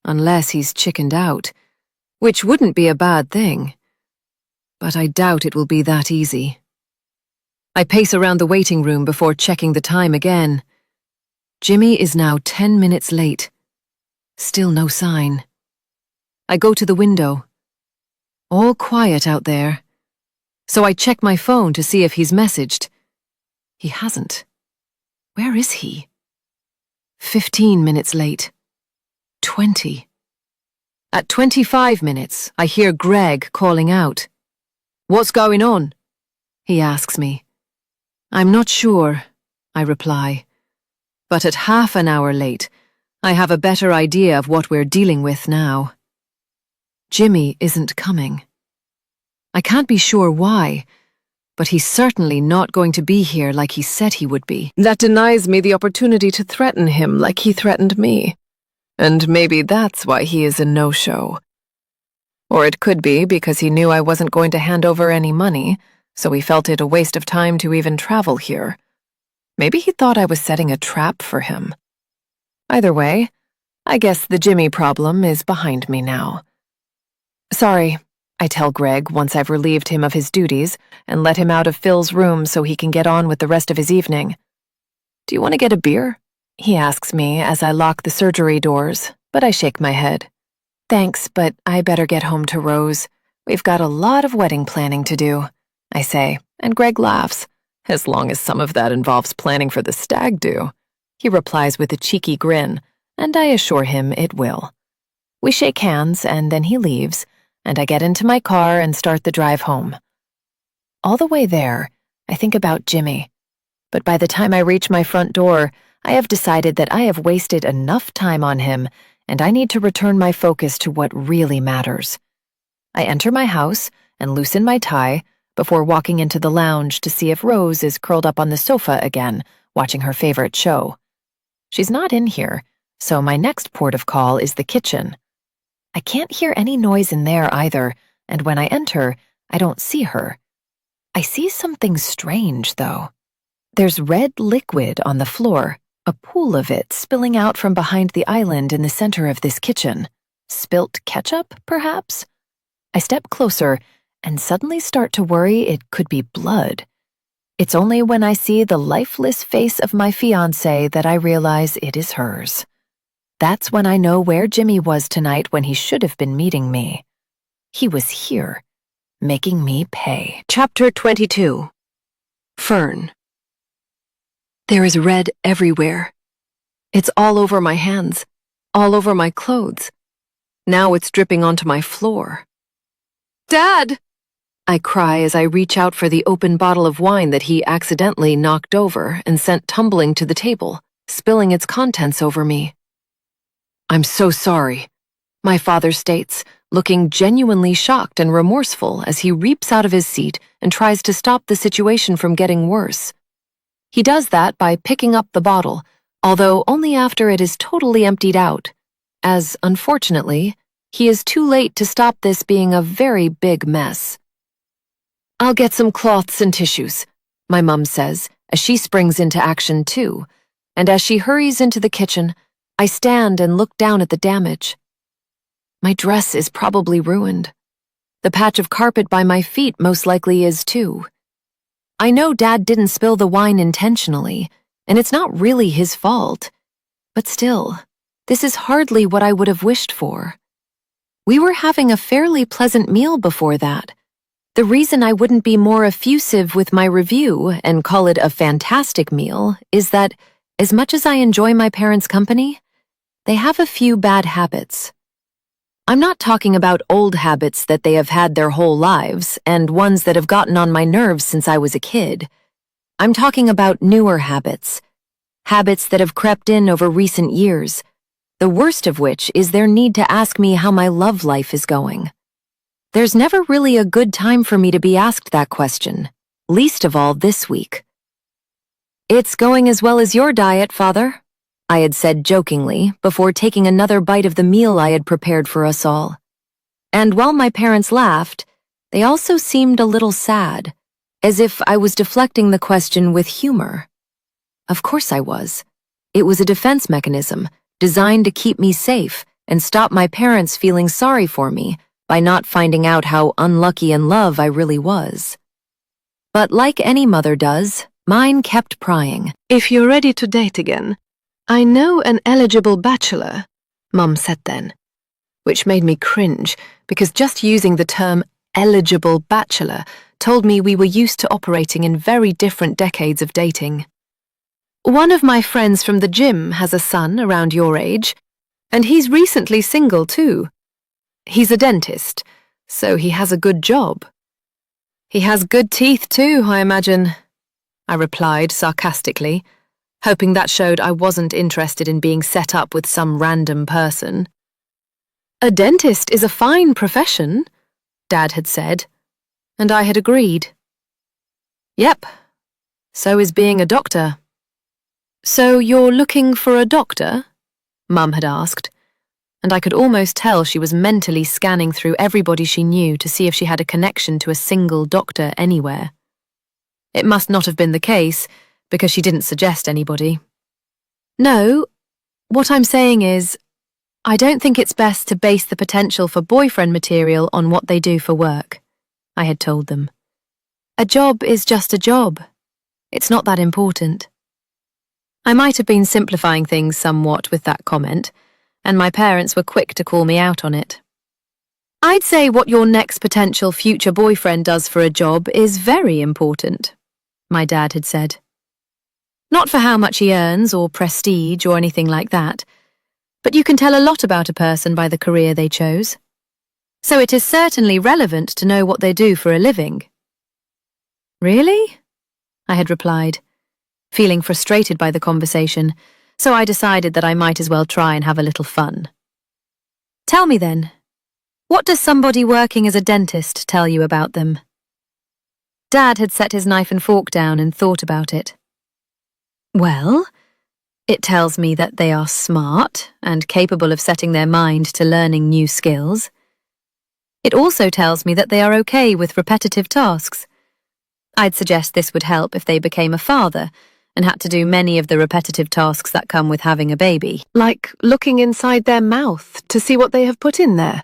Speaker 2: Unless he's chickened out, which wouldn't be a bad thing. But I doubt it will be that easy. I pace around the waiting room before checking the time again. Jimmy is now 10 minutes late. Still no sign. I go to the window. All quiet out there. So I check my phone to see if he's messaged. He hasn't. Where is he? 15 minutes late. 20. At 25 minutes, I hear Greg calling out. What's going on? He asks me. I'm not sure, I reply. But at half an hour late, I have a better idea of what we're dealing with now. Jimmy isn't coming. I can't be sure why, but he's certainly not going to be here like he said he would be. That denies me the opportunity to threaten him like he threatened me. And maybe that's why he is a no-show. Or it could be because he knew I wasn't going to hand over any money, so he felt it a waste of time to even travel here. Maybe he thought I was setting a trap for him. Either way, I guess the Jimmy problem is behind me now. Sorry, I tell Greg once I've relieved him of his duties and let him out of Phil's room so he can get on with the rest of his evening. Do you want to get a beer? He asks me as I lock the surgery doors, but I shake my head. Thanks, but I better get home to Rose. We've got a lot of wedding planning to do, I say, And Greg laughs, as long as some of that involves planning for the stag do. He replies with a cheeky grin, and I assure him it will. We shake hands, and then he leaves, and I get into my car and start the drive home. All the way there, I think about Jimmy, but by the time I reach my front door, I have decided that I have wasted enough time on him, and I need to return my focus to what really matters. I enter my house and loosen my tie before walking into the lounge to see if Rose is curled up on the sofa again, watching her favorite show. She's not in here, so my next port of call is the kitchen. I can't hear any noise in there either, and when I enter, I don't see her. I see something strange, though. There's red liquid on the floor, a pool of it spilling out from behind the island in the center of this kitchen. Spilt ketchup, perhaps? I step closer and suddenly start to worry it could be blood. It's only when I see the lifeless face of my fiancé that I realize it is hers. That's when I know where Jimmy was tonight when he should have been meeting me. He was here, making me pay.
Speaker 3: Chapter 22. Fern. There is red everywhere. It's all over my hands, all over my clothes. Now it's dripping onto my floor. Dad! I cry as I reach out for the open bottle of wine that he accidentally knocked over and sent tumbling to the table, spilling its contents over me. I'm so sorry, my father states, looking genuinely shocked and remorseful as he leaps out of his seat and tries to stop the situation from getting worse. He does that by picking up the bottle, although only after it is totally emptied out, as, unfortunately, he is too late to stop this being a very big mess. I'll get some cloths and tissues, my mum says, as she springs into action too, and as she hurries into the kitchen, I stand and look down at the damage. My dress is probably ruined. The patch of carpet by my feet most likely is too. I know Dad didn't spill the wine intentionally, and it's not really his fault. But still, this is hardly what I would have wished for. We were having a fairly pleasant meal before that. The reason I wouldn't be more effusive with my review and call it a fantastic meal is that, as much as I enjoy my parents' company, they have a few bad habits. I'm not talking about old habits that they have had their whole lives and ones that have gotten on my nerves since I was a kid. I'm talking about newer habits. Habits that have crept in over recent years, the worst of which is their need to ask me how my love life is going. There's never really a good time for me to be asked that question, least of all this week. It's going as well as your diet, Father, I had said jokingly before taking another bite of the meal I had prepared for us all. And while my parents laughed, they also seemed a little sad, as if I was deflecting the question with humor. Of course I was. It was a defense mechanism designed to keep me safe and stop my parents feeling sorry for me by not finding out how unlucky in love I really was. But like any mother does, mine kept prying.
Speaker 1: If you're ready to date again, I know an eligible bachelor, Mum said then, which made me cringe because just using the term eligible bachelor told me we were used to operating in very different decades of dating. One of my friends from the gym has a son around your age, and he's recently single too. He's a dentist, so he has a good job. He has good teeth too, I imagine, I replied sarcastically, hoping that showed I wasn't interested in being set up with some random person. A dentist is a fine profession, Dad had said, and I had agreed. Yep, so is being a doctor. So you're looking for a doctor? Mum had asked, and I could almost tell she was mentally scanning through everybody she knew to see if she had a connection to a single doctor anywhere. It must not have been the case, because she didn't suggest anybody. No, what I'm saying is, I don't think it's best to base the potential for boyfriend material on what they do for work, I had told them. A job is just a job. It's not that important. I might have been simplifying things somewhat with that comment, and my parents were quick to call me out on it.
Speaker 4: I'd say what your next potential future boyfriend does for a job is very important, my dad had said. Not for how much he earns or prestige or anything like that, but you can tell a lot about a person by the career they chose. So it is certainly relevant to know what they do for a living. Really? I had replied, feeling frustrated by the conversation, so I decided that I might as well try and have a little fun. Tell me then, what does somebody working as a dentist tell you about them? Dad had set his knife and fork down and thought about it. Well, it tells me that they are smart and capable of setting their mind to learning new skills. It also tells me that they are okay with repetitive tasks. I'd suggest this would help if they became a father and had to do many of the repetitive tasks that come with having a baby.
Speaker 1: Like looking inside their mouth to see what they have put in there.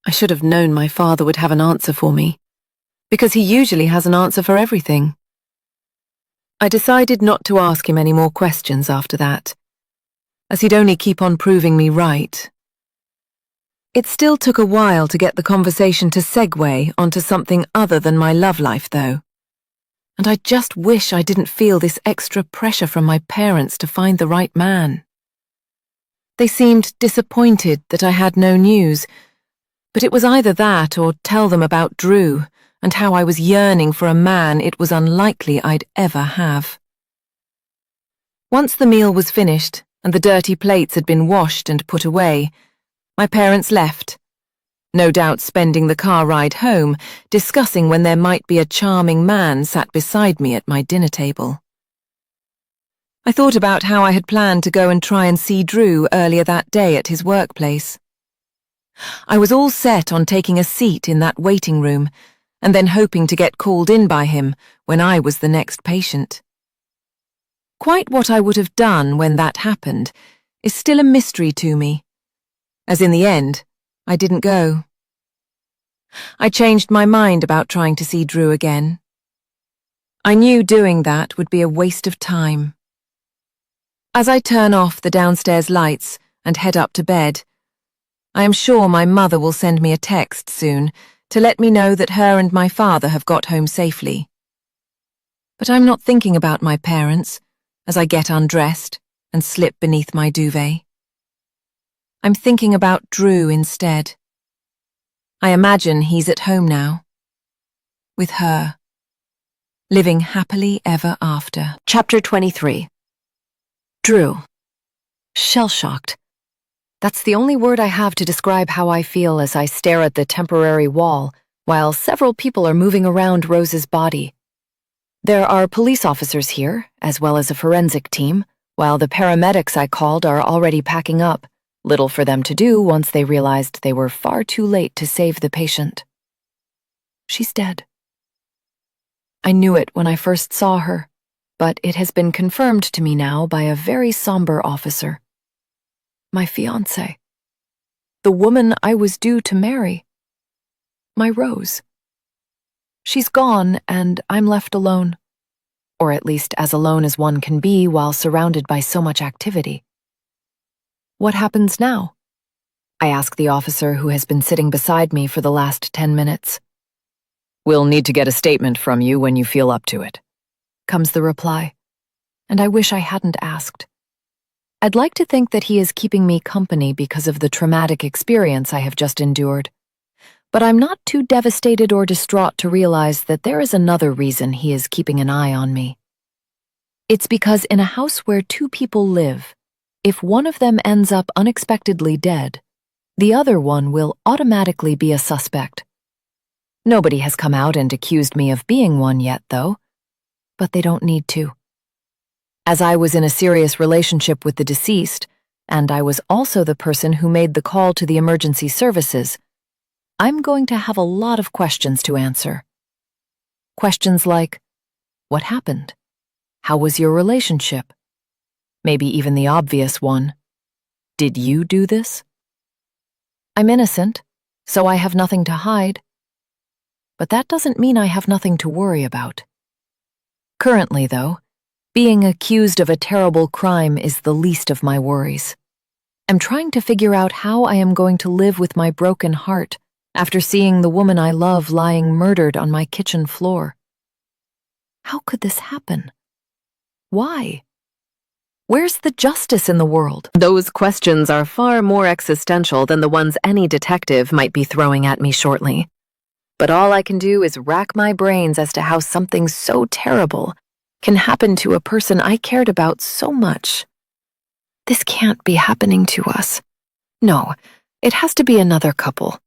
Speaker 1: I should have known my father would have an answer for me, because he usually has an answer for everything. I decided not to ask him any more questions after that, as he'd only keep on proving me right. It still took a while to get the conversation to segue onto something other than my love life, though. And I just wish I didn't feel this extra pressure from my parents to find the right man. They seemed disappointed that I had no news, but it was either that or tell them about Drew and how I was yearning for a man it was unlikely I'd ever have. Once the meal was finished and the dirty plates had been washed and put away, my parents left, no doubt spending the car ride home discussing when there might be a charming man sat beside me at my dinner table. I thought about how I had planned to go and try and see Drew earlier that day at his workplace. I was all set on taking a seat in that waiting room and then hoping to get called in by him when I was the next patient. Quite what I would have done when that happened is still a mystery to me, as in the end, I didn't go. I changed my mind about trying to see Drew again. I knew doing that would be a waste of time. As I turn off the downstairs lights and head up to bed, I am sure my mother will send me a text soon to let me know that her and my father have got home safely. But I'm not thinking about my parents as I get undressed and slip beneath my duvet. I'm thinking about Drew instead. I imagine he's at home now, with her, living happily ever after.
Speaker 3: Chapter 23. Drew. Shell-shocked. That's the only word I have to describe how I feel as I stare at the temporary wall while several people are moving around Rose's body. There are police officers here, as well as a forensic team, while the paramedics I called are already packing up, little for them to do once they realized they were far too late to save the patient. She's dead. I knew it when I first saw her, but it has been confirmed to me now by a very somber officer. My fiancé. The woman I was due to marry. My Rose. She's gone and I'm left alone. Or at least as alone as one can be while surrounded by so much activity. What happens now? I ask the officer who has been sitting beside me for the last 10 minutes.
Speaker 2: We'll need to get a statement from you when you feel up to it,
Speaker 3: comes the reply, and I wish I hadn't asked. I'd like to think that he is keeping me company because of the traumatic experience I have just endured, but I'm not too devastated or distraught to realize that there is another reason he is keeping an eye on me. It's because in a house where two people live, if one of them ends up unexpectedly dead, the other one will automatically be a suspect. Nobody has come out and accused me of being one yet, though, but they don't need to. As I was in a serious relationship with the deceased, and I was also the person who made the call to the emergency services, I'm going to have a lot of questions to answer. Questions like, what happened? How was your relationship? Maybe even the obvious one, did you do this? I'm innocent, so I have nothing to hide. But that doesn't mean I have nothing to worry about. Currently, though, being accused of a terrible crime is the least of my worries. I'm trying to figure out how I am going to live with my broken heart after seeing the woman I love lying murdered on my kitchen floor. How could this happen? Why? Where's the justice in the world?
Speaker 2: Those questions are far more existential than the ones any detective might be throwing at me shortly.
Speaker 3: But all I can do is rack my brains as to how something so terrible can happen to a person I cared about so much. This can't be happening to us. No, it has to be another couple.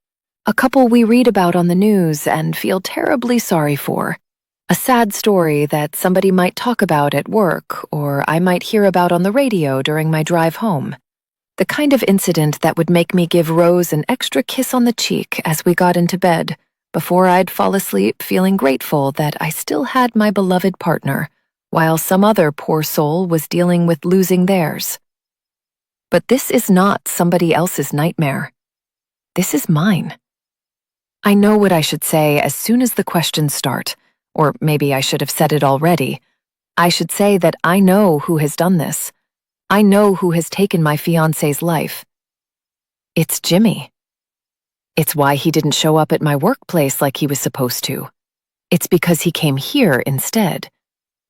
Speaker 3: A couple we read about on the news and feel terribly sorry for. A sad story that somebody might talk about at work or I might hear about on the radio during my drive home. The kind of incident that would make me give Rose an extra kiss on the cheek as we got into bed, before I'd fall asleep feeling grateful that I still had my beloved partner, while some other poor soul was dealing with losing theirs. But this is not somebody else's nightmare. This is mine. I know what I should say as soon as the questions start. Or maybe I should have said it already. I should say that I know who has done this. I know who has taken my fiancé's life. It's Jimmy. It's why he didn't show up at my workplace like he was supposed to. It's because he came here instead.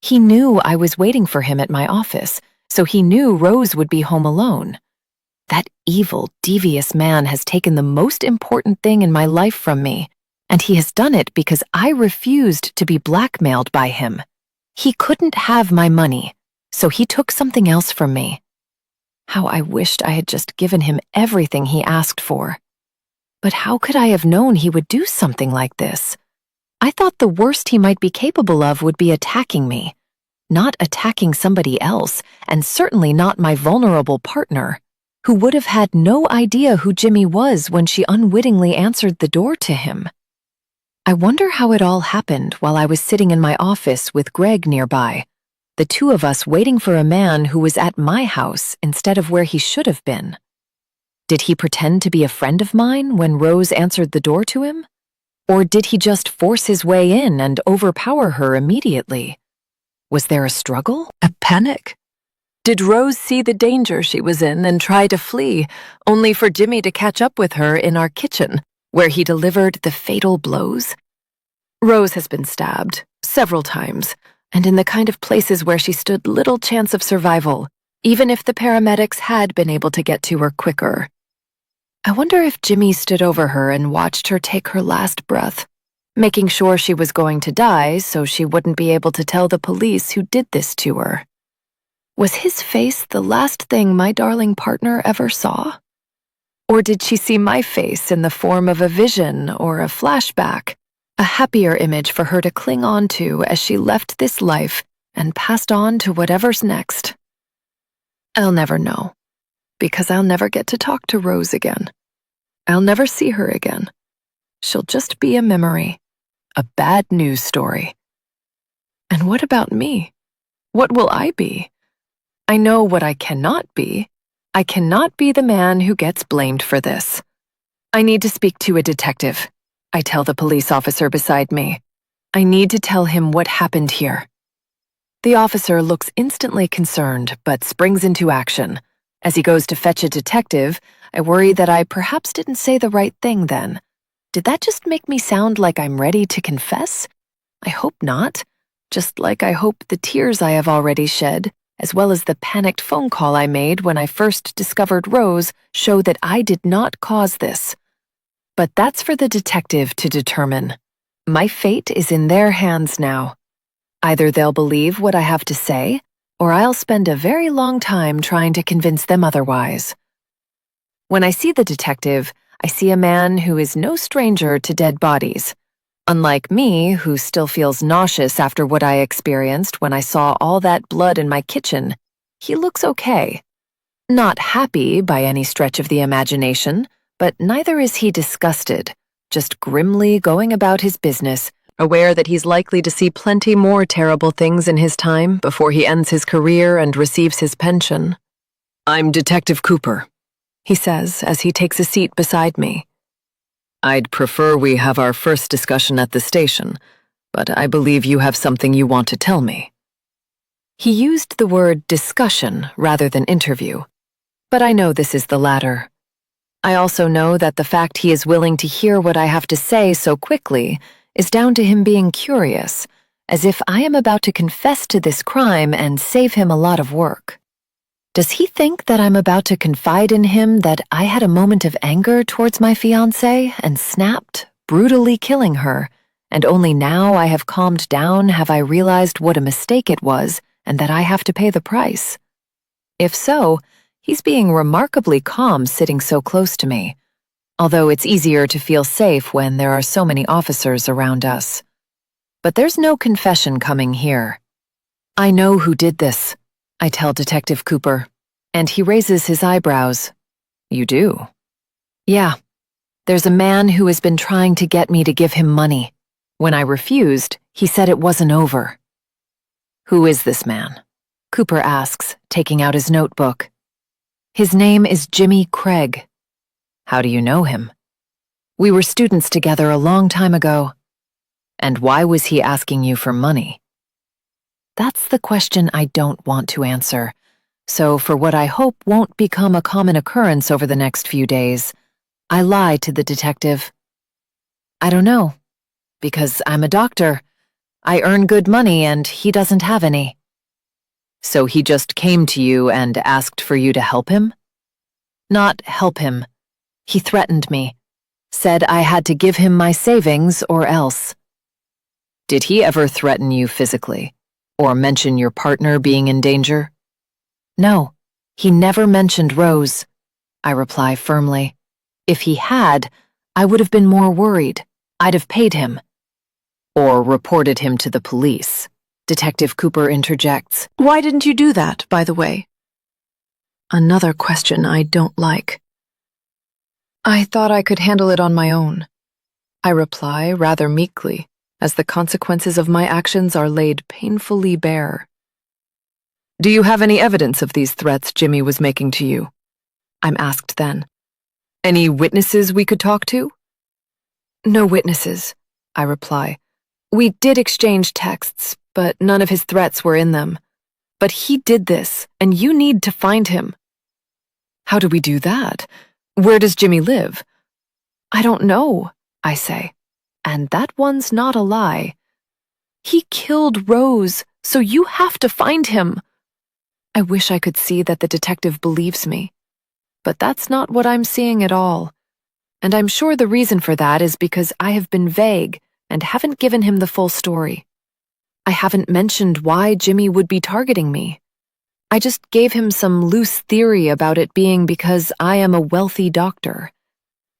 Speaker 3: He knew I was waiting for him at my office, so he knew Rose would be home alone. That evil, devious man has taken the most important thing in my life from me. And he has done it because I refused to be blackmailed by him. He couldn't have my money, so he took something else from me. How I wished I had just given him everything he asked for. But how could I have known he would do something like this? I thought the worst he might be capable of would be attacking me, not attacking somebody else, and certainly not my vulnerable partner, who would have had no idea who Jimmy was when she unwittingly answered the door to him. I wonder how it all happened while I was sitting in my office with Greg nearby, the two of us waiting for a man who was at my house instead of where he should have been. Did he pretend to be a friend of mine when Rose answered the door to him? Or did he just force his way in and overpower her immediately? Was there a struggle? A panic? Did Rose see the danger she was in and try to flee, only for Jimmy to catch up with her in our kitchen, where he delivered the fatal blows? Rose has been stabbed several times, and in the kind of places where she stood little chance of survival, even if the paramedics had been able to get to her quicker. I wonder if Jimmy stood over her and watched her take her last breath, making sure she was going to die so she wouldn't be able to tell the police who did this to her. Was his face the last thing my darling partner ever saw? Or did she see my face in the form of a vision or a flashback, a happier image for her to cling on to as she left this life and passed on to whatever's next? I'll never know, because I'll never get to talk to Rose again. I'll never see her again. She'll just be a memory, a bad news story. And what about me? What will I be? I know what I cannot be. I cannot be the man who gets blamed for this. I need to speak to a detective, I tell the police officer beside me. I need to tell him what happened here. The officer looks instantly concerned, but springs into action. As he goes to fetch a detective, I worry that I perhaps didn't say the right thing then. Did that just make me sound like I'm ready to confess? I hope not. Just like I hope the tears I have already shed, as well as the panicked phone call I made when I first discovered Rose, show that I did not cause this. But that's for the detective to determine. My fate is in their hands now. Either they'll believe what I have to say, or I'll spend a very long time trying to convince them otherwise. When I see the detective, I see a man who is no stranger to dead bodies. Unlike me, who still feels nauseous after what I experienced when I saw all that blood in my kitchen, he looks okay. Not happy by any stretch of the imagination, but neither is he disgusted, just grimly going about his business, aware that he's likely to see plenty more terrible things in his time before he ends his career and receives his pension. "I'm Detective Cooper," he says as he takes a seat beside me. "I'd prefer we have our first discussion at the station, but I believe you have something you want to tell me." He used the word discussion rather than interview. But I know this is the latter. I also know that the fact he is willing to hear what I have to say so quickly is down to him being curious, as if I am about to confess to this crime and save him a lot of work. Does he think that I'm about to confide in him that I had a moment of anger towards my fiancée and snapped, brutally killing her, and only now I have calmed down have I realized what a mistake it was and that I have to pay the price? If so, he's being remarkably calm sitting so close to me, although it's easier to feel safe when there are so many officers around us. But there's no confession coming here. I know who did this, I tell Detective Cooper, and he raises his eyebrows. You do? Yeah. There's a man who has been trying to get me to give him money. When I refused, he said it wasn't over. Who is this man? Cooper asks, taking out his notebook. His name is Jimmy Craig. How do you know him? We were students together a long time ago. And why was he asking you for money? That's the question I don't want to answer. So for what I hope won't become a common occurrence over the next few days, I lie to the detective. I don't know, because I'm a doctor. I earn good money and he doesn't have any. So he just came to you and asked for you to help him? Not help him. He threatened me, said I had to give him my savings or else. Did he ever threaten you physically, or mention your partner being in danger? No, he never mentioned Rose, I reply firmly. If he had, I would have been more worried. I'd have paid him. Or reported him to the police, Detective Cooper interjects. Why didn't you do that, by the way? Another question I don't like. I thought I could handle it on my own, I reply rather meekly, as the consequences of my actions are laid painfully bare. Do you have any evidence of these threats Jimmy was making to you? I'm asked then. Any witnesses we could talk to? No witnesses, I reply. We did exchange texts, but none of his threats were in them. But he did this, and you need to find him. How do we do that? Where does Jimmy live? I don't know, I say. And that one's not a lie. He killed Rose, so you have to find him. I wish I could see that the detective believes me. But that's not what I'm seeing at all. And I'm sure the reason for that is because I have been vague and haven't given him the full story. I haven't mentioned why Jimmy would be targeting me. I just gave him some loose theory about it being because I am a wealthy doctor.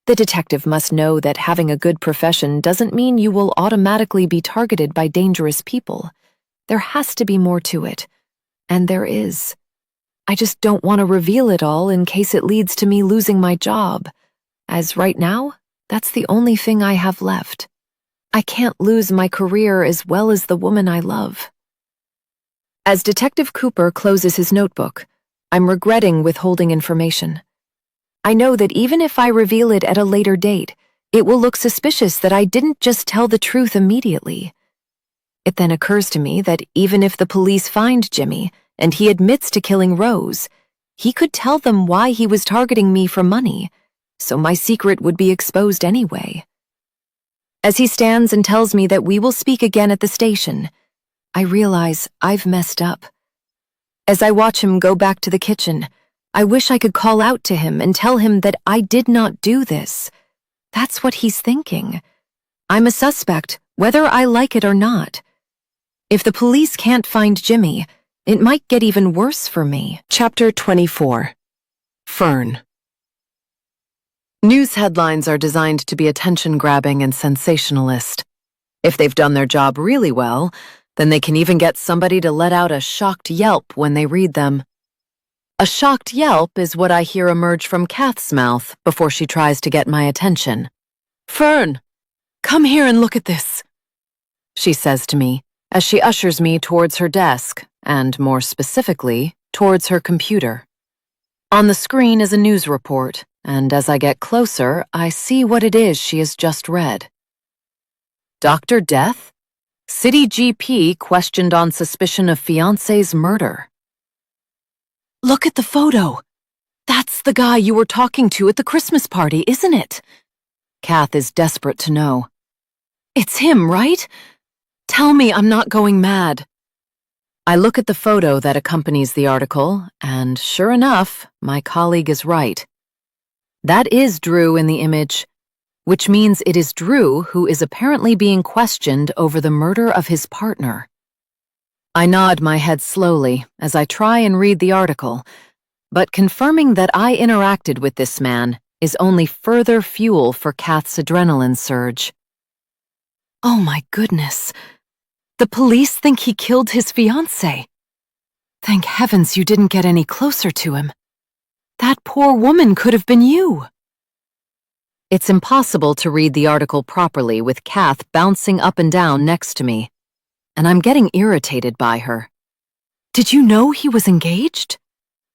Speaker 3: The detective must know that having a good profession doesn't mean you will automatically be targeted by dangerous people. There has to be more to it. And there is. I just don't want to reveal it all in case it leads to me losing my job, as right now, that's the only thing I have left. I can't lose my career as well as the woman I love. As Detective Cooper closes his notebook, I'm regretting withholding information. I know that even if I reveal it at a later date, it will look suspicious that I didn't just tell the truth immediately. It then occurs to me that even if the police find Jimmy and he admits to killing Rose, he could tell them why he was targeting me for money, so my secret would be exposed anyway. As he stands and tells me that we will speak again at the station, I realize I've messed up. As I watch him go back to the kitchen, I wish I could call out to him and tell him that I did not do this. That's what he's thinking. I'm a suspect, whether I like it or not. If the police can't find Jimmy, it might get even worse for me. Chapter 24. Fern. News headlines are designed to be attention-grabbing and sensationalist. If they've done their job really well, then they can even get somebody to let out a shocked yelp when they read them. A shocked yelp is what I hear emerge from Kath's mouth before she tries to get my attention. Fern, come here and look at this, she says to me as she ushers me towards her desk and, more specifically, towards her computer. On the screen is a news report, and as I get closer, I see what it is she has just read. Dr. Death? City GP questioned on suspicion of fiancé's murder. Look at the photo. That's the guy you were talking to at the Christmas party, isn't it? Kath is desperate to know. It's him, right? Tell me I'm not going mad. I look at the photo that accompanies the article, and sure enough, my colleague is right. That is Drew in the image, which means it is Drew who is apparently being questioned over the murder of his partner. I nod my head slowly as I try and read the article, but confirming that I interacted with this man is only further fuel for Kath's adrenaline surge. Oh my goodness. The police think he killed his fiancée. Thank heavens you didn't get any closer to him. That poor woman could have been you. It's impossible to read the article properly with Kath bouncing up and down next to me, and I'm getting irritated by her. Did you know he was engaged?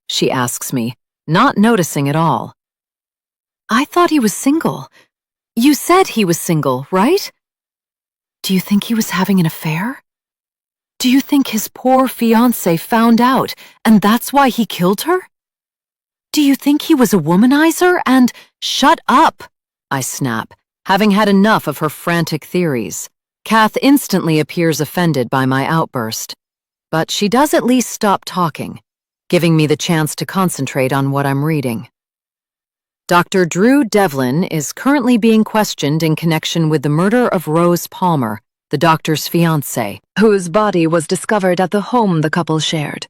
Speaker 3: She asks me, not noticing at all. I thought he was single. You said he was single, right? Do you think he was having an affair? Do you think his poor fiancée found out and that's why he killed her? Do you think he was a womanizer and— Shut up, I snap, having had enough of her frantic theories. Kath instantly appears offended by my outburst, but she does at least stop talking, giving me the chance to concentrate on what I'm reading. Dr. Drew Devlin is currently being questioned in connection with the murder of Rose Palmer, the doctor's fiancée, whose body was discovered at the home the couple shared.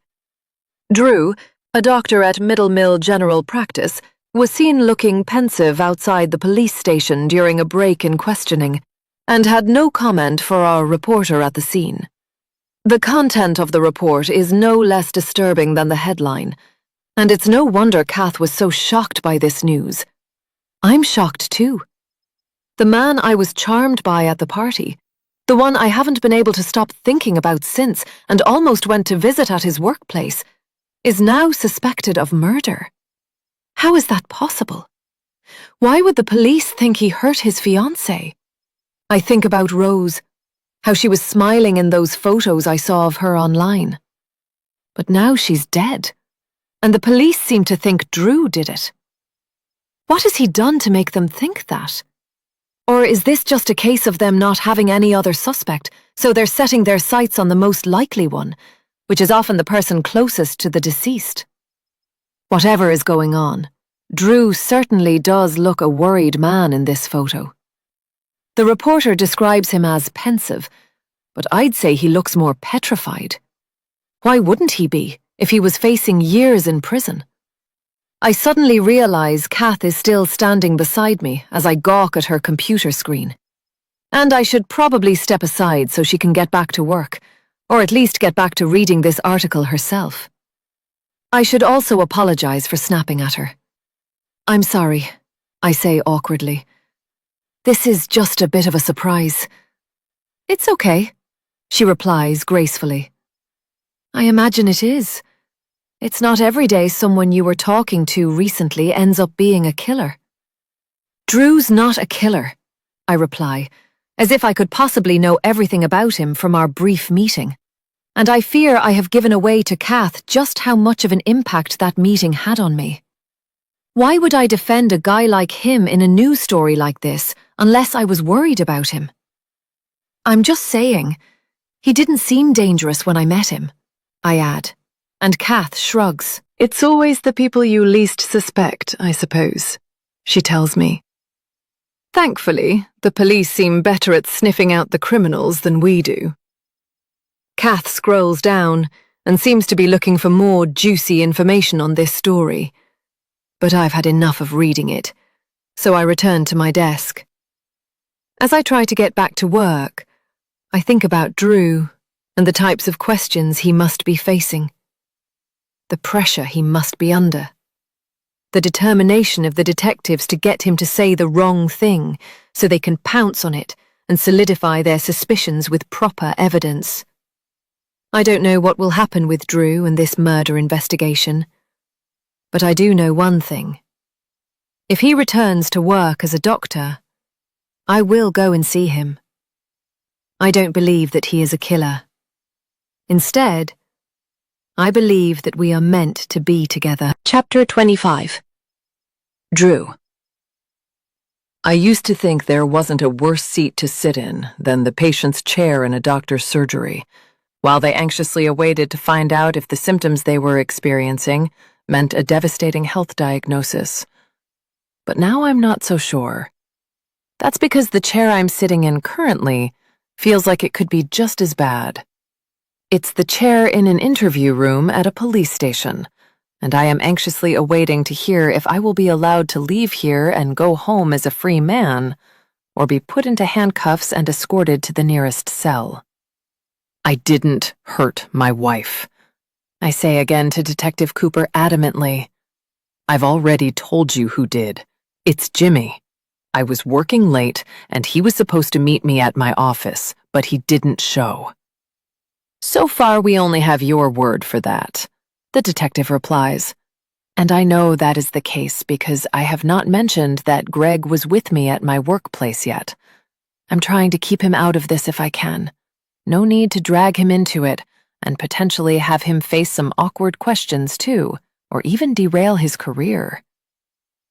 Speaker 3: Drew, a doctor at Middle Mill General Practice, was seen looking pensive outside the police station during a break in questioning, and had no comment for our reporter at the scene. The content of the report is no less disturbing than the headline, and it's no wonder Kath was so shocked by this news. I'm shocked too. The man I was charmed by at the party, the one I haven't been able to stop thinking about since and almost went to visit at his workplace, is now suspected of murder. How is that possible? Why would the police think he hurt his fiancée? I think about Rose, how she was smiling in those photos I saw of her online. But now she's dead, and the police seem to think Drew did it. What has he done to make them think that? Or is this just a case of them not having any other suspect, so they're setting their sights on the most likely one, which is often the person closest to the deceased? Whatever is going on, Drew certainly does look a worried man in this photo. The reporter describes him as pensive, but I'd say he looks more petrified. Why wouldn't he be, if he was facing years in prison? I suddenly realize Kath is still standing beside me as I gawk at her computer screen. And I should probably step aside so she can get back to work, or at least get back to reading this article herself. I should also apologize for snapping at her. I'm sorry, I say awkwardly. This is just a bit of a surprise. It's okay, she replies gracefully. I imagine it is. It's not every day someone you were talking to recently ends up being a killer. Drew's not a killer, I reply, as if I could possibly know everything about him from our brief meeting. And I fear I have given away to Kath just how much of an impact that meeting had on me. Why would I defend a guy like him in a news story like this unless I was worried about him? I'm just saying, he didn't seem dangerous when I met him, I add, and Kath shrugs. It's always the people you least suspect, I suppose, she tells me. Thankfully, the police seem better at sniffing out the criminals than we do. Kath scrolls down and seems to be looking for more juicy information on this story. But I've had enough of reading it, so I return to my desk. As I try to get back to work, I think about Drew and the types of questions he must be facing. The pressure he must be under. The determination of the detectives to get him to say the wrong thing so they can pounce on it and solidify their suspicions with proper evidence. I don't know what will happen with Drew and this murder investigation, but I do know one thing. If he returns to work as a doctor, I will go and see him. I don't believe that he is a killer. Instead, I believe that we are meant to be together. Chapter 25. Drew.
Speaker 2: I used to think there wasn't a worse seat to sit in than the patient's chair in a doctor's surgery, while they anxiously awaited to find out if the symptoms they were experiencing meant a devastating health diagnosis. But now I'm not so sure. That's because the chair I'm sitting in currently feels like it could be just as bad. It's the chair in an interview room at a police station, and I am anxiously awaiting to hear if I will be allowed to leave here and go home as a free man, or be put into handcuffs and escorted to the nearest cell. I didn't hurt my wife, I say again to Detective Cooper adamantly. I've already told you who did. It's Jimmy. I was working late, and he was supposed to meet me at my office, but he didn't show. So far, we only have your word for that, the detective replies. And I know that is the case because I have not mentioned that Greg was with me at my workplace yet. I'm trying to keep him out of this if I can. No need to drag him into it, and potentially have him face some awkward questions too, or even derail his career.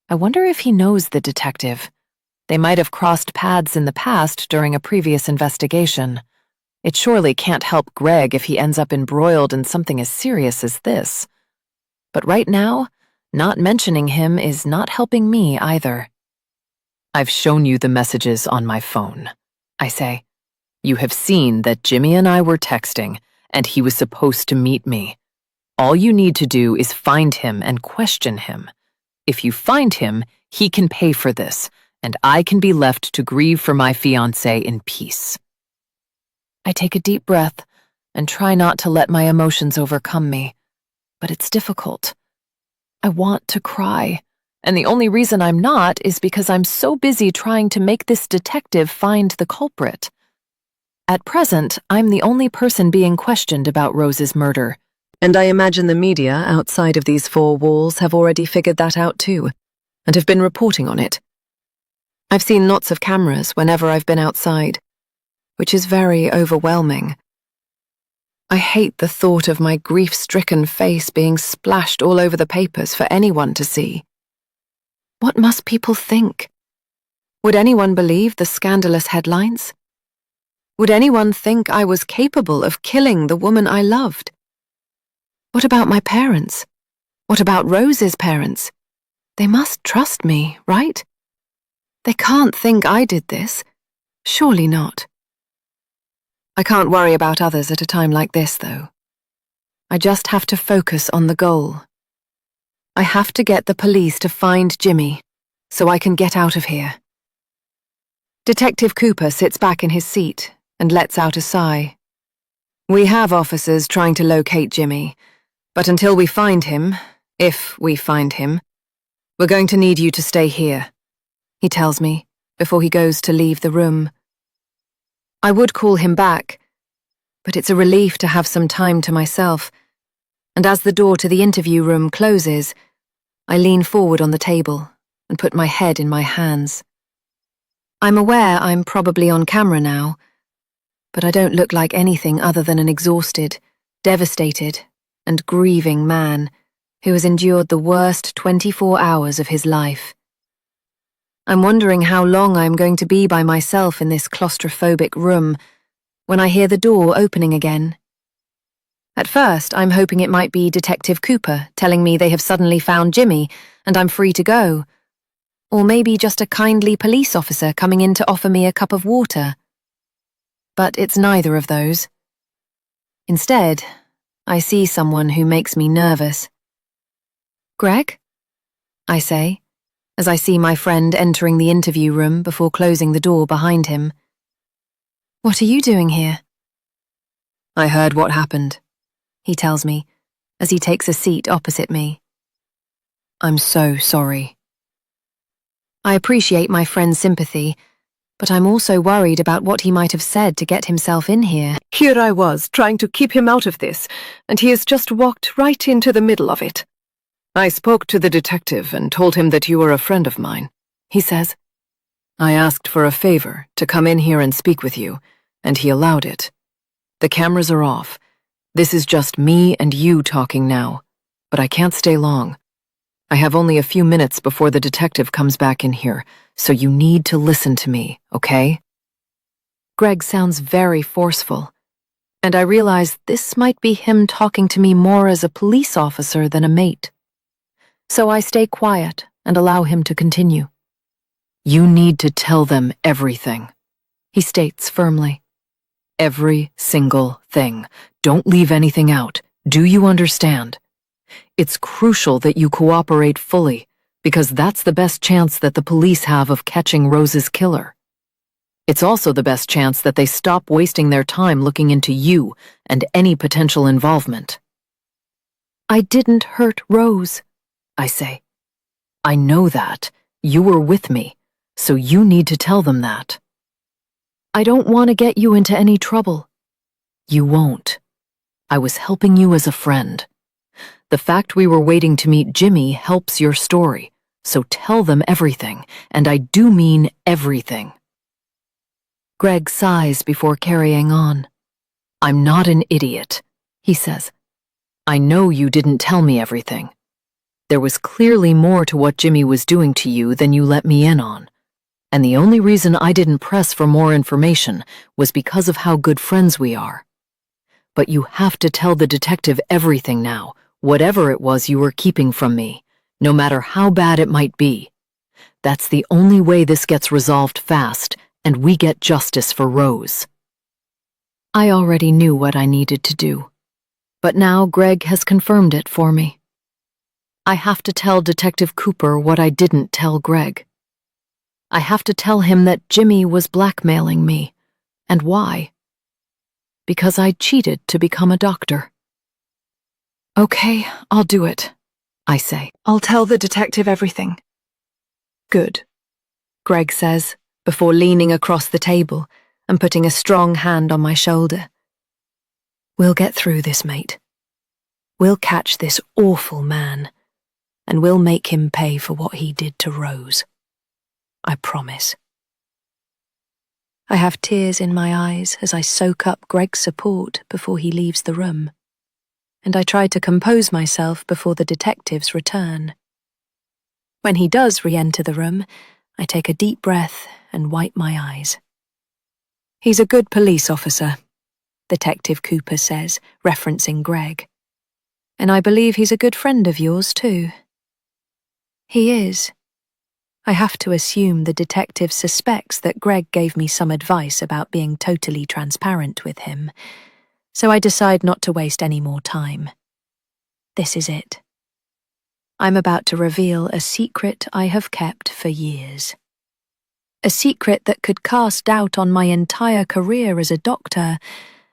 Speaker 2: I wonder if he knows the detective. They might have crossed paths in the past during a previous investigation. It surely can't help Greg if he ends up embroiled in something as serious as this. But right now, not mentioning him is not helping me either. I've shown you the messages on my phone, I say. You have seen that Jimmy and I were texting, and he was supposed to meet me. All you need to do is find him and question him. If you find him, he can pay for this, and I can be left to grieve for my fiancé in peace. I take a deep breath and try not to let my emotions overcome me, but it's difficult. I want to cry, and the only reason I'm not is because I'm so busy trying to make this detective find the culprit. At present, I'm the only person being questioned about Rose's murder, and I imagine the media outside of these four walls have already figured that out too, and have been reporting on it. I've seen lots of cameras whenever I've been outside, which is very overwhelming. I hate the thought of my grief-stricken face being splashed all over the papers for anyone to see. What must people think? Would anyone believe the scandalous headlines? Would anyone think I was capable of killing the woman I loved? What about my parents? What about Rose's parents? They must trust me, right? They can't think I did this. Surely not. I can't worry about others at a time like this, though. I just have to focus on the goal. I have to get the police to find Jimmy, so I can get out of here. Detective Cooper sits back in his seat and lets out a sigh. We have officers trying to locate Jimmy, but until we find him, if we find him, we're going to need you to stay here, he tells me, before he goes to leave the room. I would call him back, but it's a relief to have some time to myself, and as the door to the interview room closes, I lean forward on the table and put my head in my hands. I'm aware I'm probably on camera now, but I don't look like anything other than an exhausted, devastated, and grieving man who has endured the worst 24 hours of his life. I'm wondering how long I'm going to be by myself in this claustrophobic room when I hear the door opening again. At first, I'm hoping it might be Detective Cooper telling me they have suddenly found Jimmy and I'm free to go. Or maybe just a kindly police officer coming in to offer me a cup of water. But it's neither of those. Instead, I see someone who makes me nervous. Greg? I say, as I see my friend entering the interview room before closing the door behind him. What are you doing here? I heard what happened, he tells me, as he takes a seat opposite me. I'm so sorry. I appreciate my friend's sympathy, but I'm also worried about what he might have said to get himself in here. Here I was, trying to keep him out of this, and he has just walked right into the middle of it. I spoke to the detective and told him that you were a friend of mine, he says. I asked for a favor to come in here and speak with you, and he allowed it. The cameras are off,
Speaker 3: This is just me and you talking now, but I can't stay long. I have only a few minutes before the detective comes back in here, so you need to listen to me, okay? Greg sounds very forceful, and I realize this might be him talking to me more as a police officer than a mate. So I stay quiet and allow him to continue. You need to tell them everything, he states firmly. Every single thing. Don't leave anything out. Do you understand? It's crucial that you cooperate fully, because that's the best chance that the police have of catching Rose's killer. It's also the best chance that they stop wasting their time looking into you and any potential involvement. I didn't hurt Rose, I say. I know that. You were with me, so you need to tell them that. I don't want to get you into any trouble. You won't. I was helping you as a friend. The fact we were waiting to meet Jimmy helps your story, so tell them everything, and I do mean everything. Greg sighs before carrying on. I'm not an idiot, he says. I know you didn't tell me everything. There was clearly more to what Jimmy was doing to you than you let me in on. And the only reason I didn't press for more information was because of how good friends we are. But you have to tell the detective everything now, whatever it was you were keeping from me, no matter how bad it might be. That's the only way this gets resolved fast, and we get justice for Rose. I already knew what I needed to do, but now Greg has confirmed it for me. I have to tell Detective Cooper what I didn't tell Greg. I have to tell him that Jimmy was blackmailing me, and why. Because I cheated to become a doctor. Okay, I'll do it, I say. I'll tell the detective everything. Good, Greg says, before leaning across the table and putting a strong hand on my shoulder. We'll get through this, mate. We'll catch this awful man, and we'll make him pay for what he did to Rose. I promise. I have tears in my eyes as I soak up Greg's support before he leaves the room, and I try to compose myself before the detectives return. When he does re-enter the room, I take a deep breath and wipe my eyes. He's a good police officer, Detective Cooper says, referencing Greg. And I believe he's a good friend of yours too. He is. I have to assume the detective suspects that Greg gave me some advice about being totally transparent with him, so I decide not to waste any more time. This is it. I'm about to reveal a secret I have kept for years. A secret that could cast doubt on my entire career as a doctor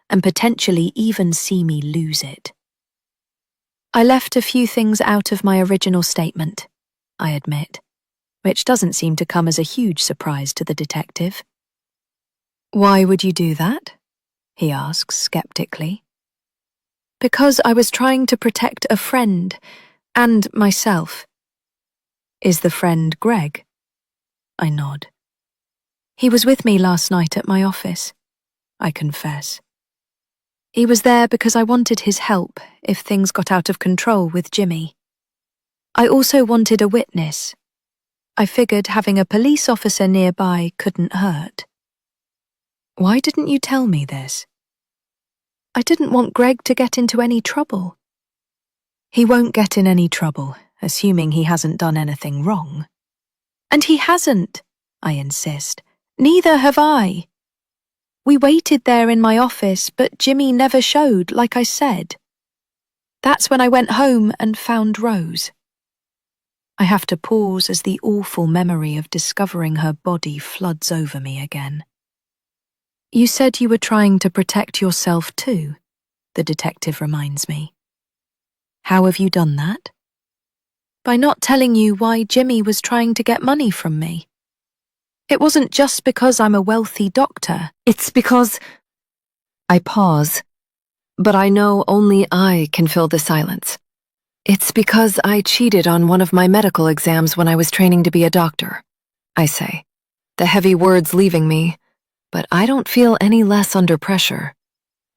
Speaker 3: and potentially even see me lose it. I left a few things out of my original statement, I admit, which doesn't seem to come as a huge surprise to the detective. Why would you do that? He asks skeptically. Because I was trying to protect a friend and myself. Is the friend Greg? I nod. He was with me last night at my office, I confess. He was there because I wanted his help if things got out of control with Jimmy. I also wanted a witness. I figured having a police officer nearby couldn't hurt. Why didn't you tell me this? I didn't want Greg to get into any trouble. He won't get in any trouble, assuming he hasn't done anything wrong. And he hasn't, I insist. Neither have I. We waited there in my office, but Jimmy never showed, like I said. That's when I went home and found Rose. I have to pause as the awful memory of discovering her body floods over me again. You said you were trying to protect yourself too, the detective reminds me. How have you done that? By not telling you why Jimmy was trying to get money from me. It wasn't just because I'm a wealthy doctor. It's because... I pause, but I know only I can fill the silence. It's because I cheated on one of my medical exams when I was training to be a doctor, I say, the heavy words leaving me, but I don't feel any less under pressure.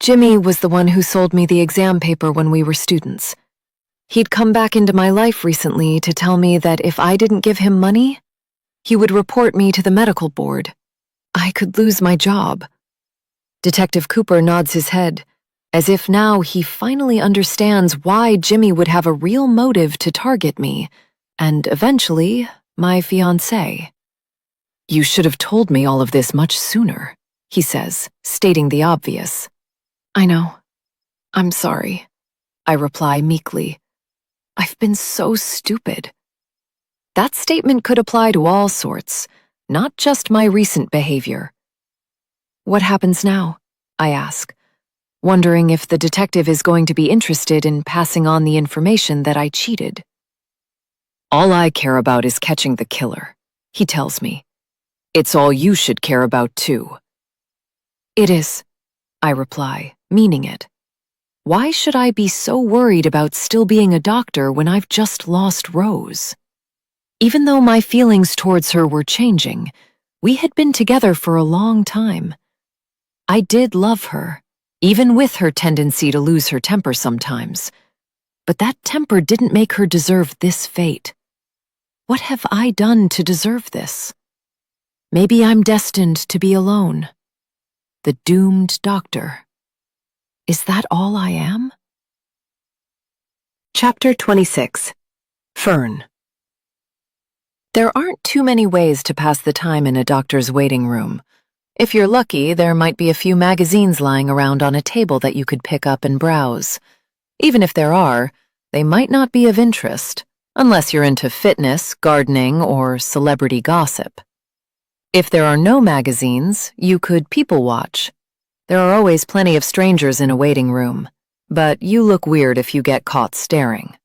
Speaker 3: Jimmy was the one who sold me the exam paper when we were students. He'd come back into my life recently to tell me that if I didn't give him money, he would report me to the medical board. I could lose my job. Detective Cooper nods his head, as if now he finally understands why Jimmy would have a real motive to target me, and eventually, my fiancé. You should have told me all of this much sooner, he says, stating the obvious. I know. I'm sorry, I reply meekly. I've been so stupid. That statement could apply to all sorts, not just my recent behavior. What happens now? I ask, wondering if the detective is going to be interested in passing on the information that I cheated. All I care about is catching the killer, he tells me. It's all you should care about, too. It is, I reply, meaning it. Why should I be so worried about still being a doctor when I've just lost Rose? Even though my feelings towards her were changing, we had been together for a long time. I did love her, even with her tendency to lose her temper sometimes. But that temper didn't make her deserve this fate. What have I done to deserve this? Maybe I'm destined to be alone. The doomed doctor. Is that all I am? Chapter 26. Fern. There aren't too many ways to pass the time in a doctor's waiting room. If you're lucky, there might be a few magazines lying around on a table that you could pick up and browse. Even if there are, they might not be of interest, unless you're into fitness, gardening, or celebrity gossip. If there are no magazines, you could people watch. There are always plenty of strangers in a waiting room, but you look weird if you get caught staring.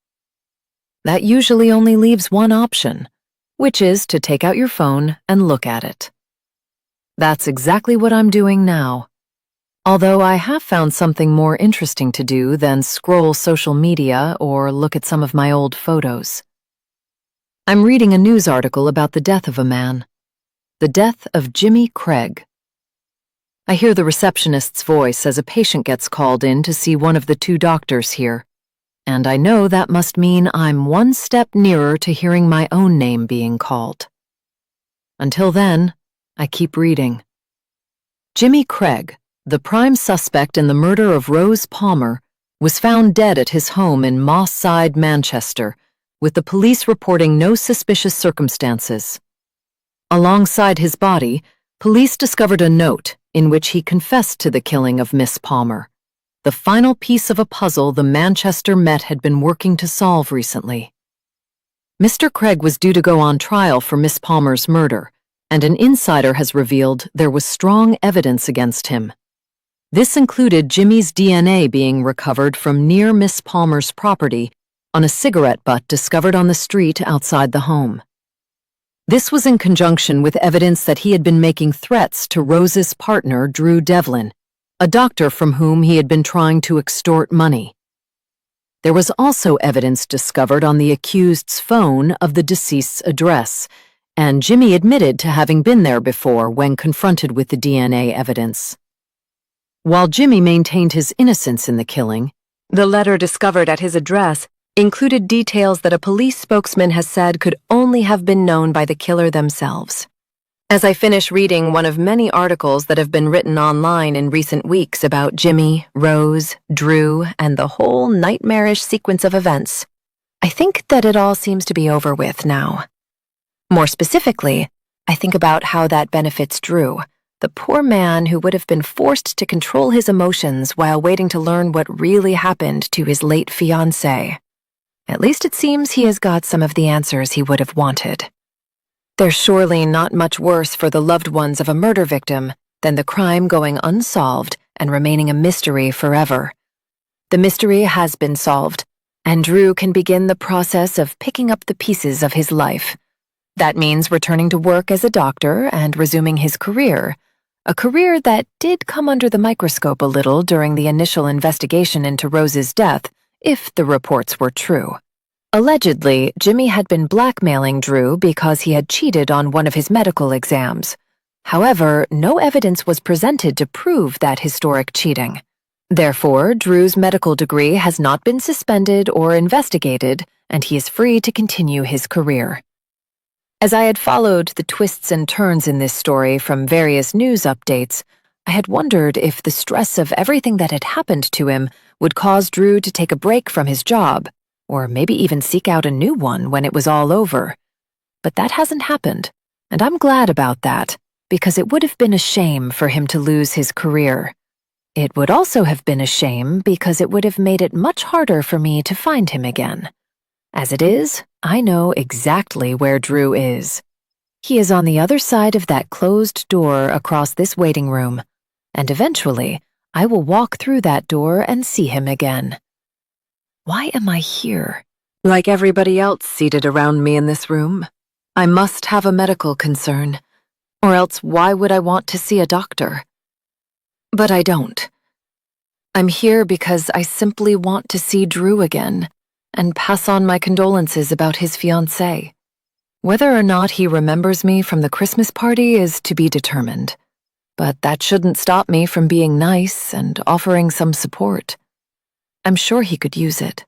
Speaker 3: That usually only leaves one option, which is to take out your phone and look at it. That's exactly what I'm doing now. Although I have found something more interesting to do than scroll social media or look at some of my old photos. I'm reading a news article about the death of a man. The death of Jimmy Craig. I hear the receptionist's voice as a patient gets called in to see one of the two doctors here, and I know that must mean I'm one step nearer to hearing my own name being called. Until then, I keep reading. Jimmy Craig, the prime suspect in the murder of Rose Palmer, was found dead at his home in Moss Side, Manchester, with the police reporting no suspicious circumstances. Alongside his body, police discovered a note in which he confessed to the killing of Miss Palmer, the final piece of a puzzle the Manchester Met had been working to solve recently. Mr. Craig was due to go on trial for Miss Palmer's murder, and an insider has revealed there was strong evidence against him. This included Jimmy's DNA being recovered from near Miss Palmer's property on a cigarette butt discovered on the street outside the home. This was in conjunction with evidence that he had been making threats to Rose's partner, Drew Devlin, a doctor from whom he had been trying to extort money. There was also evidence discovered on the accused's phone of the deceased's address, and Jimmy admitted to having been there before when confronted with the DNA evidence. While Jimmy maintained his innocence in the killing, the letter discovered at his address included details that a police spokesman has said could only have been known by the killer themselves. As I finish reading one of many articles that have been written online in recent weeks about Jimmy, Rose, Drew, and the whole nightmarish sequence of events, I think that it all seems to be over with now. More specifically, I think about how that benefits Drew, the poor man who would have been forced to control his emotions while waiting to learn what really happened to his late fiancée. At least it seems he has got some of the answers he would have wanted. There's surely not much worse for the loved ones of a murder victim than the crime going unsolved and remaining a mystery forever. The mystery has been solved, and Drew can begin the process of picking up the pieces of his life. That means returning to work as a doctor and resuming his career, a career that did come under the microscope a little during the initial investigation into Rose's death, if the reports were true. Allegedly, Jimmy had been blackmailing Drew because he had cheated on one of his medical exams. However, no evidence was presented to prove that historic cheating. Therefore, Drew's medical degree has not been suspended or investigated, and he is free to continue his career. As I had followed the twists and turns in this story from various news updates, I had wondered if the stress of everything that had happened to him would cause Drew to take a break from his job, or maybe even seek out a new one when it was all over. But that hasn't happened, and I'm glad about that, because it would have been a shame for him to lose his career. It would also have been a shame because it would have made it much harder for me to find him again. As it is, I know exactly where Drew is. He is on the other side of that closed door across this waiting room, and eventually I will walk through that door and see him again. Why am I here? Like everybody else seated around me in this room, I must have a medical concern, or else why would I want to see a doctor? But I don't. I'm here because I simply want to see Drew again and pass on my condolences about his fiancée. Whether or not he remembers me from the Christmas party is to be determined, but that shouldn't stop me from being nice and offering some support. I'm sure he could use it.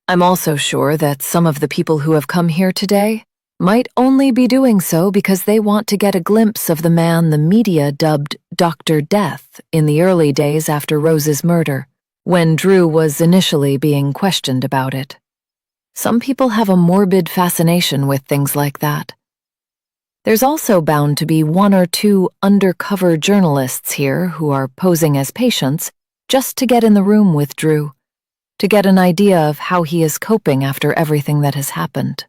Speaker 3: I'm also sure that some of the people who have come here today might only be doing so because they want to get a glimpse of the man the media dubbed Dr. Death in the early days after Rose's murder, when Drew was initially being questioned about it. Some people have a morbid fascination with things like that. There's also bound to be one or two undercover journalists here who are posing as patients just to get in the room with Drew, to get an idea of how he is coping after everything that has happened.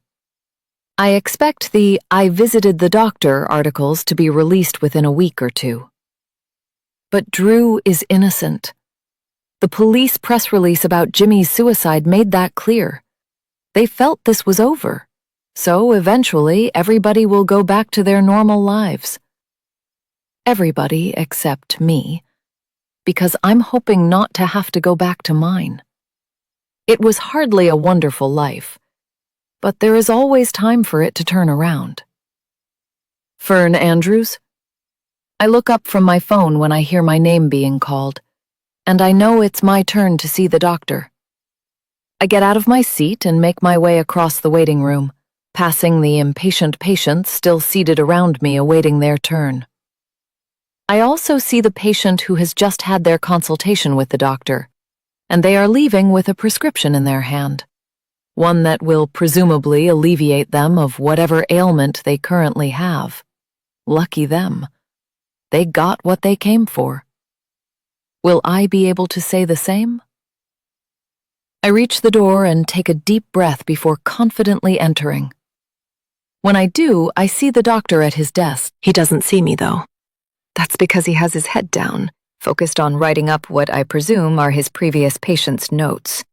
Speaker 3: I expect the "I visited the doctor" articles to be released within a week or two. But Drew is innocent. The police press release about Jimmy's suicide made that clear. They felt this was over, so eventually everybody will go back to their normal lives. Everybody except me, because I'm hoping not to have to go back to mine. It was hardly a wonderful life, but there is always time for it to turn around. Fern Andrews? I look up from my phone when I hear my name being called, and I know it's my turn to see the doctor. I get out of my seat and make my way across the waiting room, passing the impatient patients still seated around me awaiting their turn. I also see the patient who has just had their consultation with the doctor, and they are leaving with a prescription in their hand, one that will presumably alleviate them of whatever ailment they currently have. Lucky them. They got what they came for. Will I be able to say the same? I reach the door and take a deep breath before confidently entering. When I do, I see the doctor at his desk. He doesn't see me, though. That's because he has his head down, focused on writing up what I presume are his previous patient's notes.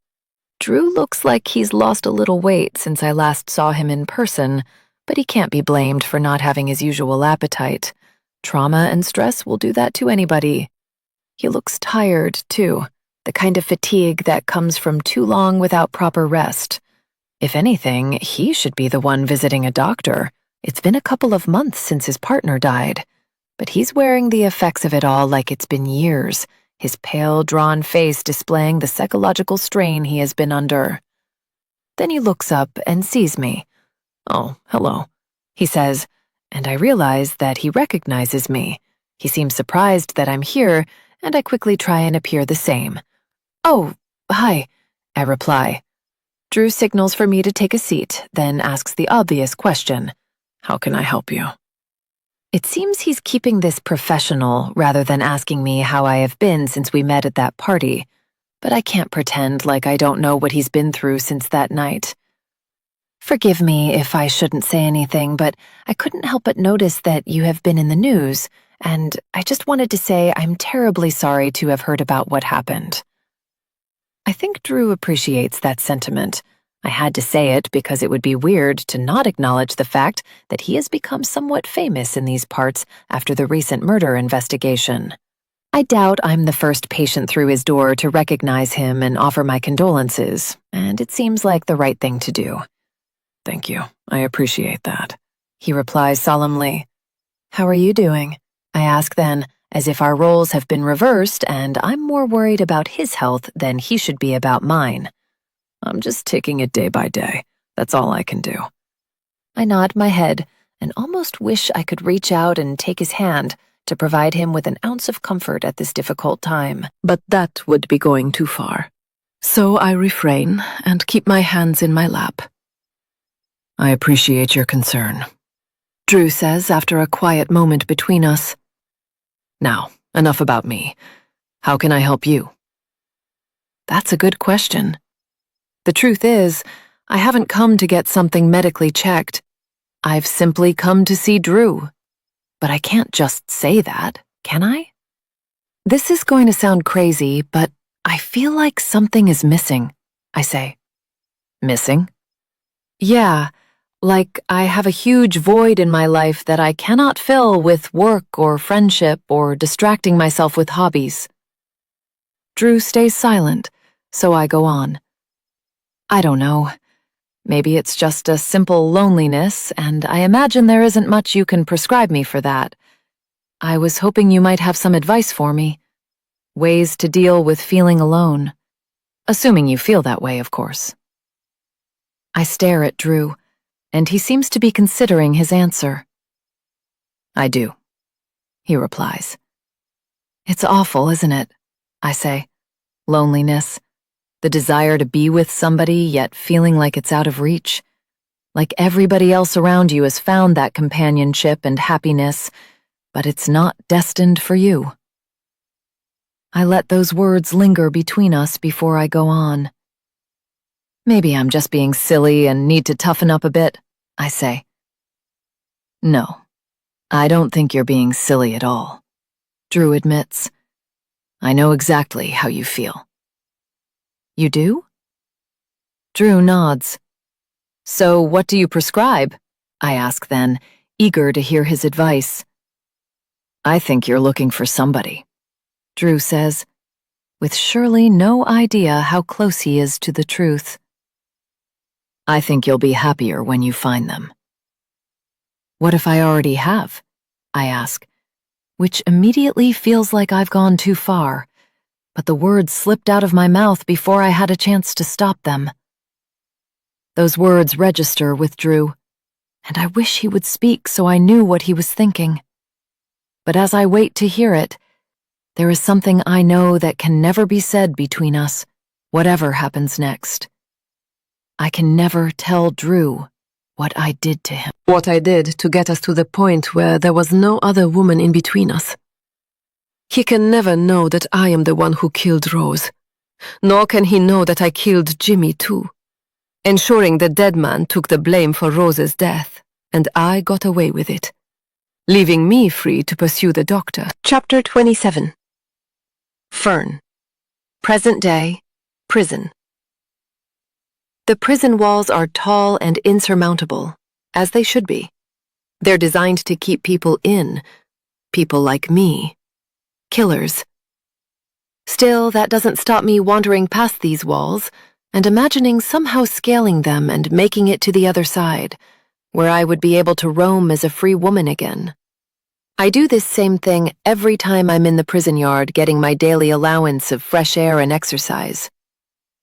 Speaker 3: Drew looks like he's lost a little weight since I last saw him in person, but he can't be blamed for not having his usual appetite. Trauma and stress will do that to anybody. He looks tired, too, the kind of fatigue that comes from too long without proper rest. If anything, he should be the one visiting a doctor. It's been a couple of months since his partner died, but he's wearing the effects of it all like it's been years, his pale, drawn face displaying the psychological strain he has been under. Then he looks up and sees me. "Oh, hello," he says, and I realize that he recognizes me. He seems surprised that I'm here, and I quickly try and appear the same. "Oh, hi," I reply. Drew signals for me to take a seat, then asks the obvious question, "How can I help you?" It seems he's keeping this professional rather than asking me how I have been since we met at that party, but I can't pretend like I don't know what he's been through since that night. "Forgive me if I shouldn't say anything, but I couldn't help but notice that you have been in the news, and I just wanted to say I'm terribly sorry to have heard about what happened." I think Drew appreciates that sentiment. I had to say it because it would be weird to not acknowledge the fact that he has become somewhat famous in these parts after the recent murder investigation. I doubt I'm the first patient through his door to recognize him and offer my condolences, and it seems like the right thing to do. "Thank you. I appreciate that," he replies solemnly. "How are you doing?" I ask then, as if our roles have been reversed and I'm more worried about his health than he should be about mine. I'm just taking it day by day. That's all I can do. I nod my head and almost wish I could reach out and take his hand to provide him with an ounce of comfort at this difficult time, but that would be going too far. So I refrain and keep my hands in my lap. I appreciate your concern, Drew says after a quiet moment between us. Now, enough about me. How can I help you? That's a good question. The truth is, I haven't come to get something medically checked. I've simply come to see Drew. But I can't just say that, can I? This is going to sound crazy, but I feel like something is missing, I say. Missing? Yeah, like I have a huge void in my life that I cannot fill with work or friendship or distracting myself with hobbies. Drew stays silent, so I go on. I don't know. Maybe it's just a simple loneliness, and I imagine there isn't much you can prescribe me for that. I was hoping you might have some advice for me. Ways to deal with feeling alone. Assuming you feel that way, of course. I stare at Drew, and he seems to be considering his answer. I do, he replies. It's awful, isn't it? I say. Loneliness. The desire to be with somebody, yet feeling like it's out of reach. Like everybody else around you has found that companionship and happiness, but it's not destined for you. I let those words linger between us before I go on. Maybe I'm just being silly and need to toughen up a bit, I say. No, I don't think you're being silly at all, Drew admits. I know exactly how you feel. You do? Drew nods. So what do you prescribe? I ask then, eager to hear his advice. I think you're looking for somebody, Drew says, with surely no idea how close he is to the truth. I think you'll be happier when you find them. What if I already have? I ask, which immediately feels like I've gone too far, but the words slipped out of my mouth before I had a chance to stop them. Those words register with Drew, and I wish he would speak so I knew what he was thinking. But as I wait to hear it, there is something I know that can never be said between us, whatever happens next. I can never tell Drew what I did to him. What I did to get us to the point where there was no other woman in between us. He can never know that I am the one who killed Rose, nor can he know that I killed Jimmy too, ensuring the dead man took the blame for Rose's death, and I got away with it, leaving me free to pursue the doctor. Chapter 27. Fern. Present day, prison. The prison walls are tall and insurmountable, as they should be. They're designed to keep people in, people like me, killers. Still, that doesn't stop me wandering past these walls and imagining somehow scaling them and making it to the other side, where I would be able to roam as a free woman again. I do this same thing every time I'm in the prison yard getting my daily allowance of fresh air and exercise.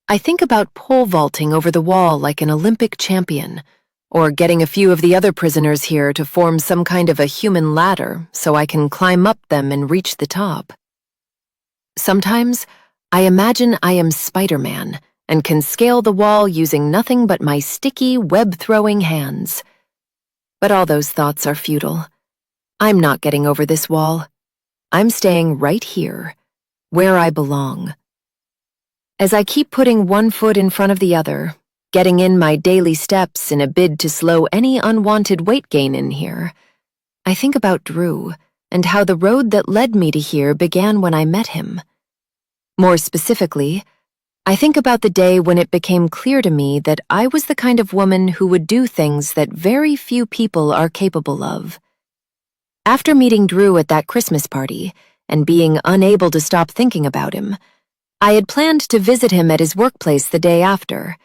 Speaker 3: I think about pole vaulting over the wall like an Olympic champion, or getting a few of the other prisoners here to form some kind of a human ladder so I can climb up them and reach the top. Sometimes, I imagine I am Spider-Man and can scale the wall using nothing but my sticky, web-throwing hands. But all those thoughts are futile. I'm not getting over this wall. I'm staying right here, where I belong. As I keep putting one foot in front of the other, getting in my daily steps in a bid to slow any unwanted weight gain in here, I think about Drew and how the road that led me to here began when I met him. More specifically, I think about the day when it became clear to me that I was the kind of woman who would do things that very few people are capable of. After meeting Drew at that Christmas party and being unable to stop thinking about him, I had planned to visit him at his workplace the day after.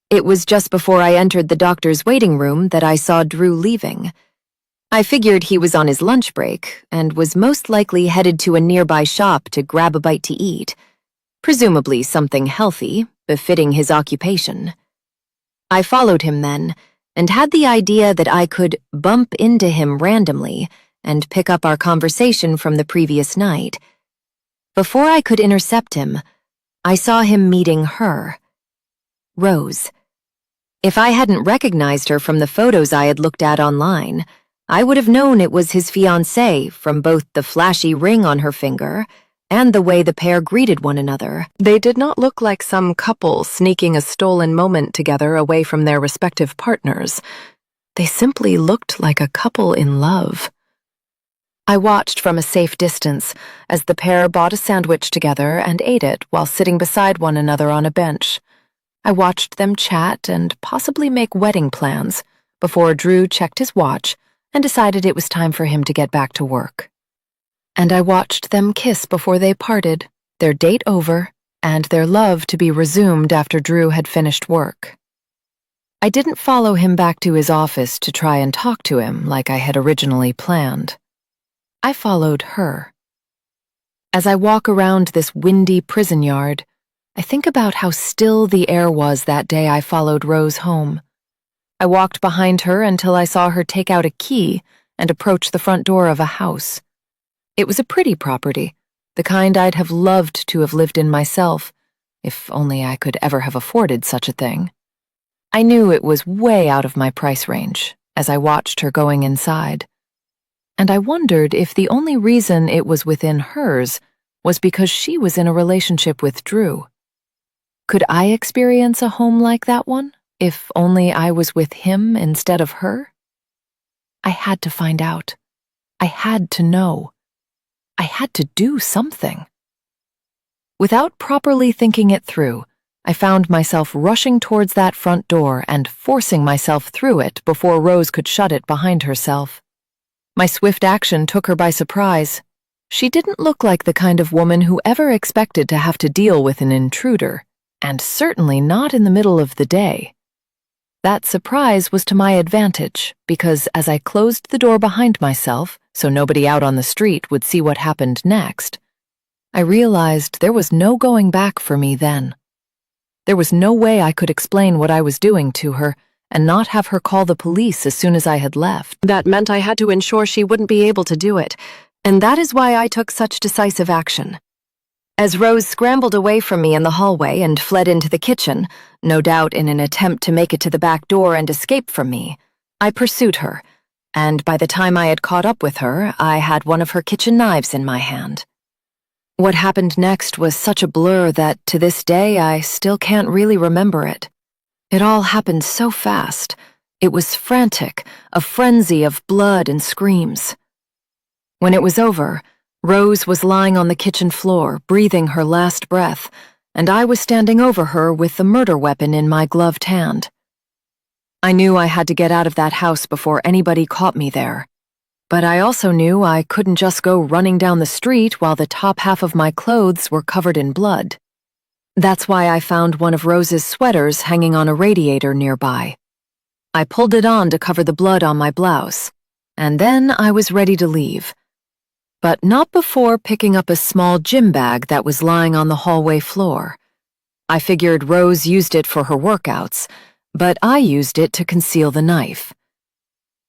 Speaker 3: It was just before I entered the doctor's waiting room that I saw Drew leaving.
Speaker 2: I figured he was on his lunch break and was most likely headed to a nearby shop to grab a bite to eat, presumably something healthy, befitting his occupation. I followed him then, and had the idea that I could bump into him randomly and pick up our conversation from the previous night. Before I could intercept him, I saw him meeting her, Rose. If I hadn't recognized her from the photos I had looked at online, I would have known it was his fiancée from both the flashy ring on her finger and the way the pair greeted one another.
Speaker 3: They did not look like some couple sneaking a stolen moment together away from their respective partners. They simply looked like a couple in love. I watched from a safe distance as the pair bought a sandwich together and ate it while sitting beside one another on a bench. I watched them chat and possibly make wedding plans before Drew checked his watch and decided it was time for him to get back to work. And I watched them kiss before they parted, their date over, and their love to be resumed after Drew had finished work. I didn't follow him back to his office to try and talk to him like I had originally planned. I followed her. As I walk around this windy prison yard, I think about how still the air was that day I followed Rose home. I walked behind her until I saw her take out a key and approach the front door of a house. It was a pretty property, the kind I'd have loved to have lived in myself, if only I could ever have afforded such a thing. I knew it was way out of my price range as I watched her going inside. And I wondered if the only reason it was within hers was because she was in a relationship with Drew. Could I experience a home like that one, if only I was with him instead of her? I had to find out. I had to know. I had to do something. Without properly thinking it through, I found myself rushing towards that front door and forcing myself through it before Rose could shut it behind herself. My swift action took her by surprise. She didn't look like the kind of woman who ever expected to have to deal with an intruder, and certainly not in the middle of the day. That surprise was to my advantage because as I closed the door behind myself so nobody out on the street would see what happened next, I realized there was no going back for me then. There was no way I could explain what I was doing to her and not have her call the police as soon as I had left. That meant I had to ensure she wouldn't be able to do it, and that is why I took such decisive action. As Rose scrambled away from me in the hallway and fled into the kitchen, no doubt in an attempt to make it to the back door and escape from me, I pursued her, and by the time I had caught up with her, I had one of her kitchen knives in my hand. What happened next was such a blur that to this day I still can't really remember it. It all happened so fast. It was frantic, a frenzy of blood and screams. When it was over, Rose was lying on the kitchen floor, breathing her last breath, and I was standing over her with the murder weapon in my gloved hand. I knew I had to get out of that house before anybody caught me there, but I also knew I couldn't just go running down the street while the top half of my clothes were covered in blood. That's why I found one of Rose's sweaters hanging on a radiator nearby. I pulled it on to cover the blood on my blouse, and then I was ready to leave. But not before picking up a small gym bag that was lying on the hallway floor. I figured Rose used it for her workouts, but I used it to conceal the knife.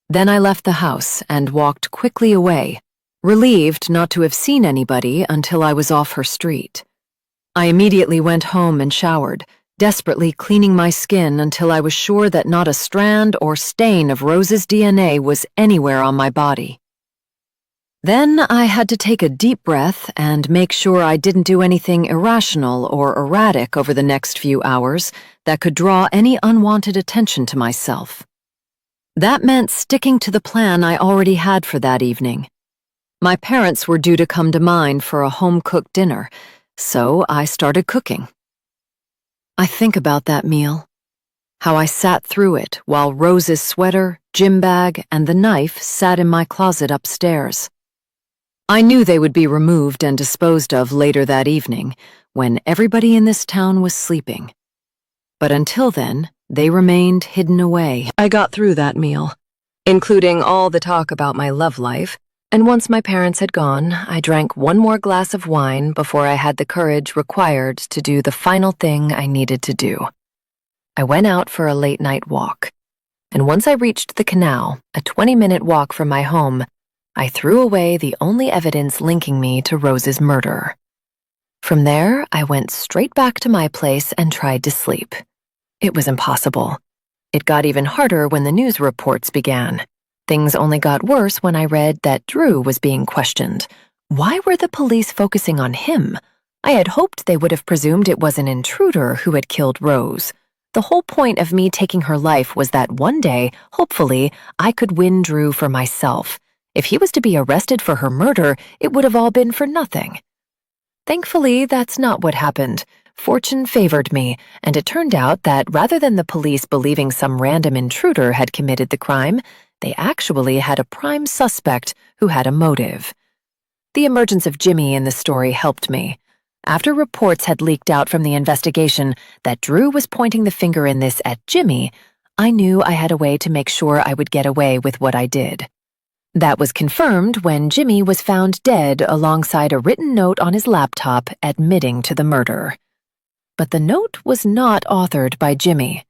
Speaker 3: Then I left the house and walked quickly away, relieved not to have seen anybody until I was off her street. I immediately went home and showered, desperately cleaning my skin until I was sure that not a strand or stain of Rose's DNA was anywhere on my body. Then I had to take a deep breath and make sure I didn't do anything irrational or erratic over the next few hours that could draw any unwanted attention to myself. That meant sticking to the plan I already had for that evening. My parents were due to come to mine for a home-cooked dinner, so I started cooking. I think about that meal, how I sat through it while Rose's sweater, gym bag, and the knife sat in my closet upstairs. I knew they would be removed and disposed of later that evening, when everybody in this town was sleeping. But until then, they remained hidden away. I got through that meal. including all the talk about my love life, and once my parents had gone, I drank one more glass of wine before I had the courage required to do the final thing I needed to do. I went out for a late-night walk, and once I reached the canal, a 20-minute walk from my home, I threw away the only evidence linking me to Rose's murder. From there, I went straight back to my place and tried to sleep. It was impossible. It got even harder when the news reports began. Things only got worse when I read that Drew was being questioned. Why were the police focusing on him? I had hoped they would have presumed it was an intruder who had killed Rose. The whole point of me taking her life was that one day, hopefully, I could win Drew for myself. If he was to be arrested for her murder, it would have all been for nothing. Thankfully, that's not what happened. Fortune favored me, and it turned out that rather than the police believing some random intruder had committed the crime, they actually had a prime suspect who had a motive. The emergence of Jimmy in the story helped me. After reports had leaked out from the investigation that Drew was pointing the finger in this at Jimmy, I knew I had a way to make sure I would get away with what I did. That was confirmed when Jimmy was found dead alongside a written note on his laptop admitting to the murder. But the note was not authored by Jimmy.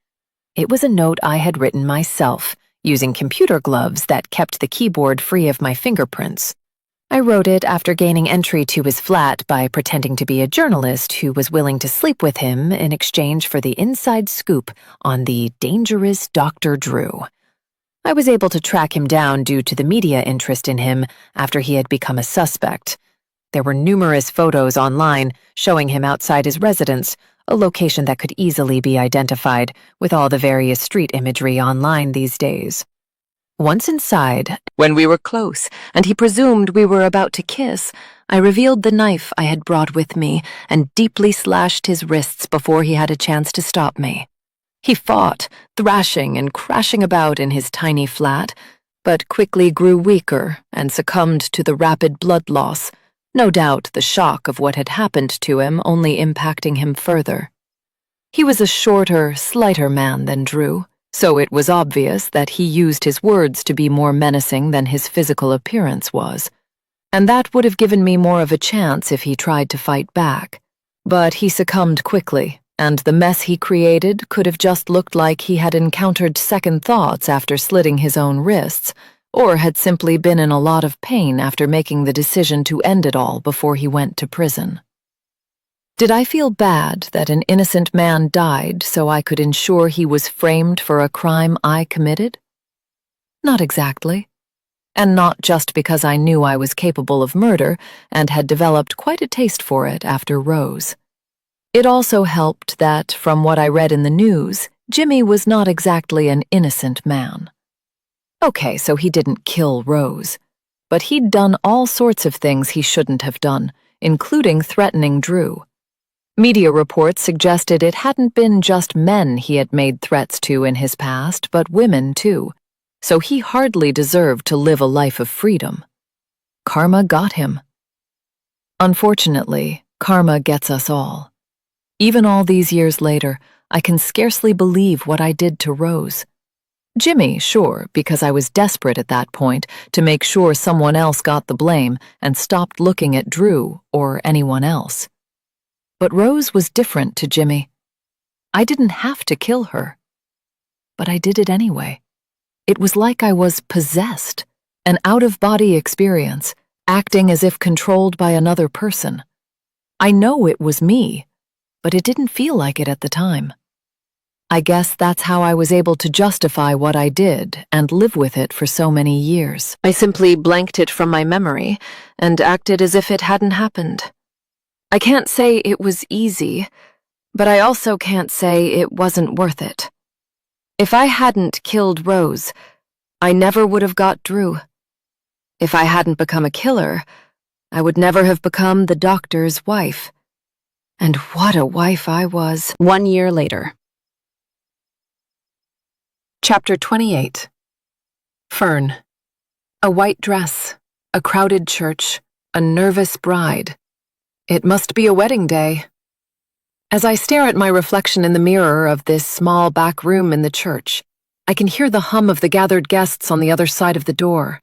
Speaker 3: It was a note I had written myself, using computer gloves that kept the keyboard free of my fingerprints. I wrote it after gaining entry to his flat by pretending to be a journalist who was willing to sleep with him in exchange for the inside scoop on the dangerous Dr. Drew. I was able to track him down due to the media interest in him after he had become a suspect. There were numerous photos online showing him outside his residence, a location that could easily be identified with all the various street imagery online these days. Once inside, when we were close and he presumed we were about to kiss, I revealed the knife I had brought with me and deeply slashed his wrists before he had a chance to stop me. He fought, thrashing and crashing about in his tiny flat, but quickly grew weaker and succumbed to the rapid blood loss, no doubt the shock of what had happened to him only impacting him further. He was a shorter, slighter man than Drew, so it was obvious that he used his words to be more menacing than his physical appearance was, and that would have given me more of a chance if he tried to fight back. But he succumbed quickly, and the mess he created could have just looked like he had encountered second thoughts after slitting his own wrists, or had simply been in a lot of pain after making the decision to end it all before he went to prison. Did I feel bad that an innocent man died so I could ensure he was framed for a crime I committed? Not exactly. And not just because I knew I was capable of murder and had developed quite a taste for it after Rose. It also helped that, from what I read in the news, Jimmy was not exactly an innocent man. Okay, so he didn't kill Rose, but he'd done all sorts of things he shouldn't have done, including threatening Drew. Media reports suggested it hadn't been just men he had made threats to in his past, but women too, so he hardly deserved to live a life of freedom. Karma got him. Unfortunately, karma gets us all. Even all these years later, I can scarcely believe what I did to Rose. Jimmy, sure, because I was desperate at that point to make sure someone else got the blame and stopped looking at Drew or anyone else. But Rose was different to Jimmy. I didn't have to kill her. But I did it anyway. It was like I was possessed, an out-of-body experience, acting as if controlled by another person. I know it was me, but it didn't feel like it at the time. I guess that's how I was able to justify what I did and live with it for so many years. I simply blanked it from my memory and acted as if it hadn't happened. I can't say it was easy, but I also can't say it wasn't worth it. If I hadn't killed Rose, I never would have got Drew. If I hadn't become a killer, I would never have become the doctor's wife. And what a wife I was. 1 year later. Chapter 28. Fern. A white dress, a crowded church, a nervous bride. It must be a wedding day. As I stare at my reflection in the mirror of this small back room in the church, I can hear the hum of the gathered guests on the other side of the door.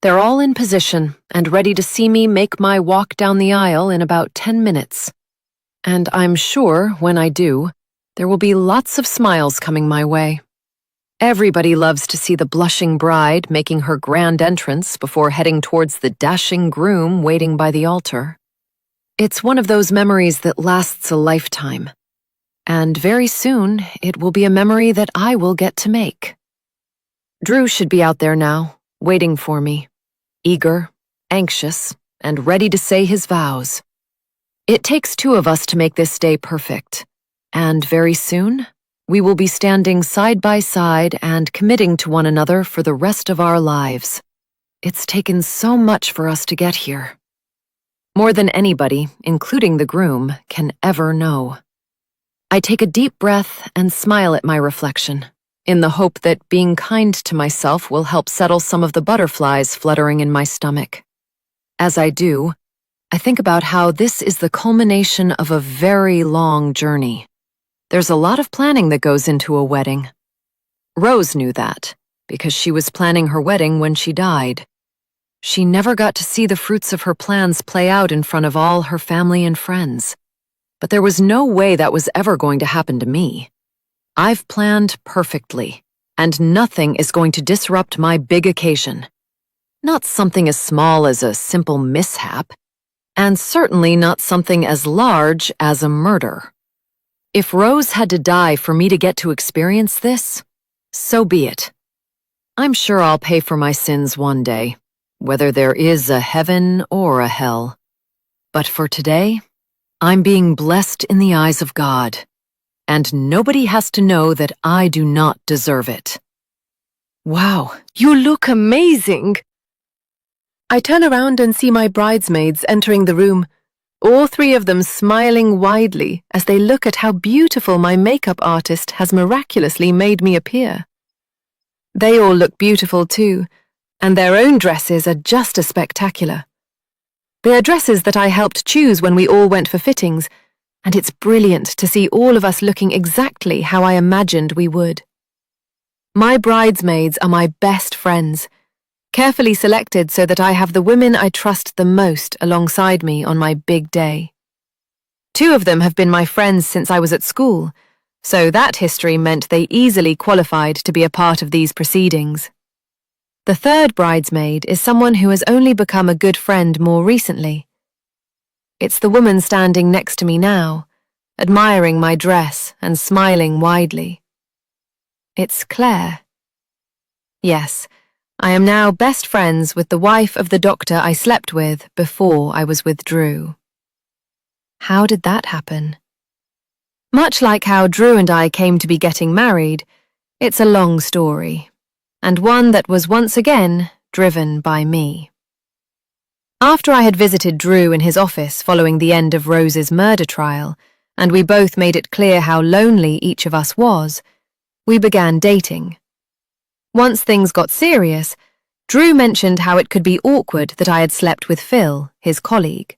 Speaker 3: They're all in position and ready to see me make my walk down the aisle in about 10 minutes. And I'm sure, when I do, there will be lots of smiles coming my way. Everybody loves to see the blushing bride making her grand entrance before heading towards the dashing groom waiting by the altar. It's one of those memories that lasts a lifetime. And very soon, it will be a memory that I will get to make. Drew should be out there now, waiting for me, eager, anxious, and ready to say his vows. It takes two of us to make this day perfect, and very soon, we will be standing side by side and committing to one another for the rest of our lives. It's taken so much for us to get here. More than anybody, including the groom, can ever know. I take a deep breath and smile at my reflection, in the hope that being kind to myself will help settle some of the butterflies fluttering in my stomach. As I do, I think about how this is the culmination of a very long journey. There's a lot of planning that goes into a wedding. Rose knew that, because she was planning her wedding when she died. She never got to see the fruits of her plans play out in front of all her family and friends. But there was no way that was ever going to happen to me. I've planned perfectly, and nothing is going to disrupt my big occasion. Not something as small as a simple mishap, and certainly not something as large as a murder. If Rose had to die for me to get to experience this, so be it. I'm sure I'll pay for my sins one day, whether there is a heaven or a hell. But for today, I'm being blessed in the eyes of God, and nobody has to know that I do not deserve it.
Speaker 1: Wow, you look amazing! I turn around and see my bridesmaids entering the room, all three of them smiling widely as they look at how beautiful my makeup artist has miraculously made me appear. They all look beautiful too, and their own dresses are just as spectacular. They are dresses that I helped choose when we all went for fittings, and it's brilliant to see all of us looking exactly how I imagined we would. My bridesmaids are my best friends, carefully selected so that I have the women I trust the most alongside me on my big day. Two of them have been my friends since I was at school, so that history meant they easily qualified to be a part of these proceedings. The third bridesmaid is someone who has only become a good friend more recently. It's the woman standing next to me now, admiring my dress and smiling widely. It's Claire. Yes, I am now best friends with the wife of the doctor I slept with before I was with Drew. How did that happen? Much like how Drew and I came to be getting married, it's a long story, and one that was once again driven by me. After I had visited Drew in his office following the end of Rose's murder trial, and we both made it clear how lonely each of us was, we began dating. Once things got serious, Drew mentioned how it could be awkward that I had slept with Phil, his colleague.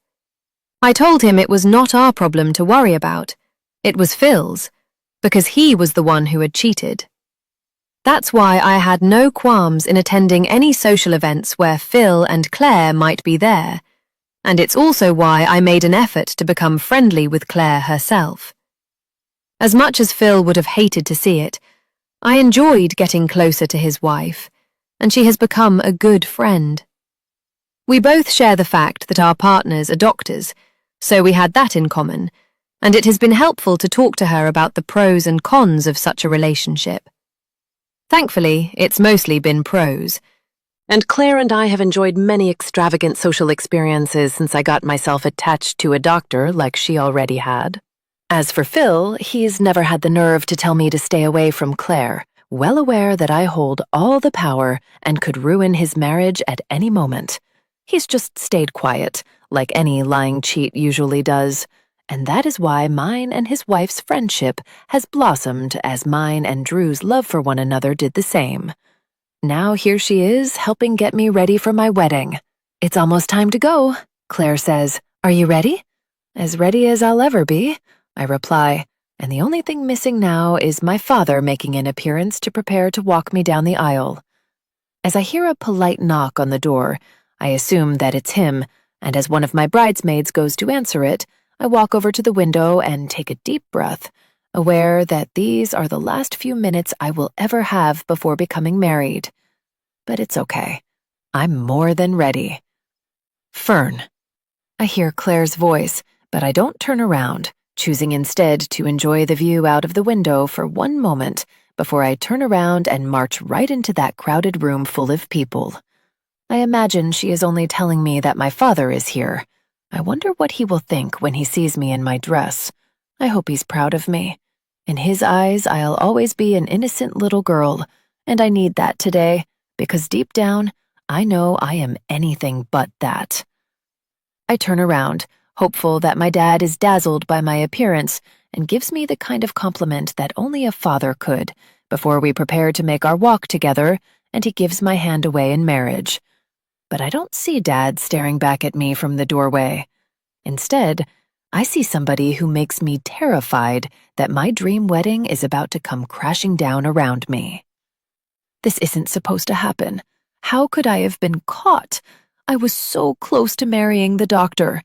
Speaker 1: I told him it was not our problem to worry about, it was Phil's, because he was the one who had cheated. That's why I had no qualms in attending any social events where Phil and Claire might be there, and it's also why I made an effort to become friendly with Claire herself. As much as Phil would have hated to see it, I enjoyed getting closer to his wife, and she has become a good friend. We both share the fact that our partners are doctors, so we had that in common, and it has been helpful to talk to her about the pros and cons of such a relationship. Thankfully, it's mostly been pros.
Speaker 2: And Claire and I have enjoyed many extravagant social experiences since I got myself attached to a doctor like she already had. As for Phil, he's never had the nerve to tell me to stay away from Claire, well aware that I hold all the power and could ruin his marriage at any moment. He's just stayed quiet, like any lying cheat usually does. And that is why mine and his wife's friendship has blossomed as mine and Drew's love for one another did the same. Now here she is, helping get me ready for my wedding. "It's almost time to go," Claire says. "Are you ready?" "As ready as I'll ever be," I reply,
Speaker 3: and the only thing missing now is my father making an appearance to prepare to walk me down the aisle. As I hear a polite knock on the door, I assume that it's him, and as one of my bridesmaids goes to answer it, I walk over to the window and take a deep breath, aware that these are the last few minutes I will ever have before becoming married. But it's okay. I'm more than ready. Fern. I hear Claire's voice, but I don't turn around, choosing instead to enjoy the view out of the window for one moment before I turn around and march right into that crowded room full of people. I imagine she is only telling me that my father is here. I wonder what he will think when he sees me in my dress. I hope he's proud of me. In his eyes, I'll always be an innocent little girl, and I need that today, because deep down, I know I am anything but that. I turn around, hopeful that my dad is dazzled by my appearance and gives me the kind of compliment that only a father could, before we prepare to make our walk together, and he gives my hand away in marriage. But I don't see Dad staring back at me from the doorway. Instead, I see somebody who makes me terrified that my dream wedding is about to come crashing down around me. This isn't supposed to happen. How could I have been caught? I was so close to marrying the doctor.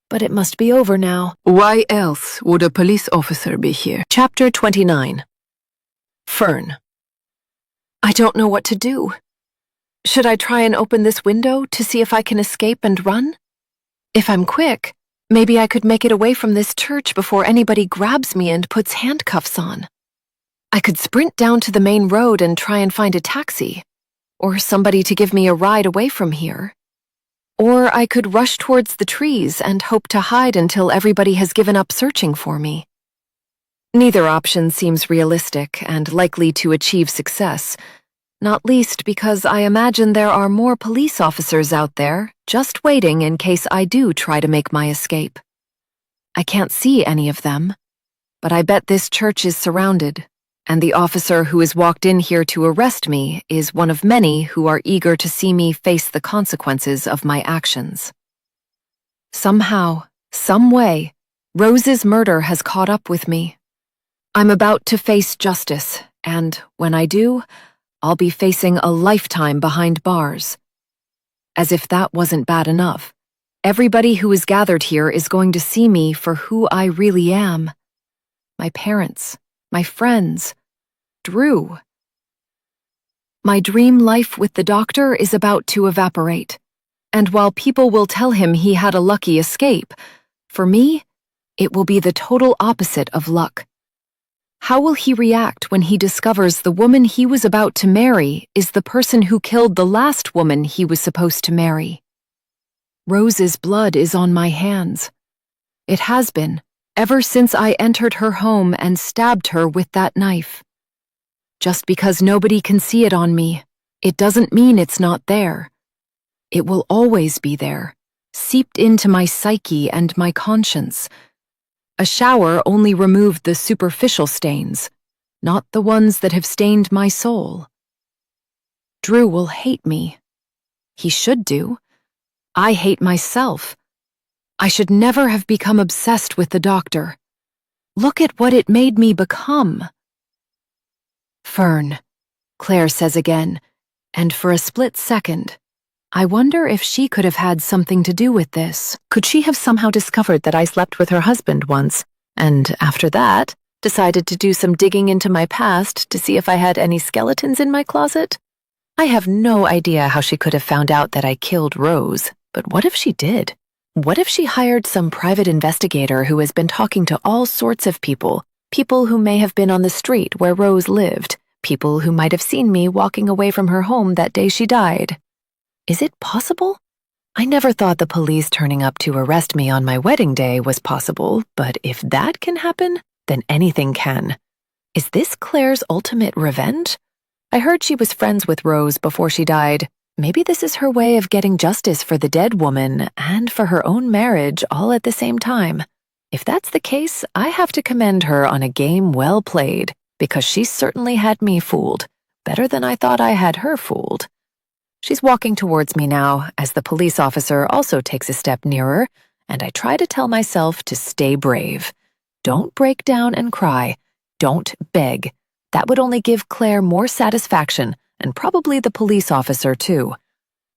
Speaker 3: But it must be over now.
Speaker 1: Why else would a police officer be here?
Speaker 3: Chapter 29. Fern. I don't know what to do. Should I try and open this window to see if I can escape and run? If I'm quick, maybe I could make it away from this church before anybody grabs me and puts handcuffs on. I could sprint down to the main road and try and find a taxi, or somebody to give me a ride away from here. Or I could rush towards the trees and hope to hide until everybody has given up searching for me. Neither option seems realistic and likely to achieve success, not least because I imagine there are more police officers out there just waiting in case I do try to make my escape. I can't see any of them, but I bet this church is surrounded, and the officer who has walked in here to arrest me is one of many who are eager to see me face the consequences of my actions. Somehow, some way, Rose's murder has caught up with me. I'm about to face justice, and when I do, I'll be facing a lifetime behind bars. As if that wasn't bad enough, everybody who is gathered here is going to see me for who I really am. My parents, my friends, Drew. My dream life with the doctor is about to evaporate, and while people will tell him he had a lucky escape, for me, it will be the total opposite of luck. How will he react when he discovers the woman he was about to marry is the person who killed the last woman he was supposed to marry? Rose's blood is on my hands. It has been, ever since I entered her home and stabbed her with that knife. Just because nobody can see it on me, it doesn't mean it's not there. It will always be there, seeped into my psyche and my conscience. A shower only removed the superficial stains, not the ones that have stained my soul. Drew will hate me. He should do. I hate myself. I should never have become obsessed with the doctor. Look at what it made me become. Fern, Claire says again, and for a split second, I wonder if she could have had something to do with this. Could she have somehow discovered that I slept with her husband once, and after that, decided to do some digging into my past to see if I had any skeletons in my closet? I have no idea how she could have found out that I killed Rose, but what if she did? What if she hired some private investigator who has been talking to all sorts of people, people who may have been on the street where Rose lived, people who might have seen me walking away from her home that day she died? Is it possible? I never thought the police turning up to arrest me on my wedding day was possible, but if that can happen, then anything can. Is this Claire's ultimate revenge? I heard she was friends with Rose before she died. Maybe this is her way of getting justice for the dead woman and for her own marriage all at the same time. If that's the case, I have to commend her on a game well played, because she certainly had me fooled, better than I thought I had her fooled. She's walking towards me now, as the police officer also takes a step nearer, and I try to tell myself to stay brave.
Speaker 2: Don't break down and cry. Don't beg. That would only give Claire more satisfaction, and probably the police officer too.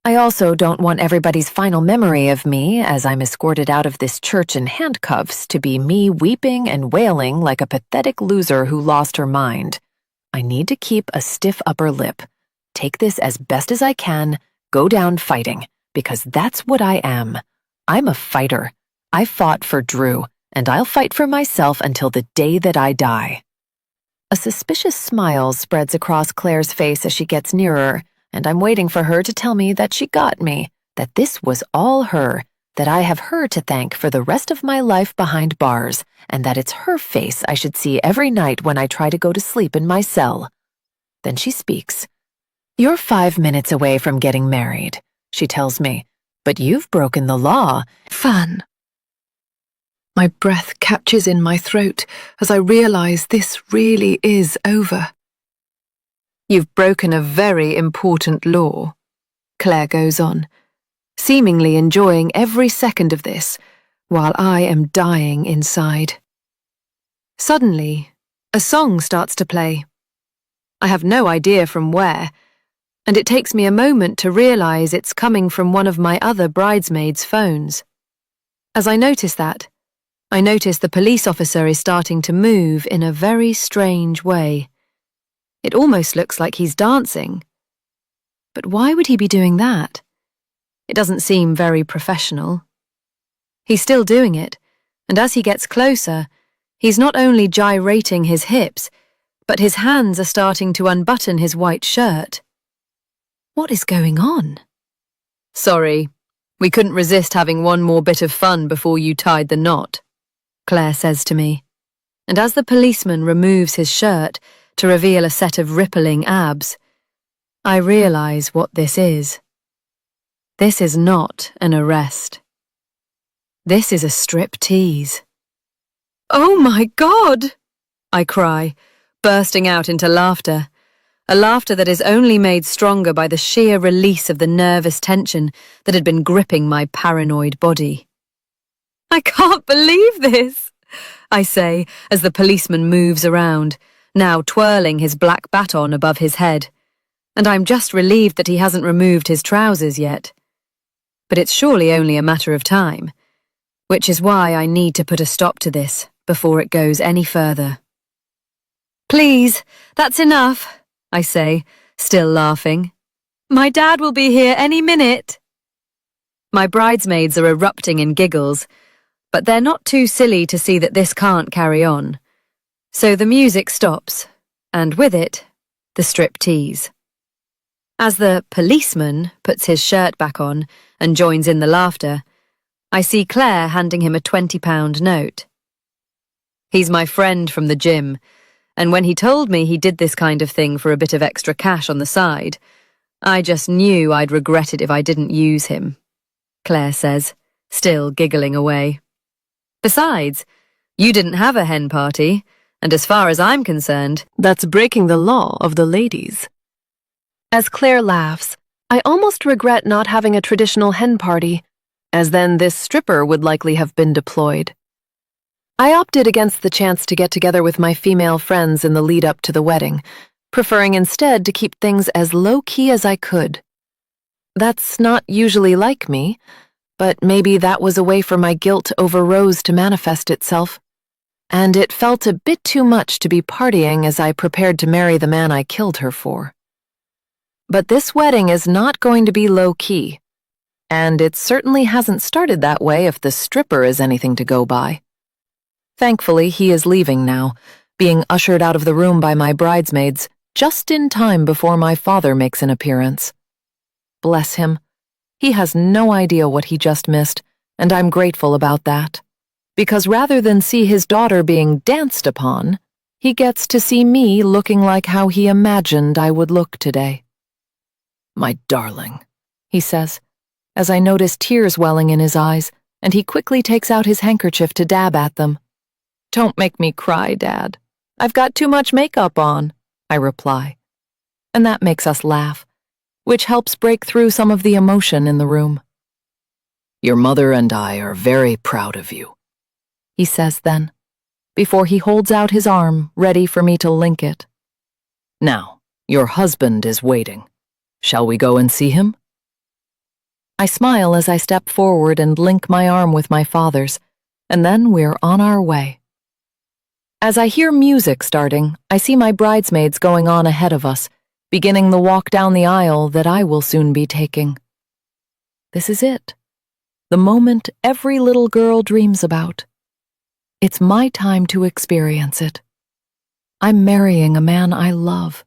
Speaker 2: I also don't want everybody's final memory of me as I'm escorted out of this church in handcuffs to be me weeping and wailing like a pathetic loser who lost her mind. I need to keep a stiff upper lip. Take this as best as I can, go down fighting, because that's what I am. I'm a fighter. I fought for Drew, and I'll fight for myself until the day that I die. A suspicious smile spreads across Claire's face as she gets nearer, and I'm waiting for her to tell me that she got me, that this was all her, that I have her to thank for the rest of my life behind bars, and that it's her face I should see every night when I try to go to sleep in my cell. Then she speaks. "You're 5 minutes away from getting married," she tells me, "but you've broken the law."
Speaker 1: Fan. My breath catches in my throat as I realize this really is over.
Speaker 3: You've broken a very important law, Claire goes on, seemingly enjoying every second of this, while I am dying inside. Suddenly, a song starts to play. I have no idea from where, and it takes me a moment to realize it's coming from one of my other bridesmaids' phones. As I notice that, I notice the police officer is starting to move in a very strange way. It almost looks like he's dancing. But why would he be doing that? It doesn't seem very professional. He's still doing it, and as he gets closer, he's not only gyrating his hips, but his hands are starting to unbutton his white shirt. What is going on? "Sorry, we couldn't resist having one more bit of fun before you tied the knot," Claire says to me, and as the policeman removes his shirt to reveal a set of rippling abs, I realize what this is. This is not an arrest. This is a strip-tease. "Oh my God!" I cry, bursting out into laughter, a laughter that is only made stronger by the sheer release of the nervous tension that had been gripping my paranoid body. "I can't believe this," I say as the policeman moves around, now twirling his black baton above his head, and I'm just relieved that he hasn't removed his trousers yet. But it's surely only a matter of time, which is why I need to put a stop to this before it goes any further. "Please, that's enough," I say, still laughing. "My dad will be here any minute." My bridesmaids are erupting in giggles, but they're not too silly to see that this can't carry on. So the music stops, and with it, the strip-tease. As the policeman puts his shirt back on and joins in the laughter, I see Claire handing him a £20 note. He's my friend from the gym, and when he told me he did this kind of thing for a bit of extra cash on the side, I just knew I'd regret it if I didn't use him, Claire says, still giggling away. Besides, you didn't have a hen party, and as far as I'm concerned,
Speaker 1: That's breaking the law of the ladies.
Speaker 3: as Claire laughs, I almost regret not having a traditional hen party, as then this stripper would likely have been deployed. I opted against the chance to get together with my female friends in the lead-up to the wedding, preferring instead to keep things as low-key as I could. That's not usually like me, but maybe that was a way for my guilt over Rose to manifest itself, and it felt a bit too much to be partying as I prepared to marry the man I killed her for. But this wedding is not going to be low-key, and it certainly hasn't started that way if the stripper is anything to go by. Thankfully, he is leaving now, being ushered out of the room by my bridesmaids just in time before my father makes an appearance. Bless him. He has no idea what he just missed, and I'm grateful about that. Because rather than see his daughter being danced upon, he gets to see me looking like how he imagined I would look today. "My darling," he says, as I notice tears welling in his eyes, and he quickly takes out his handkerchief to dab at them. "Don't make me cry, Dad. I've got too much makeup on," I reply. And that makes us laugh, which helps break through some of the emotion in the room. "Your mother and I are very proud of you," he says then. before he holds out his arm, ready for me to link it. Now, your husband is waiting. Shall we go and see him? I smile as I step forward and link my arm with my father's, and then we're on our way. As I hear music starting, I see my bridesmaids going on ahead of us, beginning the walk down the aisle that I will soon be taking. This is it, the moment every little girl dreams about. It's my time to experience it. I'm marrying a man I love,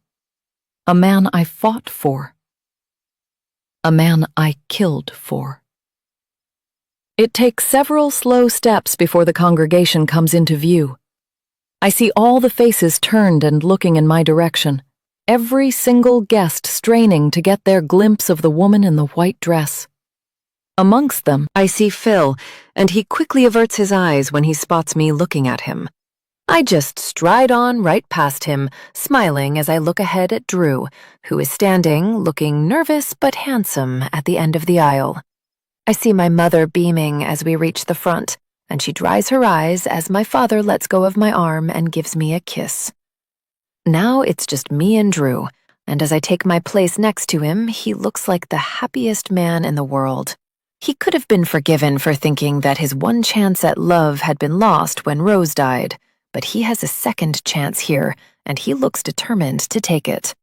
Speaker 3: a man I fought for, a man I killed for. It takes several slow steps before the congregation comes into view. I see all the faces turned and looking in my direction, every single guest straining to get their glimpse of the woman in the white dress. Amongst them, I see Phil, and he quickly averts his eyes when he spots me looking at him. I just stride on right past him, smiling as I look ahead at Drew, who is standing, looking nervous but handsome at the end of the aisle. I see my mother beaming as we reach the front, and she dries her eyes as my father lets go of my arm and gives me a kiss. Now it's just me and Drew, and as I take my place next to him, he looks like the happiest man in the world. He could have been forgiven for thinking that his one chance at love had been lost when Rose died, but he has a second chance here, and he looks determined to take it.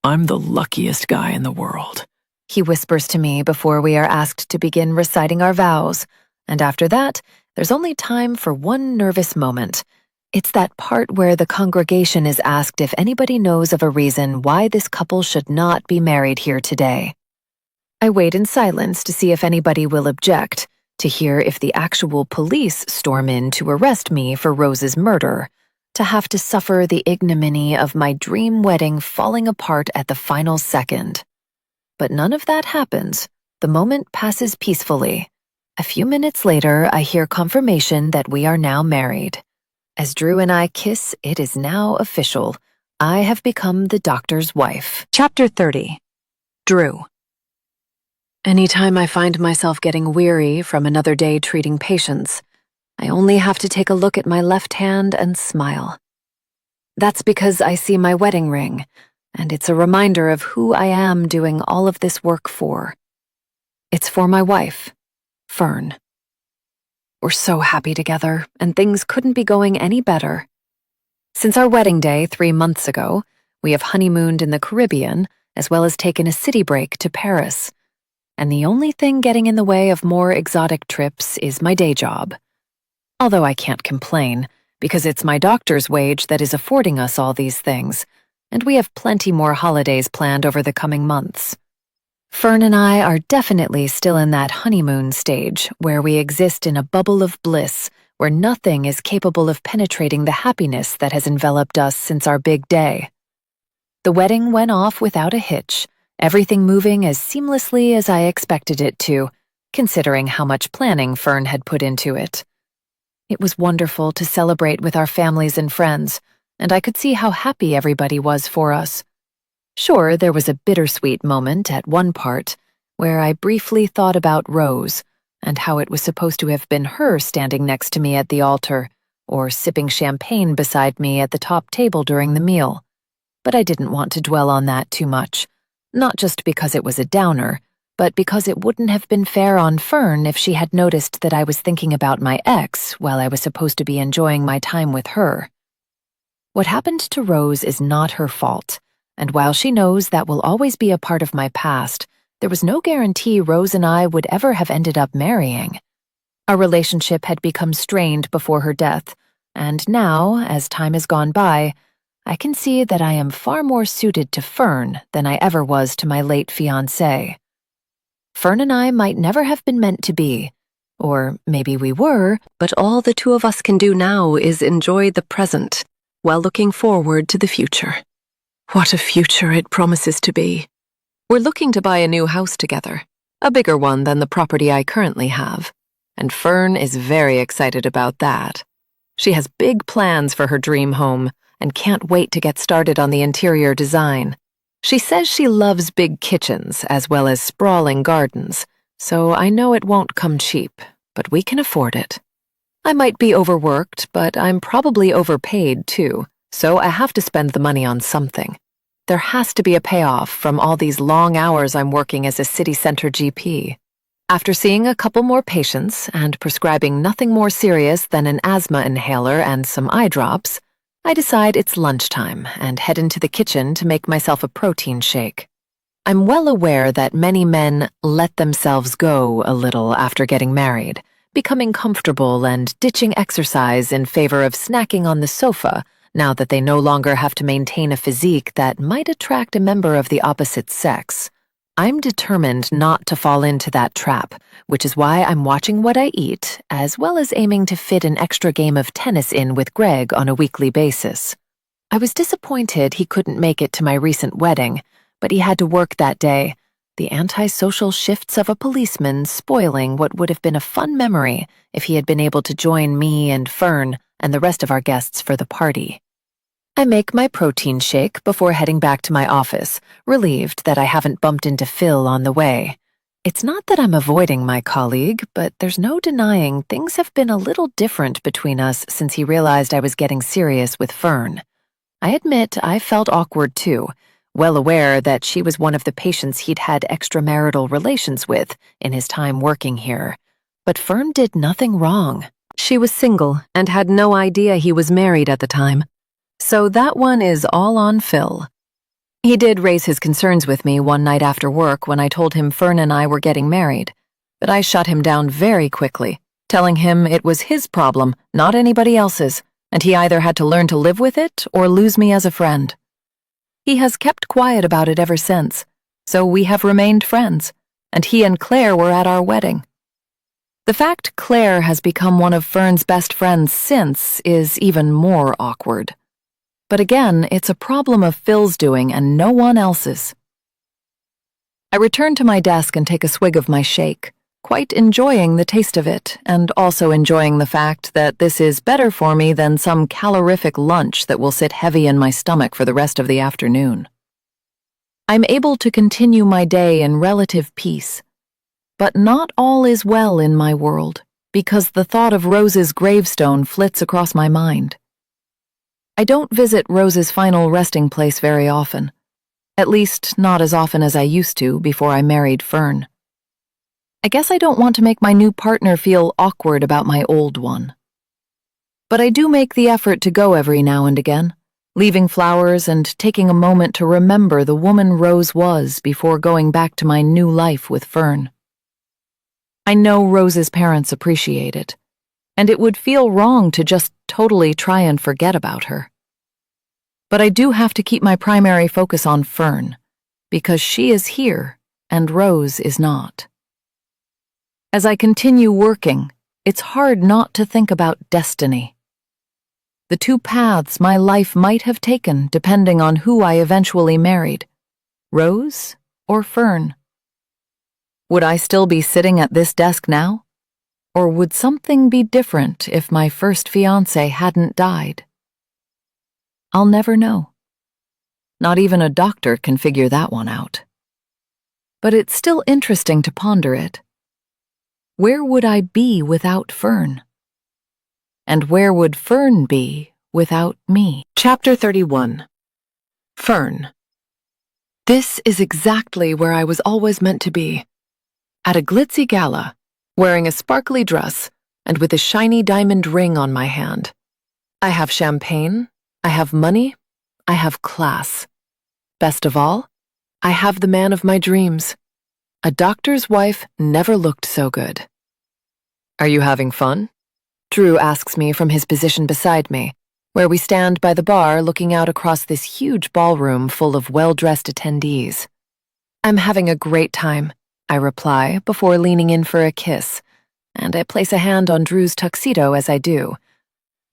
Speaker 5: I'm the luckiest guy in the world,
Speaker 3: He whispers to me before we are asked to begin reciting our vows, and after that, there's only time for one nervous moment. It's that part where the congregation is asked if anybody knows of a reason why this couple should not be married here today. I wait in silence to see if anybody will object, to hear if the actual police storm in to arrest me for Rose's murder, to have to suffer the ignominy of my dream wedding falling apart at the final second. But none of that happens. The moment passes peacefully. A few minutes later, I hear confirmation that we are now married. As Drew and I kiss, it is now official. I have become the doctor's wife.
Speaker 2: Chapter 30. Drew.
Speaker 3: Anytime I find myself getting weary from another day treating patients, I only have to take a look at my left hand and smile. That's because I see my wedding ring, and it's a reminder of who I am doing all of this work for. It's for my wife, Fern. We're so happy together, and things couldn't be going any better. Since our wedding day 3 months ago, we have honeymooned in the Caribbean, as well as taken a city break to Paris. And the only thing getting in the way of more exotic trips is my day job. Although I can't complain, because it's my doctor's wage that is affording us all these things, and we have plenty more holidays planned over the coming months. Fern and I are definitely still in that honeymoon stage, where we exist in a bubble of bliss, where nothing is capable of penetrating the happiness that has enveloped us since our big day. The wedding went off without a hitch, everything moving as seamlessly as I expected it to, considering how much planning Fern had put into it. It was wonderful to celebrate with our families and friends, and I could see how happy everybody was for us. Sure, there was a bittersweet moment at one part, where I briefly thought about Rose, and how it was supposed to have been her standing next to me at the altar, or sipping champagne beside me at the top table during the meal. But I didn't want to dwell on that too much. Not just because it was a downer, but because it wouldn't have been fair on Fern if she had noticed that I was thinking about my ex while I was supposed to be enjoying my time with her. What happened to Rose is not her fault, and while she knows that will always be a part of my past, there was no guarantee Rose and I would ever have ended up marrying. Our relationship had become strained before her death, and now, as time has gone by, I can see that I am far more suited to Fern than I ever was to my late fiancé. Fern and I might never have been meant to be, or maybe we were,
Speaker 2: But all the two of us can do now is enjoy the present, while looking forward to the future.
Speaker 5: What a future it promises to be.
Speaker 2: We're looking to buy a new house together, a bigger one than the property I currently have, and Fern is very excited about that. She has big plans for her dream home, and can't wait to get started on the interior design. She says she loves big kitchens as well as sprawling gardens, so I know it won't come cheap, but we can afford it.
Speaker 3: I might be overworked, but I'm probably overpaid too, so I have to spend the money on something. There has to be a payoff from all these long hours I'm working as a city center GP. After seeing a couple more patients and prescribing nothing more serious than an asthma inhaler and some eye drops, I decide it's lunchtime and head into the kitchen to make myself a protein shake. I'm well aware that many men let themselves go a little after getting married, becoming comfortable and ditching exercise in favor of snacking on the sofa now that they no longer have to maintain a physique that might attract a member of the opposite sex. I'm determined not to fall into that trap, which is why I'm watching what I eat, as well as aiming to fit an extra game of tennis in with Greg on a weekly basis. I was disappointed he couldn't make it to my recent wedding, but he had to work that day, the antisocial shifts of a policeman spoiling what would have been a fun memory if he had been able to join me and Fern and the rest of our guests for the party. I make my protein shake before heading back to my office, relieved that I haven't bumped into Phil on the way. It's not that I'm avoiding my colleague, but there's no denying things have been a little different between us since he realized I was getting serious with Fern. I admit I felt awkward too, well aware that she was one of the patients he'd had extramarital relations with in his time working here. But Fern did nothing wrong. She was single and had no idea he was married at the time. So that one is all on Phil. He did raise his concerns with me one night after work when I told him Fern and I were getting married, but I shut him down very quickly, telling him it was his problem, not anybody else's, and he either had to learn to live with it or lose me as a friend. He has kept quiet about it ever since, so we have remained friends, and he and Claire were at our wedding. The fact Claire has become one of Fern's best friends since is even more awkward. But again, it's a problem of Phil's doing and no one else's. I return to my desk and take a swig of my shake, quite enjoying the taste of it and also enjoying the fact that this is better for me than some calorific lunch that will sit heavy in my stomach for the rest of the afternoon. I'm able to continue my day in relative peace, but not all is well in my world because the thought of Rose's gravestone flits across my mind. I don't visit Rose's final resting place very often, at least not as often as I used to before I married Fern. I guess I don't want to make my new partner feel awkward about my old one. But I do make the effort to go every now and again, leaving flowers and taking a moment to remember the woman Rose was before going back to my new life with Fern. I know Rose's parents appreciate it, and it would feel wrong to just totally try and forget about her. But I do have to keep my primary focus on Fern, because she is here and Rose is not. As I continue working, it's hard not to think about destiny. The two paths my life might have taken depending on who I eventually married, Rose or Fern. Would I still be sitting at this desk now? Or would something be different if my first fiancé hadn't died? I'll never know. Not even a doctor can figure that one out. But it's still interesting to ponder it. Where would I be without Fern? And where would Fern be without me? Chapter 31. Fern. This is exactly where I was always meant to be. At a glitzy gala, wearing a sparkly dress and with a shiny diamond ring on my hand. I have champagne, I have money, I have class. Best of all, I have the man of my dreams. A doctor's wife never looked so good. Are you having fun? Drew asks me from his position beside me, where we stand by the bar looking out across this huge ballroom full of well-dressed attendees. I'm having a great time, I reply before leaning in for a kiss, and I place a hand on Drew's tuxedo as I do.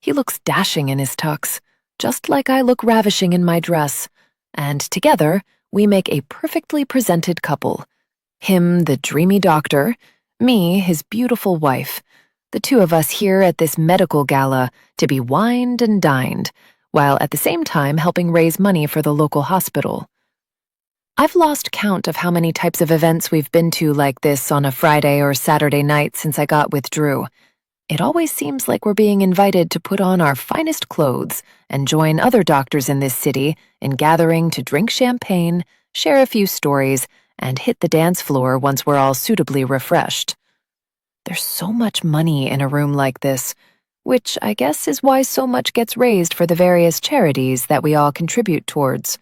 Speaker 3: He looks dashing in his tux, just like I look ravishing in my dress, and together we make a perfectly presented couple. Him, the dreamy doctor, me, his beautiful wife, the two of us here at this medical gala to be wined and dined, while at the same time helping raise money for the local hospital. I've lost count of how many types of events we've been to like this on a Friday or Saturday night since I got with Drew. It always seems like we're being invited to put on our finest clothes and join other doctors in this city in gathering to drink champagne, share a few stories, and hit the dance floor once we're all suitably refreshed. There's so much money in a room like this, which I guess is why so much gets raised for the various charities that we all contribute towards.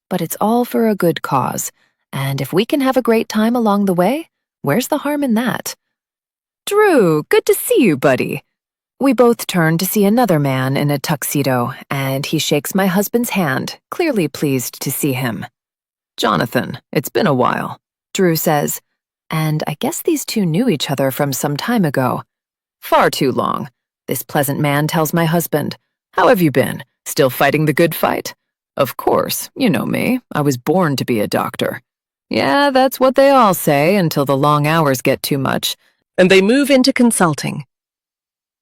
Speaker 3: But it's all for a good cause, and if we can have a great time along the way, where's the harm in that? Drew, good to see you, buddy. We both turn to see another man in a tuxedo, and he shakes my husband's hand, clearly pleased to see him.
Speaker 5: Jonathan, it's been a while,
Speaker 3: Drew says, and I guess these two knew each other from some time ago.
Speaker 5: Far too long, this pleasant man tells my husband. How have you been? Still fighting the good fight? Of course, you know me. I was born to be a doctor.
Speaker 3: Yeah, that's what they all say until the long hours get too much, and they move into consulting.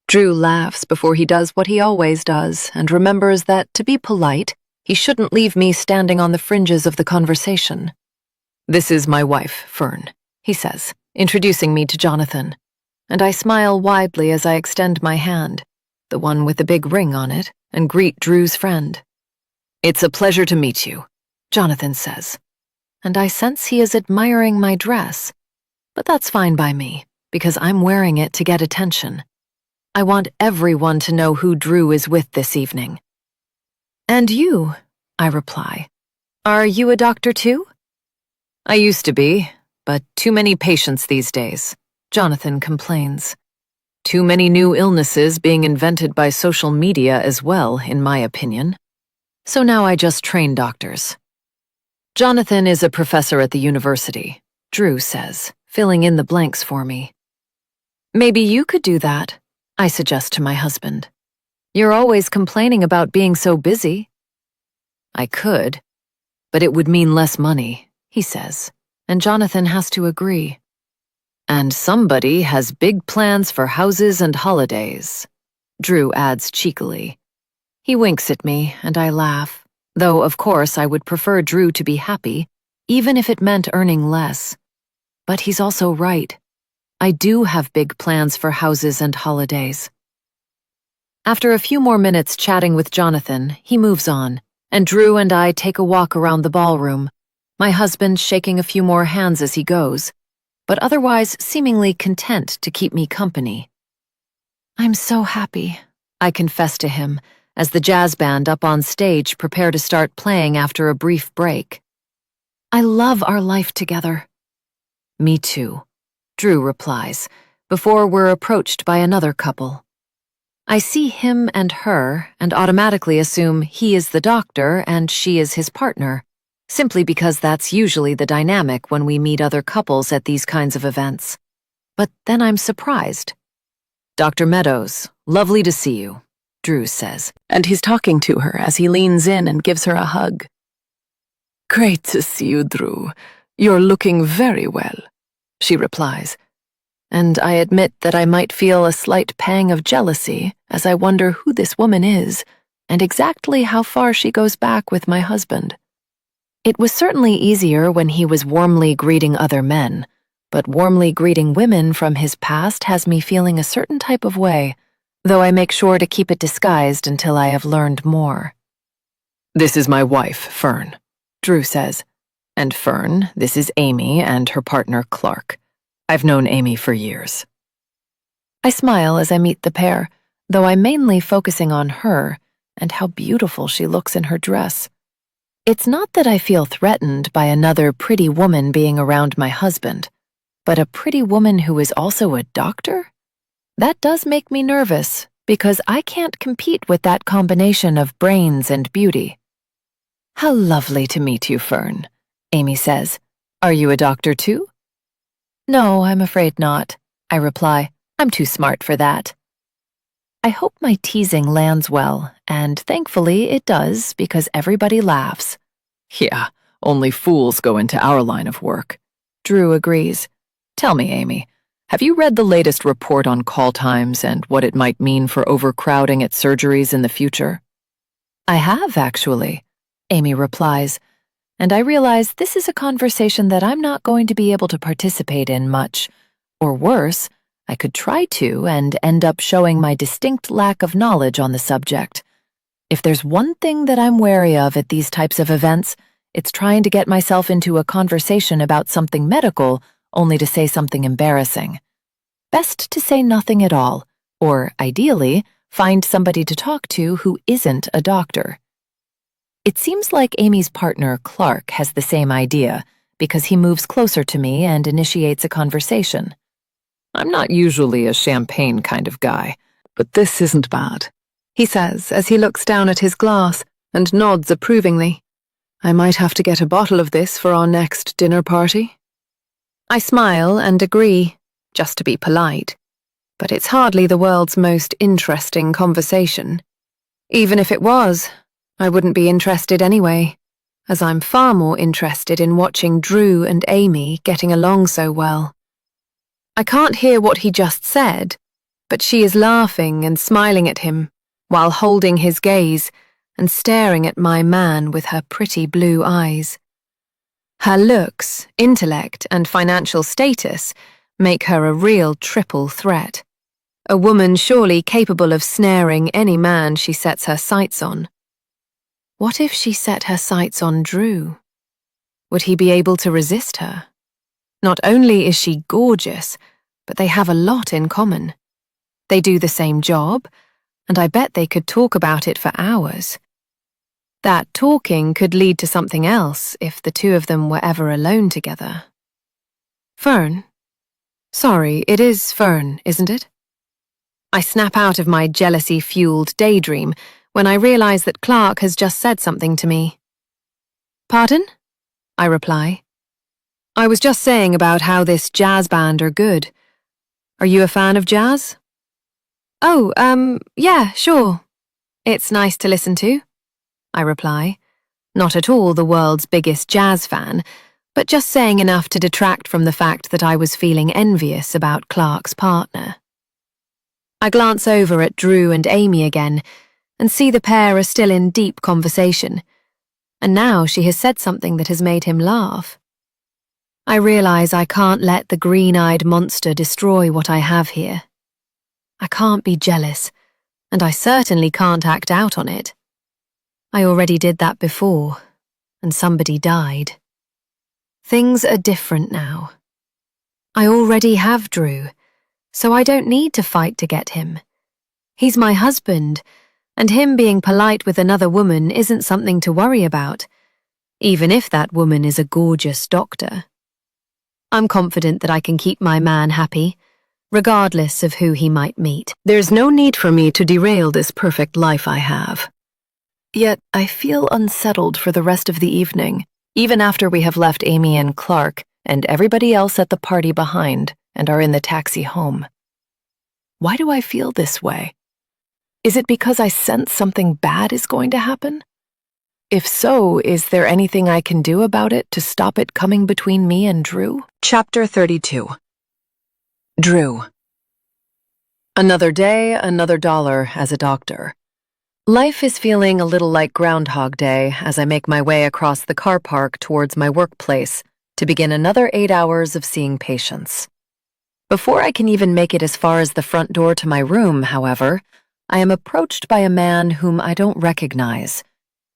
Speaker 3: Drew laughs before he does what he always does and remembers that, to be polite, he shouldn't leave me standing on the fringes of the conversation. This is my wife, Fern, he says, introducing me to Jonathan, and I smile widely as I extend my hand, the one with the big ring on it, and greet Drew's friend. It's a pleasure to meet you, Jonathan says, and I sense he is admiring my dress, but that's fine by me, because I'm wearing it to get attention. I want everyone to know who Drew is with this evening. And you, I reply. Are you a doctor too? I used to be, but too many patients these days, Jonathan complains. Too many new illnesses being invented by social media as well, in my opinion. So now I just train doctors. Jonathan is a professor at the university, Drew says, filling in the blanks for me. Maybe you could do that, I suggest to my husband. You're always complaining about being so busy. I could, but it would mean less money, he says, and Jonathan has to agree. And somebody has big plans for houses and holidays, Drew adds cheekily. He winks at me, and I laugh, though of course I would prefer Drew to be happy, even if it meant earning less. But he's also right. I do have big plans for houses and holidays. After a few more minutes chatting with Jonathan, he moves on, and Drew and I take a walk around the ballroom, my husband shaking a few more hands as he goes, but otherwise seemingly content to keep me company. I'm so happy, I confess to him, as the jazz band up on stage prepare to start playing after a brief break. I love our life together. Me too, Drew replies, before we're approached by another couple. I see him and her and automatically assume he is the doctor and she is his partner, simply because that's usually the dynamic when we meet other couples at these kinds of events. But then I'm surprised. Dr. Meadows, lovely to see you, Drew says, and he's talking to her as he leans in and gives her a hug.
Speaker 5: Great to see you, Drew. You're looking very well, she replies,
Speaker 3: and I admit that I might feel a slight pang of jealousy as I wonder who this woman is and exactly how far she goes back with my husband. It was certainly easier when he was warmly greeting other men, but warmly greeting women from his past has me feeling a certain type of way, though I make sure to keep it disguised until I have learned more.
Speaker 5: This is my wife, Fern, Drew says. And Fern, this is Amy and her partner, Clark. I've known Amy for years.
Speaker 3: I smile as I meet the pair, though I'm mainly focusing on her and how beautiful she looks in her dress. It's not that I feel threatened by another pretty woman being around my husband, but a pretty woman who is also a doctor? That does make me nervous, because I can't compete with that combination of brains and beauty. How lovely to meet you, Fern, Amy says. Are you a doctor too? No, I'm afraid not, I reply. I'm too smart for that. I hope my teasing lands well, and thankfully it does because everybody laughs.
Speaker 5: Yeah, only fools go into our line of work.
Speaker 3: Drew agrees.
Speaker 5: Tell me, Amy, have you read the latest report on call times and what it might mean for overcrowding at surgeries in the future?
Speaker 3: I have, actually, Amy replies, and I realize this is a conversation that I'm not going to be able to participate in much, or worse,
Speaker 5: I could try to and end up showing my distinct lack of knowledge on the subject. If there's one thing that I'm wary of at these types of events, it's trying to get myself into a conversation about something medical only to say something embarrassing. Best to say nothing at all, or, ideally, find somebody to talk to who isn't a doctor. It seems like Amy's partner, Clark, has the same idea, because he moves closer to me and initiates a conversation.
Speaker 3: I'm not usually a champagne kind of guy, but this isn't bad, he says as he looks down at his glass and nods approvingly. I might have to get a bottle of this for our next dinner party. I smile and agree, just to be polite. But it's hardly the world's most interesting conversation. Even if it was, I wouldn't be interested anyway, as I'm far more interested in watching Drew and Amy getting along so well. I can't hear what he just said, but she is laughing and smiling at him while holding his gaze and staring at my man with her pretty blue eyes. Her looks, intellect, and financial status make her a real triple threat. A woman surely capable of snaring any man she sets her sights on. What if she set her sights on Drew? Would he be able to resist her? Not only is she gorgeous, but they have a lot in common. They do the same job, and I bet they could talk about it for hours. That talking could lead to something else if the two of them were ever alone together. Fern? Sorry, it is Fern, isn't it? I snap out of my jealousy-fueled daydream when I realize that Clark has just said something to me. Pardon? I reply. I was just saying about how this jazz band are good. Are you a fan of jazz? Oh, yeah, sure. It's nice to listen to, I reply, not at all the world's biggest jazz fan, but just saying enough to detract from the fact that I was feeling envious about Clark's partner. I glance over at Drew and Amy again and see the pair are still in deep conversation, and now she has said something that has made him laugh. I realize I can't let the green-eyed monster destroy what I have here. I can't be jealous, and I certainly can't act out on it. I already did that before, and somebody died. Things are different now. I already have Drew, so I don't need to fight to get him. He's my husband, and him being polite with another woman isn't something to worry about, even if that woman is a gorgeous doctor. I'm confident that I can keep my man happy, regardless of who he might meet. There's no need for me to derail this perfect life I have. Yet I feel unsettled for the rest of the evening, even after we have left Amy and Clark and everybody else at the party behind and are in the taxi home. Why do I feel this way? Is it because I sense something bad is going to happen? If so, is there anything I can do about it to stop it coming between me and Drew?
Speaker 5: Chapter 32. Drew.
Speaker 3: Another day, another dollar as a doctor.
Speaker 5: Life is feeling a little like Groundhog Day as I make my way across the car park towards my workplace to begin another 8 hours of seeing patients. Before I can even make it as far as the front door to my room, however, I am approached by a man whom I don't recognize.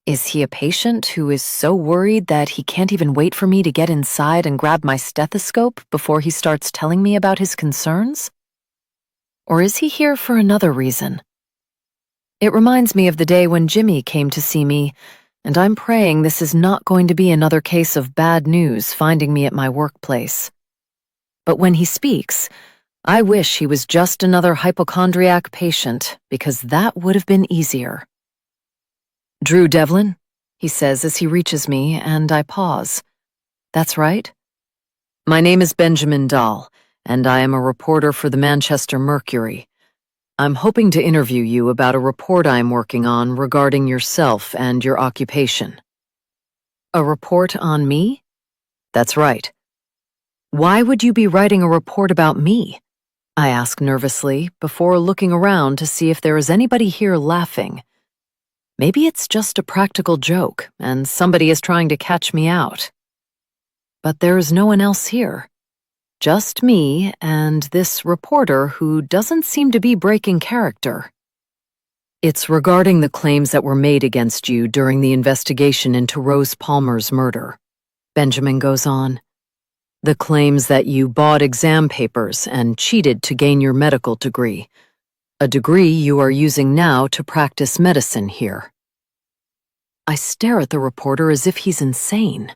Speaker 5: Is he a patient who is so worried that he can't even wait for me to get inside and grab my stethoscope before he starts telling me about his concerns? Or is he here for another reason? It reminds me of the day when Jimmy came to see me, and I'm praying this is not going to be another case of bad news finding me at my workplace. But when he speaks, I wish he was just another hypochondriac patient, because that would have been easier. Drew Devlin, he says as he reaches me, and I pause. That's right. My name is Benjamin Dahl, and I am a reporter for the Manchester Mercury. I'm hoping to interview you about a report I'm working on regarding yourself and your occupation. A report on me? That's right. Why would you be writing a report about me? I ask nervously before looking around to see if there is anybody here laughing. Maybe it's just a practical joke and somebody is trying to catch me out. But there is no one else here. Just me and this reporter who doesn't seem to be breaking character. It's regarding the claims that were made against you during the investigation into Rose Palmer's murder. Benjamin goes on. The claims that you bought exam papers and cheated to gain your medical degree. A degree you are using now to practice medicine here. I stare at the reporter as if he's insane.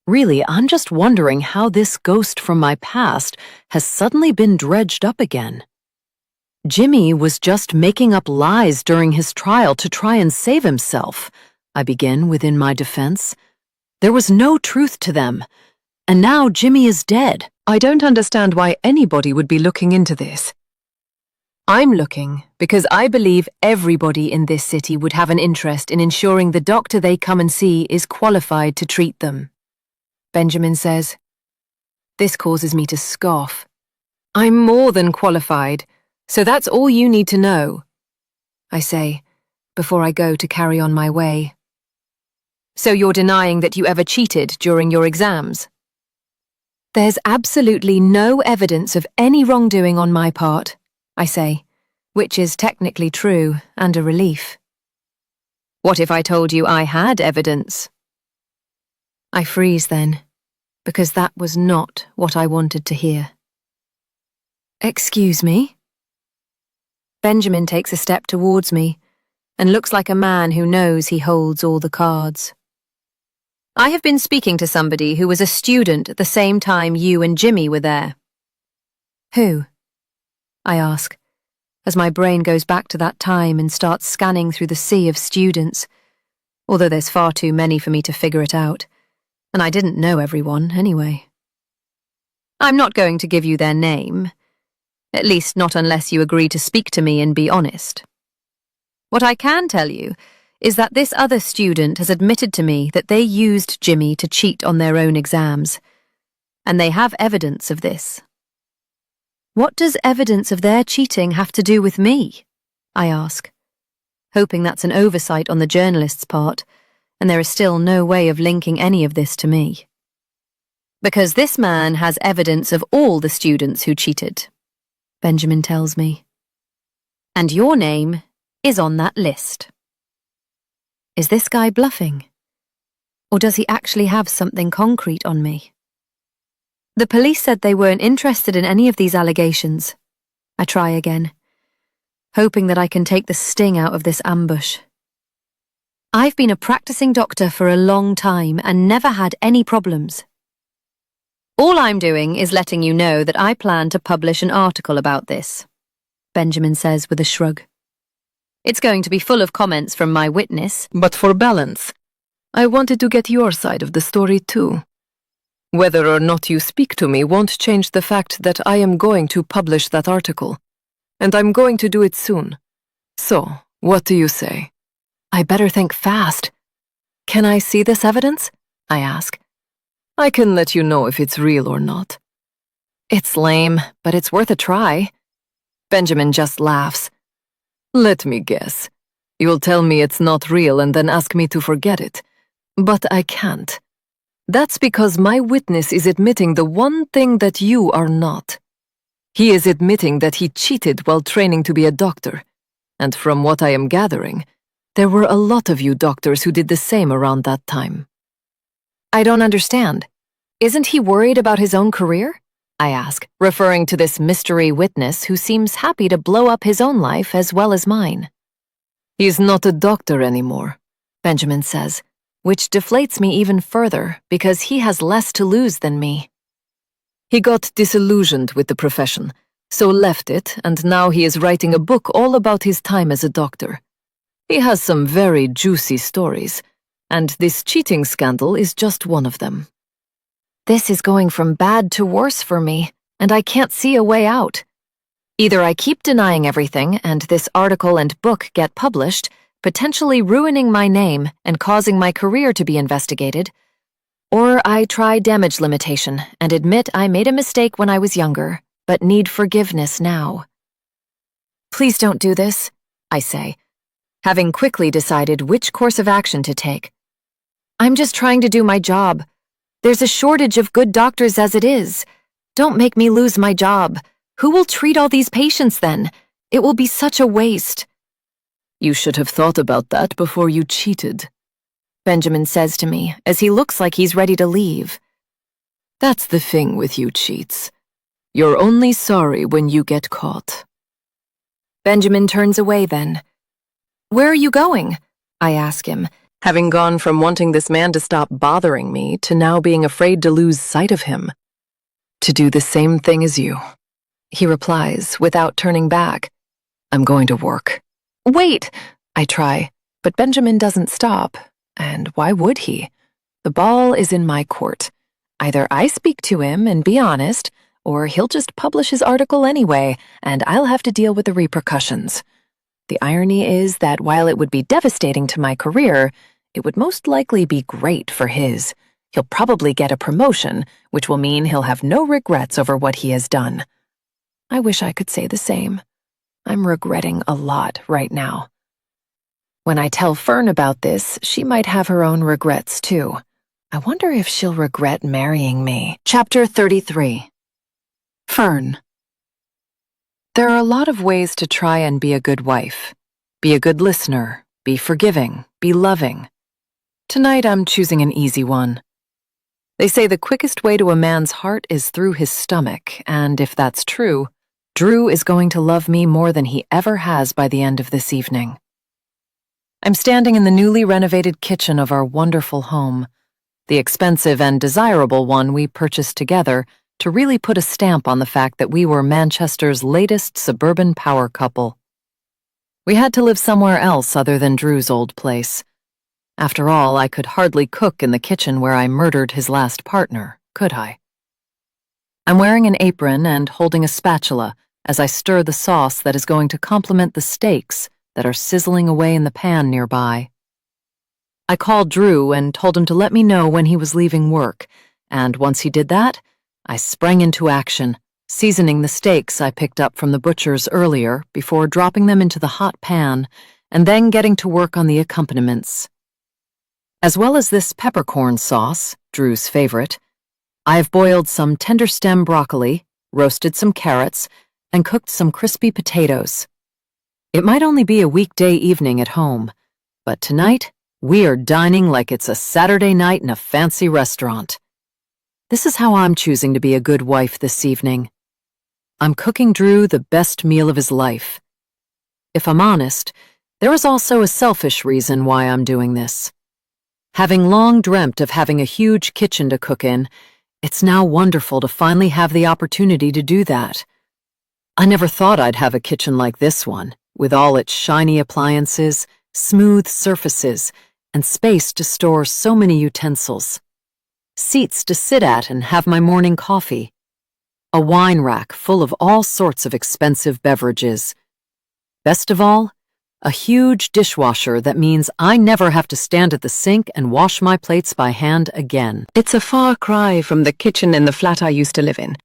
Speaker 5: Really, I'm just wondering how this ghost from my past has suddenly been dredged up again. Jimmy was just making up lies during his trial to try and save himself, I begin within my defense. There was no truth to them, and now Jimmy is dead.
Speaker 3: I don't understand why anybody would be looking into this. I'm looking because I believe everybody in this city would have an interest in ensuring the doctor they come and see is qualified to treat them. Benjamin says. This causes me to scoff. I'm more than qualified, so that's all you need to know, I say, before I go to carry on my way. So you're denying that you ever cheated during your exams? There's absolutely no evidence of any wrongdoing on my part, I say, which is technically true and a relief. What if I told you I had evidence? I freeze then, because that was not what I wanted to hear. Excuse me? Benjamin takes a step towards me and looks like a man who knows he holds all the cards. I have been speaking to somebody who was a student at the same time you and Jimmy were there. Who? I ask, as my brain goes back to that time and starts scanning through the sea of students, although there's far too many for me to figure it out, and I didn't know everyone anyway. I'm not going to give you their name, at least not unless you agree to speak to me and be honest. What I can tell you is that this other student has admitted to me that they used Jimmy to cheat on their own exams, and they have evidence of this. What does evidence of their cheating have to do with me? I ask, hoping that's an oversight on the journalist's part, and there is still no way of linking any of this to me. Because this man has evidence of all the students who cheated, Benjamin tells me. And your name is on that list. Is this guy bluffing? Or does he actually have something concrete on me? The police said they weren't interested in any of these allegations. I try again, hoping that I can take the sting out of this ambush. I've been a practicing doctor for a long time and never had any problems. All I'm doing is letting you know that I plan to publish an article about this, Benjamin says with a shrug. It's going to be full of comments from my witness.
Speaker 5: But for balance, I wanted to get your side of the story too. Whether or not you speak to me won't change the fact that I am going to publish that article, and I'm going to do it soon. So, what do you say? I better think fast. Can I see this evidence? I ask. I can let you know if it's real or not. It's lame, but it's worth a try. Benjamin just laughs. Let me guess. You'll tell me it's not real and then ask me to forget it. But I can't. That's because my witness is admitting the one thing that you are not. He is admitting that he cheated while training to be a doctor. And from what I am gathering, there were a lot of you doctors who did the same around that time. I don't understand. Isn't he worried about his own career? I ask, referring to this mystery witness who seems happy to blow up his own life as well as mine. He's not a doctor anymore, Benjamin says, which deflates me even further because he has less to lose than me. He got disillusioned with the profession, so left it, and now he is writing a book all about his time as a doctor. He has some very juicy stories, and this cheating scandal is just one of them. This is going from bad to worse for me, and I can't see a way out. Either I keep denying everything and this article and book get published, potentially ruining my name and causing my career to be investigated, or I try damage limitation and admit I made a mistake when I was younger, but need forgiveness now. Please don't do this, I say, having quickly decided which course of action to take. I'm just trying to do my job. There's a shortage of good doctors as it is.
Speaker 3: Don't make me lose my job. Who will treat all these patients then? It will be such a waste.
Speaker 5: You should have thought about that before you cheated,
Speaker 3: Benjamin says to me as he looks like he's ready to leave.
Speaker 5: That's the thing with you cheats. You're only sorry when you get caught.
Speaker 3: Benjamin turns away then. Where are you going? I ask him,
Speaker 5: having gone from wanting this man to stop bothering me to now being afraid to lose sight of him. To do the same thing as you, he replies without turning back. I'm going to work.
Speaker 3: Wait,
Speaker 5: I try, but Benjamin doesn't stop. And why would he? The ball is in my court. Either I speak to him and be honest, or he'll just publish his article anyway, and I'll have to deal with the repercussions. The irony is that while it would be devastating to my career, it would most likely be great for his. He'll probably get a promotion, which will mean he'll have no regrets over what he has done. I wish I could say the same. I'm regretting a lot right now. When I tell Fern about this, she might have her own regrets too. I wonder if she'll regret marrying me. Chapter 33. Fern. There are a lot of ways to try and be a good wife. Be a good listener, be forgiving, be loving. Tonight I'm choosing an easy one. They say the quickest way to a man's heart is through his stomach, and if that's true, Drew is going to love me more than he ever has by the end of this evening. I'm standing in the newly renovated kitchen of our wonderful home, the expensive and desirable one we purchased together to really put a stamp on the fact that we were Manchester's latest suburban power couple. We had to live somewhere else other than Drew's old place. After all, I could hardly cook in the kitchen where I murdered his last partner, could I? I'm wearing an apron and holding a spatula as I stir the sauce that is going to complement the steaks that are sizzling away in the pan nearby. I called Drew and told him to let me know when he was leaving work, and once he did that, I sprang into action, seasoning the steaks I picked up from the butcher's earlier before dropping them into the hot pan and then getting to work on the accompaniments. As well as this peppercorn sauce, Drew's favorite, I've boiled some tender stem broccoli, roasted some carrots, and cooked some crispy potatoes. It might only be a weekday evening at home, but tonight we are dining like it's a Saturday night in a fancy restaurant. This is how I'm choosing to be a good wife this evening. I'm cooking Drew the best meal of his life. If I'm honest, there is also a selfish reason why I'm doing this. Having long dreamt of having a huge kitchen to cook in, it's now wonderful to finally have the opportunity to do that. I never thought I'd have a kitchen like this one, with all its shiny appliances, smooth surfaces, and space to store so many utensils. Seats to sit at and have my morning coffee. A wine rack full of all sorts of expensive beverages. Best of all, a huge dishwasher that means I never have to stand at the sink and wash my plates by hand again.
Speaker 2: It's a far cry from the kitchen in the flat I used to live in.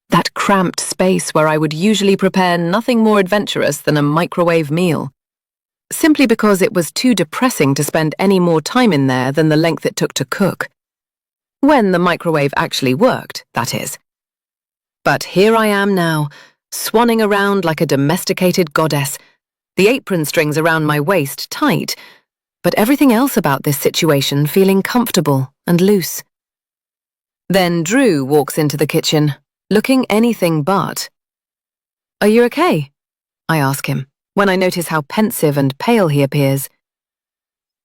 Speaker 2: That cramped space where I would usually prepare nothing more adventurous than a microwave meal. Simply because it was too depressing to spend any more time in there than the length it took to cook. When the microwave actually worked, that is. But here I am now, swanning around like a domesticated goddess, the apron strings around my waist tight, but everything else about this situation feeling comfortable and loose. Then Drew walks into the kitchen, looking anything but. "Are you okay?" I ask him, when I notice how pensive and pale he appears.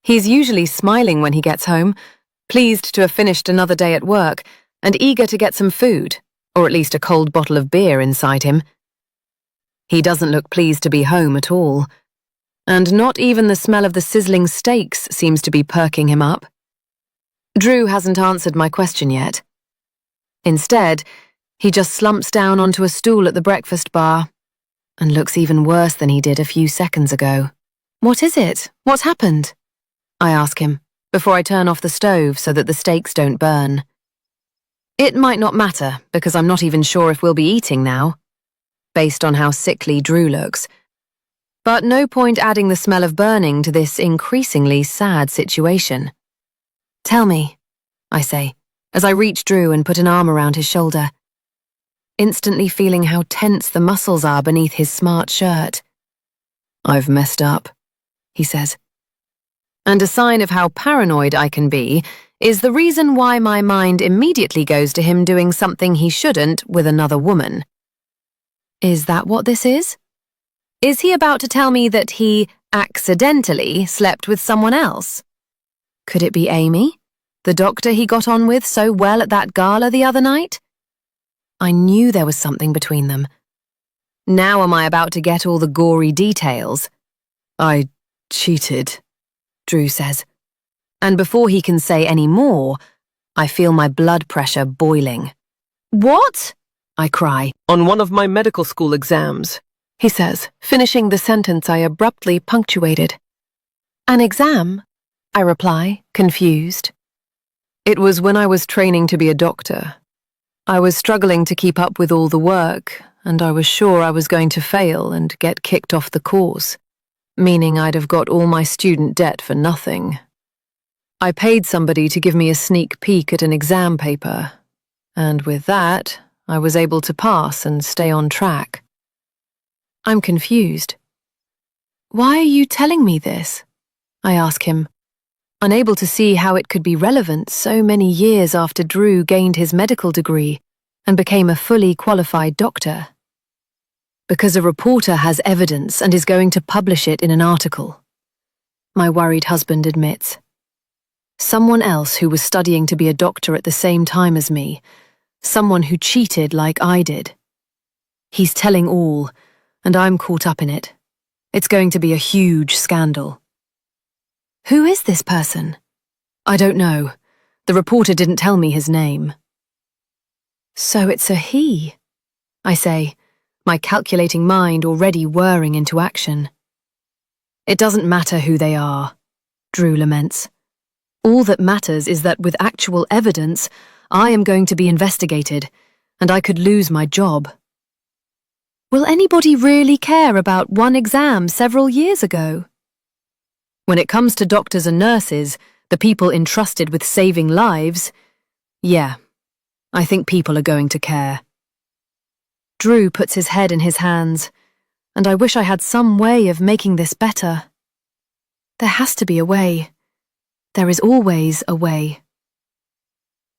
Speaker 2: He's usually smiling when he gets home, pleased to have finished another day at work, and eager to get some food, or at least a cold bottle of beer inside him. He doesn't look pleased to be home at all, and not even the smell of the sizzling steaks seems to be perking him up. Drew hasn't answered my question yet. Instead, he just slumps down onto a stool at the breakfast bar and looks even worse than he did a few seconds ago. "What is it? What's happened?" I ask him before I turn off the stove so that the steaks don't burn. It might not matter because I'm not even sure if we'll be eating now, based on how sickly Drew looks. But no point adding the smell of burning to this increasingly sad situation. "Tell me," I say, as I reach Drew and put an arm around his shoulder.
Speaker 3: instantly feeling how tense the muscles are beneath his smart shirt. "I've messed up," he says. And a sign of how paranoid I can be is the reason why my mind immediately goes to him doing something he shouldn't with another woman. Is that what this is? Is he about to tell me that he accidentally slept with someone else? Could it be Amy, the doctor he got on with so well at that gala the other night? I knew there was something between them. Now am I about to get all the gory details? "I cheated," Drew says. And before he can say any more, I feel my blood pressure boiling. "What?" I cry.
Speaker 1: "On one of my medical school exams," he says, finishing the sentence I abruptly punctuated. "An exam?" I reply, confused. "It was when I was training to be a doctor. I was struggling to keep up with all the work, and I was sure I was going to fail and get kicked off the course, meaning I'd have got all my student debt for nothing. I paid somebody to give me a sneak peek at an exam paper, and with that, I was able to pass and stay on track." I'm confused. "Why are you telling me this?" I ask him, unable to see how it could be relevant so many years after Drew gained his medical degree and became a fully qualified doctor. "Because a reporter has evidence and is going to publish it in an article," my worried husband admits. Someone else who was studying to be a doctor at the same time as me, someone who cheated like I did. He's telling all, and I'm caught up in it. It's going to be a huge scandal. "Who is this person?" "I don't know. The reporter didn't tell me his name." "So it's a he," I say, my calculating mind already whirring into action. "It doesn't matter who they are," Drew laments. "All that matters is that with actual evidence, I am going to be investigated, and I could lose my job." Will anybody really care about one exam several years ago? When it comes to doctors and nurses, the people entrusted with saving lives, yeah, I think people are going to care. Drew puts his head in his hands, and I wish I had some way of making this better. There has to be a way. There is always a way.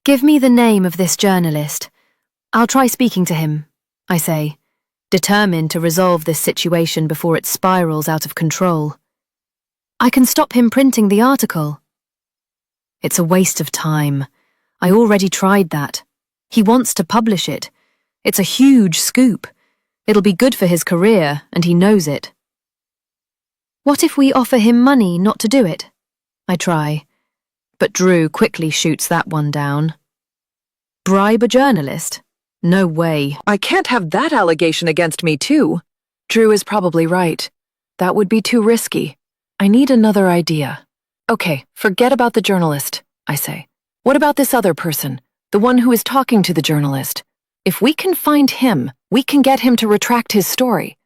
Speaker 1: "Give me the name of this journalist. I'll try speaking to him," I say, determined to resolve this situation before it spirals out of control. "I can stop him printing the article." "It's a waste of time. I already tried that. He wants to publish it. It's a huge scoop. It'll be good for his career, and he knows it." "What if we offer him money not to do it?" I try, but Drew quickly shoots that one down. "Bribe a journalist? No way.
Speaker 5: I can't have that allegation against me, too."
Speaker 3: Drew is probably right. That would be too risky. I need another idea. "Okay, forget about the journalist," I say. "What about this other person, the one who is talking to the journalist? If we can find him, we can get him to retract his story.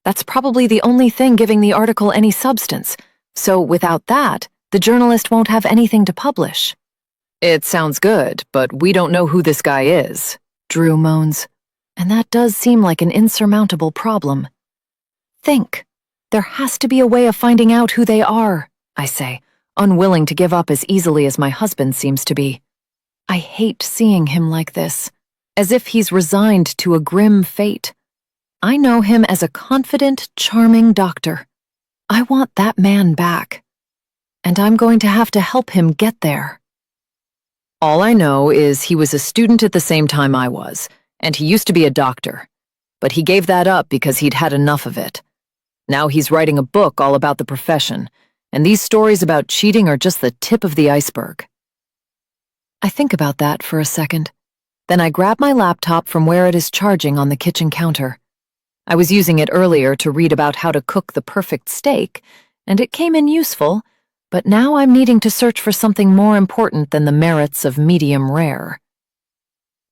Speaker 3: That's probably the only thing giving the article any substance. So without that, the journalist won't have anything to publish." "It sounds good, but we don't know who this guy is," Drew moans. And that does seem like an insurmountable problem. "Think. There has to be a way of finding out who they are," I say, unwilling to give up as easily as my husband seems to be. I hate seeing him like this, as if he's resigned to a grim fate. I know him as a confident, charming doctor. I want that man back. And I'm going to have to help him get there. All I know is he was a student at the same time I was, and he used to be a doctor. But he gave that up because he'd had enough of it. Now he's writing a book all about the profession, and these stories about cheating are just the tip of the iceberg. I think about that for a second. Then I grab my laptop from where it is charging on the kitchen counter. I was using it earlier to read about how to cook the perfect steak, and it came in useful, but now I'm needing to search for something more important than the merits of medium rare.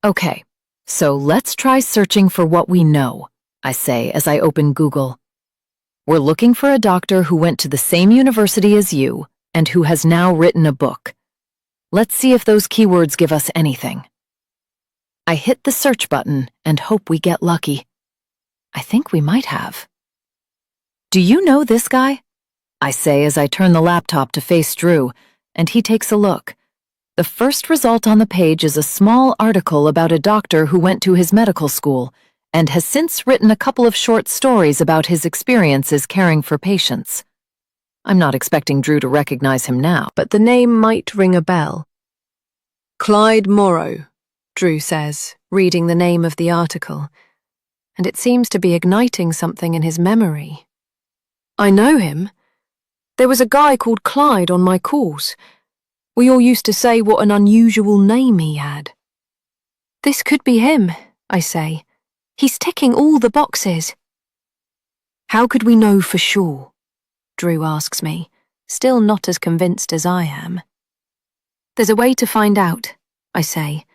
Speaker 3: Okay, so let's try searching for what we know, I say as I open Google. We're looking for a doctor who went to the same university as you and who has now written a book. Let's see if those keywords give us anything.
Speaker 5: I hit the search button and hope we get lucky. I think we might have. Do you know this guy? I say as I turn the laptop to face Drew, and he takes a look. The first result on the page is a small article about a doctor who went to his medical school and has since written a couple of short stories about his experiences caring for patients. I'm not expecting Drew to recognize him now, but the name might ring a bell.
Speaker 3: Clyde Morrow, Drew says, reading the name of the article, and it seems to be igniting something in his memory. I know him. There was a guy called Clyde on my course. We all used to say what an unusual name he had. This could be him, I say. He's ticking all the boxes. How could we know for sure? Drew asks me, still not as convinced as I am. There's a way to find out, I say,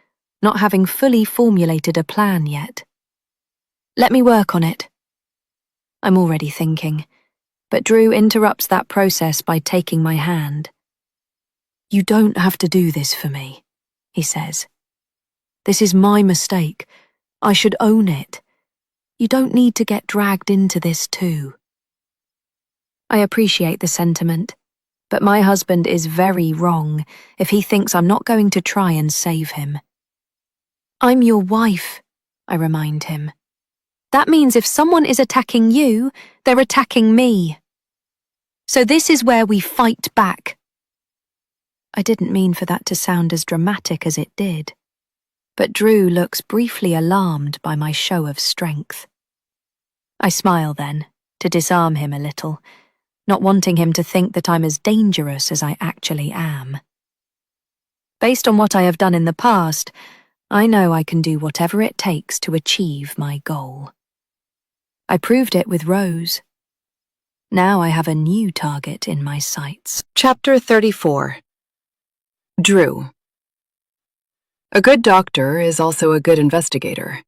Speaker 3: not having fully formulated a plan yet. Let me work on it. I'm already thinking, but Drew interrupts that process by taking my hand. You don't have to do this for me, he says. This is my mistake. I should own it. You don't need to get dragged into this too. I appreciate the sentiment, but my husband is very wrong if he thinks I'm not going to try and save him. I'm your wife, I remind him. That means if someone is attacking you, they're attacking me. So this is where we fight back. I didn't mean for that to sound as dramatic as it did, but Drew looks briefly alarmed by my show of strength. I smile then, to disarm him a little, not wanting him to think that I'm as dangerous as I actually am. Based on what I have done in the past, I know I can do whatever it takes to achieve my goal. I proved it with Rose. Now I have a new target in my sights.
Speaker 5: Chapter 34. Drew. A good doctor is also a good investigator.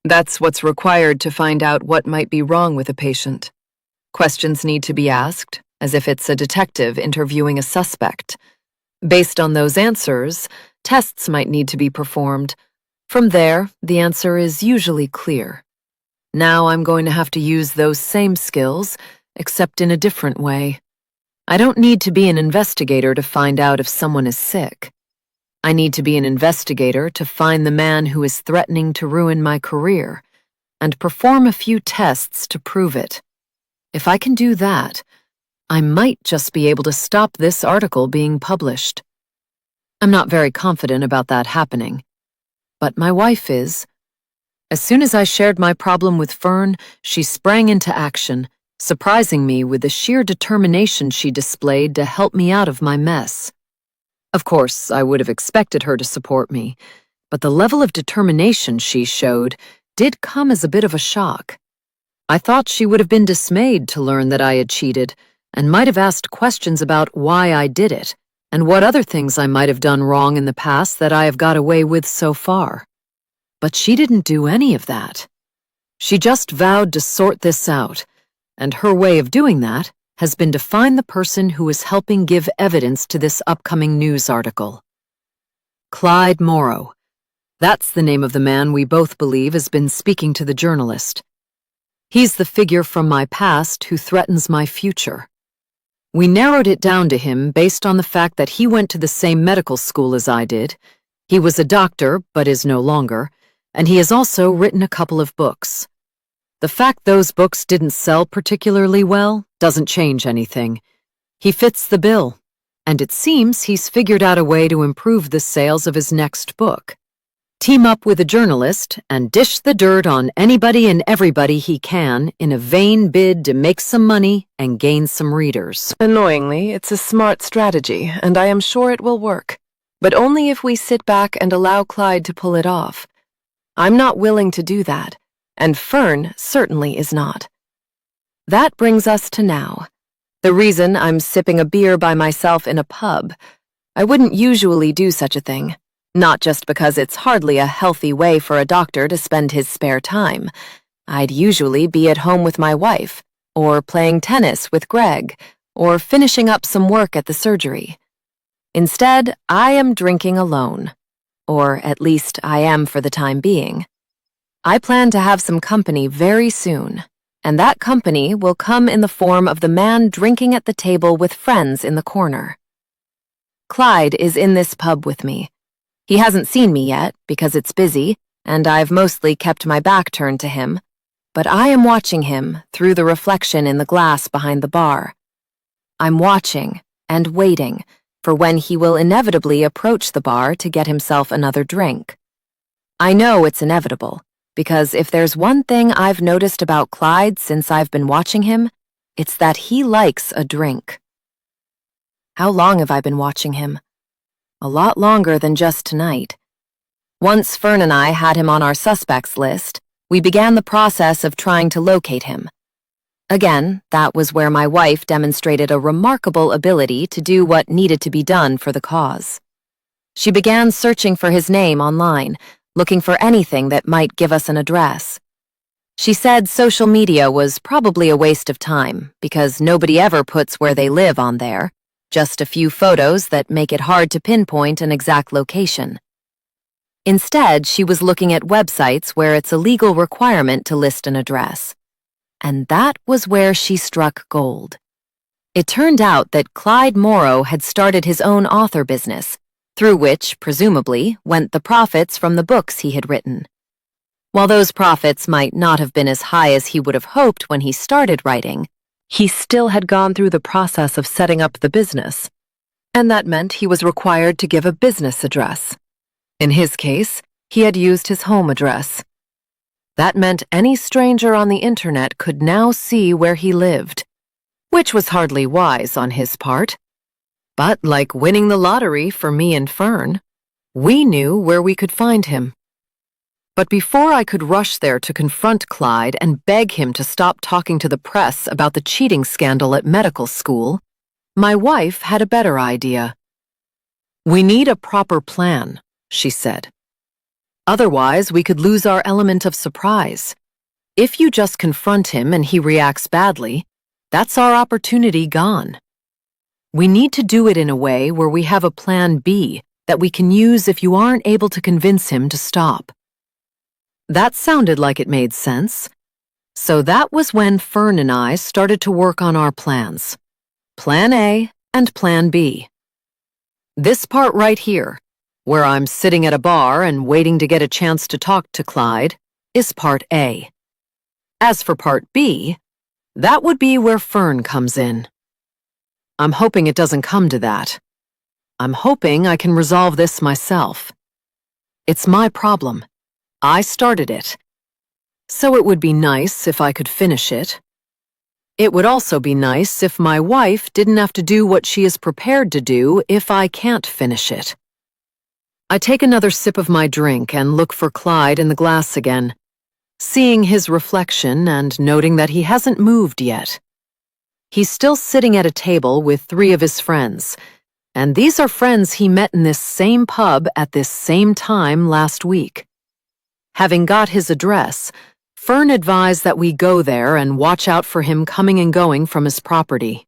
Speaker 5: That's what's required to find out what might be wrong with a patient. Questions need to be asked, as if it's a detective interviewing a suspect. Based on those answers, tests might need to be performed. From there, the answer is usually clear. Now I'm going to have to use those same skills, except in a different way. I don't need to be an investigator to find out if someone is sick. I need to be an investigator to find the man who is threatening to ruin my career, and perform a few tests to prove it. If I can do that, I might just be able to stop this article being published. I'm not very confident about that happening, but my wife is. As soon as I shared my problem with Fern, she sprang into action, surprising me with the sheer determination she displayed to help me out of my mess. Of course, I would have expected her to support me, but the level of determination she showed did come as a bit of a shock. I thought she would have been dismayed to learn that I had cheated, and might have asked questions about why I did it, and what other things I might have done wrong in the past that I have got away with so far. But she didn't do any of that. She just vowed to sort this out, and her way of doing that has been to find the person who is helping give evidence to this upcoming news article. Clyde Morrow. That's the name of the man we both believe has been speaking to the journalist. He's the figure from my past who threatens my future. We narrowed it down to him based on the fact that he went to the same medical school as I did. He was a doctor, but is no longer, and he has also written a couple of books. The fact those books didn't sell particularly well doesn't change anything. He fits the bill, and it seems he's figured out a way to improve the sales of his next book. Team up with a journalist and dish the dirt on anybody and everybody he can in a vain bid to make some money and gain some readers.
Speaker 3: Annoyingly, it's a smart strategy, and I am sure it will work, but only if we sit back and allow Clyde to pull it off. I'm not willing to do that, and Fern certainly is not. That brings us to now. The reason I'm sipping a beer by myself in a pub. I wouldn't usually do such a thing, not just because it's hardly a healthy way for a doctor to spend his spare time. I'd usually be at home with my wife, or playing tennis with Greg, or finishing up some work at the surgery. Instead, I am drinking alone.
Speaker 2: or at least I am for the time being. I plan to have some company very soon, and that company will come in the form of the man drinking at the table with friends in the corner. Clyde is in this pub with me. He hasn't seen me yet because it's busy, and I've mostly kept my back turned to him, but I am watching him through the reflection in the glass behind the bar. I'm watching and waiting for when he will inevitably approach the bar to get himself another drink. I know it's inevitable, because if there's one thing I've noticed about Clyde since I've been watching him, it's that he likes a drink. How long have I been watching him? A lot longer than just tonight. Once Fern and I had him on our suspects list, we began the process of trying to locate him. Again, that was where my wife demonstrated a remarkable ability to do what needed to be done for the cause. She began searching for his name online, looking for anything that might give us an address. She said social media was probably a waste of time because nobody ever puts where they live on there, just a few photos that make it hard to pinpoint an exact location. Instead, she was looking at websites where it's a legal requirement to list an address. And that was where she struck gold. It turned out that Clyde Morrow had started his own author business, through which, presumably, went the profits from the books he had written. While those profits might not have been as high as he would have hoped when he started writing, he still had gone through the process of setting up the business, and that meant he was required to give a business address. In his case, he had used his home address. That meant any stranger on the internet could now see where he lived, which was hardly wise on his part. But like winning the lottery for me and Fern, we knew where we could find him. But before I could rush there to confront Clyde and beg him to stop talking to the press about the cheating scandal at medical school, my wife had a better idea. "We need a proper plan," she said. "Otherwise, we could lose our element of surprise. If you just confront him and he reacts badly, that's our opportunity gone. We need to do it in a way where we have a plan B that we can use if you aren't able to convince him to stop." That sounded like it made sense. So that was when Fern and I started to work on our plans. Plan A and Plan B. This part right here, where I'm sitting at a bar and waiting to get a chance to talk to Clyde, is Part A. As for Part B, that would be where Fern comes in. I'm hoping it doesn't come to that. I'm hoping I can resolve this myself. It's my problem. I started it. So it would be nice if I could finish it. It would also be nice if my wife didn't have to do what she is prepared to do if I can't finish it. I take another sip of my drink and look for Clyde in the glass again, seeing his reflection and noting that he hasn't moved yet. He's still sitting at a table with 3 of his friends, and these are friends he met in this same pub at this same time last week. Having got his address, Fern advised that we go there and watch out for him coming and going from his property.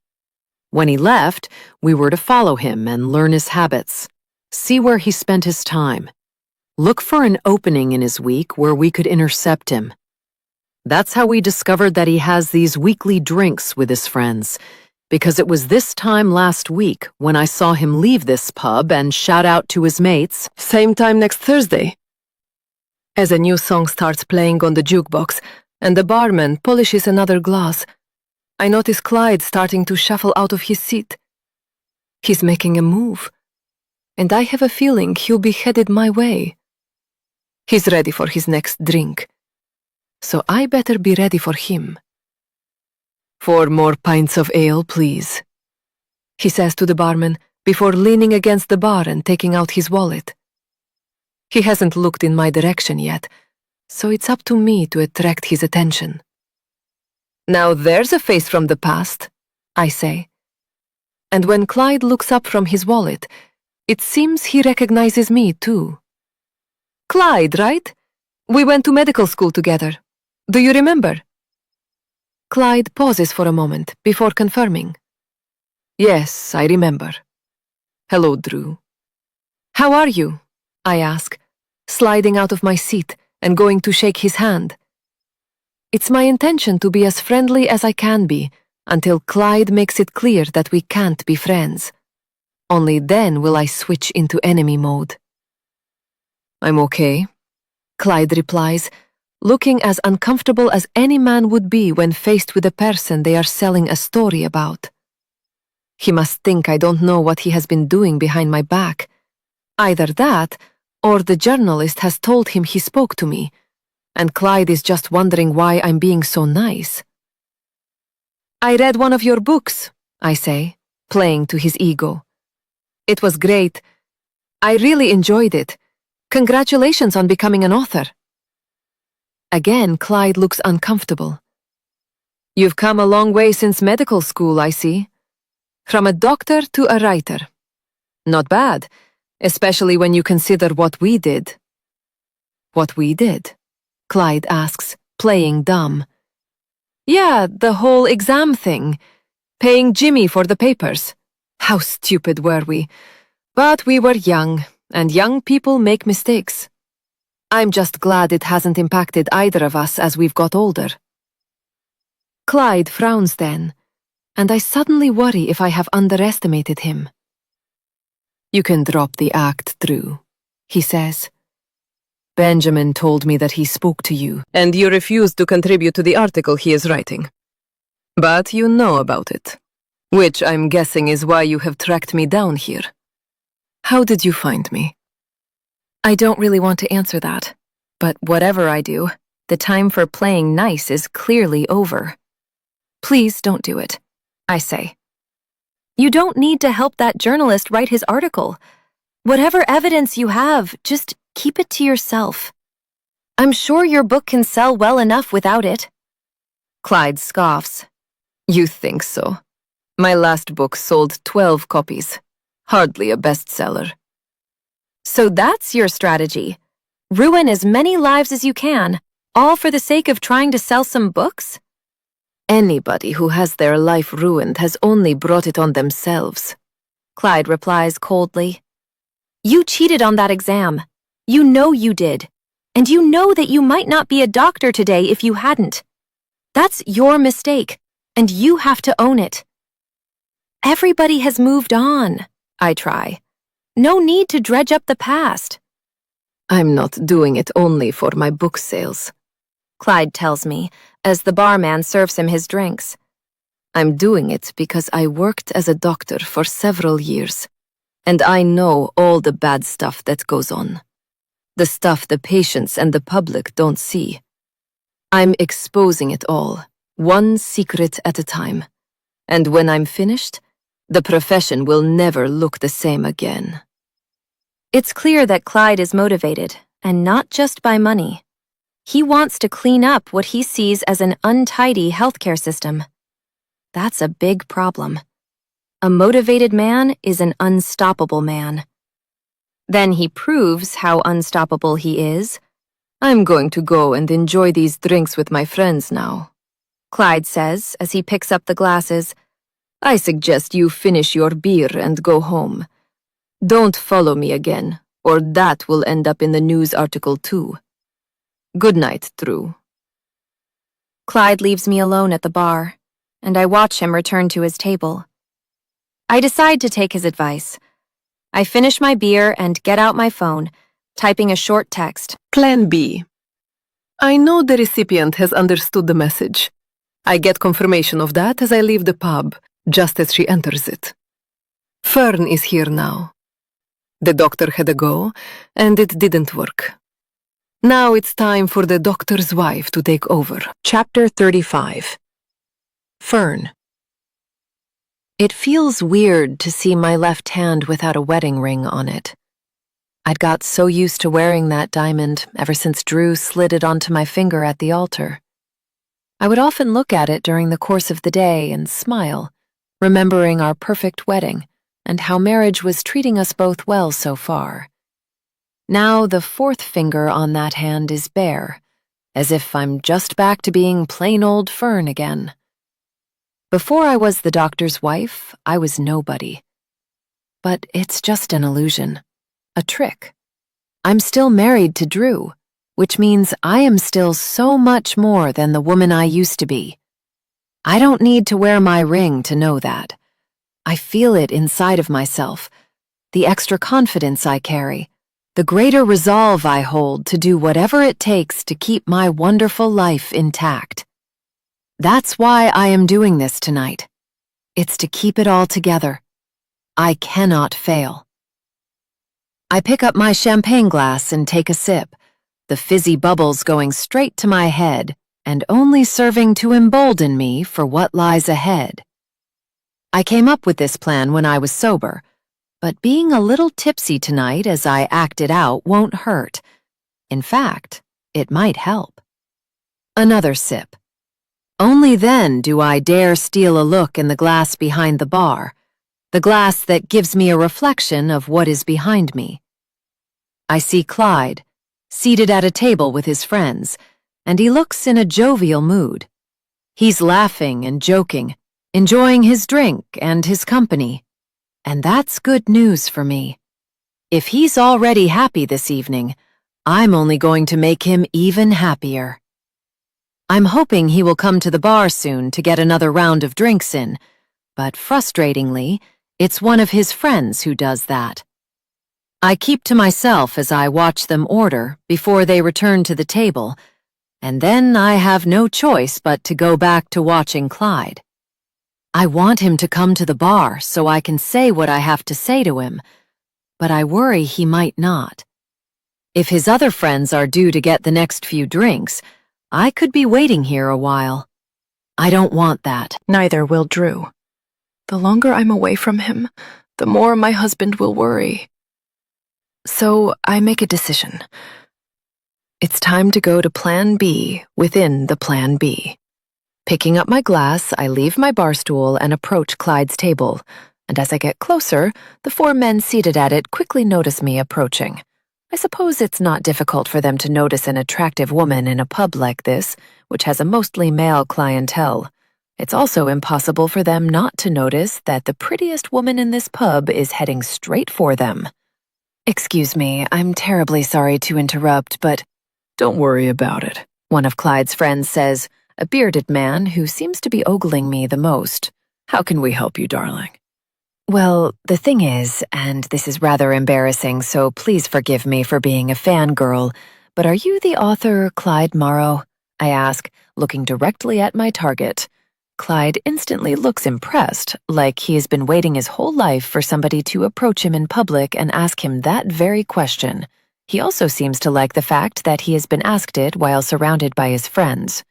Speaker 2: When he left, we were to follow him and learn his habits, see where he spent his time, look for an opening in his week where we could intercept him. That's how we discovered that he has these weekly drinks with his friends, because it was this time last week when I saw him leave this pub and shout out to his mates, "Same time next Thursday," as a new song starts playing on the jukebox and the barman polishes another glass. I notice Clyde starting to shuffle out of his seat. He's making a move, and I have a feeling he'll be headed my way. He's ready for his next drink, so I better be ready for him. "4 more pints of ale, please," he says to the barman before leaning against the bar and taking out his wallet. He hasn't looked in my direction yet, so it's up to me to attract his attention. "Now there's a face from the past," I say. And when Clyde looks up from his wallet, it seems he recognizes me too. "Clyde, right? We went to medical school together. Do you remember?" Clyde pauses for a moment before confirming. "Yes, I remember. Hello, Drew. How are you?"
Speaker 3: I ask, sliding out of my seat and going to shake his hand. It's my intention to be as friendly as I can be until Clyde makes it clear that we can't be friends. Only then will I switch into enemy mode. I'm okay, Clyde replies, looking as uncomfortable as any man would be when faced with a person they are selling a story about. He must think I don't know what he has been doing behind my back. Either that, or the journalist has told him he spoke to me, and Clyde is just wondering why I'm being so nice. I read one of your books, I say, playing to his ego. It was great. I really enjoyed it. Congratulations on becoming an author. Again, Clyde looks uncomfortable. You've come a long way since medical school, I see. From a doctor to a writer. Not bad, especially when you consider what we did. What we did? Clyde asks, playing dumb. Yeah, the whole exam thing. Paying Jimmy for the papers. How stupid were we? But we were young, and young people make mistakes. I'm just glad it hasn't impacted either of us as we've got older. Clyde frowns then, and I suddenly worry if I have underestimated him. You can drop the act, Drew, he says. Benjamin told me that he spoke to you, and you refused to contribute to the article he is writing. But you know about it, which I'm guessing is why you have tracked me down here. How did you find me? I don't really want to answer that, but whatever I do, the time for playing nice is clearly over. Please don't do it, I say. You don't need to help that journalist write his article. Whatever evidence you have, just keep it to yourself. I'm sure your book can sell well enough without it. Clyde scoffs. You think so? My last book sold 12 copies. Hardly a bestseller. So that's your strategy. Ruin as many lives as you can, all for the sake of trying to sell some books? Anybody who has their life ruined has only brought it on themselves. Clyde replies coldly. You cheated on that exam. You know you did. And you know that you might not be a doctor today if you hadn't. That's your mistake, and you have to own it. Everybody has moved on, I try. No need to dredge up the past. I'm not doing it only for my book sales, Clyde tells me, as the barman serves him his drinks. I'm doing it because I worked as a doctor for several years, and I know all the bad stuff that goes on. The stuff the patients and the public don't see. I'm exposing it all, one secret at a time. And when I'm finished, the profession will never look the same again. It's clear that Clyde is motivated, and not just by money. He wants to clean up what he sees as an untidy healthcare system. That's a big problem. A motivated man is an unstoppable man. Then he proves how unstoppable he is. I'm going to go and enjoy these drinks with my friends now, Clyde says as he picks up the glasses. I suggest you finish your beer and go home. Don't follow me again, or that will end up in the news article too. Good night, Drew. Clyde leaves me alone at the bar, and I watch him return to his table. I decide to take his advice. I finish my beer and get out my phone, typing a short text. Plan B. I know the recipient has understood the message. I get confirmation of that as I leave the pub, just as she enters it. Fern is here now. The doctor had a go, and it didn't work. Now it's time for the doctor's wife to take over. Chapter 35. Fern. It feels weird to see my left hand without a wedding ring on it. I'd got so used to wearing that diamond ever since Drew slid it onto my finger at the altar. I would often look at it during the course of the day and smile, remembering our perfect wedding and how marriage was treating us both well so far. Now the fourth finger on that hand is bare, as if I'm just back to being plain old Fern again. Before I was the doctor's wife, I was nobody. But it's just an illusion, a trick.
Speaker 5: I'm still married to Drew, which means I am still so much more than the woman I used to be. I don't need to wear my ring to know that. I feel it inside of myself, the extra confidence I carry, the greater resolve I hold to do whatever it takes to keep my wonderful life intact. That's why I am doing this tonight. It's to keep it all together. I cannot fail. I pick up my champagne glass and take a sip, the fizzy bubbles going straight to my head and only serving to embolden me for what lies ahead. I came up with this plan when I was sober, but being a little tipsy tonight as I act it out won't hurt. In fact, it might help. Another sip. Only then do I dare steal a look in the glass behind the bar, the glass that gives me a reflection of what is behind me. I see Clyde, seated at a table with his friends, and he looks in a jovial mood. He's laughing and joking, enjoying his drink and his company. And that's good news for me. If he's already happy this evening, I'm only going to make him even happier. I'm hoping he will come to the bar soon to get another round of drinks in, but frustratingly, it's one of his friends who does that. I keep to myself as I watch them order before they return to the table, and then I have no choice but to go back to watching Clyde. I want him to come to the bar so I can say what I have to say to him, but I worry he might not. If his other friends are due to get the next few drinks, I could be waiting here a while. I don't want that.
Speaker 3: Neither will Drew. The longer I'm away from him, the more my husband will worry. So I make a decision. It's time to go to Plan B within the Plan B. Picking up my glass, I leave my bar stool and approach Clyde's table, and as I get closer, the four men seated at it quickly notice me approaching. I suppose it's not difficult for them to notice an attractive woman in a pub like this, which has a mostly male clientele. It's also impossible for them not to notice that the prettiest woman in this pub is heading straight for them.
Speaker 5: Excuse me, I'm terribly sorry to interrupt, but—
Speaker 3: Don't worry about it,
Speaker 5: one of Clyde's friends says, a bearded man who seems to be ogling me the most.
Speaker 3: How can we help you, darling?
Speaker 5: Well, the thing is, and this is rather embarrassing, so please forgive me for being a fangirl, but are you the author, Clyde Morrow? I ask, looking directly at my target. Clyde instantly looks impressed, like he has been waiting his whole life for somebody to approach him in public and ask him that very question. He also seems to like the fact that he has been asked it while surrounded by his friends.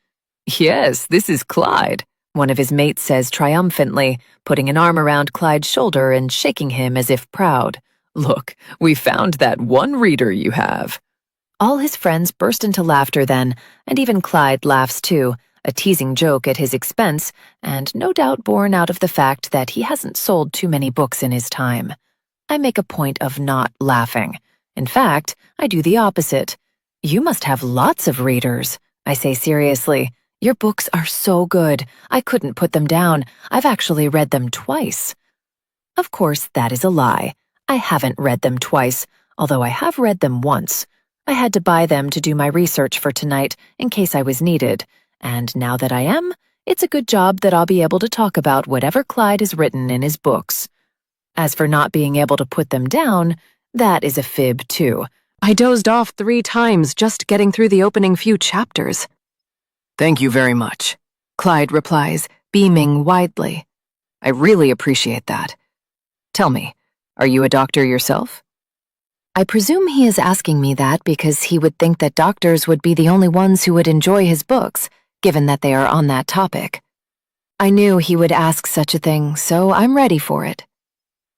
Speaker 3: Yes, this is Clyde,
Speaker 5: one of his mates says triumphantly, putting an arm around Clyde's shoulder and shaking him as if proud.
Speaker 3: Look, we found that one reader you have.
Speaker 5: All his friends burst into laughter then, and even Clyde laughs too, a teasing joke at his expense, and no doubt born out of the fact that he hasn't sold too many books in his time. I make a point of not laughing. In fact, I do the opposite. You must have lots of readers, I say seriously. Your books are so good. I couldn't put them down. I've actually read them twice. Of course, that is a lie. I haven't read them twice, although I have read them once. I had to buy them to do my research for tonight in case I was needed, and now that I am, it's a good job that I'll be able to talk about whatever Clyde has written in his books. As for not being able to put them down, that is a fib too.
Speaker 3: I dozed off 3 times just getting through the opening few chapters.
Speaker 5: Thank you very much, Clyde replies, beaming widely. I really appreciate that. Tell me, are you a doctor yourself? I presume he is asking me that because he would think that doctors would be the only ones who would enjoy his books, given that they are on that topic. I knew he would ask such a thing, so I'm ready for it.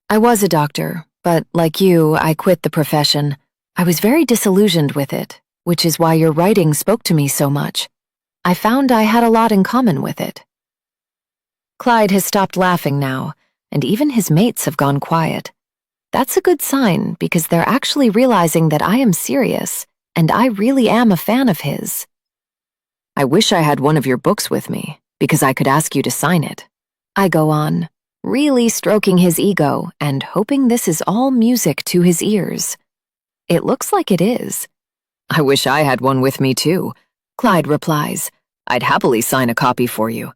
Speaker 5: I was a doctor, but like you, I quit the profession. I was very disillusioned with it, which is why your writing spoke to me so much. I found I had a lot in common with it. Clyde has stopped laughing now, and even his mates have gone quiet. That's a good sign because they're actually realizing that I am serious, and I really am a fan of his. I wish I had one of your books with me, because I could ask you to sign it. I go on, really stroking his ego and hoping this is all music to his ears. It looks like it is. I wish I had one with me too, Clyde replies. I'd happily sign a copy for you.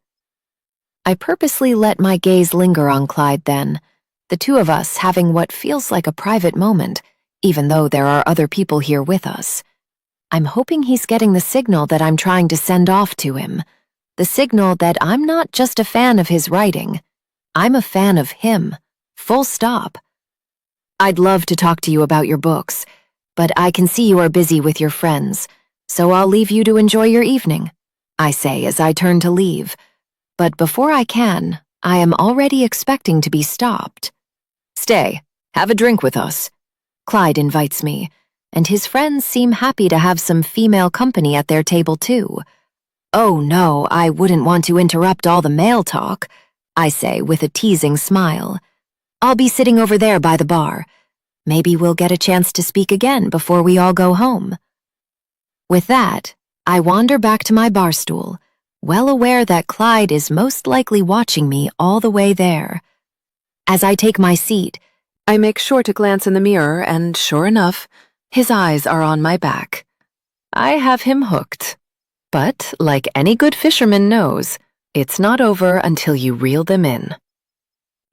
Speaker 5: I purposely let my gaze linger on Clyde then, the two of us having what feels like a private moment, even though there are other people here with us. I'm hoping he's getting the signal that I'm trying to send off to him, the signal that I'm not just a fan of his writing. I'm a fan of him, full stop. I'd love to talk to you about your books, but I can see you are busy with your friends, so I'll leave you to enjoy your evening, I say as I turn to leave. But before I can, I am already expecting to be stopped. Stay, have a drink with us. Clyde invites me, and his friends seem happy to have some female company at their table too. Oh no, I wouldn't want to interrupt all the male talk, I say with a teasing smile. I'll be sitting over there by the bar. Maybe we'll get a chance to speak again before we all go home. With that, I wander back to my bar stool, well aware that Clyde is most likely watching me all the way there. As I take my seat, I make sure to glance in the mirror and, sure enough, his eyes are on my back. I have him hooked. But, like any good fisherman knows, it's not over until you reel them in.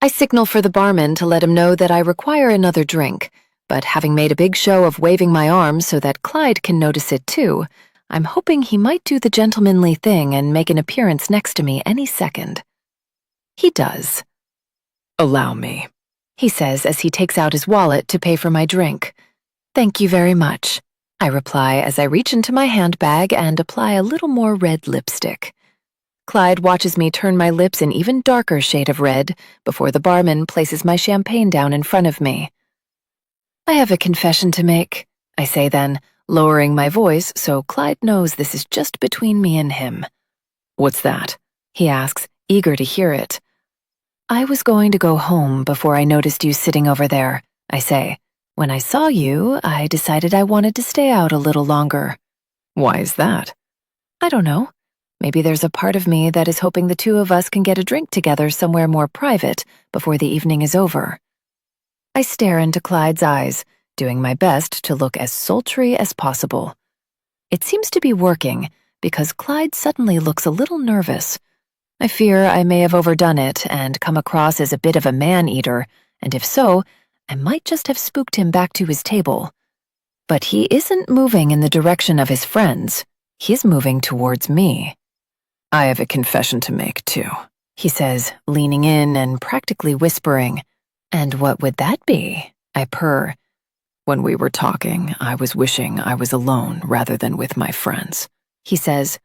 Speaker 5: I signal for the barman to let him know that I require another drink, but having made a big show of waving my arm so that Clyde can notice it too, I'm hoping he might do the gentlemanly thing and make an appearance next to me any second. He does. Allow me, he says as he takes out his wallet to pay for my drink. Thank you very much, I reply as I reach into my handbag and apply a little more red lipstick. Clyde watches me turn my lips an even darker shade of red before the barman places my champagne down in front of me. I have a confession to make, I say then, lowering my voice so Clyde knows this is just between me and him. What's that? He asks, eager to hear it. I was going to go home before I noticed you sitting over there, I say. When I saw you, I decided I wanted to stay out a little longer. Why is that? I don't know. Maybe there's a part of me that is hoping the two of us can get a drink together somewhere more private before the evening is over. I stare into Clyde's eyes, doing my best to look as sultry as possible. It seems to be working because Clyde suddenly looks a little nervous. I fear I may have overdone it and come across as a bit of a man-eater, and if so, I might just have spooked him back to his table. But he isn't moving in the direction of his friends. He's moving towards me. I have a confession to make, too, he says, leaning in and practically whispering. And what would that be? I purr. When we were talking, I was wishing I was alone rather than with my friends. He says,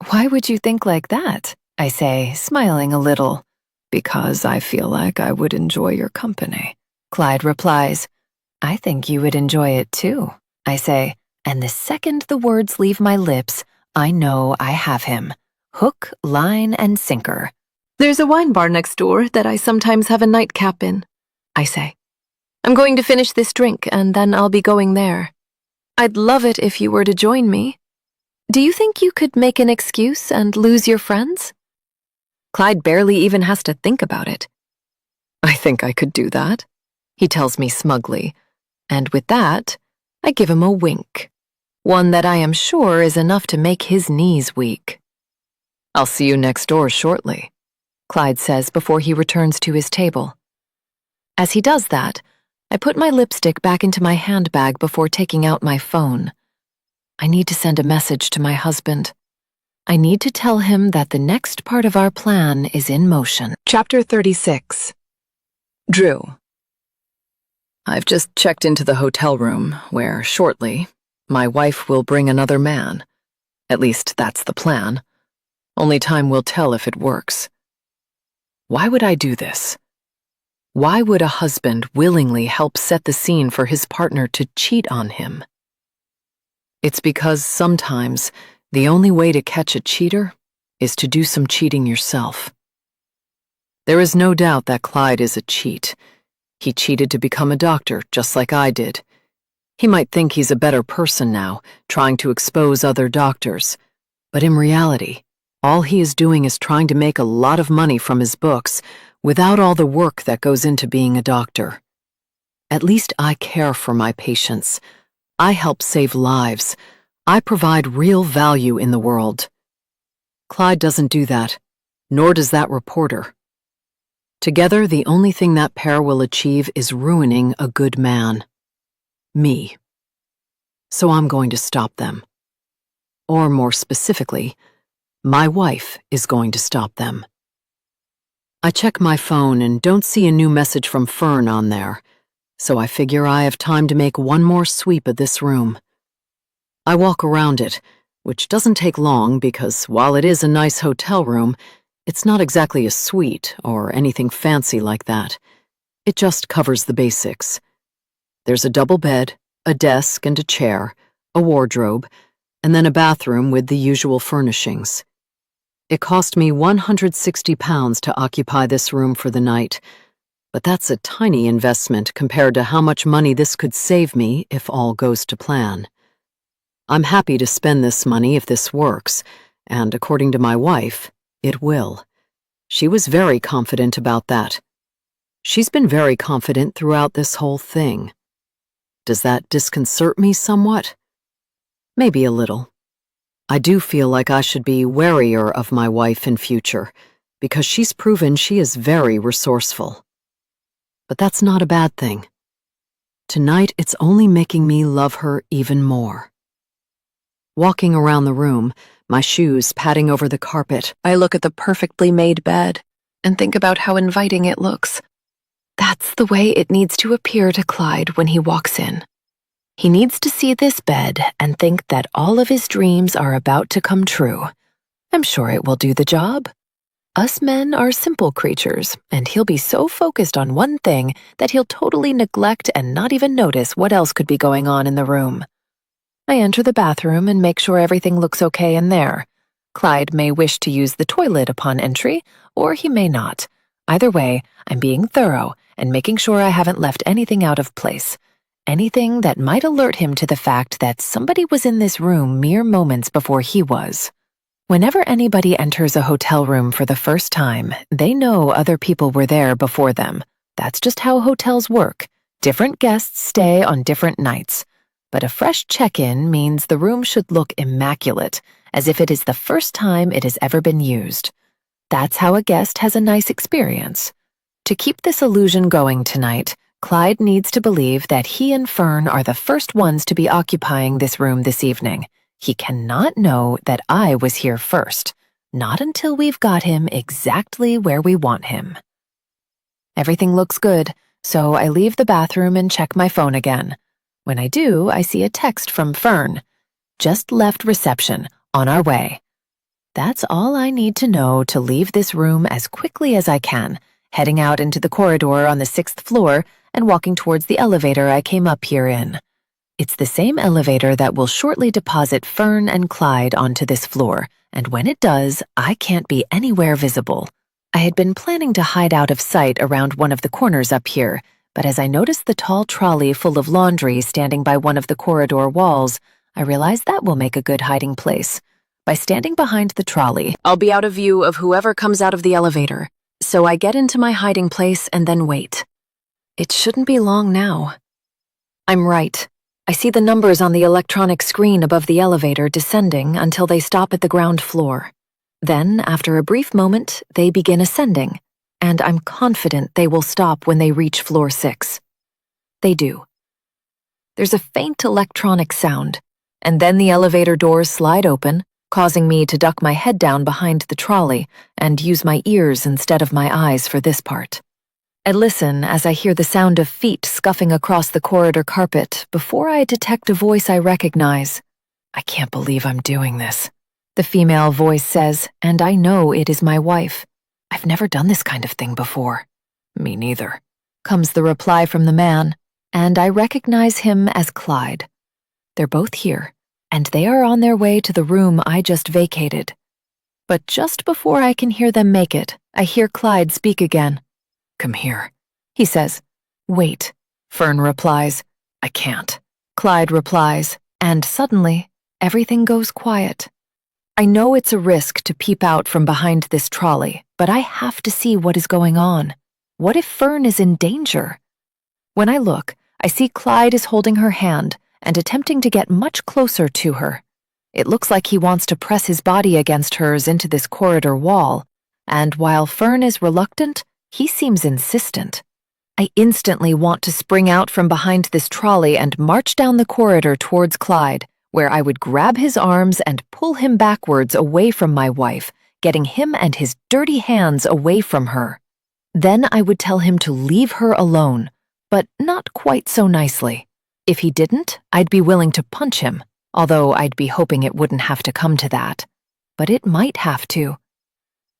Speaker 5: Why would you think like that? I say, smiling a little. Because I feel like I would enjoy your company. Clyde replies, I think you would enjoy it too, I say, and the second the words leave my lips, I know I have him. Hook, line, and sinker. There's a wine bar next door that I sometimes have a nightcap in, I say. I'm going to finish this drink and then I'll be going there. I'd love it if you were to join me. Do you think you could make an excuse and lose your friends? Clyde barely even has to think about it. I think I could do that, he tells me smugly, and with that, I give him a wink, one that I am sure is enough to make his knees weak. I'll see you next door shortly, Clyde says before he returns to his table. As he does that, I put my lipstick back into my handbag before taking out my phone. I need to send a message to my husband. I need to tell him that the next part of our plan is in motion. Chapter 36. Drew. I've just checked into the hotel room, where, shortly, my wife will bring another man. At least that's the plan. Only time will tell if it works. Why would I do this? Why would a husband willingly help set the scene for his partner to cheat on him? It's because sometimes the only way to catch a cheater is to do some cheating yourself. There is no doubt that Clyde is a cheat. He cheated to become a doctor, just like I did. He might think he's a better person now, trying to expose other doctors. But in reality, all he is doing is trying to make a lot of money from his books without all the work that goes into being a doctor. At least I care for my patients.
Speaker 3: I help save lives. I provide real value in the world. Clyde doesn't do that, nor does that reporter. Together, the only thing that pair will achieve is ruining a good man. Me. So I'm going to stop them. Or more specifically, my wife is going to stop them. I check my phone and don't see a new message from Fern on there, so I figure I have time to make one more sweep of this room. I walk around it, which doesn't take long because while it is a nice hotel room, it's not exactly a suite or anything fancy like that. It just covers the basics. There's a double bed, a desk and a chair, a wardrobe, and then a bathroom with the usual furnishings. It cost me £160 to occupy this room for the night, but that's a tiny investment compared to how much money this could save me if all goes to plan. I'm happy to spend this money if this works, and according to my wife, it will. She was very confident about that. She's been very confident throughout this whole thing. Does that disconcert me somewhat? Maybe a little. I do feel like I should be warier of my wife in future, because she's proven she is very resourceful. But that's not a bad thing. Tonight, it's only making me love her even more. Walking around the room, my shoes padding over the carpet,
Speaker 2: I look at the perfectly made bed and think about how inviting it looks. That's the way it needs to appear to Clyde when he walks in. He needs to see this bed and think that all of his dreams are about to come true. I'm sure it will do the job. Us men are simple creatures, and he'll be so focused on one thing that he'll totally neglect and not even notice what else could be going on in the room. I enter the bathroom and make sure everything looks okay in there. Clyde may wish to use the toilet upon entry, or he may not. Either way, I'm being thorough and making sure I haven't left anything out of place. Anything that might alert him to the fact that somebody was in this room mere moments before he was. Whenever anybody enters a hotel room for the first time, they know other people were there before them. That's just how hotels work. Different guests stay on different nights. But a fresh check-in means the room should look immaculate, as if it is the first time it has ever been used. That's how a guest has a nice experience. To keep this illusion going tonight, Clyde needs to believe that he and Fern are the first ones to be occupying this room this evening. He cannot know that I was here first, not until we've got him exactly where we want him. Everything looks good, so I leave the bathroom and check my phone again. When I do, I see a text from Fern. Just left reception, on our way. That's all I need to know to leave this room as quickly as I can, heading out into the corridor on the 6th floor and walking towards the elevator I came up here in. It's the same elevator that will shortly deposit Fern and Clyde onto this floor, and when it does, I can't be anywhere visible. I had been planning to hide out of sight around one of the corners up here, but as I noticed the tall trolley full of laundry standing by one of the corridor walls, I realized that will make a good hiding place. By standing behind the trolley, I'll be out of view of whoever comes out of the elevator, so I get into my hiding place and then wait. It shouldn't be long now. I'm right. I see the numbers on the electronic screen above the elevator descending until they stop at the ground floor. Then, after a brief moment, they begin ascending, and I'm confident they will stop when they reach floor 6. They do. There's a faint electronic sound, and then the elevator doors slide open, causing me to duck my head down behind the trolley and use my ears instead of my eyes for this part. I listen as I hear the sound of feet scuffing across the corridor carpet before I detect a voice I recognize. I can't believe I'm doing this, the female voice says, and I know it is my wife. I've never done this kind of thing before. Me neither, comes the reply from the man, and I recognize him as Clyde. They're both here, and they are on their way to the room I just vacated. But just before I can hear them make it, I hear Clyde speak again. Come here, he says. Wait, Fern replies. I can't. Clyde replies, and suddenly, everything goes quiet. I know it's a risk to peep out from behind this trolley, but I have to see what is going on. What if Fern is in danger? When I look, I see Clyde is holding her hand,
Speaker 5: and attempting to get much closer to her. It looks like he wants to press his body against hers into this corridor wall, and while Fern is reluctant, he seems insistent. I instantly want to spring out from behind this trolley and march down the corridor towards Clyde, where I would grab his arms and pull him backwards away from my wife, getting him and his dirty hands away from her. Then I would tell him to leave her alone, but not quite so nicely. If he didn't, I'd be willing to punch him, although I'd be hoping it wouldn't have to come to that. But it might have to.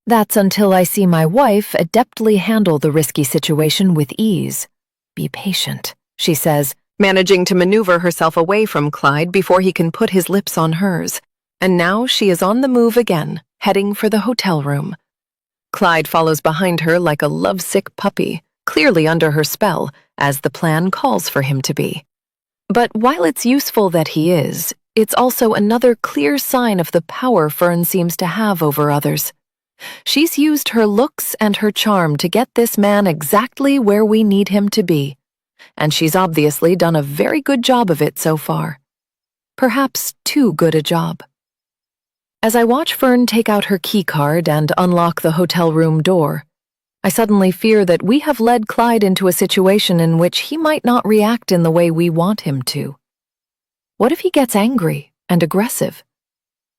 Speaker 5: That's until I see my wife adeptly handle the risky situation with ease. Be patient, she says,
Speaker 2: managing to maneuver herself away from Clyde before he can put his lips on hers. And now she is on the move again, heading for the hotel room. Clyde follows behind her like a lovesick puppy, clearly under her spell, as the plan calls for him to be. But while it's useful that he is, it's also another clear sign of the power Fern seems to have over others. She's used her looks and her charm to get this man exactly where we need him to be, and she's obviously done a very good job of it so far. Perhaps too good a job. As I watch Fern take out her keycard and unlock the hotel room door, I suddenly fear that we have led Clyde into a situation in which he might not react in the way we want him to. What if he gets angry and aggressive?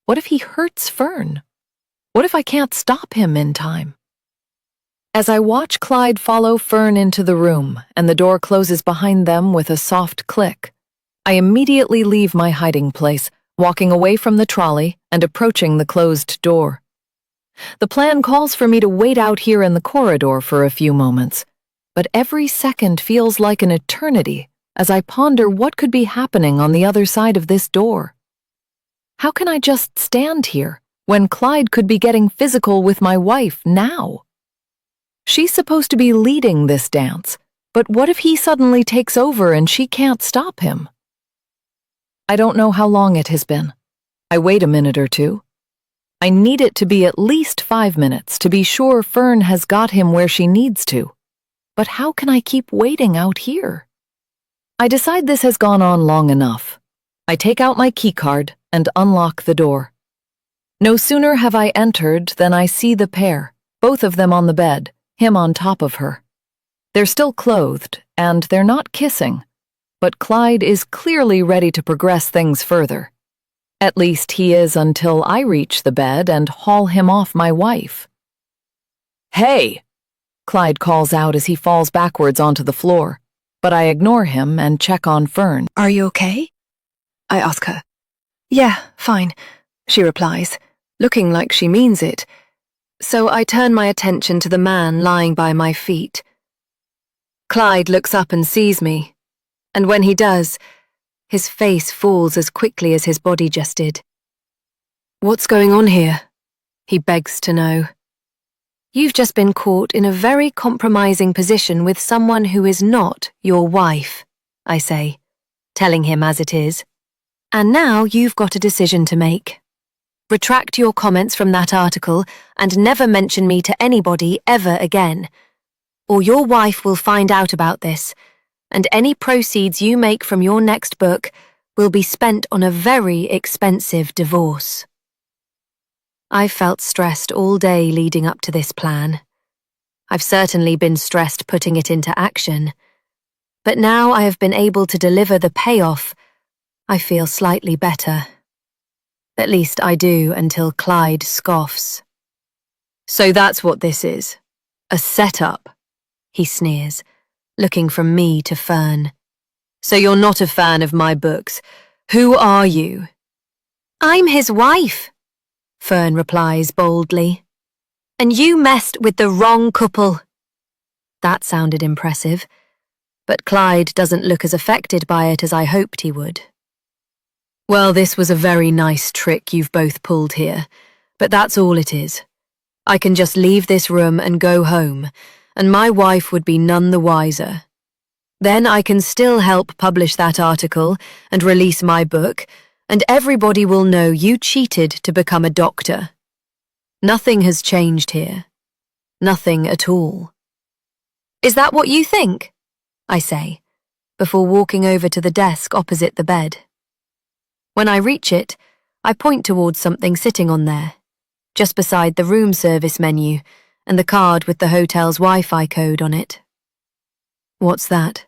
Speaker 2: What if he hurts Fern? What if I can't stop him in time? As I watch Clyde follow Fern into the room and the door closes behind them with a soft click, I immediately leave my hiding place, walking away from the trolley and approaching the closed door. The plan calls for me to wait out here in the corridor for a few moments, but every second feels like an eternity as I ponder what could be happening on the other side of this door. How can I just stand here when Clyde could be getting physical with my wife now? She's supposed to be leading this dance, but what if he suddenly takes over and she can't stop him? I don't know how long it has been. I wait a minute or two. I need it to be at least 5 minutes to be sure Fern has got him where she needs to. But how can I keep waiting out here? I decide this has gone on long enough. I take out my keycard and unlock the door. No sooner have I entered than I see the pair, both of them on the bed, him on top of her. They're still clothed, and they're not kissing, but Clyde is clearly ready to progress things further. At least he is until I reach the bed and haul him off my wife. "Hey!" Clyde calls out as he falls backwards onto the floor, but I ignore him and check on Fern.
Speaker 1: Are you okay? I ask her. Yeah, fine, she replies, looking like she means it. So I turn my attention to the man lying by my feet. Clyde looks up and sees me, and when he does, his face falls as quickly as his body just did. What's going on here? He begs to know. You've just been caught in a very compromising position with someone who is not your wife, I say, telling him as it is. And now you've got a decision to make. Retract your comments from that article and never mention me to anybody ever again, or your wife will find out about this, and any proceeds you make from your next book will be spent on a very expensive divorce. I've felt stressed all day leading up to this plan. I've certainly been stressed putting it into action, but now I have been able to deliver the payoff. I feel slightly better. At least I do until Clyde scoffs. So that's what this is. A setup, he sneers, looking from me to Fern. So you're not a fan of my books. Who are you? I'm his wife, Fern replies boldly. And you messed with the wrong couple. That sounded impressive, but Clyde doesn't look as affected by it as I hoped he would. Well, this was a very nice trick you've both pulled here, but that's all it is. I can just leave this room and go home, and my wife would be none the wiser. Then I can still help publish that article and release my book, and everybody will know you cheated to become a doctor. Nothing has changed here. Nothing at all. Is that what you think? I say,
Speaker 4: before walking over to the desk opposite the bed. When I reach it, I point towards something sitting on there, just beside the room service menu and the card with the hotel's Wi-Fi code on it.
Speaker 1: What's that?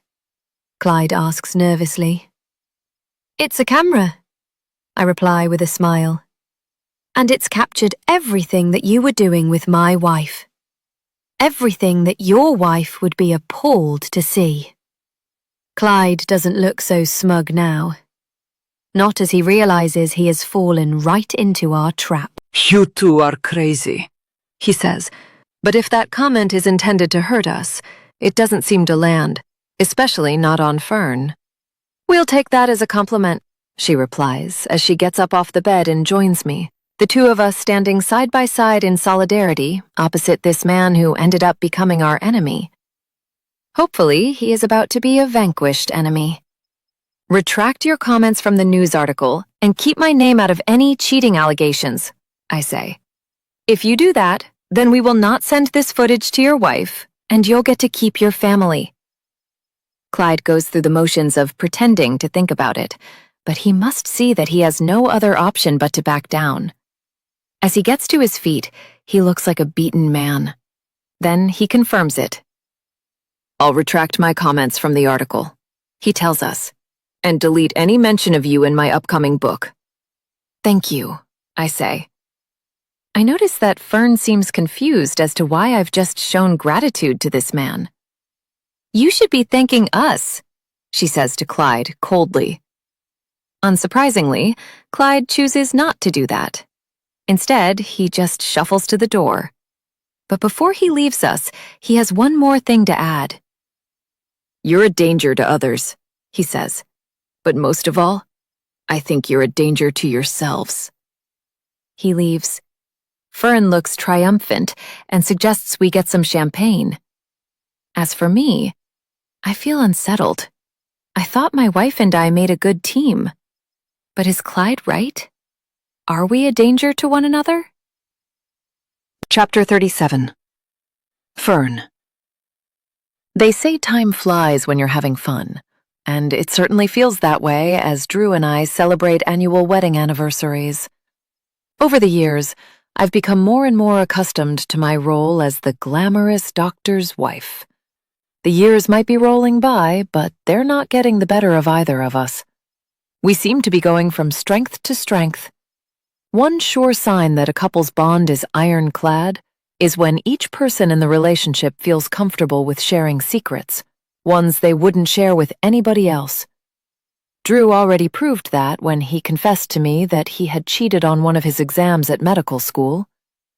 Speaker 4: Clyde asks nervously. It's a camera, I reply with a smile. And it's captured everything that you were doing with my wife. Everything that your wife would be appalled to see. Clyde doesn't look so smug now. Not as he realizes he has fallen right into our trap.
Speaker 3: You two are crazy, he says, but if that comment is intended to hurt us, it doesn't seem to land, especially not on Fern. We'll take that as a compliment, she replies as she gets up off the bed and joins me, the two of us standing side by side in solidarity opposite this man who ended up becoming our enemy. Hopefully, he is about to be a vanquished enemy. Retract your comments from the news article and keep my name out of any cheating allegations, I say. If you do that, then we will not send this footage to your wife, and you'll get to keep your family. Clyde goes through the motions of pretending to think about it, but he must see that he has no other option but to back down. As he gets to his feet, he looks like a beaten man. Then he confirms it. I'll retract my comments from the article, he tells us, and delete any mention of you in my upcoming book. Thank you, I say. I notice that Fern seems confused as to why I've just shown gratitude to this man. You should be thanking us, she says to Clyde coldly. Unsurprisingly, Clyde chooses not to do that. Instead, he just shuffles to the door. But before he leaves us, he has one more thing to add. You're a danger to others, he says. But most of all, I think you're a danger to yourselves. He leaves. Fern looks triumphant and suggests we get some champagne. As for me, I feel unsettled. I thought my wife and I made a good team. But is Clyde right? Are we a danger to one another? Chapter 37. Fern. They say time flies when you're having fun, and it certainly feels that way as Drew and I celebrate annual wedding anniversaries. Over the years, I've become more and more accustomed to my role as the glamorous doctor's wife. The years might be rolling by, but they're not getting the better of either of us. We seem to be going from strength to strength. One sure sign that a couple's bond is ironclad is when each person in the relationship feels comfortable with sharing secrets, ones they wouldn't share with anybody else. Drew already proved that when he confessed to me that he had cheated on one of his exams at medical school,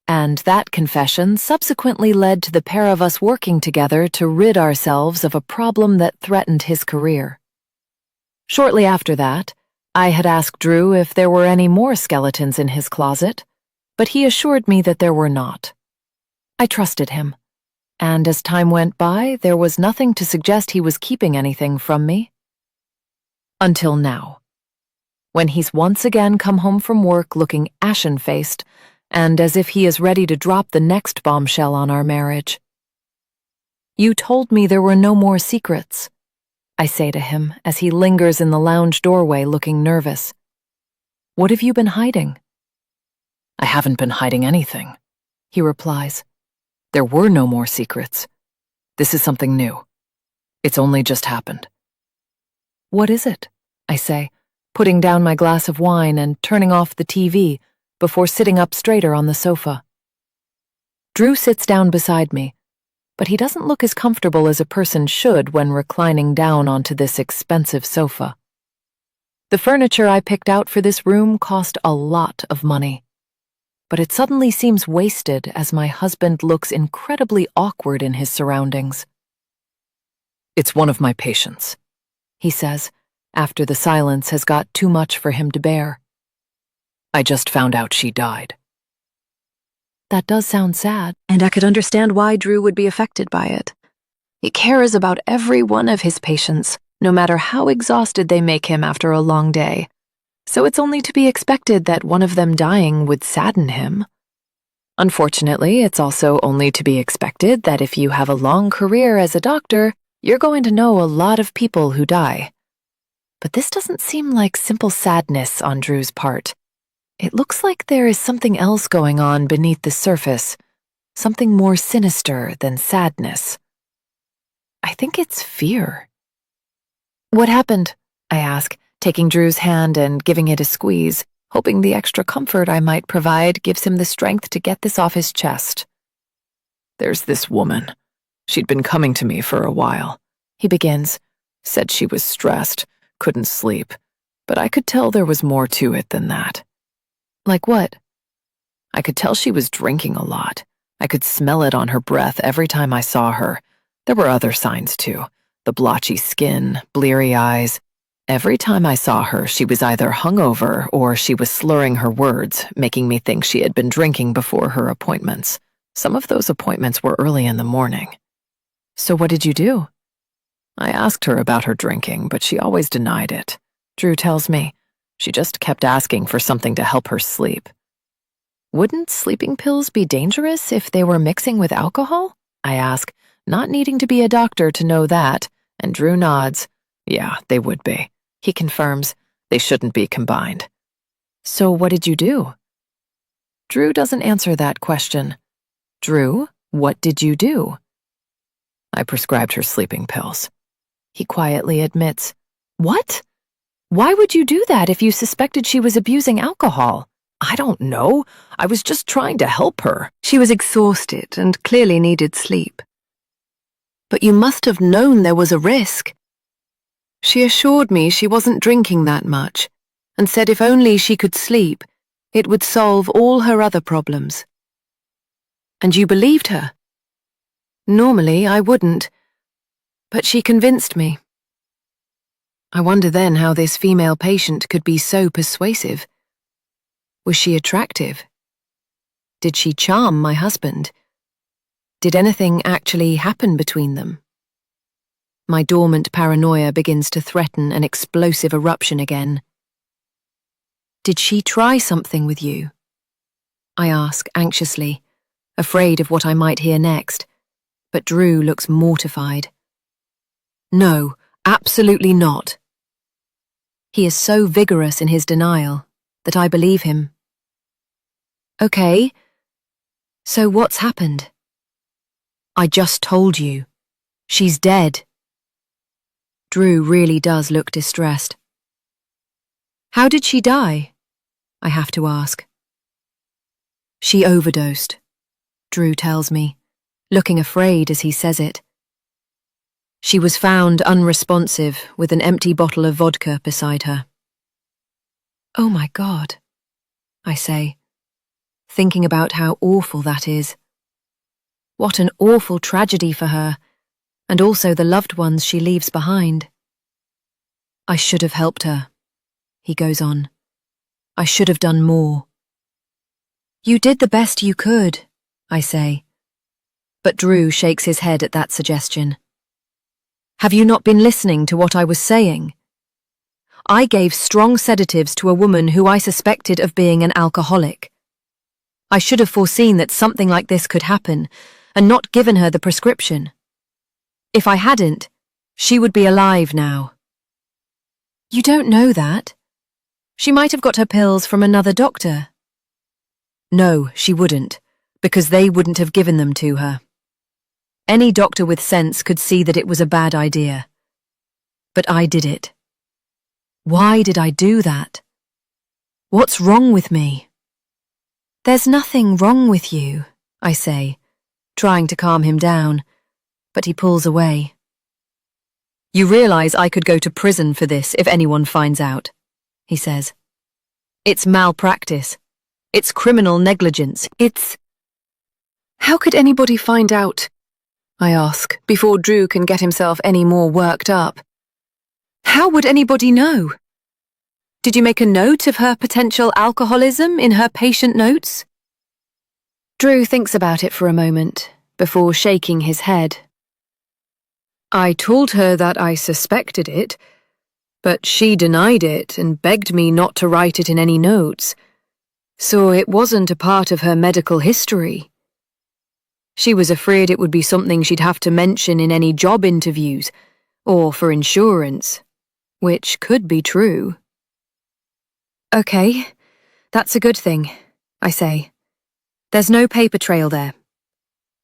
Speaker 3: and that confession subsequently led to the pair of us working together to rid ourselves of a problem that threatened his career. Shortly after that, I had asked Drew if there were any more skeletons in his closet, but he assured me that there were not. I trusted him, and as time went by, there was nothing to suggest he was keeping anything from me. Until now, when he's once again come home from work looking ashen-faced and as if he is ready to drop the next bombshell on our marriage. You told me there were no more secrets, I say to him as he lingers in the lounge doorway looking nervous. What have you been hiding? I haven't been hiding anything, he replies. There were no more secrets. This is something new. It's only just happened. What is it? I say, putting down my glass of wine and turning off the TV before sitting up straighter on the sofa. Drew sits down beside me, but he doesn't look as comfortable as a person should when reclining down onto this expensive sofa. The furniture I picked out for this room cost a lot of money, but it suddenly seems wasted as my husband looks incredibly awkward in his surroundings. It's one of my patients, he says, after the silence has got too much for him to bear. I just found out she died. That does sound sad, and I could understand why Drew would be affected by it. He cares about every one of his patients, no matter how exhausted they make him after a long day. So it's only to be expected that one of them dying would sadden him. Unfortunately, it's also only to be expected that if you have a long career as a doctor,
Speaker 5: You're going to know a lot of people who die. But this doesn't seem like simple sadness on Drew's part. It looks like there is something else going on beneath the surface, something more sinister than sadness. I think it's fear. What happened? I ask, taking Drew's hand and giving it a squeeze, hoping the extra comfort I might provide gives him the strength to get this off his chest. There's this woman. She'd been coming to me for a while. He begins. Said she was stressed, couldn't sleep, but I could tell there was more to it than that. Like what? I could tell she was drinking a lot. I could smell it on her breath every time I saw her. There were other signs too. The blotchy skin, bleary eyes. Every time I saw her, she was either hungover or she was slurring her words, making me think she had been drinking before her appointments. Some of those appointments were early in the morning. So what did you do? I asked her about her drinking, but she always denied it. Drew tells me she just kept asking for something to help her sleep. Wouldn't sleeping pills be dangerous if they were mixing with alcohol? I ask, not needing to be a doctor to know that, and Drew nods. Yeah, they would be. He confirms they shouldn't be combined. So what did you do? Drew doesn't answer that question. Drew, what did you do? I prescribed her sleeping pills. He quietly admits, What? Why would you do that if you suspected she was abusing alcohol? I don't know. I was just trying to help her.
Speaker 1: She was exhausted and clearly needed sleep. But you must have known there was a risk. She assured me she wasn't drinking that much and said if only she could sleep, it would solve all her other problems. And you believed her? Normally, I wouldn't, but she convinced me. I wonder then how this female patient could be so persuasive. Was she attractive? Did she charm my husband? Did anything actually happen between them? My dormant paranoia begins to threaten an explosive eruption again. Did she try something with you? I ask anxiously, afraid of what I might hear next. But Drew looks mortified. No, absolutely not. He is so vigorous in his denial that I believe him. Okay, so what's happened? I just told you. She's dead. Drew really does look distressed. How did she die? I have to ask. She overdosed, Drew tells me, looking afraid as he says it. She was found unresponsive with an empty bottle of vodka beside her. Oh my God, I say, thinking about how awful that is. What an awful tragedy for her, and also the loved ones she leaves behind. I should have helped her, he goes on. I should have done more. You did the best you could, I say. But Drew shakes his head at that suggestion. Have you not been listening to what I was saying? I gave strong sedatives to a woman who I suspected of being an alcoholic. I should have foreseen that something like this could happen and not given her the prescription. If I hadn't, she would be alive now. You don't know that. She might have got her pills from another doctor. No, she wouldn't, because they wouldn't have given them to her. Any doctor with sense could see that it was a bad idea. But I did it. Why did I do that? What's wrong with me? There's nothing wrong with you, I say, trying to calm him down, but he pulls away. You realize I could go to prison for this if anyone finds out, he says. It's malpractice. It's criminal negligence. How could anybody find out? I ask, before Drew can get himself any more worked up. How would anybody know? Did you make a note of her potential alcoholism in her patient notes? Drew thinks about it for a moment, before shaking his head. I told her that I suspected it, but she denied it and begged me not to write it in any notes, so it wasn't a part of her medical history.
Speaker 3: She was afraid it would be something she'd have to mention in any job interviews, or for insurance, which could be true. Okay, that's a good thing, I say. There's no paper trail there.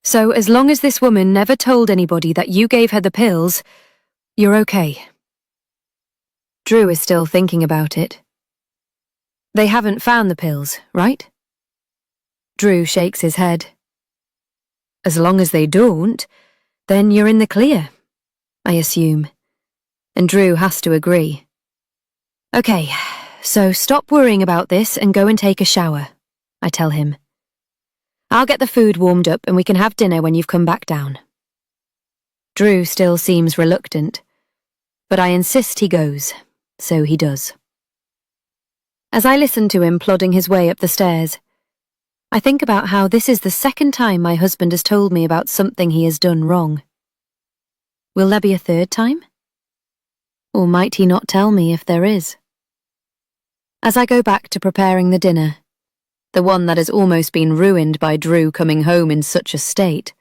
Speaker 3: So as long as this woman never told anybody that you gave her the pills, you're okay. Drew is still thinking about it. They haven't found the pills, right? Drew shakes his head. As long as they don't, then you're in the clear, I assume. And Drew has to agree. Okay, so stop worrying about this and go and take a shower, I tell him. I'll get the food warmed up and we can have dinner when you've come back down. Drew still seems reluctant, but I insist he goes, so he does. As I listen to him plodding his way up the stairs, I think about how this is the second time my husband has told me about something he has done wrong. Will there be a third time? Or might he not tell me if there is? As I go back to preparing the dinner, the one that has almost been ruined by Drew coming home in such a state,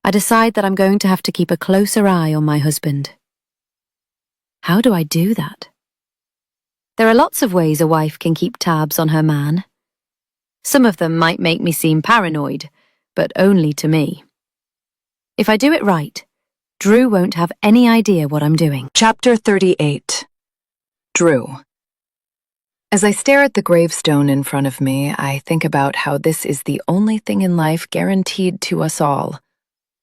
Speaker 3: I decide that I'm going to have to keep a closer eye on my husband. How do I do that? There are lots of ways a wife can keep tabs on her man. Some of them might make me seem paranoid, but only to me. If I do it right, Drew won't have any idea what I'm doing.
Speaker 5: Chapter 38. Drew. As I stare at the gravestone in front of me, I think about how this is the only thing in life guaranteed to us all.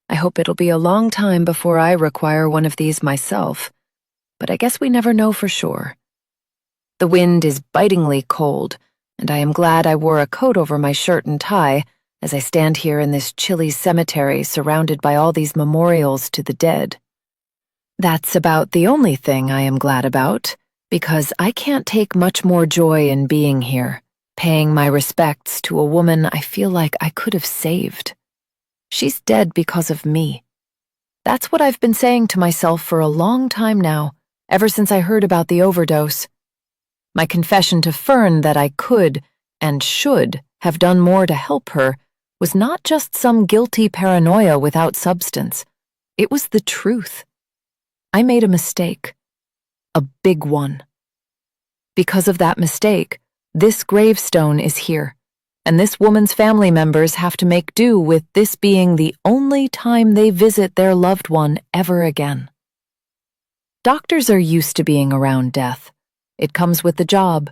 Speaker 5: I hope it'll be a long time before I require one of these myself, but I guess we never know for sure. The wind is bitingly cold, and I am glad I wore a coat over my shirt and tie as I stand here in this chilly cemetery surrounded by all these memorials to the dead. That's about the only thing I am glad about, because I can't take much more joy in being here, paying my respects to a woman I feel like I could have saved. She's dead because of me. That's what I've been saying to myself for a long time now, ever since I heard about the overdose. My confession to Fern that I could and should have done more to help her was not just some guilty paranoia without substance. It was the truth. I made a mistake. A big one. Because of that mistake, this gravestone is here, and this woman's family members have to make do with this being the only time they visit their loved one ever again. Doctors are used to being around death. It comes with the job.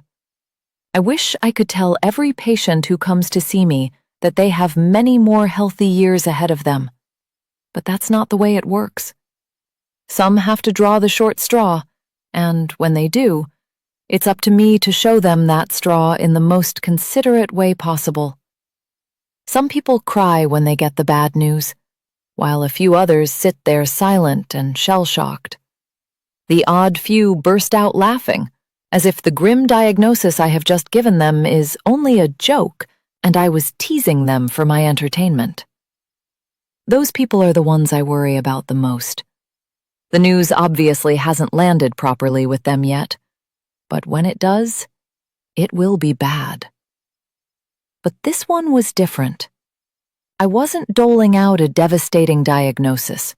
Speaker 5: I wish I could tell every patient who comes to see me that they have many more healthy years ahead of them. But that's not the way it works. Some have to draw the short straw, and when they do, it's up to me to show them that straw in the most considerate way possible. Some people cry when they get the bad news, while a few others sit there silent and shell-shocked. The odd few burst out laughing, as if the grim diagnosis I have just given them is only a joke and I was teasing them for my entertainment. Those people are the ones I worry about the most. The news obviously hasn't landed properly with them yet, but when it does, it will be bad. But this one was different. I wasn't doling out a devastating diagnosis.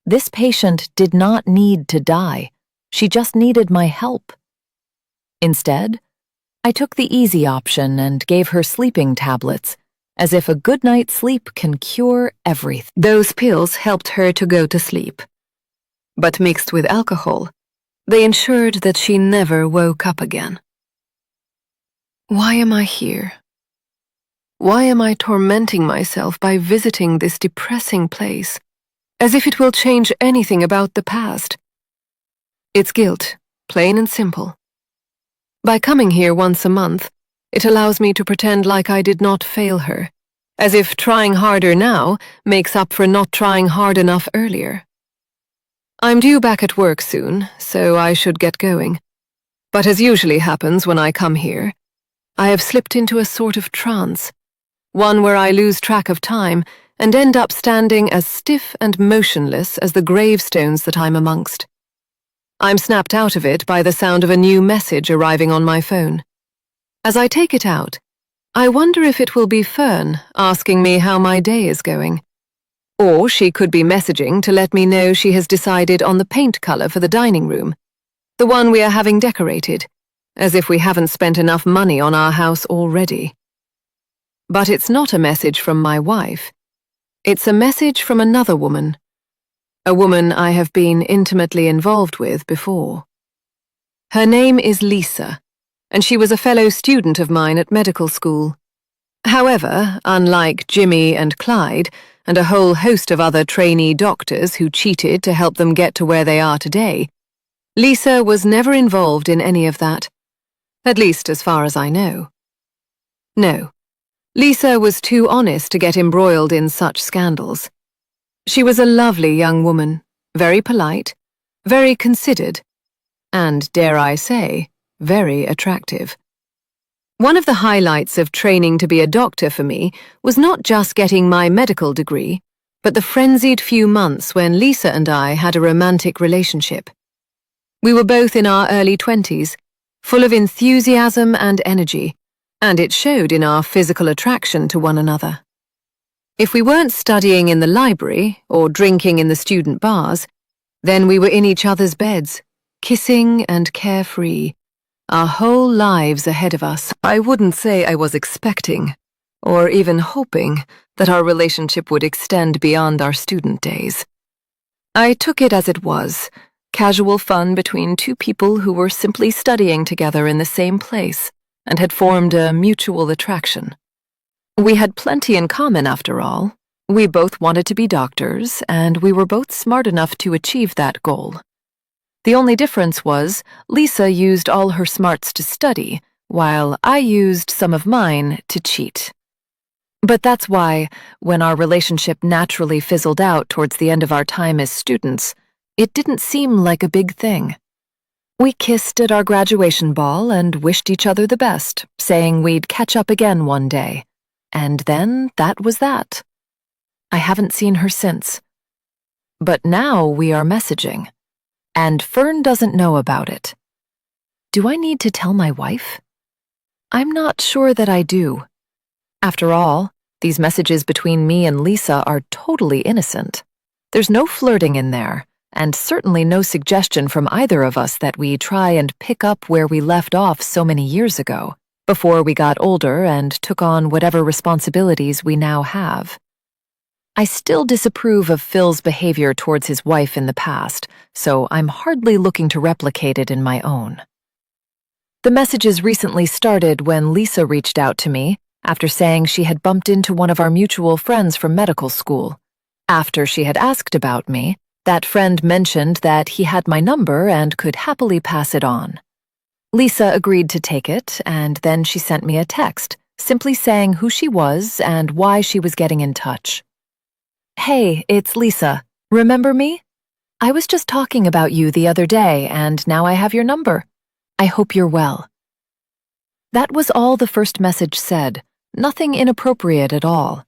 Speaker 5: This patient did not need to die. She just needed my help. Instead, I took the easy option and gave her sleeping tablets, as if a good night's sleep can cure everything.
Speaker 1: Those pills helped her to go to sleep. But mixed with alcohol, they ensured that she never woke up again. Why am I here? Why am I tormenting myself by visiting this depressing place, as if it will change anything about the past? It's guilt, plain and simple. By coming here once a month, it allows me to pretend like I did not fail her, as if trying harder now makes up for not trying hard enough earlier. I'm due back at work soon, so I should get going. But as usually happens when I come here, I have slipped into a sort of trance, one where I lose track of time and end up standing as stiff and motionless as the gravestones that I'm amongst. I'm snapped out of it by the sound of a new message arriving on my phone. As I take it out,
Speaker 3: I wonder if it will be Fern asking me how my day is going. Or she could be messaging to let me know she has decided on the paint color for the dining room, the one we are having decorated, as if we haven't spent enough money on our house already. But it's not a message from my wife. It's a message from another woman, a woman I have been intimately involved with before. Her name is Lisa, and she was a fellow student of mine at medical school. However, unlike Jimmy and Clyde, and a whole host of other trainee doctors who cheated to help them get to where they are today, Lisa was never involved in any of that, at least as far as I know. No, Lisa was too honest to get embroiled in such scandals. She was a lovely young woman, very polite, very considered, and, dare I say, very attractive. One of the highlights of training to be a doctor for me was not just getting my medical degree, but the frenzied few months when Lisa and I had a romantic relationship. We were both in our early 20s, full of enthusiasm and energy, and it showed in our physical attraction to one another. If we weren't studying in the library or drinking in the student bars, then we were in each other's beds, kissing and carefree, our whole lives ahead of us. I wouldn't say I was expecting, or even hoping, that our relationship would extend beyond our student days. I took it as it was, casual fun between two people who were simply studying together in the same place and had formed a mutual attraction. We had plenty in common, after all. We both wanted to be doctors, and we were both smart enough to achieve that goal. The only difference was Lisa used all her smarts to study, while I used some of mine to cheat. But that's why, when our relationship naturally fizzled out towards the end of our time as students, it didn't seem like a big thing. We kissed at our graduation ball and wished each other the best, saying we'd catch up again one day. And then that was that. I haven't seen her since. But now we are messaging. And Fern doesn't know about it. Do I need to tell my wife? I'm not sure that I do. After all, these messages between me and Lisa are totally innocent. There's no flirting in there, and certainly no suggestion from either of us that we try and pick up where we left off so many years ago, before we got older and took on whatever responsibilities we now have. I still disapprove of Phil's behavior towards his wife in the past, so I'm hardly looking to replicate it in my own. The messages recently started when Lisa reached out to me after saying she had bumped into one of our mutual friends from medical school. After she had asked about me, that friend mentioned that he had my number and could happily pass it on. Lisa agreed to take it, and then she sent me a text, simply saying who she was and why she was getting in touch. Hey, it's Lisa. Remember me? I was just talking about you the other day, and now I have your number. I hope you're well. That was all the first message said, nothing inappropriate at all.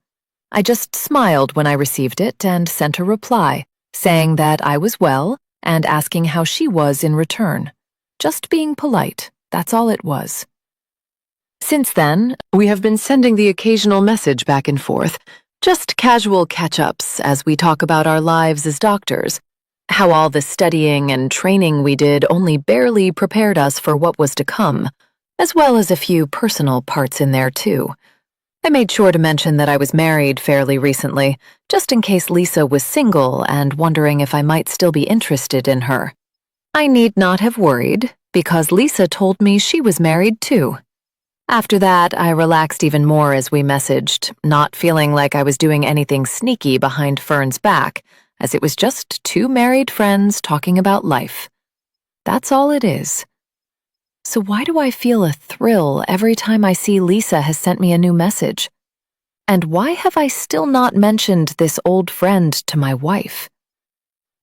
Speaker 3: I just smiled when I received it and sent a reply, saying that I was well and asking how she was in return. Just being polite, that's all it was. Since then, we have been sending the occasional message back and forth, just casual catch-ups as we talk about our lives as doctors, how all the studying and training we did only barely prepared us for what was to come, as well as a few personal parts in there too. I made sure to mention that I was married fairly recently, just in case Lisa was single and wondering if I might still be interested in her. I need not have worried, because Lisa told me she was married too. After that, I relaxed even more as we messaged, not feeling like I was doing anything sneaky behind Fern's back, as it was just two married friends talking about life. That's all it is. So why do I feel a thrill every time I see Lisa has sent me a new message? And why have I still not mentioned this old friend to my wife?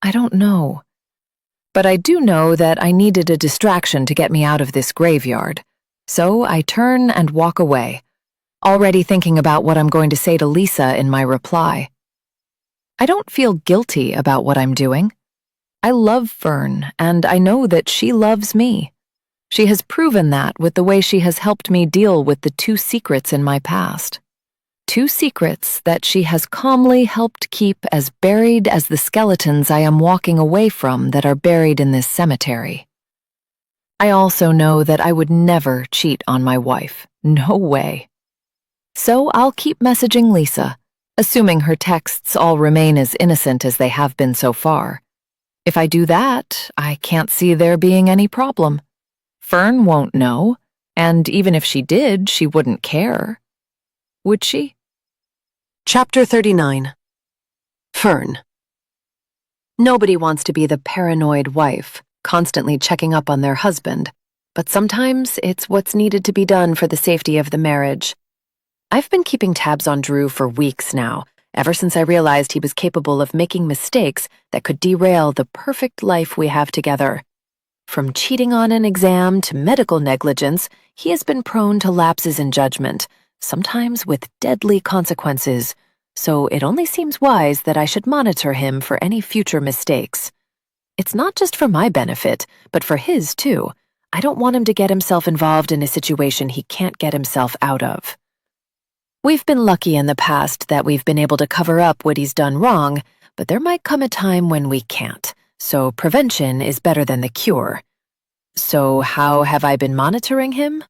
Speaker 3: I don't know. But I do know that I needed a distraction to get me out of this graveyard. So I turn and walk away, already thinking about what I'm going to say to Lisa in my reply. I don't feel guilty about what I'm doing. I love Fern, and I know that she loves me.
Speaker 5: She has proven that with the way she has helped me deal with the 2 secrets in my past. 2 secrets that she has calmly helped keep as buried as the skeletons I am walking away from that are buried in this cemetery. I also know that I would never cheat on my wife. No way. So I'll keep messaging Lisa, assuming her texts all remain as innocent as they have been so far. If I do that, I can't see there being any problem. Fern won't know, and even if she did, she wouldn't care. Would she?
Speaker 3: Chapter 39. Fern. Nobody wants to be the paranoid wife, constantly checking up on their husband, but sometimes it's what's needed to be done for the safety of the marriage. I've been keeping tabs on Drew for weeks now, ever since I realized he was capable of making mistakes that could derail the perfect life we have together. From cheating on an exam to medical negligence, he has been prone to lapses in judgment, sometimes with deadly consequences, so it only seems wise that I should monitor him for any future mistakes. It's not just for my benefit, but for his too. I don't want him to get himself involved in a situation he can't get himself out of. We've been lucky in the past that we've been able to cover up what he's done wrong, but there might come a time when we can't, so prevention is better than the cure. So how have I been monitoring him?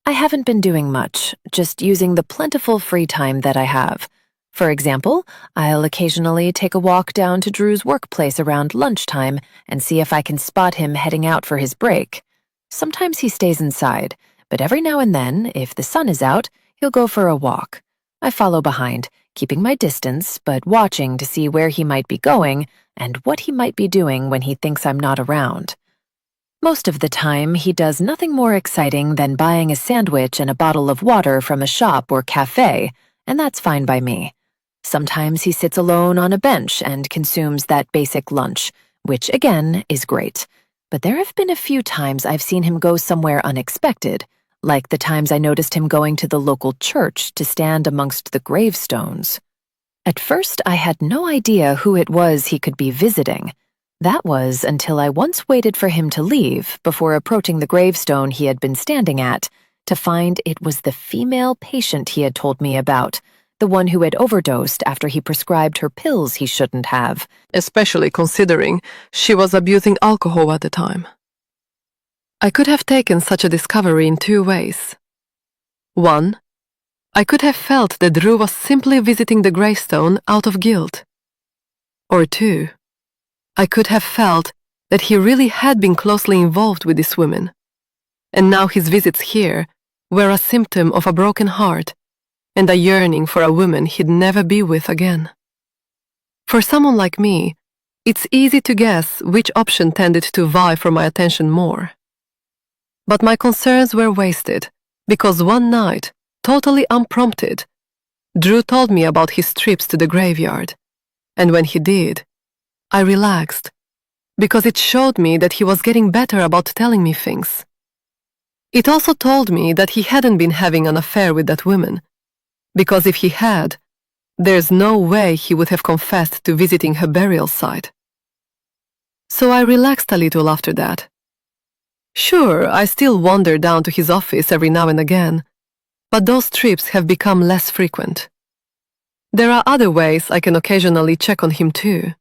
Speaker 3: I haven't been doing much, just using the plentiful free time that I have. For example, I'll occasionally take a walk down to Drew's workplace around lunchtime and see if I can spot him heading out for his break. Sometimes he stays inside, but every now and then, if the sun is out, he'll go for a walk. I follow behind, keeping my distance, but watching to see where he might be going and what he might be doing when he thinks I'm not around. Most of the time, he does nothing more exciting than buying a sandwich and a bottle of water from a shop or cafe, and that's fine by me. Sometimes he sits alone on a bench and consumes that basic lunch, which again is great. But there have been a few times I've seen him go somewhere unexpected, like the times I noticed him going to the local church to stand amongst the gravestones. At first, I had no idea who it was he could be visiting. That was until I once waited for him to leave before approaching the gravestone he had been standing at to find it was the female patient he had told me about, the one who had overdosed after he prescribed her pills he shouldn't have.
Speaker 6: Especially considering she was abusing alcohol at the time. I could have taken such a discovery in 2 ways. 1, I could have felt that Drew was simply visiting the gravestone out of guilt. Or 2, I could have felt that he really had been closely involved with this woman, and now his visits here were a symptom of a broken heart and a yearning for a woman he'd never be with again. For someone like me, it's easy to guess which option tended to vie for my attention more. But my concerns were wasted, because one night, totally unprompted, Drew told me about his trips to the graveyard, and when he did, I relaxed, because it showed me that he was getting better about telling me things. It also told me that he hadn't been having an affair with that woman, because if he had, there's no way he would have confessed to visiting her burial site. So I relaxed a little after that. Sure, I still wander down to his office every now and again, but those trips have become less frequent. There are other ways I can occasionally check on him too.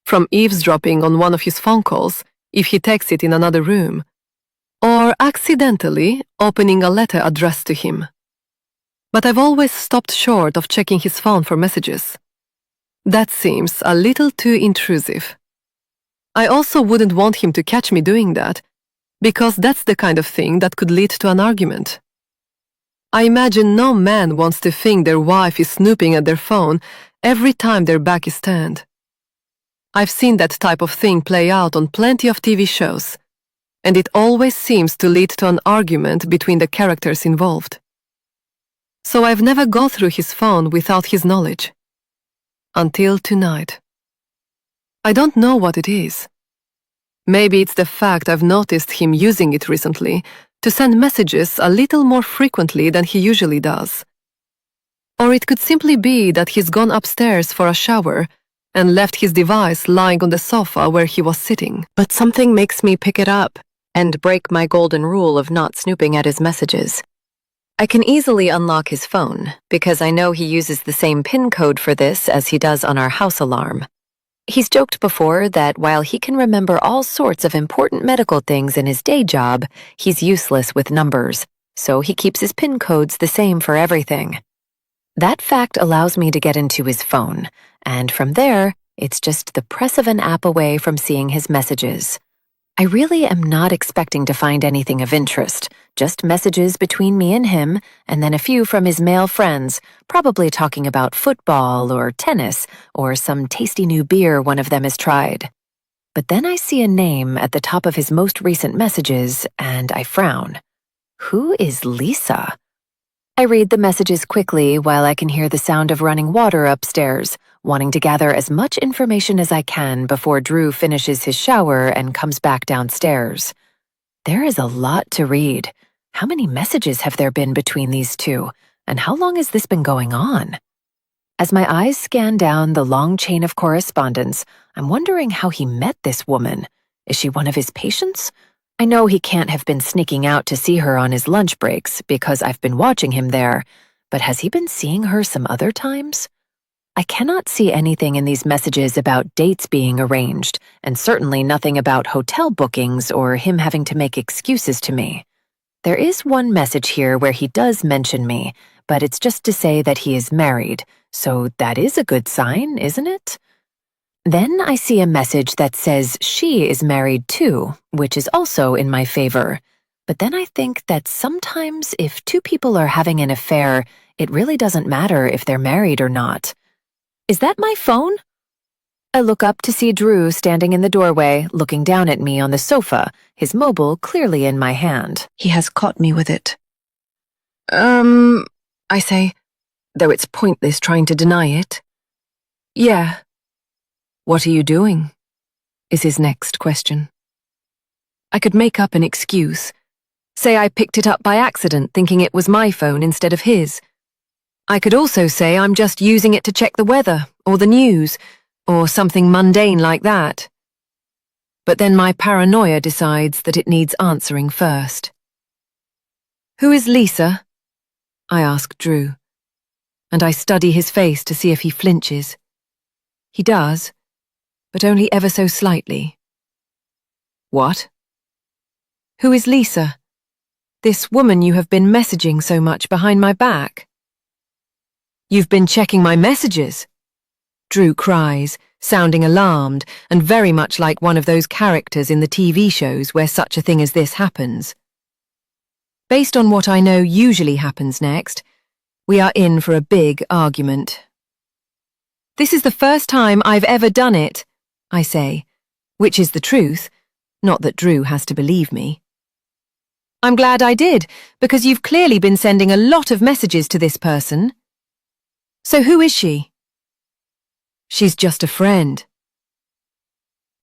Speaker 6: From eavesdropping on one of his phone calls, if he takes it in another room, or accidentally opening a letter addressed to him. But I've always stopped short of checking his phone for messages. That seems a little too intrusive. I also wouldn't want him to catch me doing that, because that's the kind of thing that could lead to an argument. I imagine no man wants to think their wife is snooping at their phone every time their back is turned. I've seen that type of thing play out on plenty of TV shows, and it always seems to lead to an argument between the characters involved. So I've never gone through his phone without his knowledge. Until tonight. I don't know what it is. Maybe it's the fact I've noticed him using it recently to send messages a little more frequently than he usually does. Or it could simply be that he's gone upstairs for a shower and left his device lying on the sofa where he was sitting. But something makes me pick it up,
Speaker 5: and break my golden rule of not snooping at his messages. I can easily unlock his phone because I know he uses the same PIN code for this as he does on our house alarm. He's joked before that while he can remember all sorts of important medical things in his day job, he's useless with numbers, so he keeps his PIN codes the same for everything. That fact allows me to get into his phone, and from there, it's just the press of an app away from seeing his messages. I really am not expecting to find anything of interest, just messages between me and him, and then a few from his male friends, probably talking about football or tennis or some tasty new beer one of them has tried. But then I see a name at the top of his most recent messages, and I frown. Who is Lisa? I read the messages quickly while I can hear the sound of running water upstairs, wanting to gather as much information as I can before Drew finishes his shower and comes back downstairs. There is a lot to read. How many messages have there been between these two, and how long has this been going on? As my eyes scan down the long chain of correspondence, I'm wondering how he met this woman. Is she one of his patients? I know he can't have been sneaking out to see her on his lunch breaks because I've been watching him there, but has he been seeing her some other times? I cannot see anything in these messages about dates being arranged, and certainly nothing about hotel bookings or him having to make excuses to me. There is one message here where he does mention me, but it's just to say that he is married, so that is a good sign, isn't it? Then I see a message that says she is married too, which is also in my favor. But then I think that sometimes if two people are having an affair, it really doesn't matter if they're married or not. Is that my phone? I look up to see Drew standing in the doorway, looking down at me on the sofa, his mobile clearly in my hand.
Speaker 6: He has caught me with it. I say, though it's pointless trying to deny it. Yeah. What are you doing? Is his next question. I could make up an excuse. Say I picked it up by accident, thinking it was my phone instead of his. I could also say I'm just using it to check the weather, or the news, or something mundane like that. But then my paranoia decides that it needs answering first. Who is Lisa? I ask Drew, and I study his face to see if he flinches. He does, but only ever so slightly. What? Who is Lisa? This woman you have been messaging so much behind my back. You've been checking my messages? Drew cries, sounding alarmed and very much like one of those characters in the TV shows where such a thing as this happens. Based on what I know usually happens next, we are in for a big argument. This is the first time I've ever done it, I say, which is the truth, not that Drew has to believe me. I'm glad I did, because you've clearly been sending a lot of messages to this person. So who is she? She's just a friend.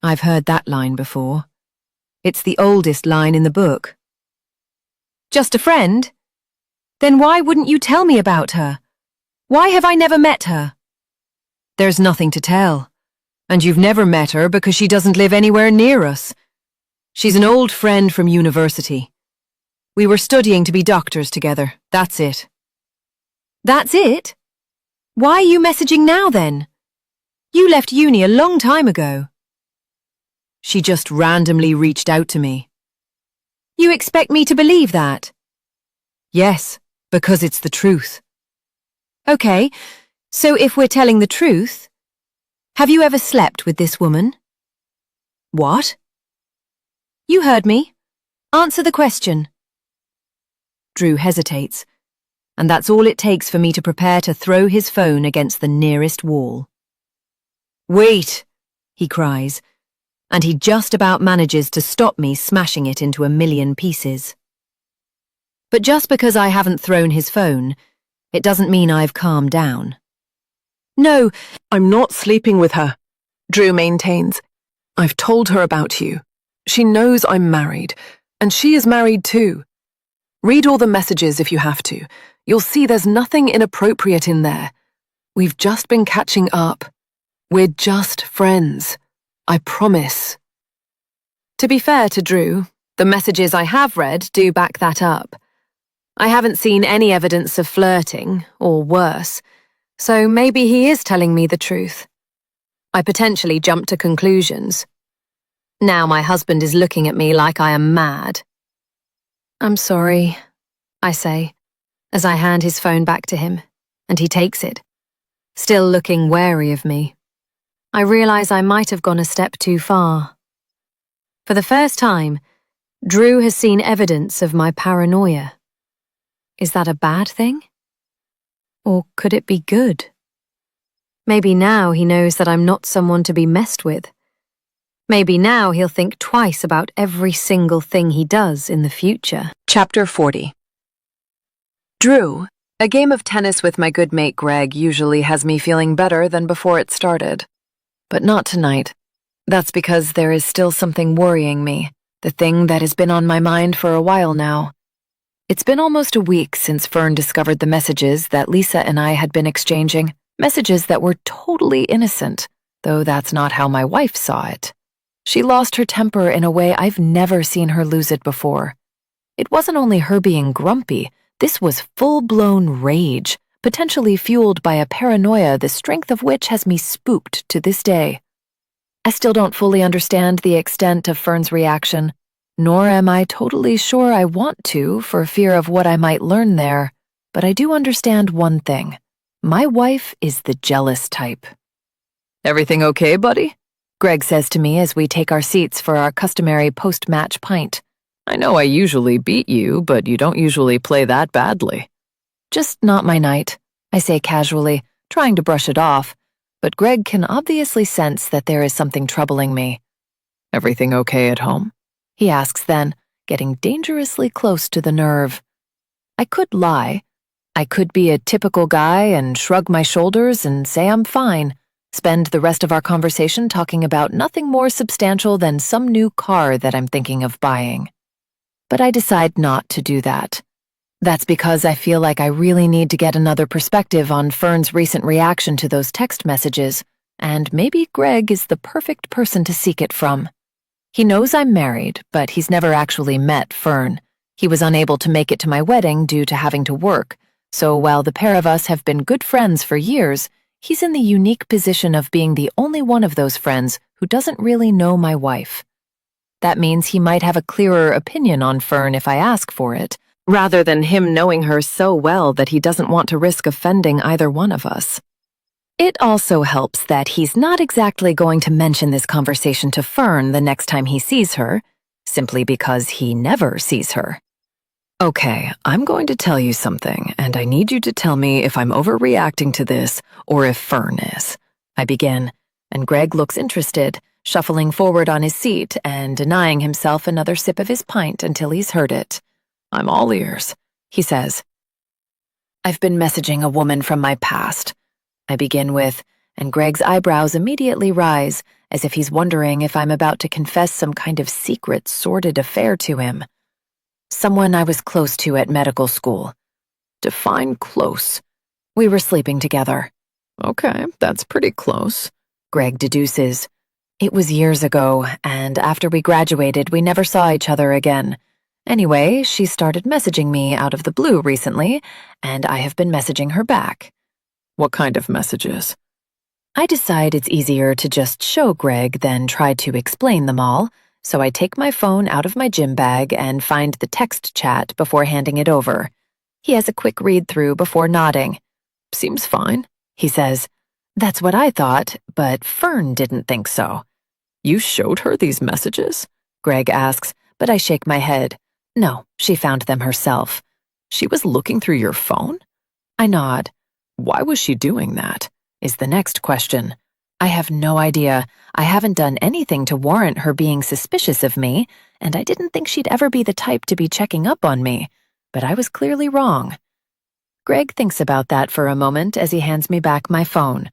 Speaker 6: I've heard that line before. It's the oldest line in the book. Just a friend? Then why wouldn't you tell me about her? Why have I never met her? There's nothing to tell. And you've never met her because she doesn't live anywhere near us. She's an old friend from university. We were studying to be doctors together, that's it. That's it? Why are you messaging now then? You left uni a long time ago. She just randomly reached out to me. You expect me to believe that? Yes, because it's the truth. Okay, so if we're telling the truth, have you ever slept with this woman? What? You heard me. Answer the question. Drew hesitates, and that's all it takes for me to prepare to throw his phone against the nearest wall. Wait, he cries, and he just about manages to stop me smashing it into a million pieces. But just because I haven't thrown his phone, it doesn't mean I've calmed down. No, I'm not sleeping with her, Drew maintains. I've told her about you. She knows I'm married, and she is married too. Read all the messages if you have to. You'll see there's nothing inappropriate in there. We've just been catching up. We're just friends. I promise. To be fair to Drew,
Speaker 3: The messages I have read do back that up. I haven't seen any evidence of flirting, or worse, so maybe he is telling me the truth. I potentially jumped to conclusions. Now my husband is looking at me like I am mad. I'm sorry, I say, as I hand his phone back to him, and he takes it, still looking wary of me. I realize I might have gone a step too far. For the first time, Drew has seen evidence of my paranoia. Is that a bad thing? Or could it be good? Maybe now he knows that I'm not someone to be messed with. Maybe now he'll think twice about every single thing he does in the future.
Speaker 5: Chapter 40. Drew, a game of tennis with my good mate Greg usually has me feeling better than before it started. But not tonight. That's because there is still something worrying me, the thing that has been on my mind for a while now. It's been almost a week since Fern discovered the messages that Lisa and I had been exchanging, messages that were totally innocent, though that's not how my wife saw it. She lost her temper in a way I've never seen her lose it before. It wasn't only her being grumpy, this was full-blown rage, potentially fueled by a paranoia the strength of which has me spooked to this day. I still don't fully understand the extent of Fern's reaction, nor am I totally sure I want to for fear of what I might learn there, but I do understand one thing. My wife is the jealous type. "Everything okay, buddy?" Greg says to me as we take our seats for our customary post-match pint. "I know I usually beat you, but you don't usually play that badly." "Just not my night," I say casually, trying to brush it off, but Greg can obviously sense that there is something troubling me. "Everything okay at home?" he asks then, getting dangerously close to the nerve. I could lie. I could be a typical guy and shrug my shoulders and say I'm fine, spend the rest of our conversation talking about nothing more substantial than some new car that I'm thinking of buying. But I decide not to do that. That's because I feel like I really need to get another perspective on Fern's recent reaction to those text messages, and maybe Greg is the perfect person to seek it from. He knows I'm married, but he's never actually met Fern. He was unable to make it to my wedding due to having to work, so while the pair of us have been good friends for years, he's in the unique position of being the only one of those friends who doesn't really know my wife. That means he might have a clearer opinion on Fern if I ask for it, rather than him knowing her so well that he doesn't want to risk offending either one of us. It also helps that he's not exactly going to mention this conversation to Fern the next time he sees her, simply because he never sees her. "Okay, I'm going to tell you something, and I need you to tell me if I'm overreacting to this or if Fern is." I begin, and Greg looks interested, shuffling forward on his seat and denying himself another sip of his pint until he's heard it. "I'm all ears," he says. "I've been messaging a woman from my past," I begin with, and Greg's eyebrows immediately rise, as if he's wondering if I'm about to confess some kind of secret, sordid affair to him. "Someone I was close to at medical school." "Define close." "We were sleeping together." "Okay, that's pretty close," Greg deduces. "It was years ago, and after we graduated, we never saw each other again. Anyway, she started messaging me out of the blue recently, and I have been messaging her back." "What kind of messages?" I decide it's easier to just show Greg than try to explain them all, so I take my phone out of my gym bag and find the text chat before handing it over. He has a quick read-through before nodding. "Seems fine," he says. "That's what I thought, but Fern didn't think so." "You showed her these messages?" Greg asks, but I shake my head. "No, she found them herself." "She was looking through your phone?" I nod. "Why was she doing that?" is the next question. I have no idea. I haven't done anything to warrant her being suspicious of me, and I didn't think she'd ever be the type to be checking up on me, but I was clearly wrong. Greg thinks about that for a moment as he hands me back my phone.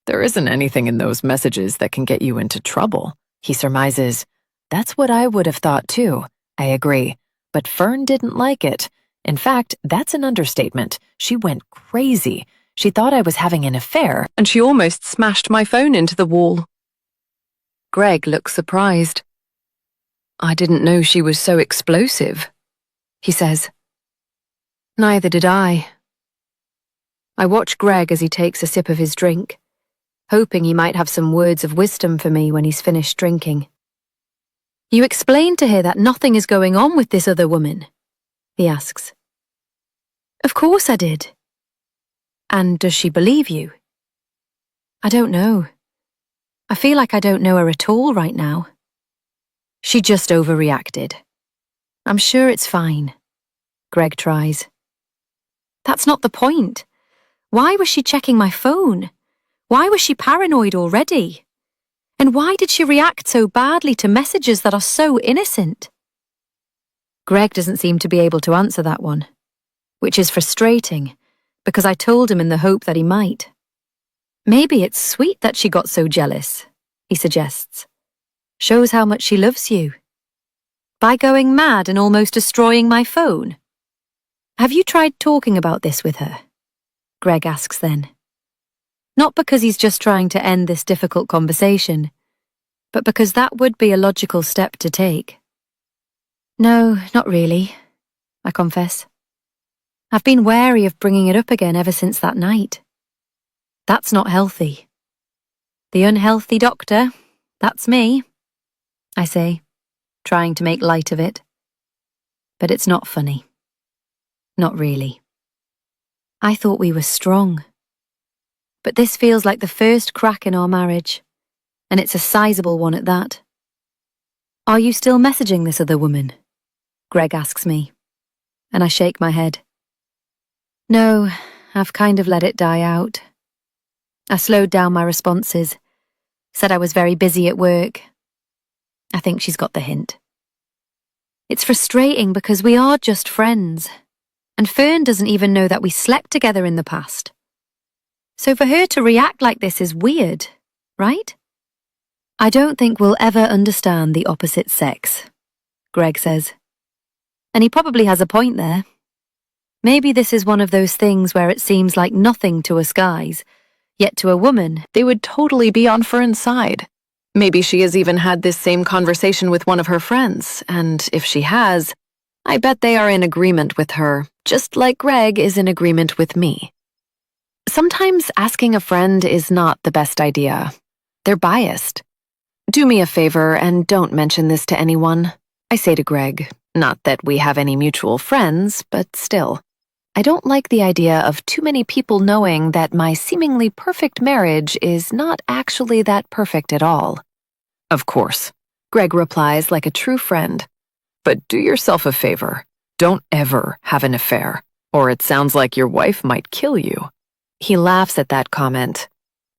Speaker 5: "There isn't anything in those messages that can get you into trouble," he surmises. That's what I would have thought too. I agree. But Fern didn't like it. In fact, that's an understatement. She went crazy. She thought I was having an affair,
Speaker 6: And she almost smashed my phone into the wall.
Speaker 5: Greg looks surprised.
Speaker 3: I didn't know she was so explosive, he says. Neither did I. I watch Greg as he takes a sip of his drink, hoping he might have some words of wisdom for me when he's finished drinking. You explained to her that nothing is going on with this other woman, he asks. Of course I did. And does she believe you? I don't know. I feel like I don't know her at all right now. She just overreacted. I'm sure it's fine. Greg tries. That's not the point. Why was she checking my phone? Why was she paranoid already? And why did she react so badly to messages that are so innocent? Greg doesn't seem to be able to answer that one, which is frustrating because I told him in the hope that he might. Maybe it's sweet that she got so jealous, he suggests. Shows how much she loves you. By going mad and almost destroying my phone. Have you tried talking about this with her? Greg asks then. Not because he's just trying to end this difficult conversation, but because that would be a logical step to take. No, not really, I confess. I've been wary of bringing it up again ever since that night. That's not healthy. The unhealthy doctor, that's me, I say, trying to make light of it. But it's not funny. Not really. I thought we were strong. But this feels like the first crack in our marriage, and it's a sizable one at that. Are you still messaging this other woman? Greg asks me, and I shake my head. No, I've kind of let it die out. I slowed down my responses, said I was very busy at work. I think she's got the hint. It's frustrating because we are just friends, and Fern doesn't even know that we slept together in the past. So for her to react like this is weird, right? I don't think we'll ever understand the opposite sex, Greg says. And he probably has a point there. Maybe this is one of those things where it seems like nothing to us guys, yet to a woman,
Speaker 5: They would totally be on Fern's side. Maybe she has even had this same conversation with one of her friends, and if she has, I bet they are in agreement with her, just like Greg is in agreement with me. Sometimes asking a friend is not the best idea. They're biased. Do me a favor and don't mention this to anyone, I say to Greg. Not that we have any mutual friends, but still. I don't like the idea of too many people knowing that my seemingly perfect marriage is not actually that perfect at all. Of course, Greg replies like a true friend. But do yourself a favor. Don't ever have an affair, or it sounds like your wife might kill you. He laughs at that comment.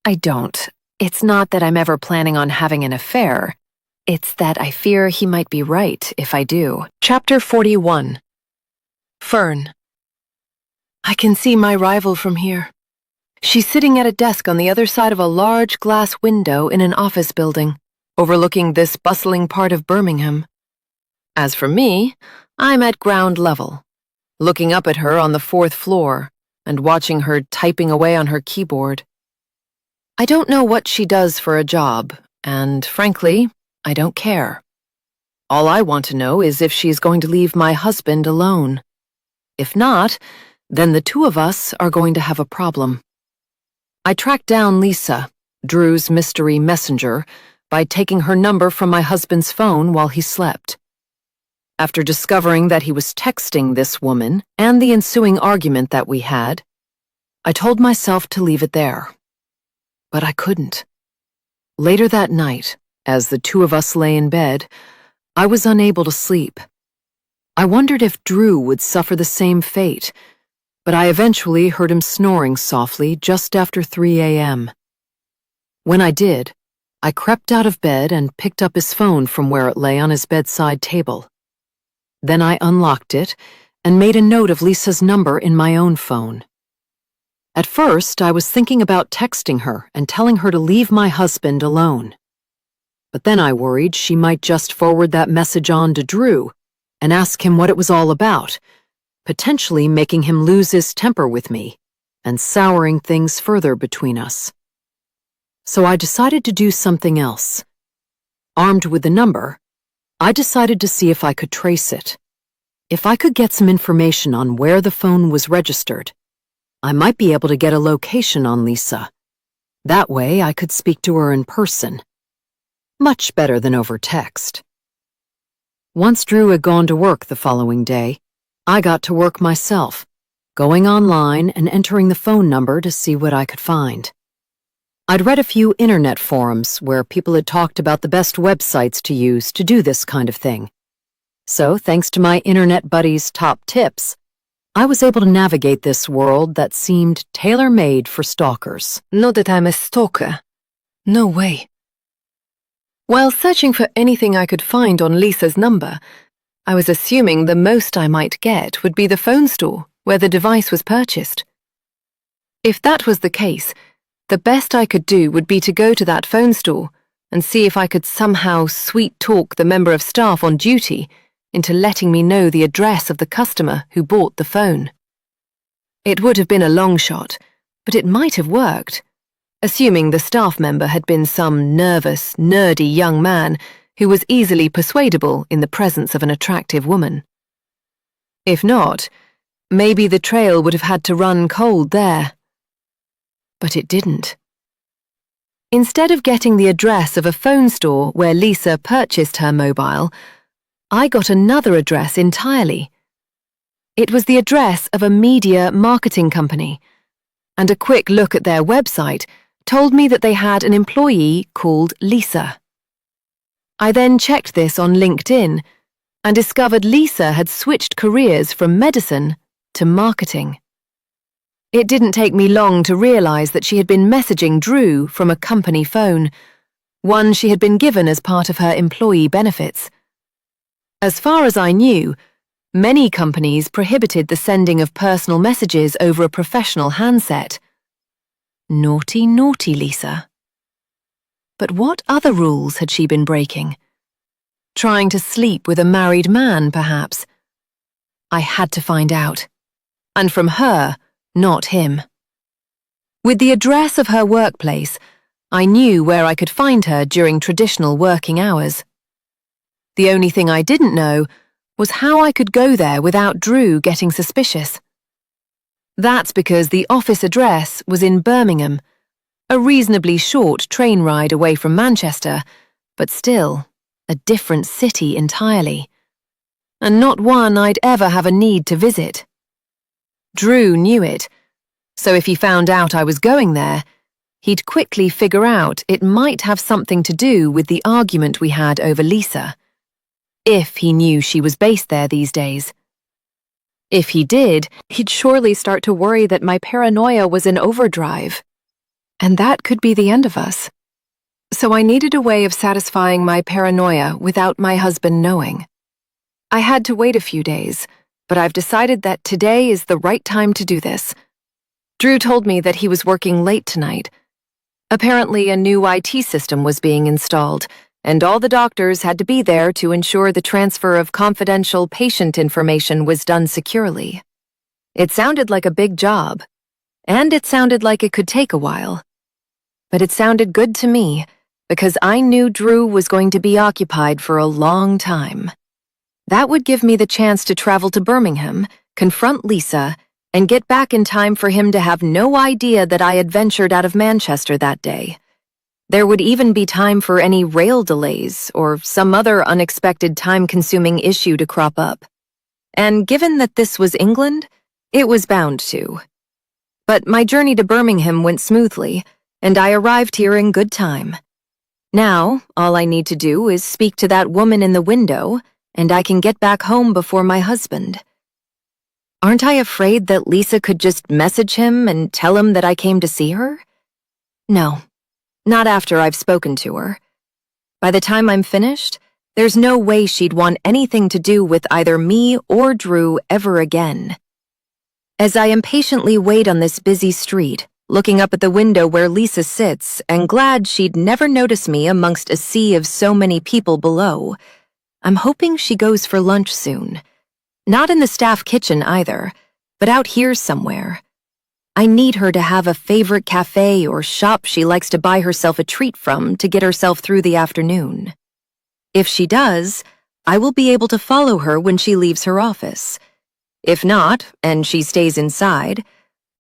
Speaker 5: I don't. It's not that I'm ever planning on having an affair. It's that I fear he might be right if I do.
Speaker 6: Chapter 41. Fern. I can see my rival from here. She's sitting at a desk on the other side of a large glass window in an office building, overlooking this bustling part of Birmingham. As for me, I'm at ground level, looking up at her on the 4th floor and watching her typing away on her keyboard. I don't know what she does for a job, and frankly, I don't care. All I want to know is if she's going to leave my husband alone. If not, then the two of us are going to have a problem. I tracked down Lisa, Drew's mystery messenger, by taking her number from my husband's phone while he slept. After discovering that he was texting this woman and the ensuing argument that we had, I told myself to leave it there. But I couldn't. Later that night, as the two of us lay in bed, I was unable to sleep. I wondered if Drew would suffer the same fate, but I eventually heard him snoring softly just after 3 a.m. When I did, I crept out of bed and picked up his phone from where it lay on his bedside table. Then I unlocked it and made a note of Lisa's number in my own phone. At first, I was thinking about texting her and telling her to leave my husband alone. But then I worried she might just forward that message on to Drew and ask him what it was all about, potentially making him lose his temper with me and souring things further between us. So I decided to do something else. Armed with the number,
Speaker 3: I decided to see if I could trace it. If I could get some information on where the phone was registered, I might be able to get a location on Lisa. That way I could speak to her in person. Much better than over text. Once Drew had gone to work the following day, I got to work myself, going online and entering the phone number to see what I could find. I'd read a few internet forums where people had talked about the best websites to use to do this kind of thing. So, thanks to my internet buddy's top tips, I was able to navigate this world that seemed tailor-made for stalkers.
Speaker 1: Not that I'm a stalker. No way. While searching for anything I could find on Lisa's number, I was assuming the most I might get would be the phone store where the device was purchased. If that was the case, the best I could do would be to go to that phone store and see if I could somehow sweet-talk the member of staff on duty into letting me know the address of the customer who bought the phone. It would have been a long shot, but it might have worked, assuming the staff member had been some nervous, nerdy young man who was easily persuadable in the presence of an attractive woman. If not, maybe the trail would have had to run cold there. But it didn't. Instead of getting the address of a phone store where Lisa purchased her mobile, I got another address entirely. It was the address of a media marketing company, and a quick look at their website told me that they had an employee called Lisa. I then checked this on LinkedIn and discovered Lisa had switched careers from medicine to marketing. It didn't take me long to realize that she had been messaging Drew from a company phone, one she had been given as part of her employee benefits. As far as I knew, many companies prohibited the sending of personal messages over a professional handset. Naughty, naughty Lisa. But what other rules had she been breaking? Trying to sleep with a married man, perhaps? I had to find out. And from her, not him. With the address of her workplace, I knew where I could find her during traditional working hours. The only thing I didn't know was how I could go there without Drew getting suspicious. That's because the office address was in Birmingham, a reasonably short train ride away from Manchester, but still a different city entirely, and not one I'd ever have a need to visit. Drew knew it, so if he found out I was going there, he'd quickly figure out it might have something to do with the argument we had over Lisa, if he knew she was based there these days. If he did, he'd surely start to worry that my paranoia was in overdrive. And that could be the end of us. So I needed a way of satisfying my paranoia without my husband knowing. I had to wait a few days, but I've decided that today is the right time to do this. Drew told me that he was working late tonight. Apparently, a new IT system was being installed, and all the doctors had to be there to ensure the transfer of confidential patient information was done securely. It sounded like a big job, and it sounded like it could take a while. But it sounded good to me, because I knew Drew was going to be occupied for a long time. That would give me the chance to travel to Birmingham, confront Lisa, and get back in time for him to have no idea that I had ventured out of Manchester that day. There would even be time for any rail delays or some other unexpected time-consuming issue to crop up. And given that this was England, it was bound to. But my journey to Birmingham went smoothly, and I arrived here in good time. Now, all I need to do is speak to that woman in the window, and I can get back home before my husband. Aren't I afraid that Lisa could just message him and tell him that I came to see her? No. Not after I've spoken to her. By the time I'm finished, there's no way she'd want anything to do with either me or Drew ever again. As I impatiently wait on this busy street, looking up at the window where Lisa sits and glad she'd never notice me amongst a sea of so many people below, I'm hoping she goes for lunch soon. Not in the staff kitchen either, but out here somewhere. I need her to have a favorite cafe or shop she likes to buy herself a treat from to get herself through the afternoon. If she does,
Speaker 2: I will be able to follow her when she leaves her office. If not, and she stays inside,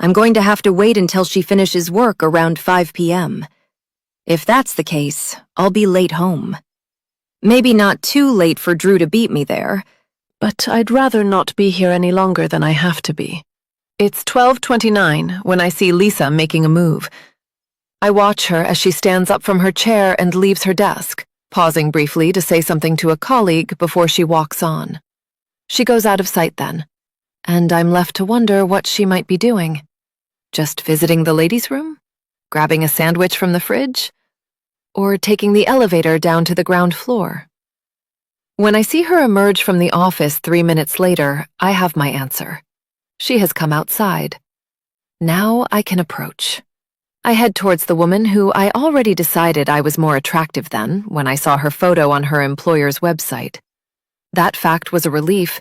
Speaker 2: I'm going to have to wait until she finishes work around 5 p.m. If that's the case, I'll be late home. Maybe not too late for Drew to beat me there,
Speaker 6: But I'd rather not be here any longer than I have to be. It's 12:29 when I see Lisa making a move. I watch her as she stands up from her chair and leaves her desk, pausing briefly to say something to a colleague before she walks on. She goes out of sight then, and I'm left to wonder what she might be doing. Just visiting the ladies' room? Grabbing a sandwich from the fridge? Or taking the elevator down to the ground floor? When I see her emerge from the office 3 minutes later, I have my answer. She has come outside. Now I can approach. I head towards the woman who I already decided I was more attractive than when I saw her photo on her employer's website. That fact was a relief,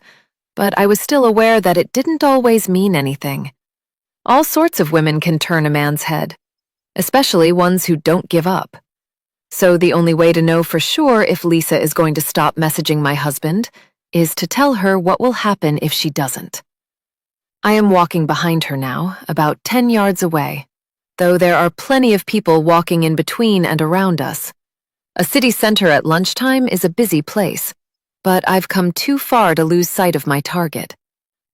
Speaker 6: but I was still aware that it didn't always mean anything. All sorts of women can turn a man's head, especially ones who don't give up. So the only way to know for sure if Lisa is going to stop messaging my husband is to tell her what will happen if she doesn't. I am walking behind her now, about 10 yards away, though there are plenty of people walking in between and around us. A city center at lunchtime is a busy place, but I've come too far to lose sight of my target.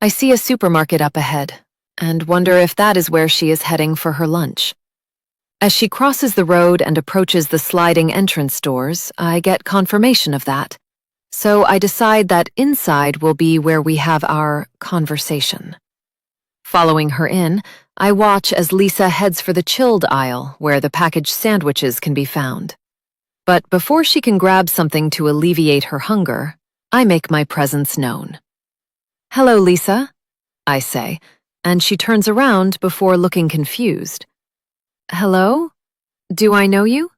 Speaker 6: I see a supermarket up ahead, and wonder if that is where she is heading for her lunch. As she crosses the road and approaches the sliding entrance doors, I get confirmation of that. So I decide that inside will be where we have our conversation. Following her in, I watch as Lisa heads for the chilled aisle where the packaged sandwiches can be found. But before she can grab something to alleviate her hunger, I make my presence known. "Hello, Lisa," I say, and she turns around before looking confused. "Hello? Do I know you?"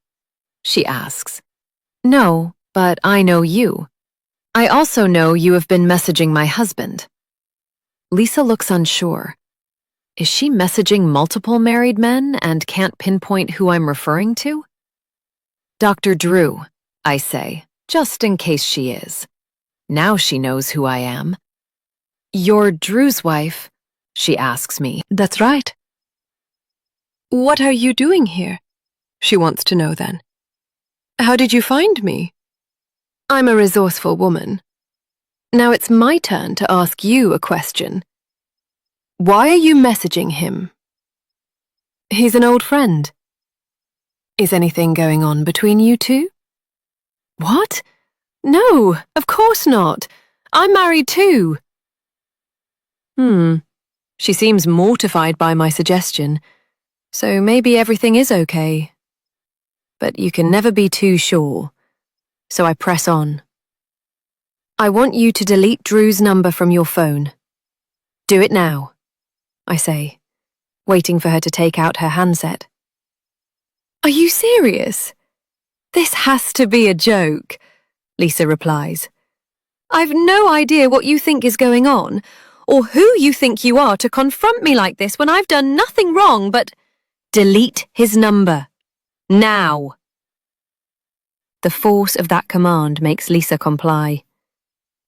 Speaker 6: she asks. "No, but I know you. I also know you have been messaging my husband." Lisa looks unsure. Is she messaging multiple married men and can't pinpoint who I'm referring to? "Dr. Drew," I say, just in case she is. Now she knows who I am. "You're Drew's wife?" she asks me. That's right. What are you doing here? She wants to know then. How did you find me? I'm a resourceful woman. Now it's my turn to ask you a question. Why are you messaging him? He's an old friend. Is anything going on between you two? What? No, of course not. I'm married too. She seems mortified by my suggestion. So maybe everything is okay. But you can never be too sure. So I press on. "I want you to delete Drew's number from your phone. Do it now," I say, waiting for her to take out her handset. "Are you serious? This has to be a joke," Lisa replies. "I've no idea what you think is going on, or who you think you are to confront me like this when I've done nothing wrong but delete his number. Now." The force of that command makes Lisa comply,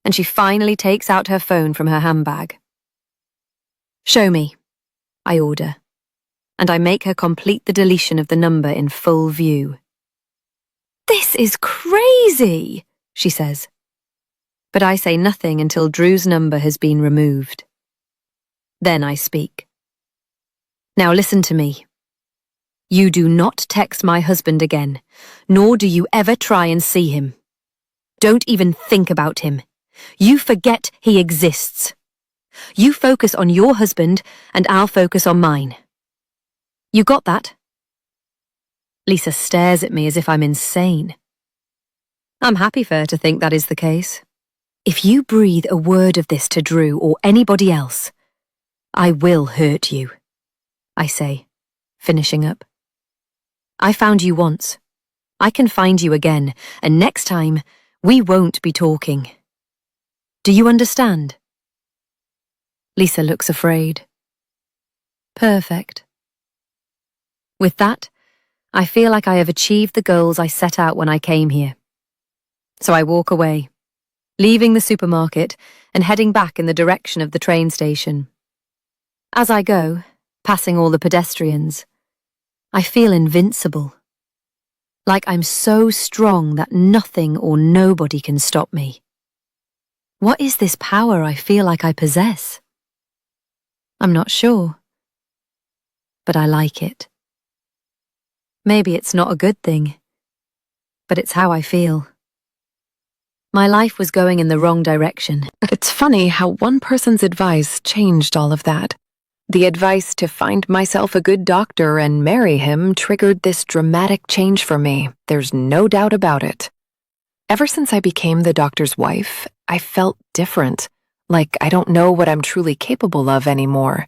Speaker 6: and she finally takes out her phone from her handbag. "Show me," I order, and I make her complete the deletion of the number in full view. "This is crazy," she says. But I say nothing until Drew's number has been removed. Then I speak. "Now listen to me. You do not text my husband again, nor do you ever try and see him. Don't even think about him. You forget he exists. You focus on your husband, and I'll focus on mine. You got that?" Lisa stares at me as if I'm insane. I'm happy for her to think that is the case. "If you breathe a word of this to Drew or anybody else, I will hurt you," I say, finishing up. "I found you once. I can find you again, and next time, we won't be talking. Do you understand?" Lisa looks afraid. Perfect. With that, I feel like I have achieved the goals I set out when I came here. So I walk away,
Speaker 4: leaving the supermarket and heading back in the direction of the train station. As I go, passing all the pedestrians, I feel invincible. Like I'm so strong that nothing or nobody can stop me. What is this power I feel like I possess? I'm not sure, but I like it. Maybe it's not a good thing, but it's how I feel. My life was going in the wrong direction.
Speaker 2: It's funny how one person's advice changed all of that. The advice to find myself a good doctor and marry him triggered this dramatic change for me. There's no doubt about it. Ever since I became the doctor's wife, I felt different, like I don't know what I'm truly capable of anymore.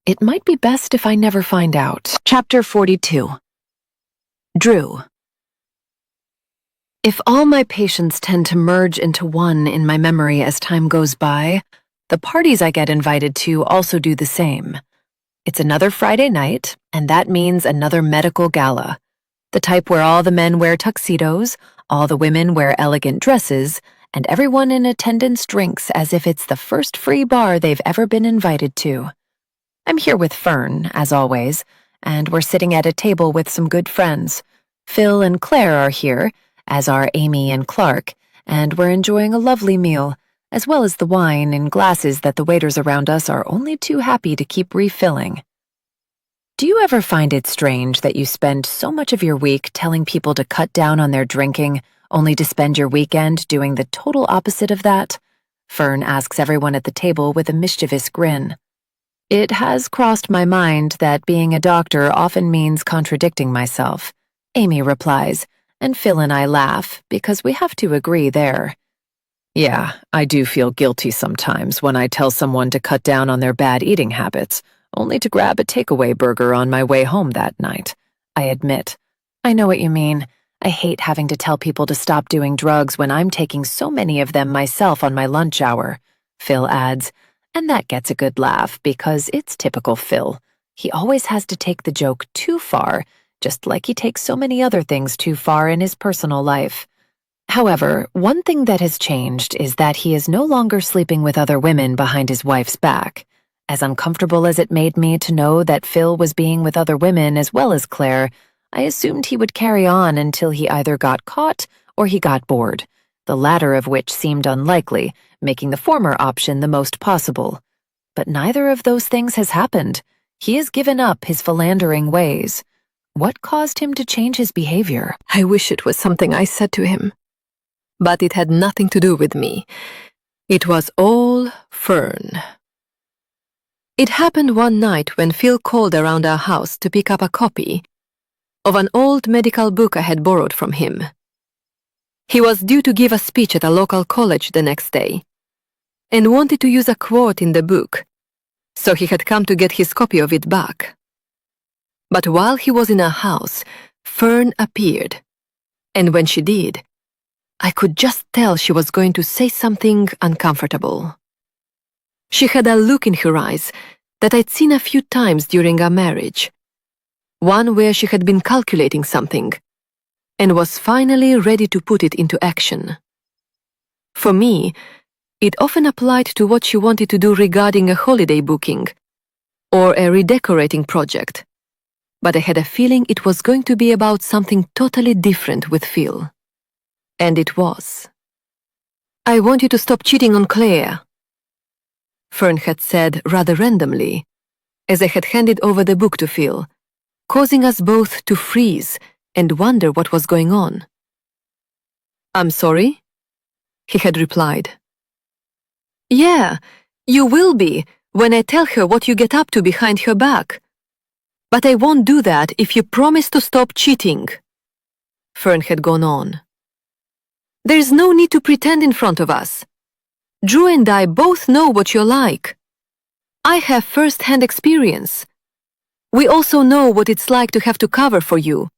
Speaker 2: It might be best if I never find out. Chapter 42. Drew. If all my patients tend to merge into one in my memory as time goes by, the parties I get invited to also do the same. It's another Friday night, and that means another medical gala. The type where all the men wear tuxedos, all the women wear elegant dresses, and everyone in attendance drinks as if it's the first free bar they've ever been invited to. I'm here with Fern, as always, and we're sitting at a table with some good friends. Phil and Claire are here, as are Amy and Clark, and we're enjoying a lovely meal, as well as the wine in glasses that the waiters around us are only too happy to keep refilling. Do you ever find it strange that you spend so much of your week telling people to cut down on their drinking, only to spend your weekend doing the total opposite of that? Fern asks everyone at the table with a mischievous grin. It has crossed my mind that being a doctor often means contradicting myself. Amy replies, and Phil and I laugh because we have to agree there. Yeah, I do feel guilty sometimes when I tell someone to cut down on their bad eating habits, only to grab a takeaway burger on my way home that night. I admit. I know what you mean. I hate having to tell people to stop doing drugs when I'm taking so many of them myself on my lunch hour, Phil adds, and that gets a good laugh because it's typical Phil. He always has to take the joke too far, just like he takes so many other things too far in his personal life. However, one thing that has changed is that he is no longer sleeping with other women behind his wife's back. As uncomfortable as it made me to know that Phil was being with other women as well as Claire, I assumed he would carry on until he either got caught or he got bored, the latter of which seemed unlikely, making the former option the most possible. But neither of those things has happened. He has given up his philandering ways. What caused him to change his behavior?
Speaker 6: I wish it was something I said to him. But it had nothing to do with me. It was all Fern. It happened one night when Phil called around our house to pick up a copy of an old medical book I had borrowed from him. He was due to give a speech at a local college the next day and wanted to use a quote in the book, so he had come to get his copy of it back. But while he was in our house, Fern appeared, and when she did, I could just tell she was going to say something uncomfortable. She had a look in her eyes that I'd seen a few times during our marriage, one where she had been calculating something and was finally ready to put it into action. For me, it often applied to what she wanted to do regarding a holiday booking or a redecorating project, but I had a feeling it was going to be about something totally different with Phil. And it was. I want you to stop cheating on Claire, Fern had said rather randomly, as I had handed over the book to Phil, causing us both to freeze and wonder what was going on. I'm sorry, he had replied. Yeah, you will be when I tell her what you get up to behind her back. But I won't do that if you promise to stop cheating, Fern had gone on. There's no need to pretend in front of us. Drew and I both know what you're like. I have first-hand experience. We also know what it's like to have to cover for you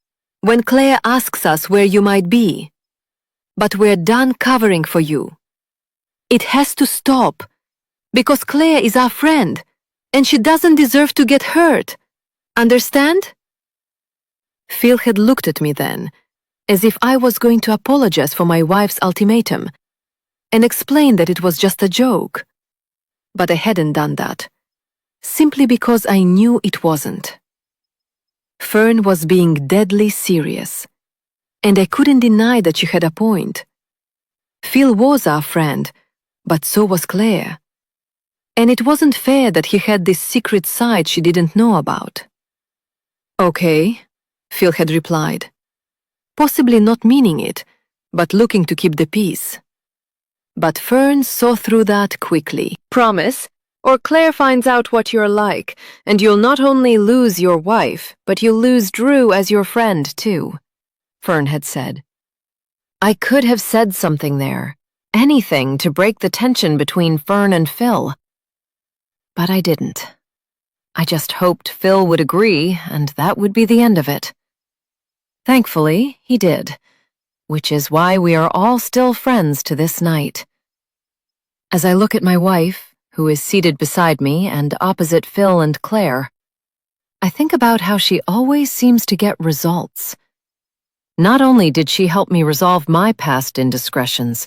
Speaker 6: when Claire asks us where you might be. But we're done covering for you. It has to stop, because Claire is our friend, and she doesn't deserve to get hurt. Understand? Phil had looked at me then, as if I was going to apologize for my wife's ultimatum,
Speaker 1: and explain that it was just a joke. But I hadn't done that, simply because I knew it wasn't. Fern was being deadly serious, and I couldn't deny that she had a point. Phil was our friend, but so was Claire. And it wasn't fair that he had this secret side she didn't know about. Okay, Phil had replied, possibly not meaning it, but looking to keep the peace. But Fern saw through that quickly. Promise, or Claire finds out what you're like, and you'll not only lose your wife, but you'll lose Drew as your friend, too, Fern had said. I could have said something there, anything to break the tension between Fern and Phil. But I didn't. I just hoped Phil would agree, and that would be the end of it. Thankfully, he did, which is why we are all still friends to this night. As I look at my wife, who is seated beside me and opposite Phil and Claire, I think about how she always seems to get results. Not only did she help me resolve my past indiscretions,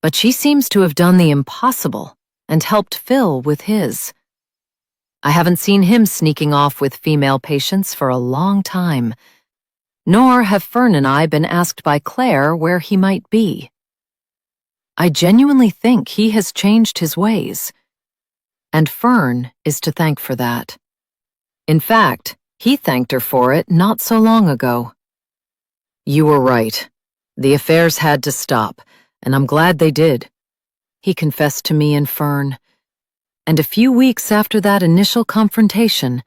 Speaker 1: but she seems to have done the impossible and helped Phil with his. I haven't seen him sneaking off with female patients for a long time, nor have Fern and I been asked by Claire where he might be. I genuinely think he has changed his ways, and Fern is to thank for that. In fact, he thanked her for it not so long ago. You were right. The affairs had to stop, and I'm glad they did, he confessed to me and Fern. And a few weeks after that initial confrontation,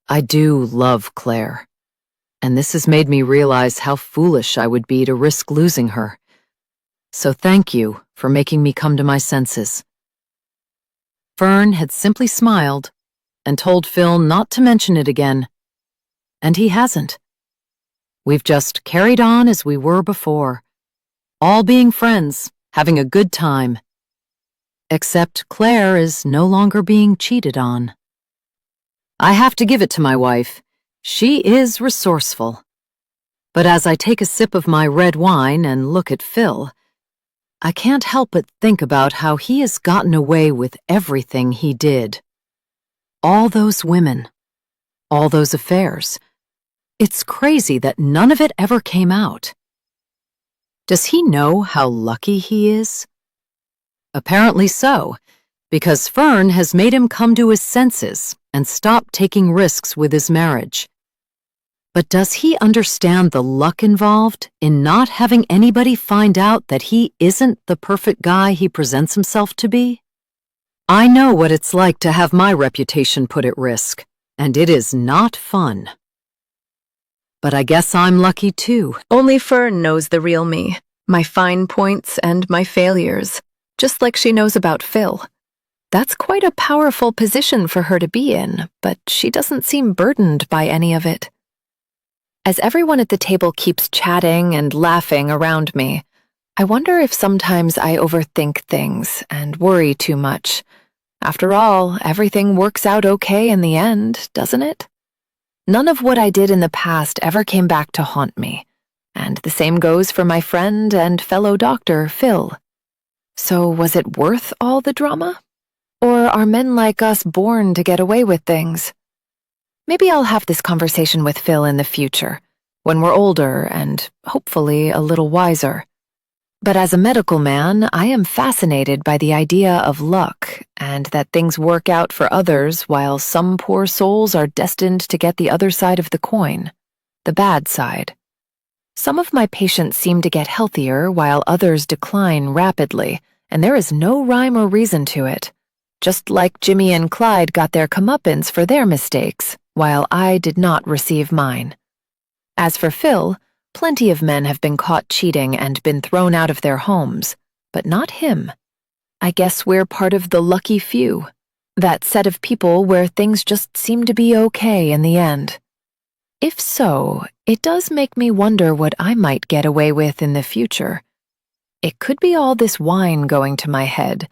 Speaker 1: I do love Claire, and this has made me realize how foolish I would be to risk losing her. So thank you for making me come to my senses. Fern had simply smiled and told Phil not to mention it again, and he hasn't. We've just carried on as we were before, all being friends, having a good time. Except Claire is no longer being cheated on. I have to give it to my wife. She is resourceful. But as I take a sip of my red wine and look at Phil, I can't help but think about how he has gotten away with everything he did. All those women, all those affairs. It's crazy that none of it ever came out. Does he know how lucky he is? Apparently so, because Fern has made him come to his senses and stop taking risks with his marriage. But does he understand the luck involved in not having anybody find out that he isn't the perfect guy he presents himself to be? I know what it's like to have my reputation put at risk, and it is not fun. But I guess I'm lucky too.
Speaker 2: Only Fern knows the real me, my fine points and my failures, just like she knows about Phil. That's quite a powerful position for her to be in, but she doesn't seem burdened by any of it. As everyone at the table keeps chatting and laughing around me, I wonder if sometimes I overthink things and worry too much. After all, everything works out okay in the end, doesn't it? None of what I did in the past ever came back to haunt me, and the same goes for my friend and fellow doctor, Phil. So was it worth all the drama? Or are men like us born to get away with things? Maybe I'll have this conversation with Phil in the future, when we're older and hopefully a little wiser. But as a medical man, I am fascinated by the idea of luck and that things work out for others while some poor souls are destined to get the other side of the coin, the bad side. Some of my patients seem to get healthier while others decline rapidly, and there is no rhyme or reason to it. Just like Jimmy and Clyde got their comeuppance for their mistakes, while I did not receive mine. As for Phil, plenty of men have been caught cheating and been thrown out of their homes, but not him. I guess we're part of the lucky few, that set of people where things just seem to be okay in the end. If so, it does make me wonder what I might get away with in the future. It could be all this wine going to my head,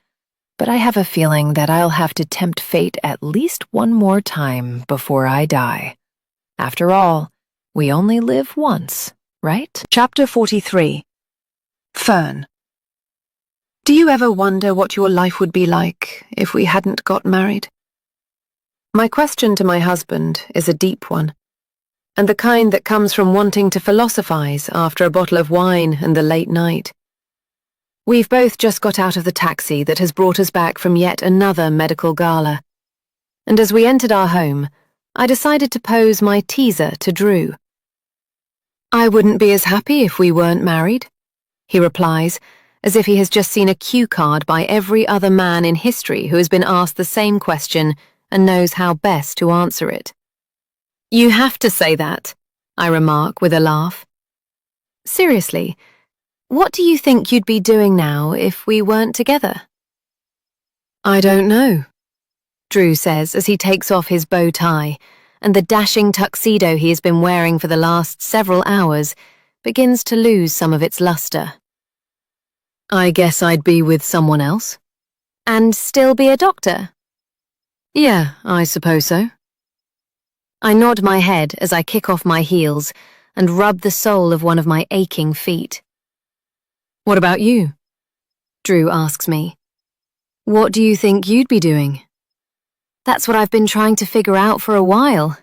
Speaker 2: but I have a feeling that I'll have to tempt fate at least one more time before I die. After all, we only live once, right?
Speaker 7: Chapter 43. Fern.
Speaker 1: Do you ever wonder what your life would be like if we hadn't got married? My question to my husband is a deep one, and the kind that comes from wanting to philosophize after a bottle of wine and the late night. We've both just got out of the taxi that has brought us back from yet another medical gala, and as we entered our home, I decided to pose my teaser to Drew. I wouldn't be as happy if we weren't married, he replies, as if he has just seen a cue card by every other man in history who has been asked the same question and knows how best to answer it. You have to say that, I remark with a laugh. Seriously, what do you think you'd be doing now if we weren't together? I don't know, Drew says as he takes off his bow tie, and the dashing tuxedo he has been wearing for the last several hours begins to lose some of its luster. I guess I'd be with someone else.
Speaker 4: And still be a doctor?
Speaker 1: Yeah, I suppose so.
Speaker 4: I nod my head as I kick off my heels and rub the sole of one of my aching feet.
Speaker 1: What about you?
Speaker 4: Drew asks me.
Speaker 1: What do you think you'd be doing?
Speaker 4: That's what I've been trying to figure out for a while,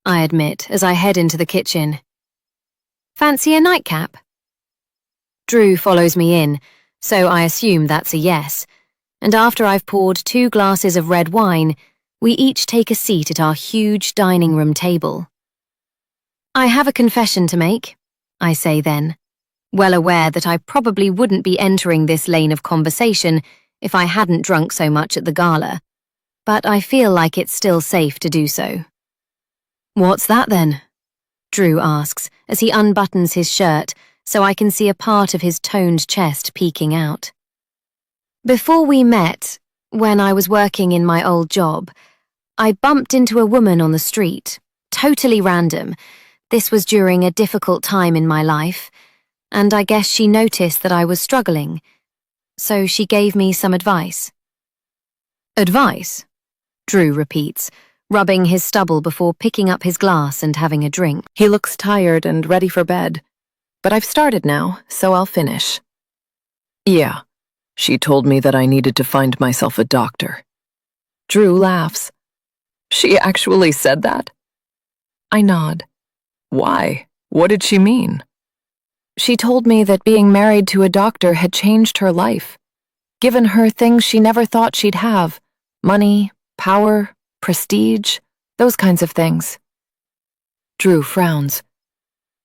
Speaker 4: I admit as I head into the kitchen. Fancy a nightcap? Drew follows me in, so I assume that's a yes, and after I've poured 2 glasses of red wine, we each take a seat at our huge dining room table. I have a confession to make, I say then, well aware that I probably wouldn't be entering this lane of conversation if I hadn't drunk so much at the gala, but I feel like it's still safe to do so.
Speaker 1: What's that then?
Speaker 4: Drew asks as he unbuttons his shirt so I can see a part of his toned chest peeking out. Before we met, when I was working in my old job, I bumped into a woman on the street, totally random. This was during a difficult time in my life, and I guess she noticed that I was struggling, so she gave me some advice.
Speaker 1: Advice?
Speaker 4: Drew repeats, rubbing his stubble before picking up his glass and having a drink.
Speaker 5: He looks tired and ready for bed, but I've started now, so I'll finish.
Speaker 6: Yeah, she told me that I needed to find myself a doctor.
Speaker 5: Drew laughs.
Speaker 6: She actually said that?
Speaker 5: I nod.
Speaker 6: Why? What did she mean?
Speaker 5: She told me that being married to a doctor had changed her life, given her things she never thought she'd have: money, power, prestige, those kinds of things.
Speaker 6: Drew frowns.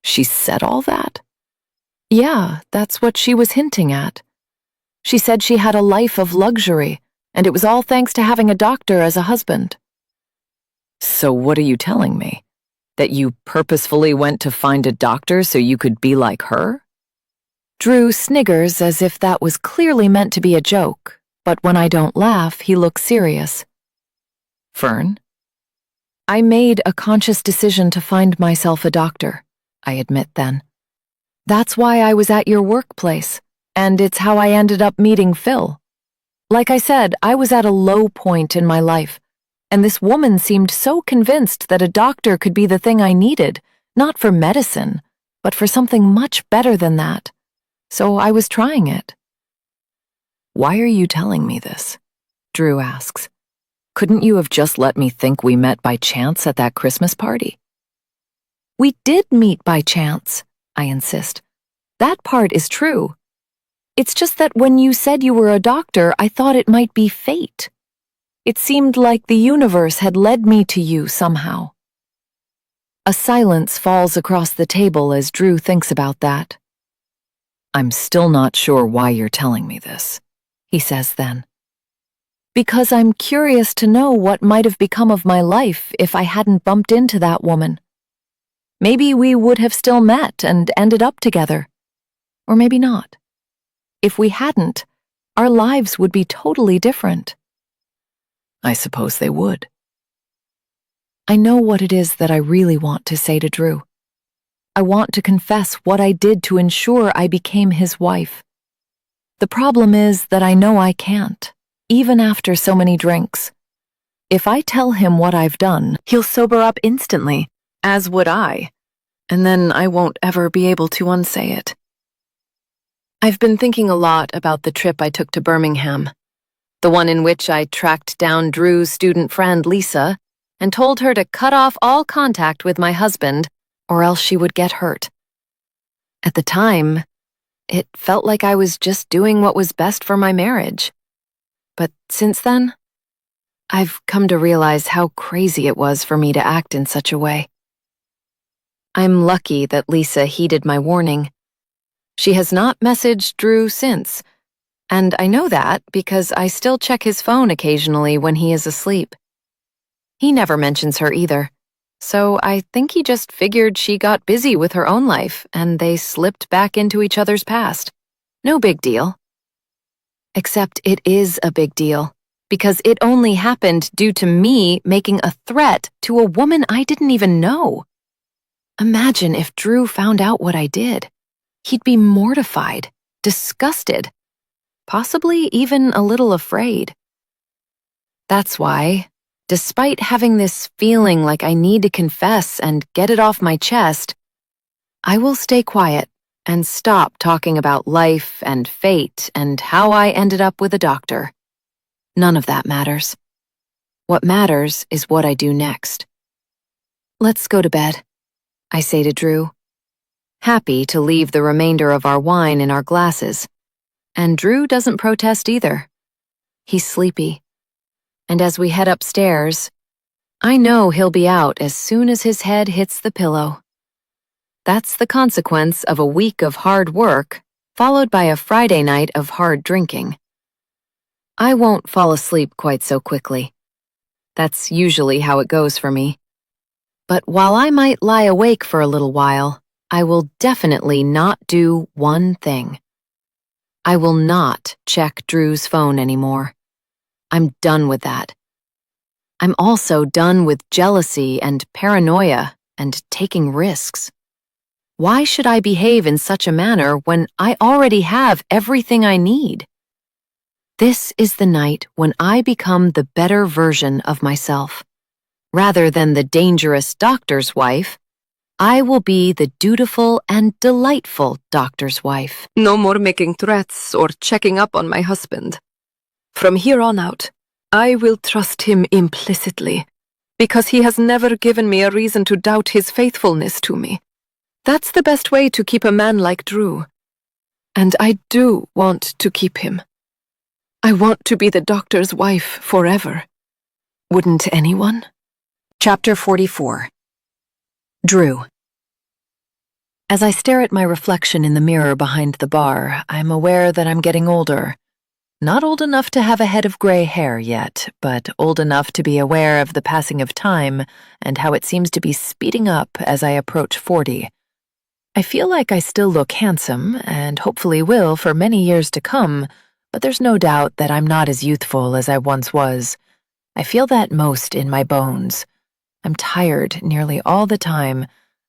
Speaker 6: She said all that?
Speaker 5: Yeah, that's what she was hinting at. She said she had a life of luxury, and it was all thanks to having a doctor as a husband.
Speaker 6: So what are you telling me? That you purposefully went to find a doctor so you could be like her?
Speaker 5: Drew sniggers as if that was clearly meant to be a joke, but when I don't laugh, he looks serious.
Speaker 6: Fern?
Speaker 5: I made a conscious decision to find myself a doctor, I admit then. That's why I was at your workplace, and it's how I ended up meeting Phil. Like I said, I was at a low point in my life, and this woman seemed so convinced that a doctor could be the thing I needed, not for medicine, but for something much better than that. So I was trying it.
Speaker 6: Why are you telling me this? Drew asks. Couldn't you have just let me think we met by chance at that Christmas party?
Speaker 5: We did meet by chance, I insist. That part is true. It's just that when you said you were a doctor, I thought it might be fate. It seemed like the universe had led me to you somehow. A silence falls across the table as Drew thinks about that.
Speaker 6: I'm still not sure why you're telling me this, he says then.
Speaker 5: Because I'm curious to know what might have become of my life if I hadn't bumped into that woman. Maybe we would have still met and ended up together. Or maybe not. If we hadn't, our lives would be totally different.
Speaker 6: I suppose they would.
Speaker 5: I know what it is that I really want to say to Drew. I want to confess what I did to ensure I became his wife. The problem is that I know I can't, even after so many drinks. If I tell him what I've done, he'll sober up instantly, as would I, and then I won't ever be able to unsay it.
Speaker 3: I've been thinking a lot about the trip I took to Birmingham, the one in which I tracked down Drew's student friend Lisa and told her to cut off all contact with my husband or else she would get hurt. At the time, it felt like I was just doing what was best for my marriage. But since then, I've come to realize how crazy it was for me to act in such a way. I'm lucky that Lisa heeded my warning. She has not messaged Drew since, and I know that because I still check his phone occasionally when he is asleep. He never mentions her either, so I think he just figured she got busy with her own life and they slipped back into each other's past. No big deal. Except it is a big deal, because it only happened due to me making a threat to a woman I didn't even know. Imagine if Drew found out what I did. He'd be mortified, disgusted, possibly even a little afraid. That's why, despite having this feeling like I need to confess and get it off my chest, I will stay quiet and stop talking about life and fate and how I ended up with a doctor. None of that matters. What matters is what I do next. Let's go to bed, I say to Drew, happy to leave the remainder of our wine in our glasses. And Drew doesn't protest either. He's sleepy. And as we head upstairs, I know he'll be out as soon as his head hits the pillow. That's the consequence of a week of hard work, followed by a Friday night of hard drinking. I won't fall asleep quite so quickly. That's usually how it goes for me. But while I might lie awake for a little while, I will definitely not do one thing. I will not check Drew's phone anymore. I'm done with that. I'm also done with jealousy and paranoia and taking risks. Why should I behave in such a manner when I already have everything I need? This is the night when I become the better version of myself. Rather than the dangerous doctor's wife, I will be the dutiful and delightful doctor's wife.
Speaker 6: No more making threats or checking up on my husband. From here on out, I will trust him implicitly, because he has never given me a reason to doubt his faithfulness to me. That's the best way to keep a man like Drew. And I do want to keep him. I want to be the doctor's wife forever. Wouldn't anyone?
Speaker 3: Chapter 44. Drew. As I stare at my reflection in the mirror behind the bar, I'm aware that I'm getting older. Not old enough to have a head of gray hair yet, but old enough to be aware of the passing of time and how it seems to be speeding up as I approach 40. I feel like I still look handsome, and hopefully will for many years to come, but there's no doubt that I'm not as youthful as I once was. I feel that most in my bones. I'm tired nearly all the time,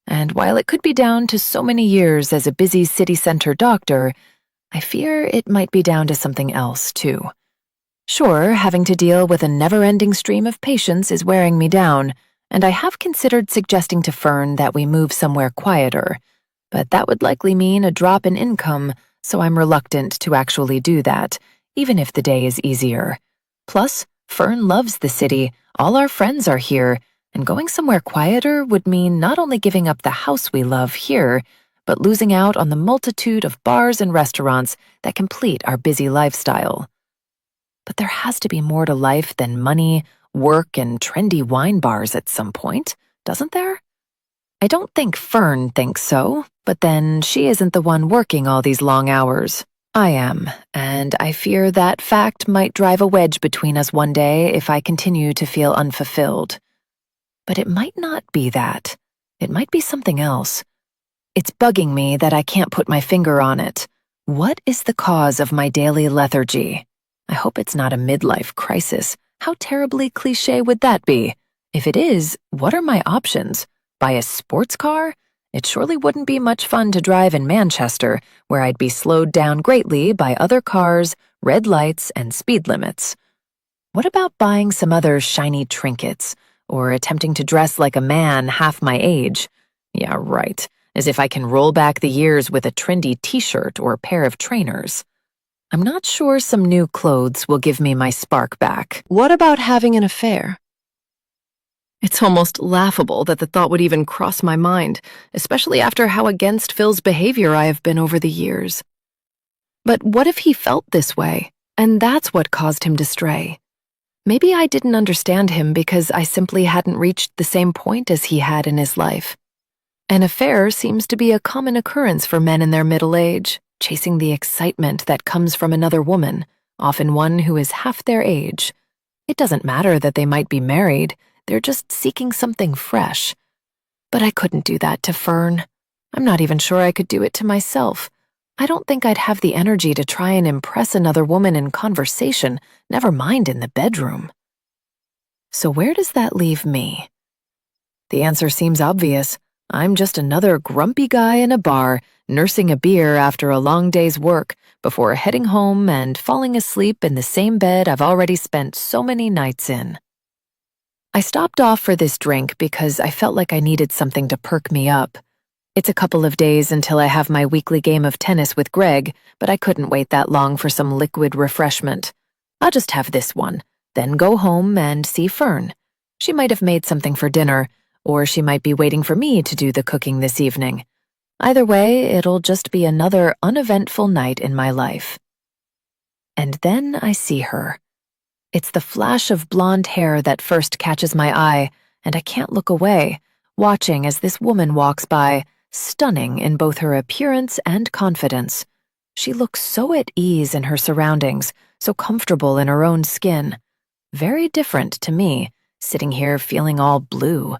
Speaker 3: and while it could be down to so many years as a busy city center doctor, I fear it might be down to something else, too. Sure, having to deal with a never-ending stream of patients is wearing me down, and I have considered suggesting to Fern that we move somewhere quieter, but that would likely mean a drop in income, so I'm reluctant to actually do that, even if the day is easier. Plus, Fern loves the city, all our friends are here, and going somewhere quieter would mean not only giving up the house we love here, but losing out on the multitude of bars and restaurants that complete our busy lifestyle. But there has to be more to life than money, work, and trendy wine bars at some point, doesn't there? I don't think Fern thinks so, but then she isn't the one working all these long hours. I am, and I fear that fact might drive a wedge between us one day if I continue to feel unfulfilled. But it might not be that. It might be something else. It's bugging me that I can't put my finger on it. What is the cause of my daily lethargy? I hope it's not a midlife crisis. How terribly cliché would that be? If it is, what are my options? Buy a sports car? It surely wouldn't be much fun to drive in Manchester, where I'd be slowed down greatly by other cars, red lights, and speed limits. What about buying some other shiny trinkets, or attempting to dress like a man half my age? Yeah, right.
Speaker 5: as if I can roll back the years with a trendy t-shirt or pair of trainers. I'm not sure some new clothes will give me my spark back.
Speaker 6: What about having an affair? It's almost laughable that the thought would even cross my mind, especially after how against Phil's behavior I have been over the years. But what if he felt this way, and that's what caused him to stray? Maybe I didn't understand him because I simply hadn't reached the same point as he had in his life. An affair seems to be a common occurrence for men in their middle age, chasing the excitement that comes from another woman, often one who is half their age. It doesn't matter that they might be married, they're just seeking something fresh. But I couldn't do that to Fern. I'm not even sure I could do it to myself. I don't think I'd have the energy to try and impress another woman in conversation, never mind in the bedroom. So where does that leave me? The answer seems obvious. I'm just another grumpy guy in a bar, nursing a beer after a long day's work, before heading home and falling asleep in the same bed I've already spent so many nights in. I stopped off for this drink because I felt like I needed something to perk me up. It's a couple of days until I have my weekly game of tennis with Greg, but I couldn't wait that long for some liquid refreshment. I'll just have this one, then go home and see Fern. She might have made something for dinner, or she might be waiting for me to do the cooking this evening. Either way, it'll just be another uneventful night in my life. And then I see her. It's the flash of blonde hair that first catches my eye, and I can't look away, watching as this woman walks by, stunning in both her appearance and confidence. She looks so at ease in her surroundings, so comfortable in her own skin. Very different to me, sitting here feeling all blue.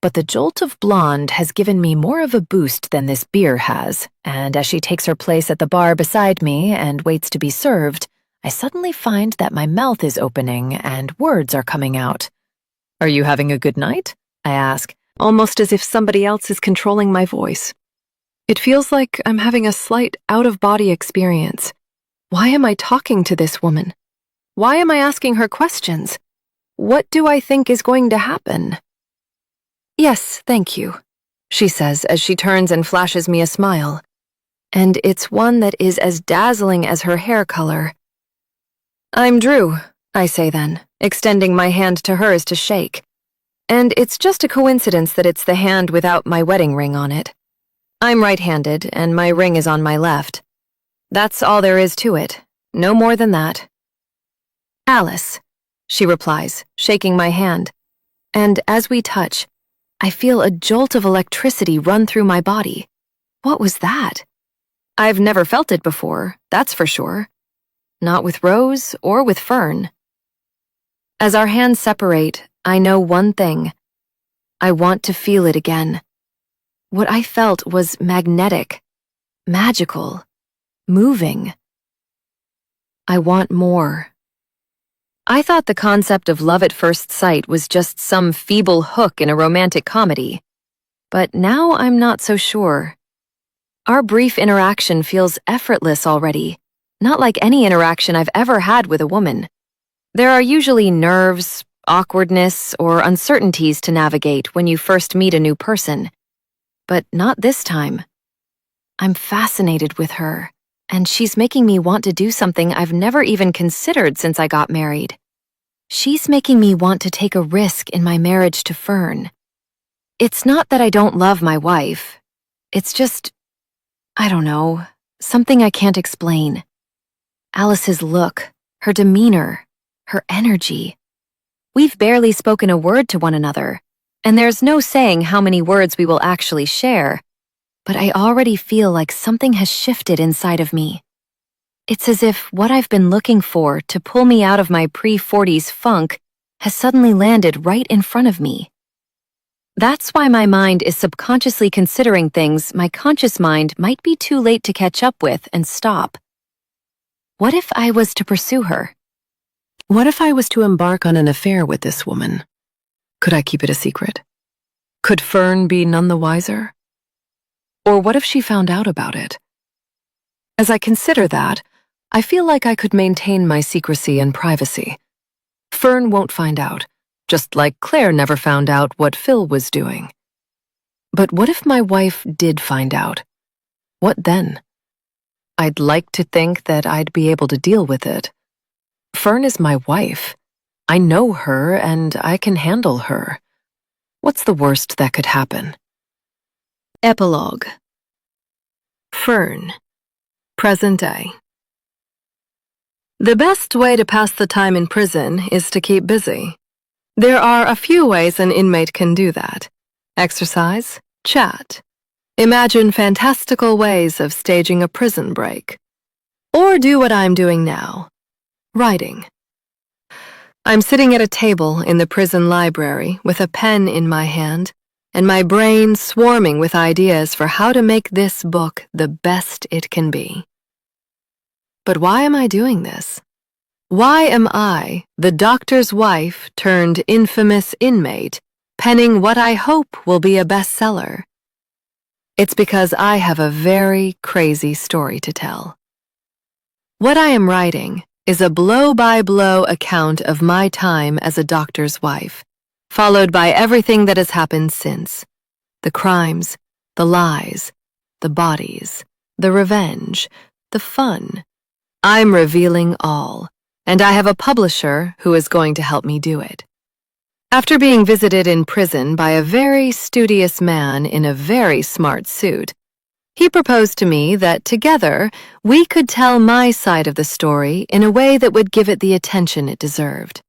Speaker 6: But the jolt of blonde has given me more of a boost than this beer has, and as she takes her place at the bar beside me and waits to be served, I suddenly find that my mouth is opening and words are coming out. "Are you having a good night?" I ask, almost as if somebody else is controlling my voice. It feels like I'm having a slight out-of-body experience. Why am I talking to this woman? Why am I asking her questions? What do I think is going to happen? "Yes, thank you," she says as she turns and flashes me a smile. And it's one that is as dazzling as her hair color. "I'm Drew," I say then, extending my hand to hers to shake. And it's just a coincidence that it's the hand without my wedding ring on it. I'm right-handed, and my ring is on my left. That's all there is to it, no more than that. "Alice," she replies, shaking my hand. And as we touch, I feel a jolt of electricity run through my body. What was that? I've never felt it before, that's for sure. Not with Rose or with Fern. As our hands separate, I know one thing. I want to feel it again. What I felt was magnetic, magical, moving. I want more. I thought the concept of love at first sight was just some feeble hook in a romantic comedy. But now I'm not so sure. Our brief interaction feels effortless already, not like any interaction I've ever had with a woman. There are usually nerves, awkwardness, or uncertainties to navigate when you first meet a new person. But not this time. I'm fascinated with her, and she's making me want to do something I've never even considered since I got married. She's making me want to take a risk in my marriage to Fern. It's not that I don't love my wife. It's just, I don't know, something I can't explain. Alice's look, her demeanor, her energy. We've barely spoken a word to one another, and there's no saying how many words we will actually share, but I already feel like something has shifted inside of me. It's as if what I've been looking for to pull me out of my pre-40s funk has suddenly landed right in front of me. That's why my mind is subconsciously considering things my conscious mind might be too late to catch up with and stop. What if I was to pursue her? What if I was to embark on an affair with this woman? Could I keep it a secret? Could Fern be none the wiser? Or what if she found out about it? As I consider that, I feel like I could maintain my secrecy and privacy. Fern won't find out, just like Claire never found out what Phil was doing.
Speaker 5: But what if my wife did find out? What then? I'd like to think that I'd be able to deal with it. Fern is my wife. I know her and I can handle her. What's the worst that could happen?
Speaker 1: Epilogue. Fern. Present day. The best way to pass the time in prison is to keep busy. There are a few ways an inmate can do that. Exercise, chat. Imagine fantastical ways of staging a prison break. Or do what I'm doing now. Writing. I'm sitting at a table in the prison library with a pen in my hand and my brain swarming with ideas for how to make this book the best it can be. But why am I doing this? Why am I, the doctor's wife turned infamous inmate, penning what I hope will be a bestseller? It's because I have a very crazy story to tell. What I am writing is a blow-by-blow account of my time as a doctor's wife, followed by everything that has happened since. The crimes, the lies, the bodies, the revenge, the fun. I'm revealing all, and I have a publisher who is going to help me do it. After being visited in prison by a very studious man in a very smart suit, he proposed to me that together we could tell my side of the story in a way that would give it the attention it deserved.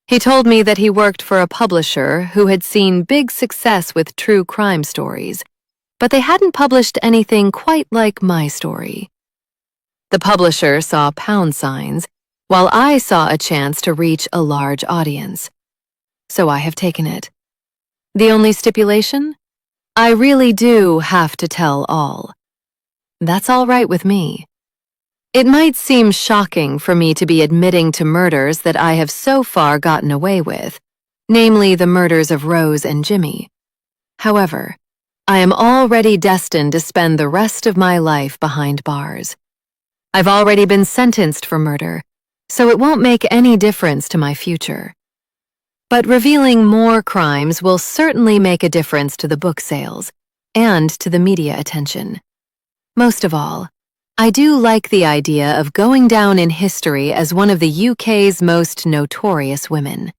Speaker 1: He told me that he worked for a publisher who had seen big success with true crime stories, but they hadn't published anything quite like my story. The publisher saw pound signs, while I saw a chance to reach a large audience. So I have taken it. The only stipulation? I really do have to tell all. That's all right with me. It might seem shocking for me to be admitting to murders that I have so far gotten away with, namely the murders of Rose and Jimmy. However, I am already destined to spend the rest of my life behind bars. I've already been sentenced for murder, so it won't make any difference to my future. But revealing more crimes will certainly make a difference to the book sales and to the media attention. Most of all, I do like the idea of going down in history as one of the UK's most notorious women.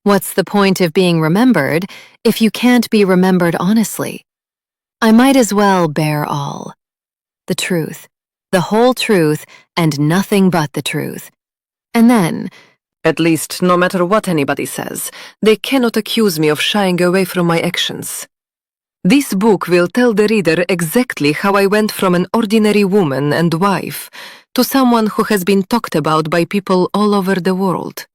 Speaker 1: What's the point of being remembered if you can't be remembered honestly? I might as well bear all. The truth, the whole truth, and nothing but the truth. And then,
Speaker 6: At least, no matter what anybody says, they cannot accuse me of shying away from my actions. This book will tell the reader exactly how I went from an ordinary woman and wife to someone who has been talked about by people all over the world.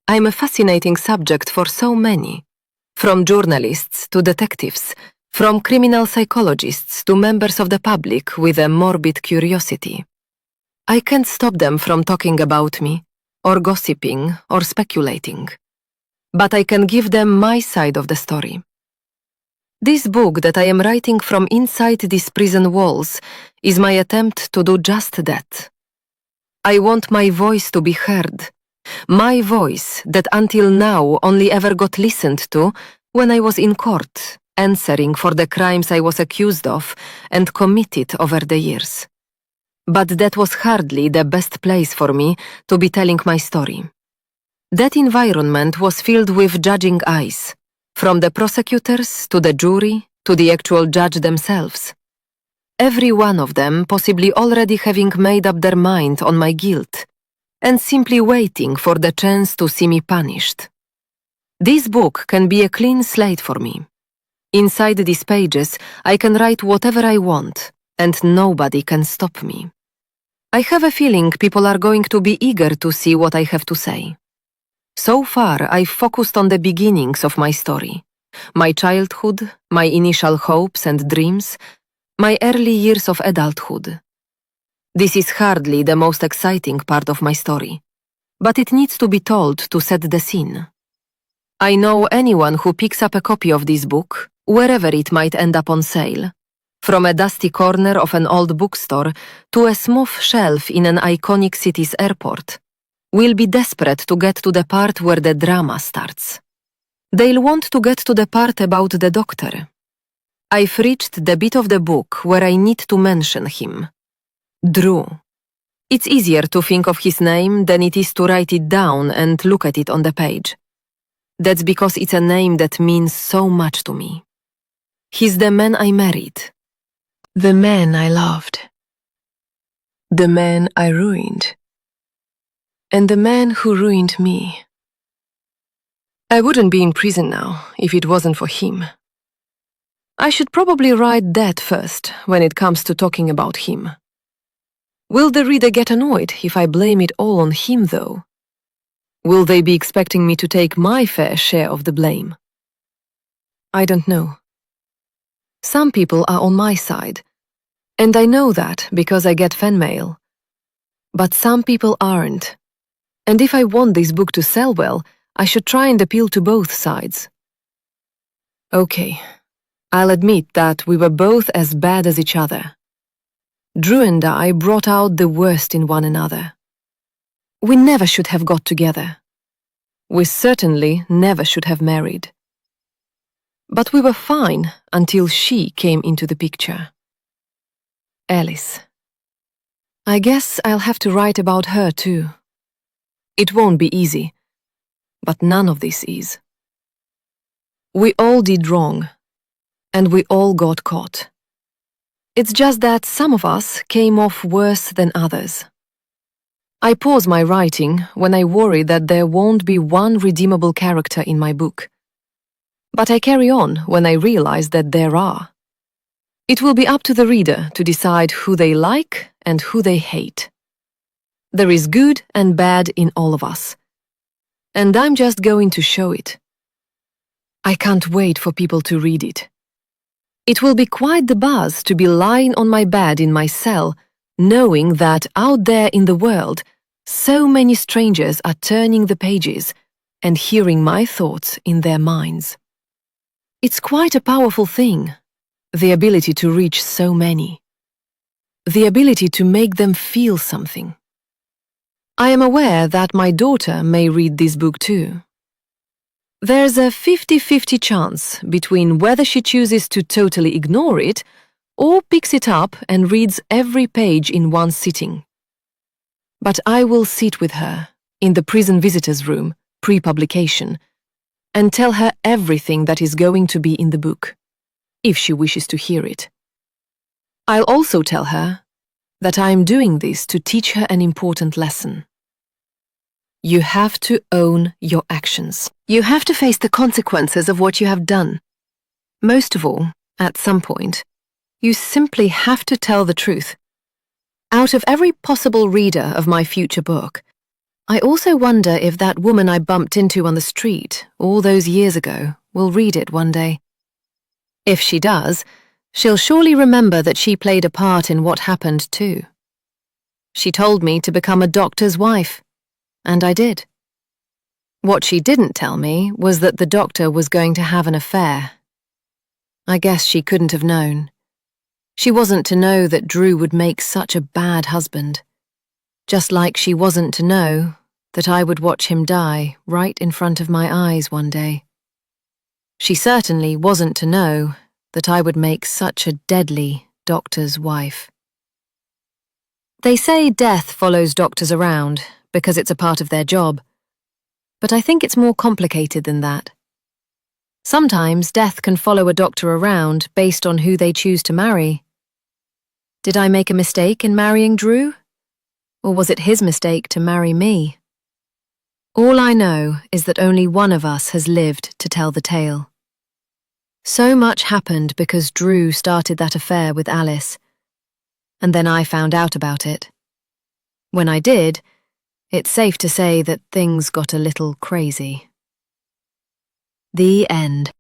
Speaker 6: I'm a fascinating subject for so many, from journalists to detectives, from criminal psychologists to members of the public with a morbid curiosity. I can't stop them from talking about me, or gossiping, or speculating. But I can give them my side of the story. This book that I am writing from inside these prison walls is my attempt to do just that. I want my voice to be heard. My voice that until now only ever got listened to when I was in court, answering for the crimes I was accused of and committed over the years. But that was hardly the best place for me to be telling my story. That environment was filled with judging eyes, from the prosecutors to the jury to the actual judge themselves. Every one of them possibly already having made up their mind on my guilt and simply waiting for the chance to see me punished. This book can be a clean slate for me. Inside these pages, I can write whatever I want, and nobody can stop me. I have a feeling people are going to be eager to see what I have to say. So far, I've focused on the beginnings of my story, my childhood, my initial hopes and dreams, my early years of adulthood. This is hardly the most exciting part of my story, but it needs to be told to set the scene. I know anyone who picks up a copy of this book, wherever it might end up on sale, from a dusty corner of an old bookstore to a smooth shelf in an iconic city's airport, will be desperate to get to the part where the drama starts. They'll want to get to the part about the doctor,
Speaker 1: I've reached the bit of the book where I need to mention him. Drew. It's easier to think of his name than it is to write it down and look at it on the page. That's because it's a name that means so much to me. He's the man I married.
Speaker 6: The man I loved. The man I ruined. And the man who ruined me. I wouldn't be in prison now if it wasn't for him. I should probably write that first when it comes to talking about him. Will the reader get annoyed if I blame it all on him, though? Will they be expecting me to take my fair share of the blame? I don't know. Some people are on my side, and I know that because I get fan mail. But some people aren't. And if I want this book to sell well, I should try and appeal to both sides. Okay, I'll admit that we were both as bad as each other. Drew and I brought out the worst in one another. We never should have got together. We certainly never should have married. But we were fine until she came into the picture. Alice. I guess I'll have to write about her too. It won't be easy, but none of this is. We all did wrong, and we all got caught. It's just that some of us came off worse than others. I pause my writing when I worry that there won't be one redeemable character in my book. But I carry on when I realize that there are. It will be up to the reader to decide who they like and who they hate. There is good and bad in all of us. And I'm just going to show it. I can't wait for people to read it. It will be quite the buzz to be lying on my bed in my cell, knowing that out there in the world, so many strangers are turning the pages and hearing my thoughts in their minds. It's quite a powerful thing, the ability to reach so many. The ability to make them feel something. I am aware that my daughter may read this book too. There's a 50-50 chance between whether she chooses to totally ignore it or picks it up and reads every page in one sitting. But I will sit with her in the prison visitors' room, pre-publication, and tell her everything that is going to be in the book, if she wishes to hear it. I'll also tell her that I am doing this to teach her an important lesson. You have to own your actions. You have to face the consequences of what you have done. Most of all, at some point, you simply have to tell the truth. Out of every possible reader of my future book, I also wonder if that woman I bumped into on the street all those years ago will read it one day. If she does, she'll surely remember that she played a part in what happened too. She told me to become a doctor's wife, and I did. What she didn't tell me was that the doctor was going to have an affair. I guess she couldn't have known. She wasn't to know that Drew would make such a bad husband, just like she wasn't to know that I would watch him die right in front of my eyes one day. She certainly wasn't to know that I would make such a deadly doctor's wife. They say death follows doctors around because it's a part of their job, but I think it's more complicated than that. Sometimes death can follow a doctor around based on who they choose to marry. Did I make a mistake in marrying Drew? Or was it his mistake to marry me? All I know is that only one of us has lived to tell the tale. So much happened because Drew started that affair with Alice, and then I found out about it. When I did, it's safe to say that things got a little crazy. The end.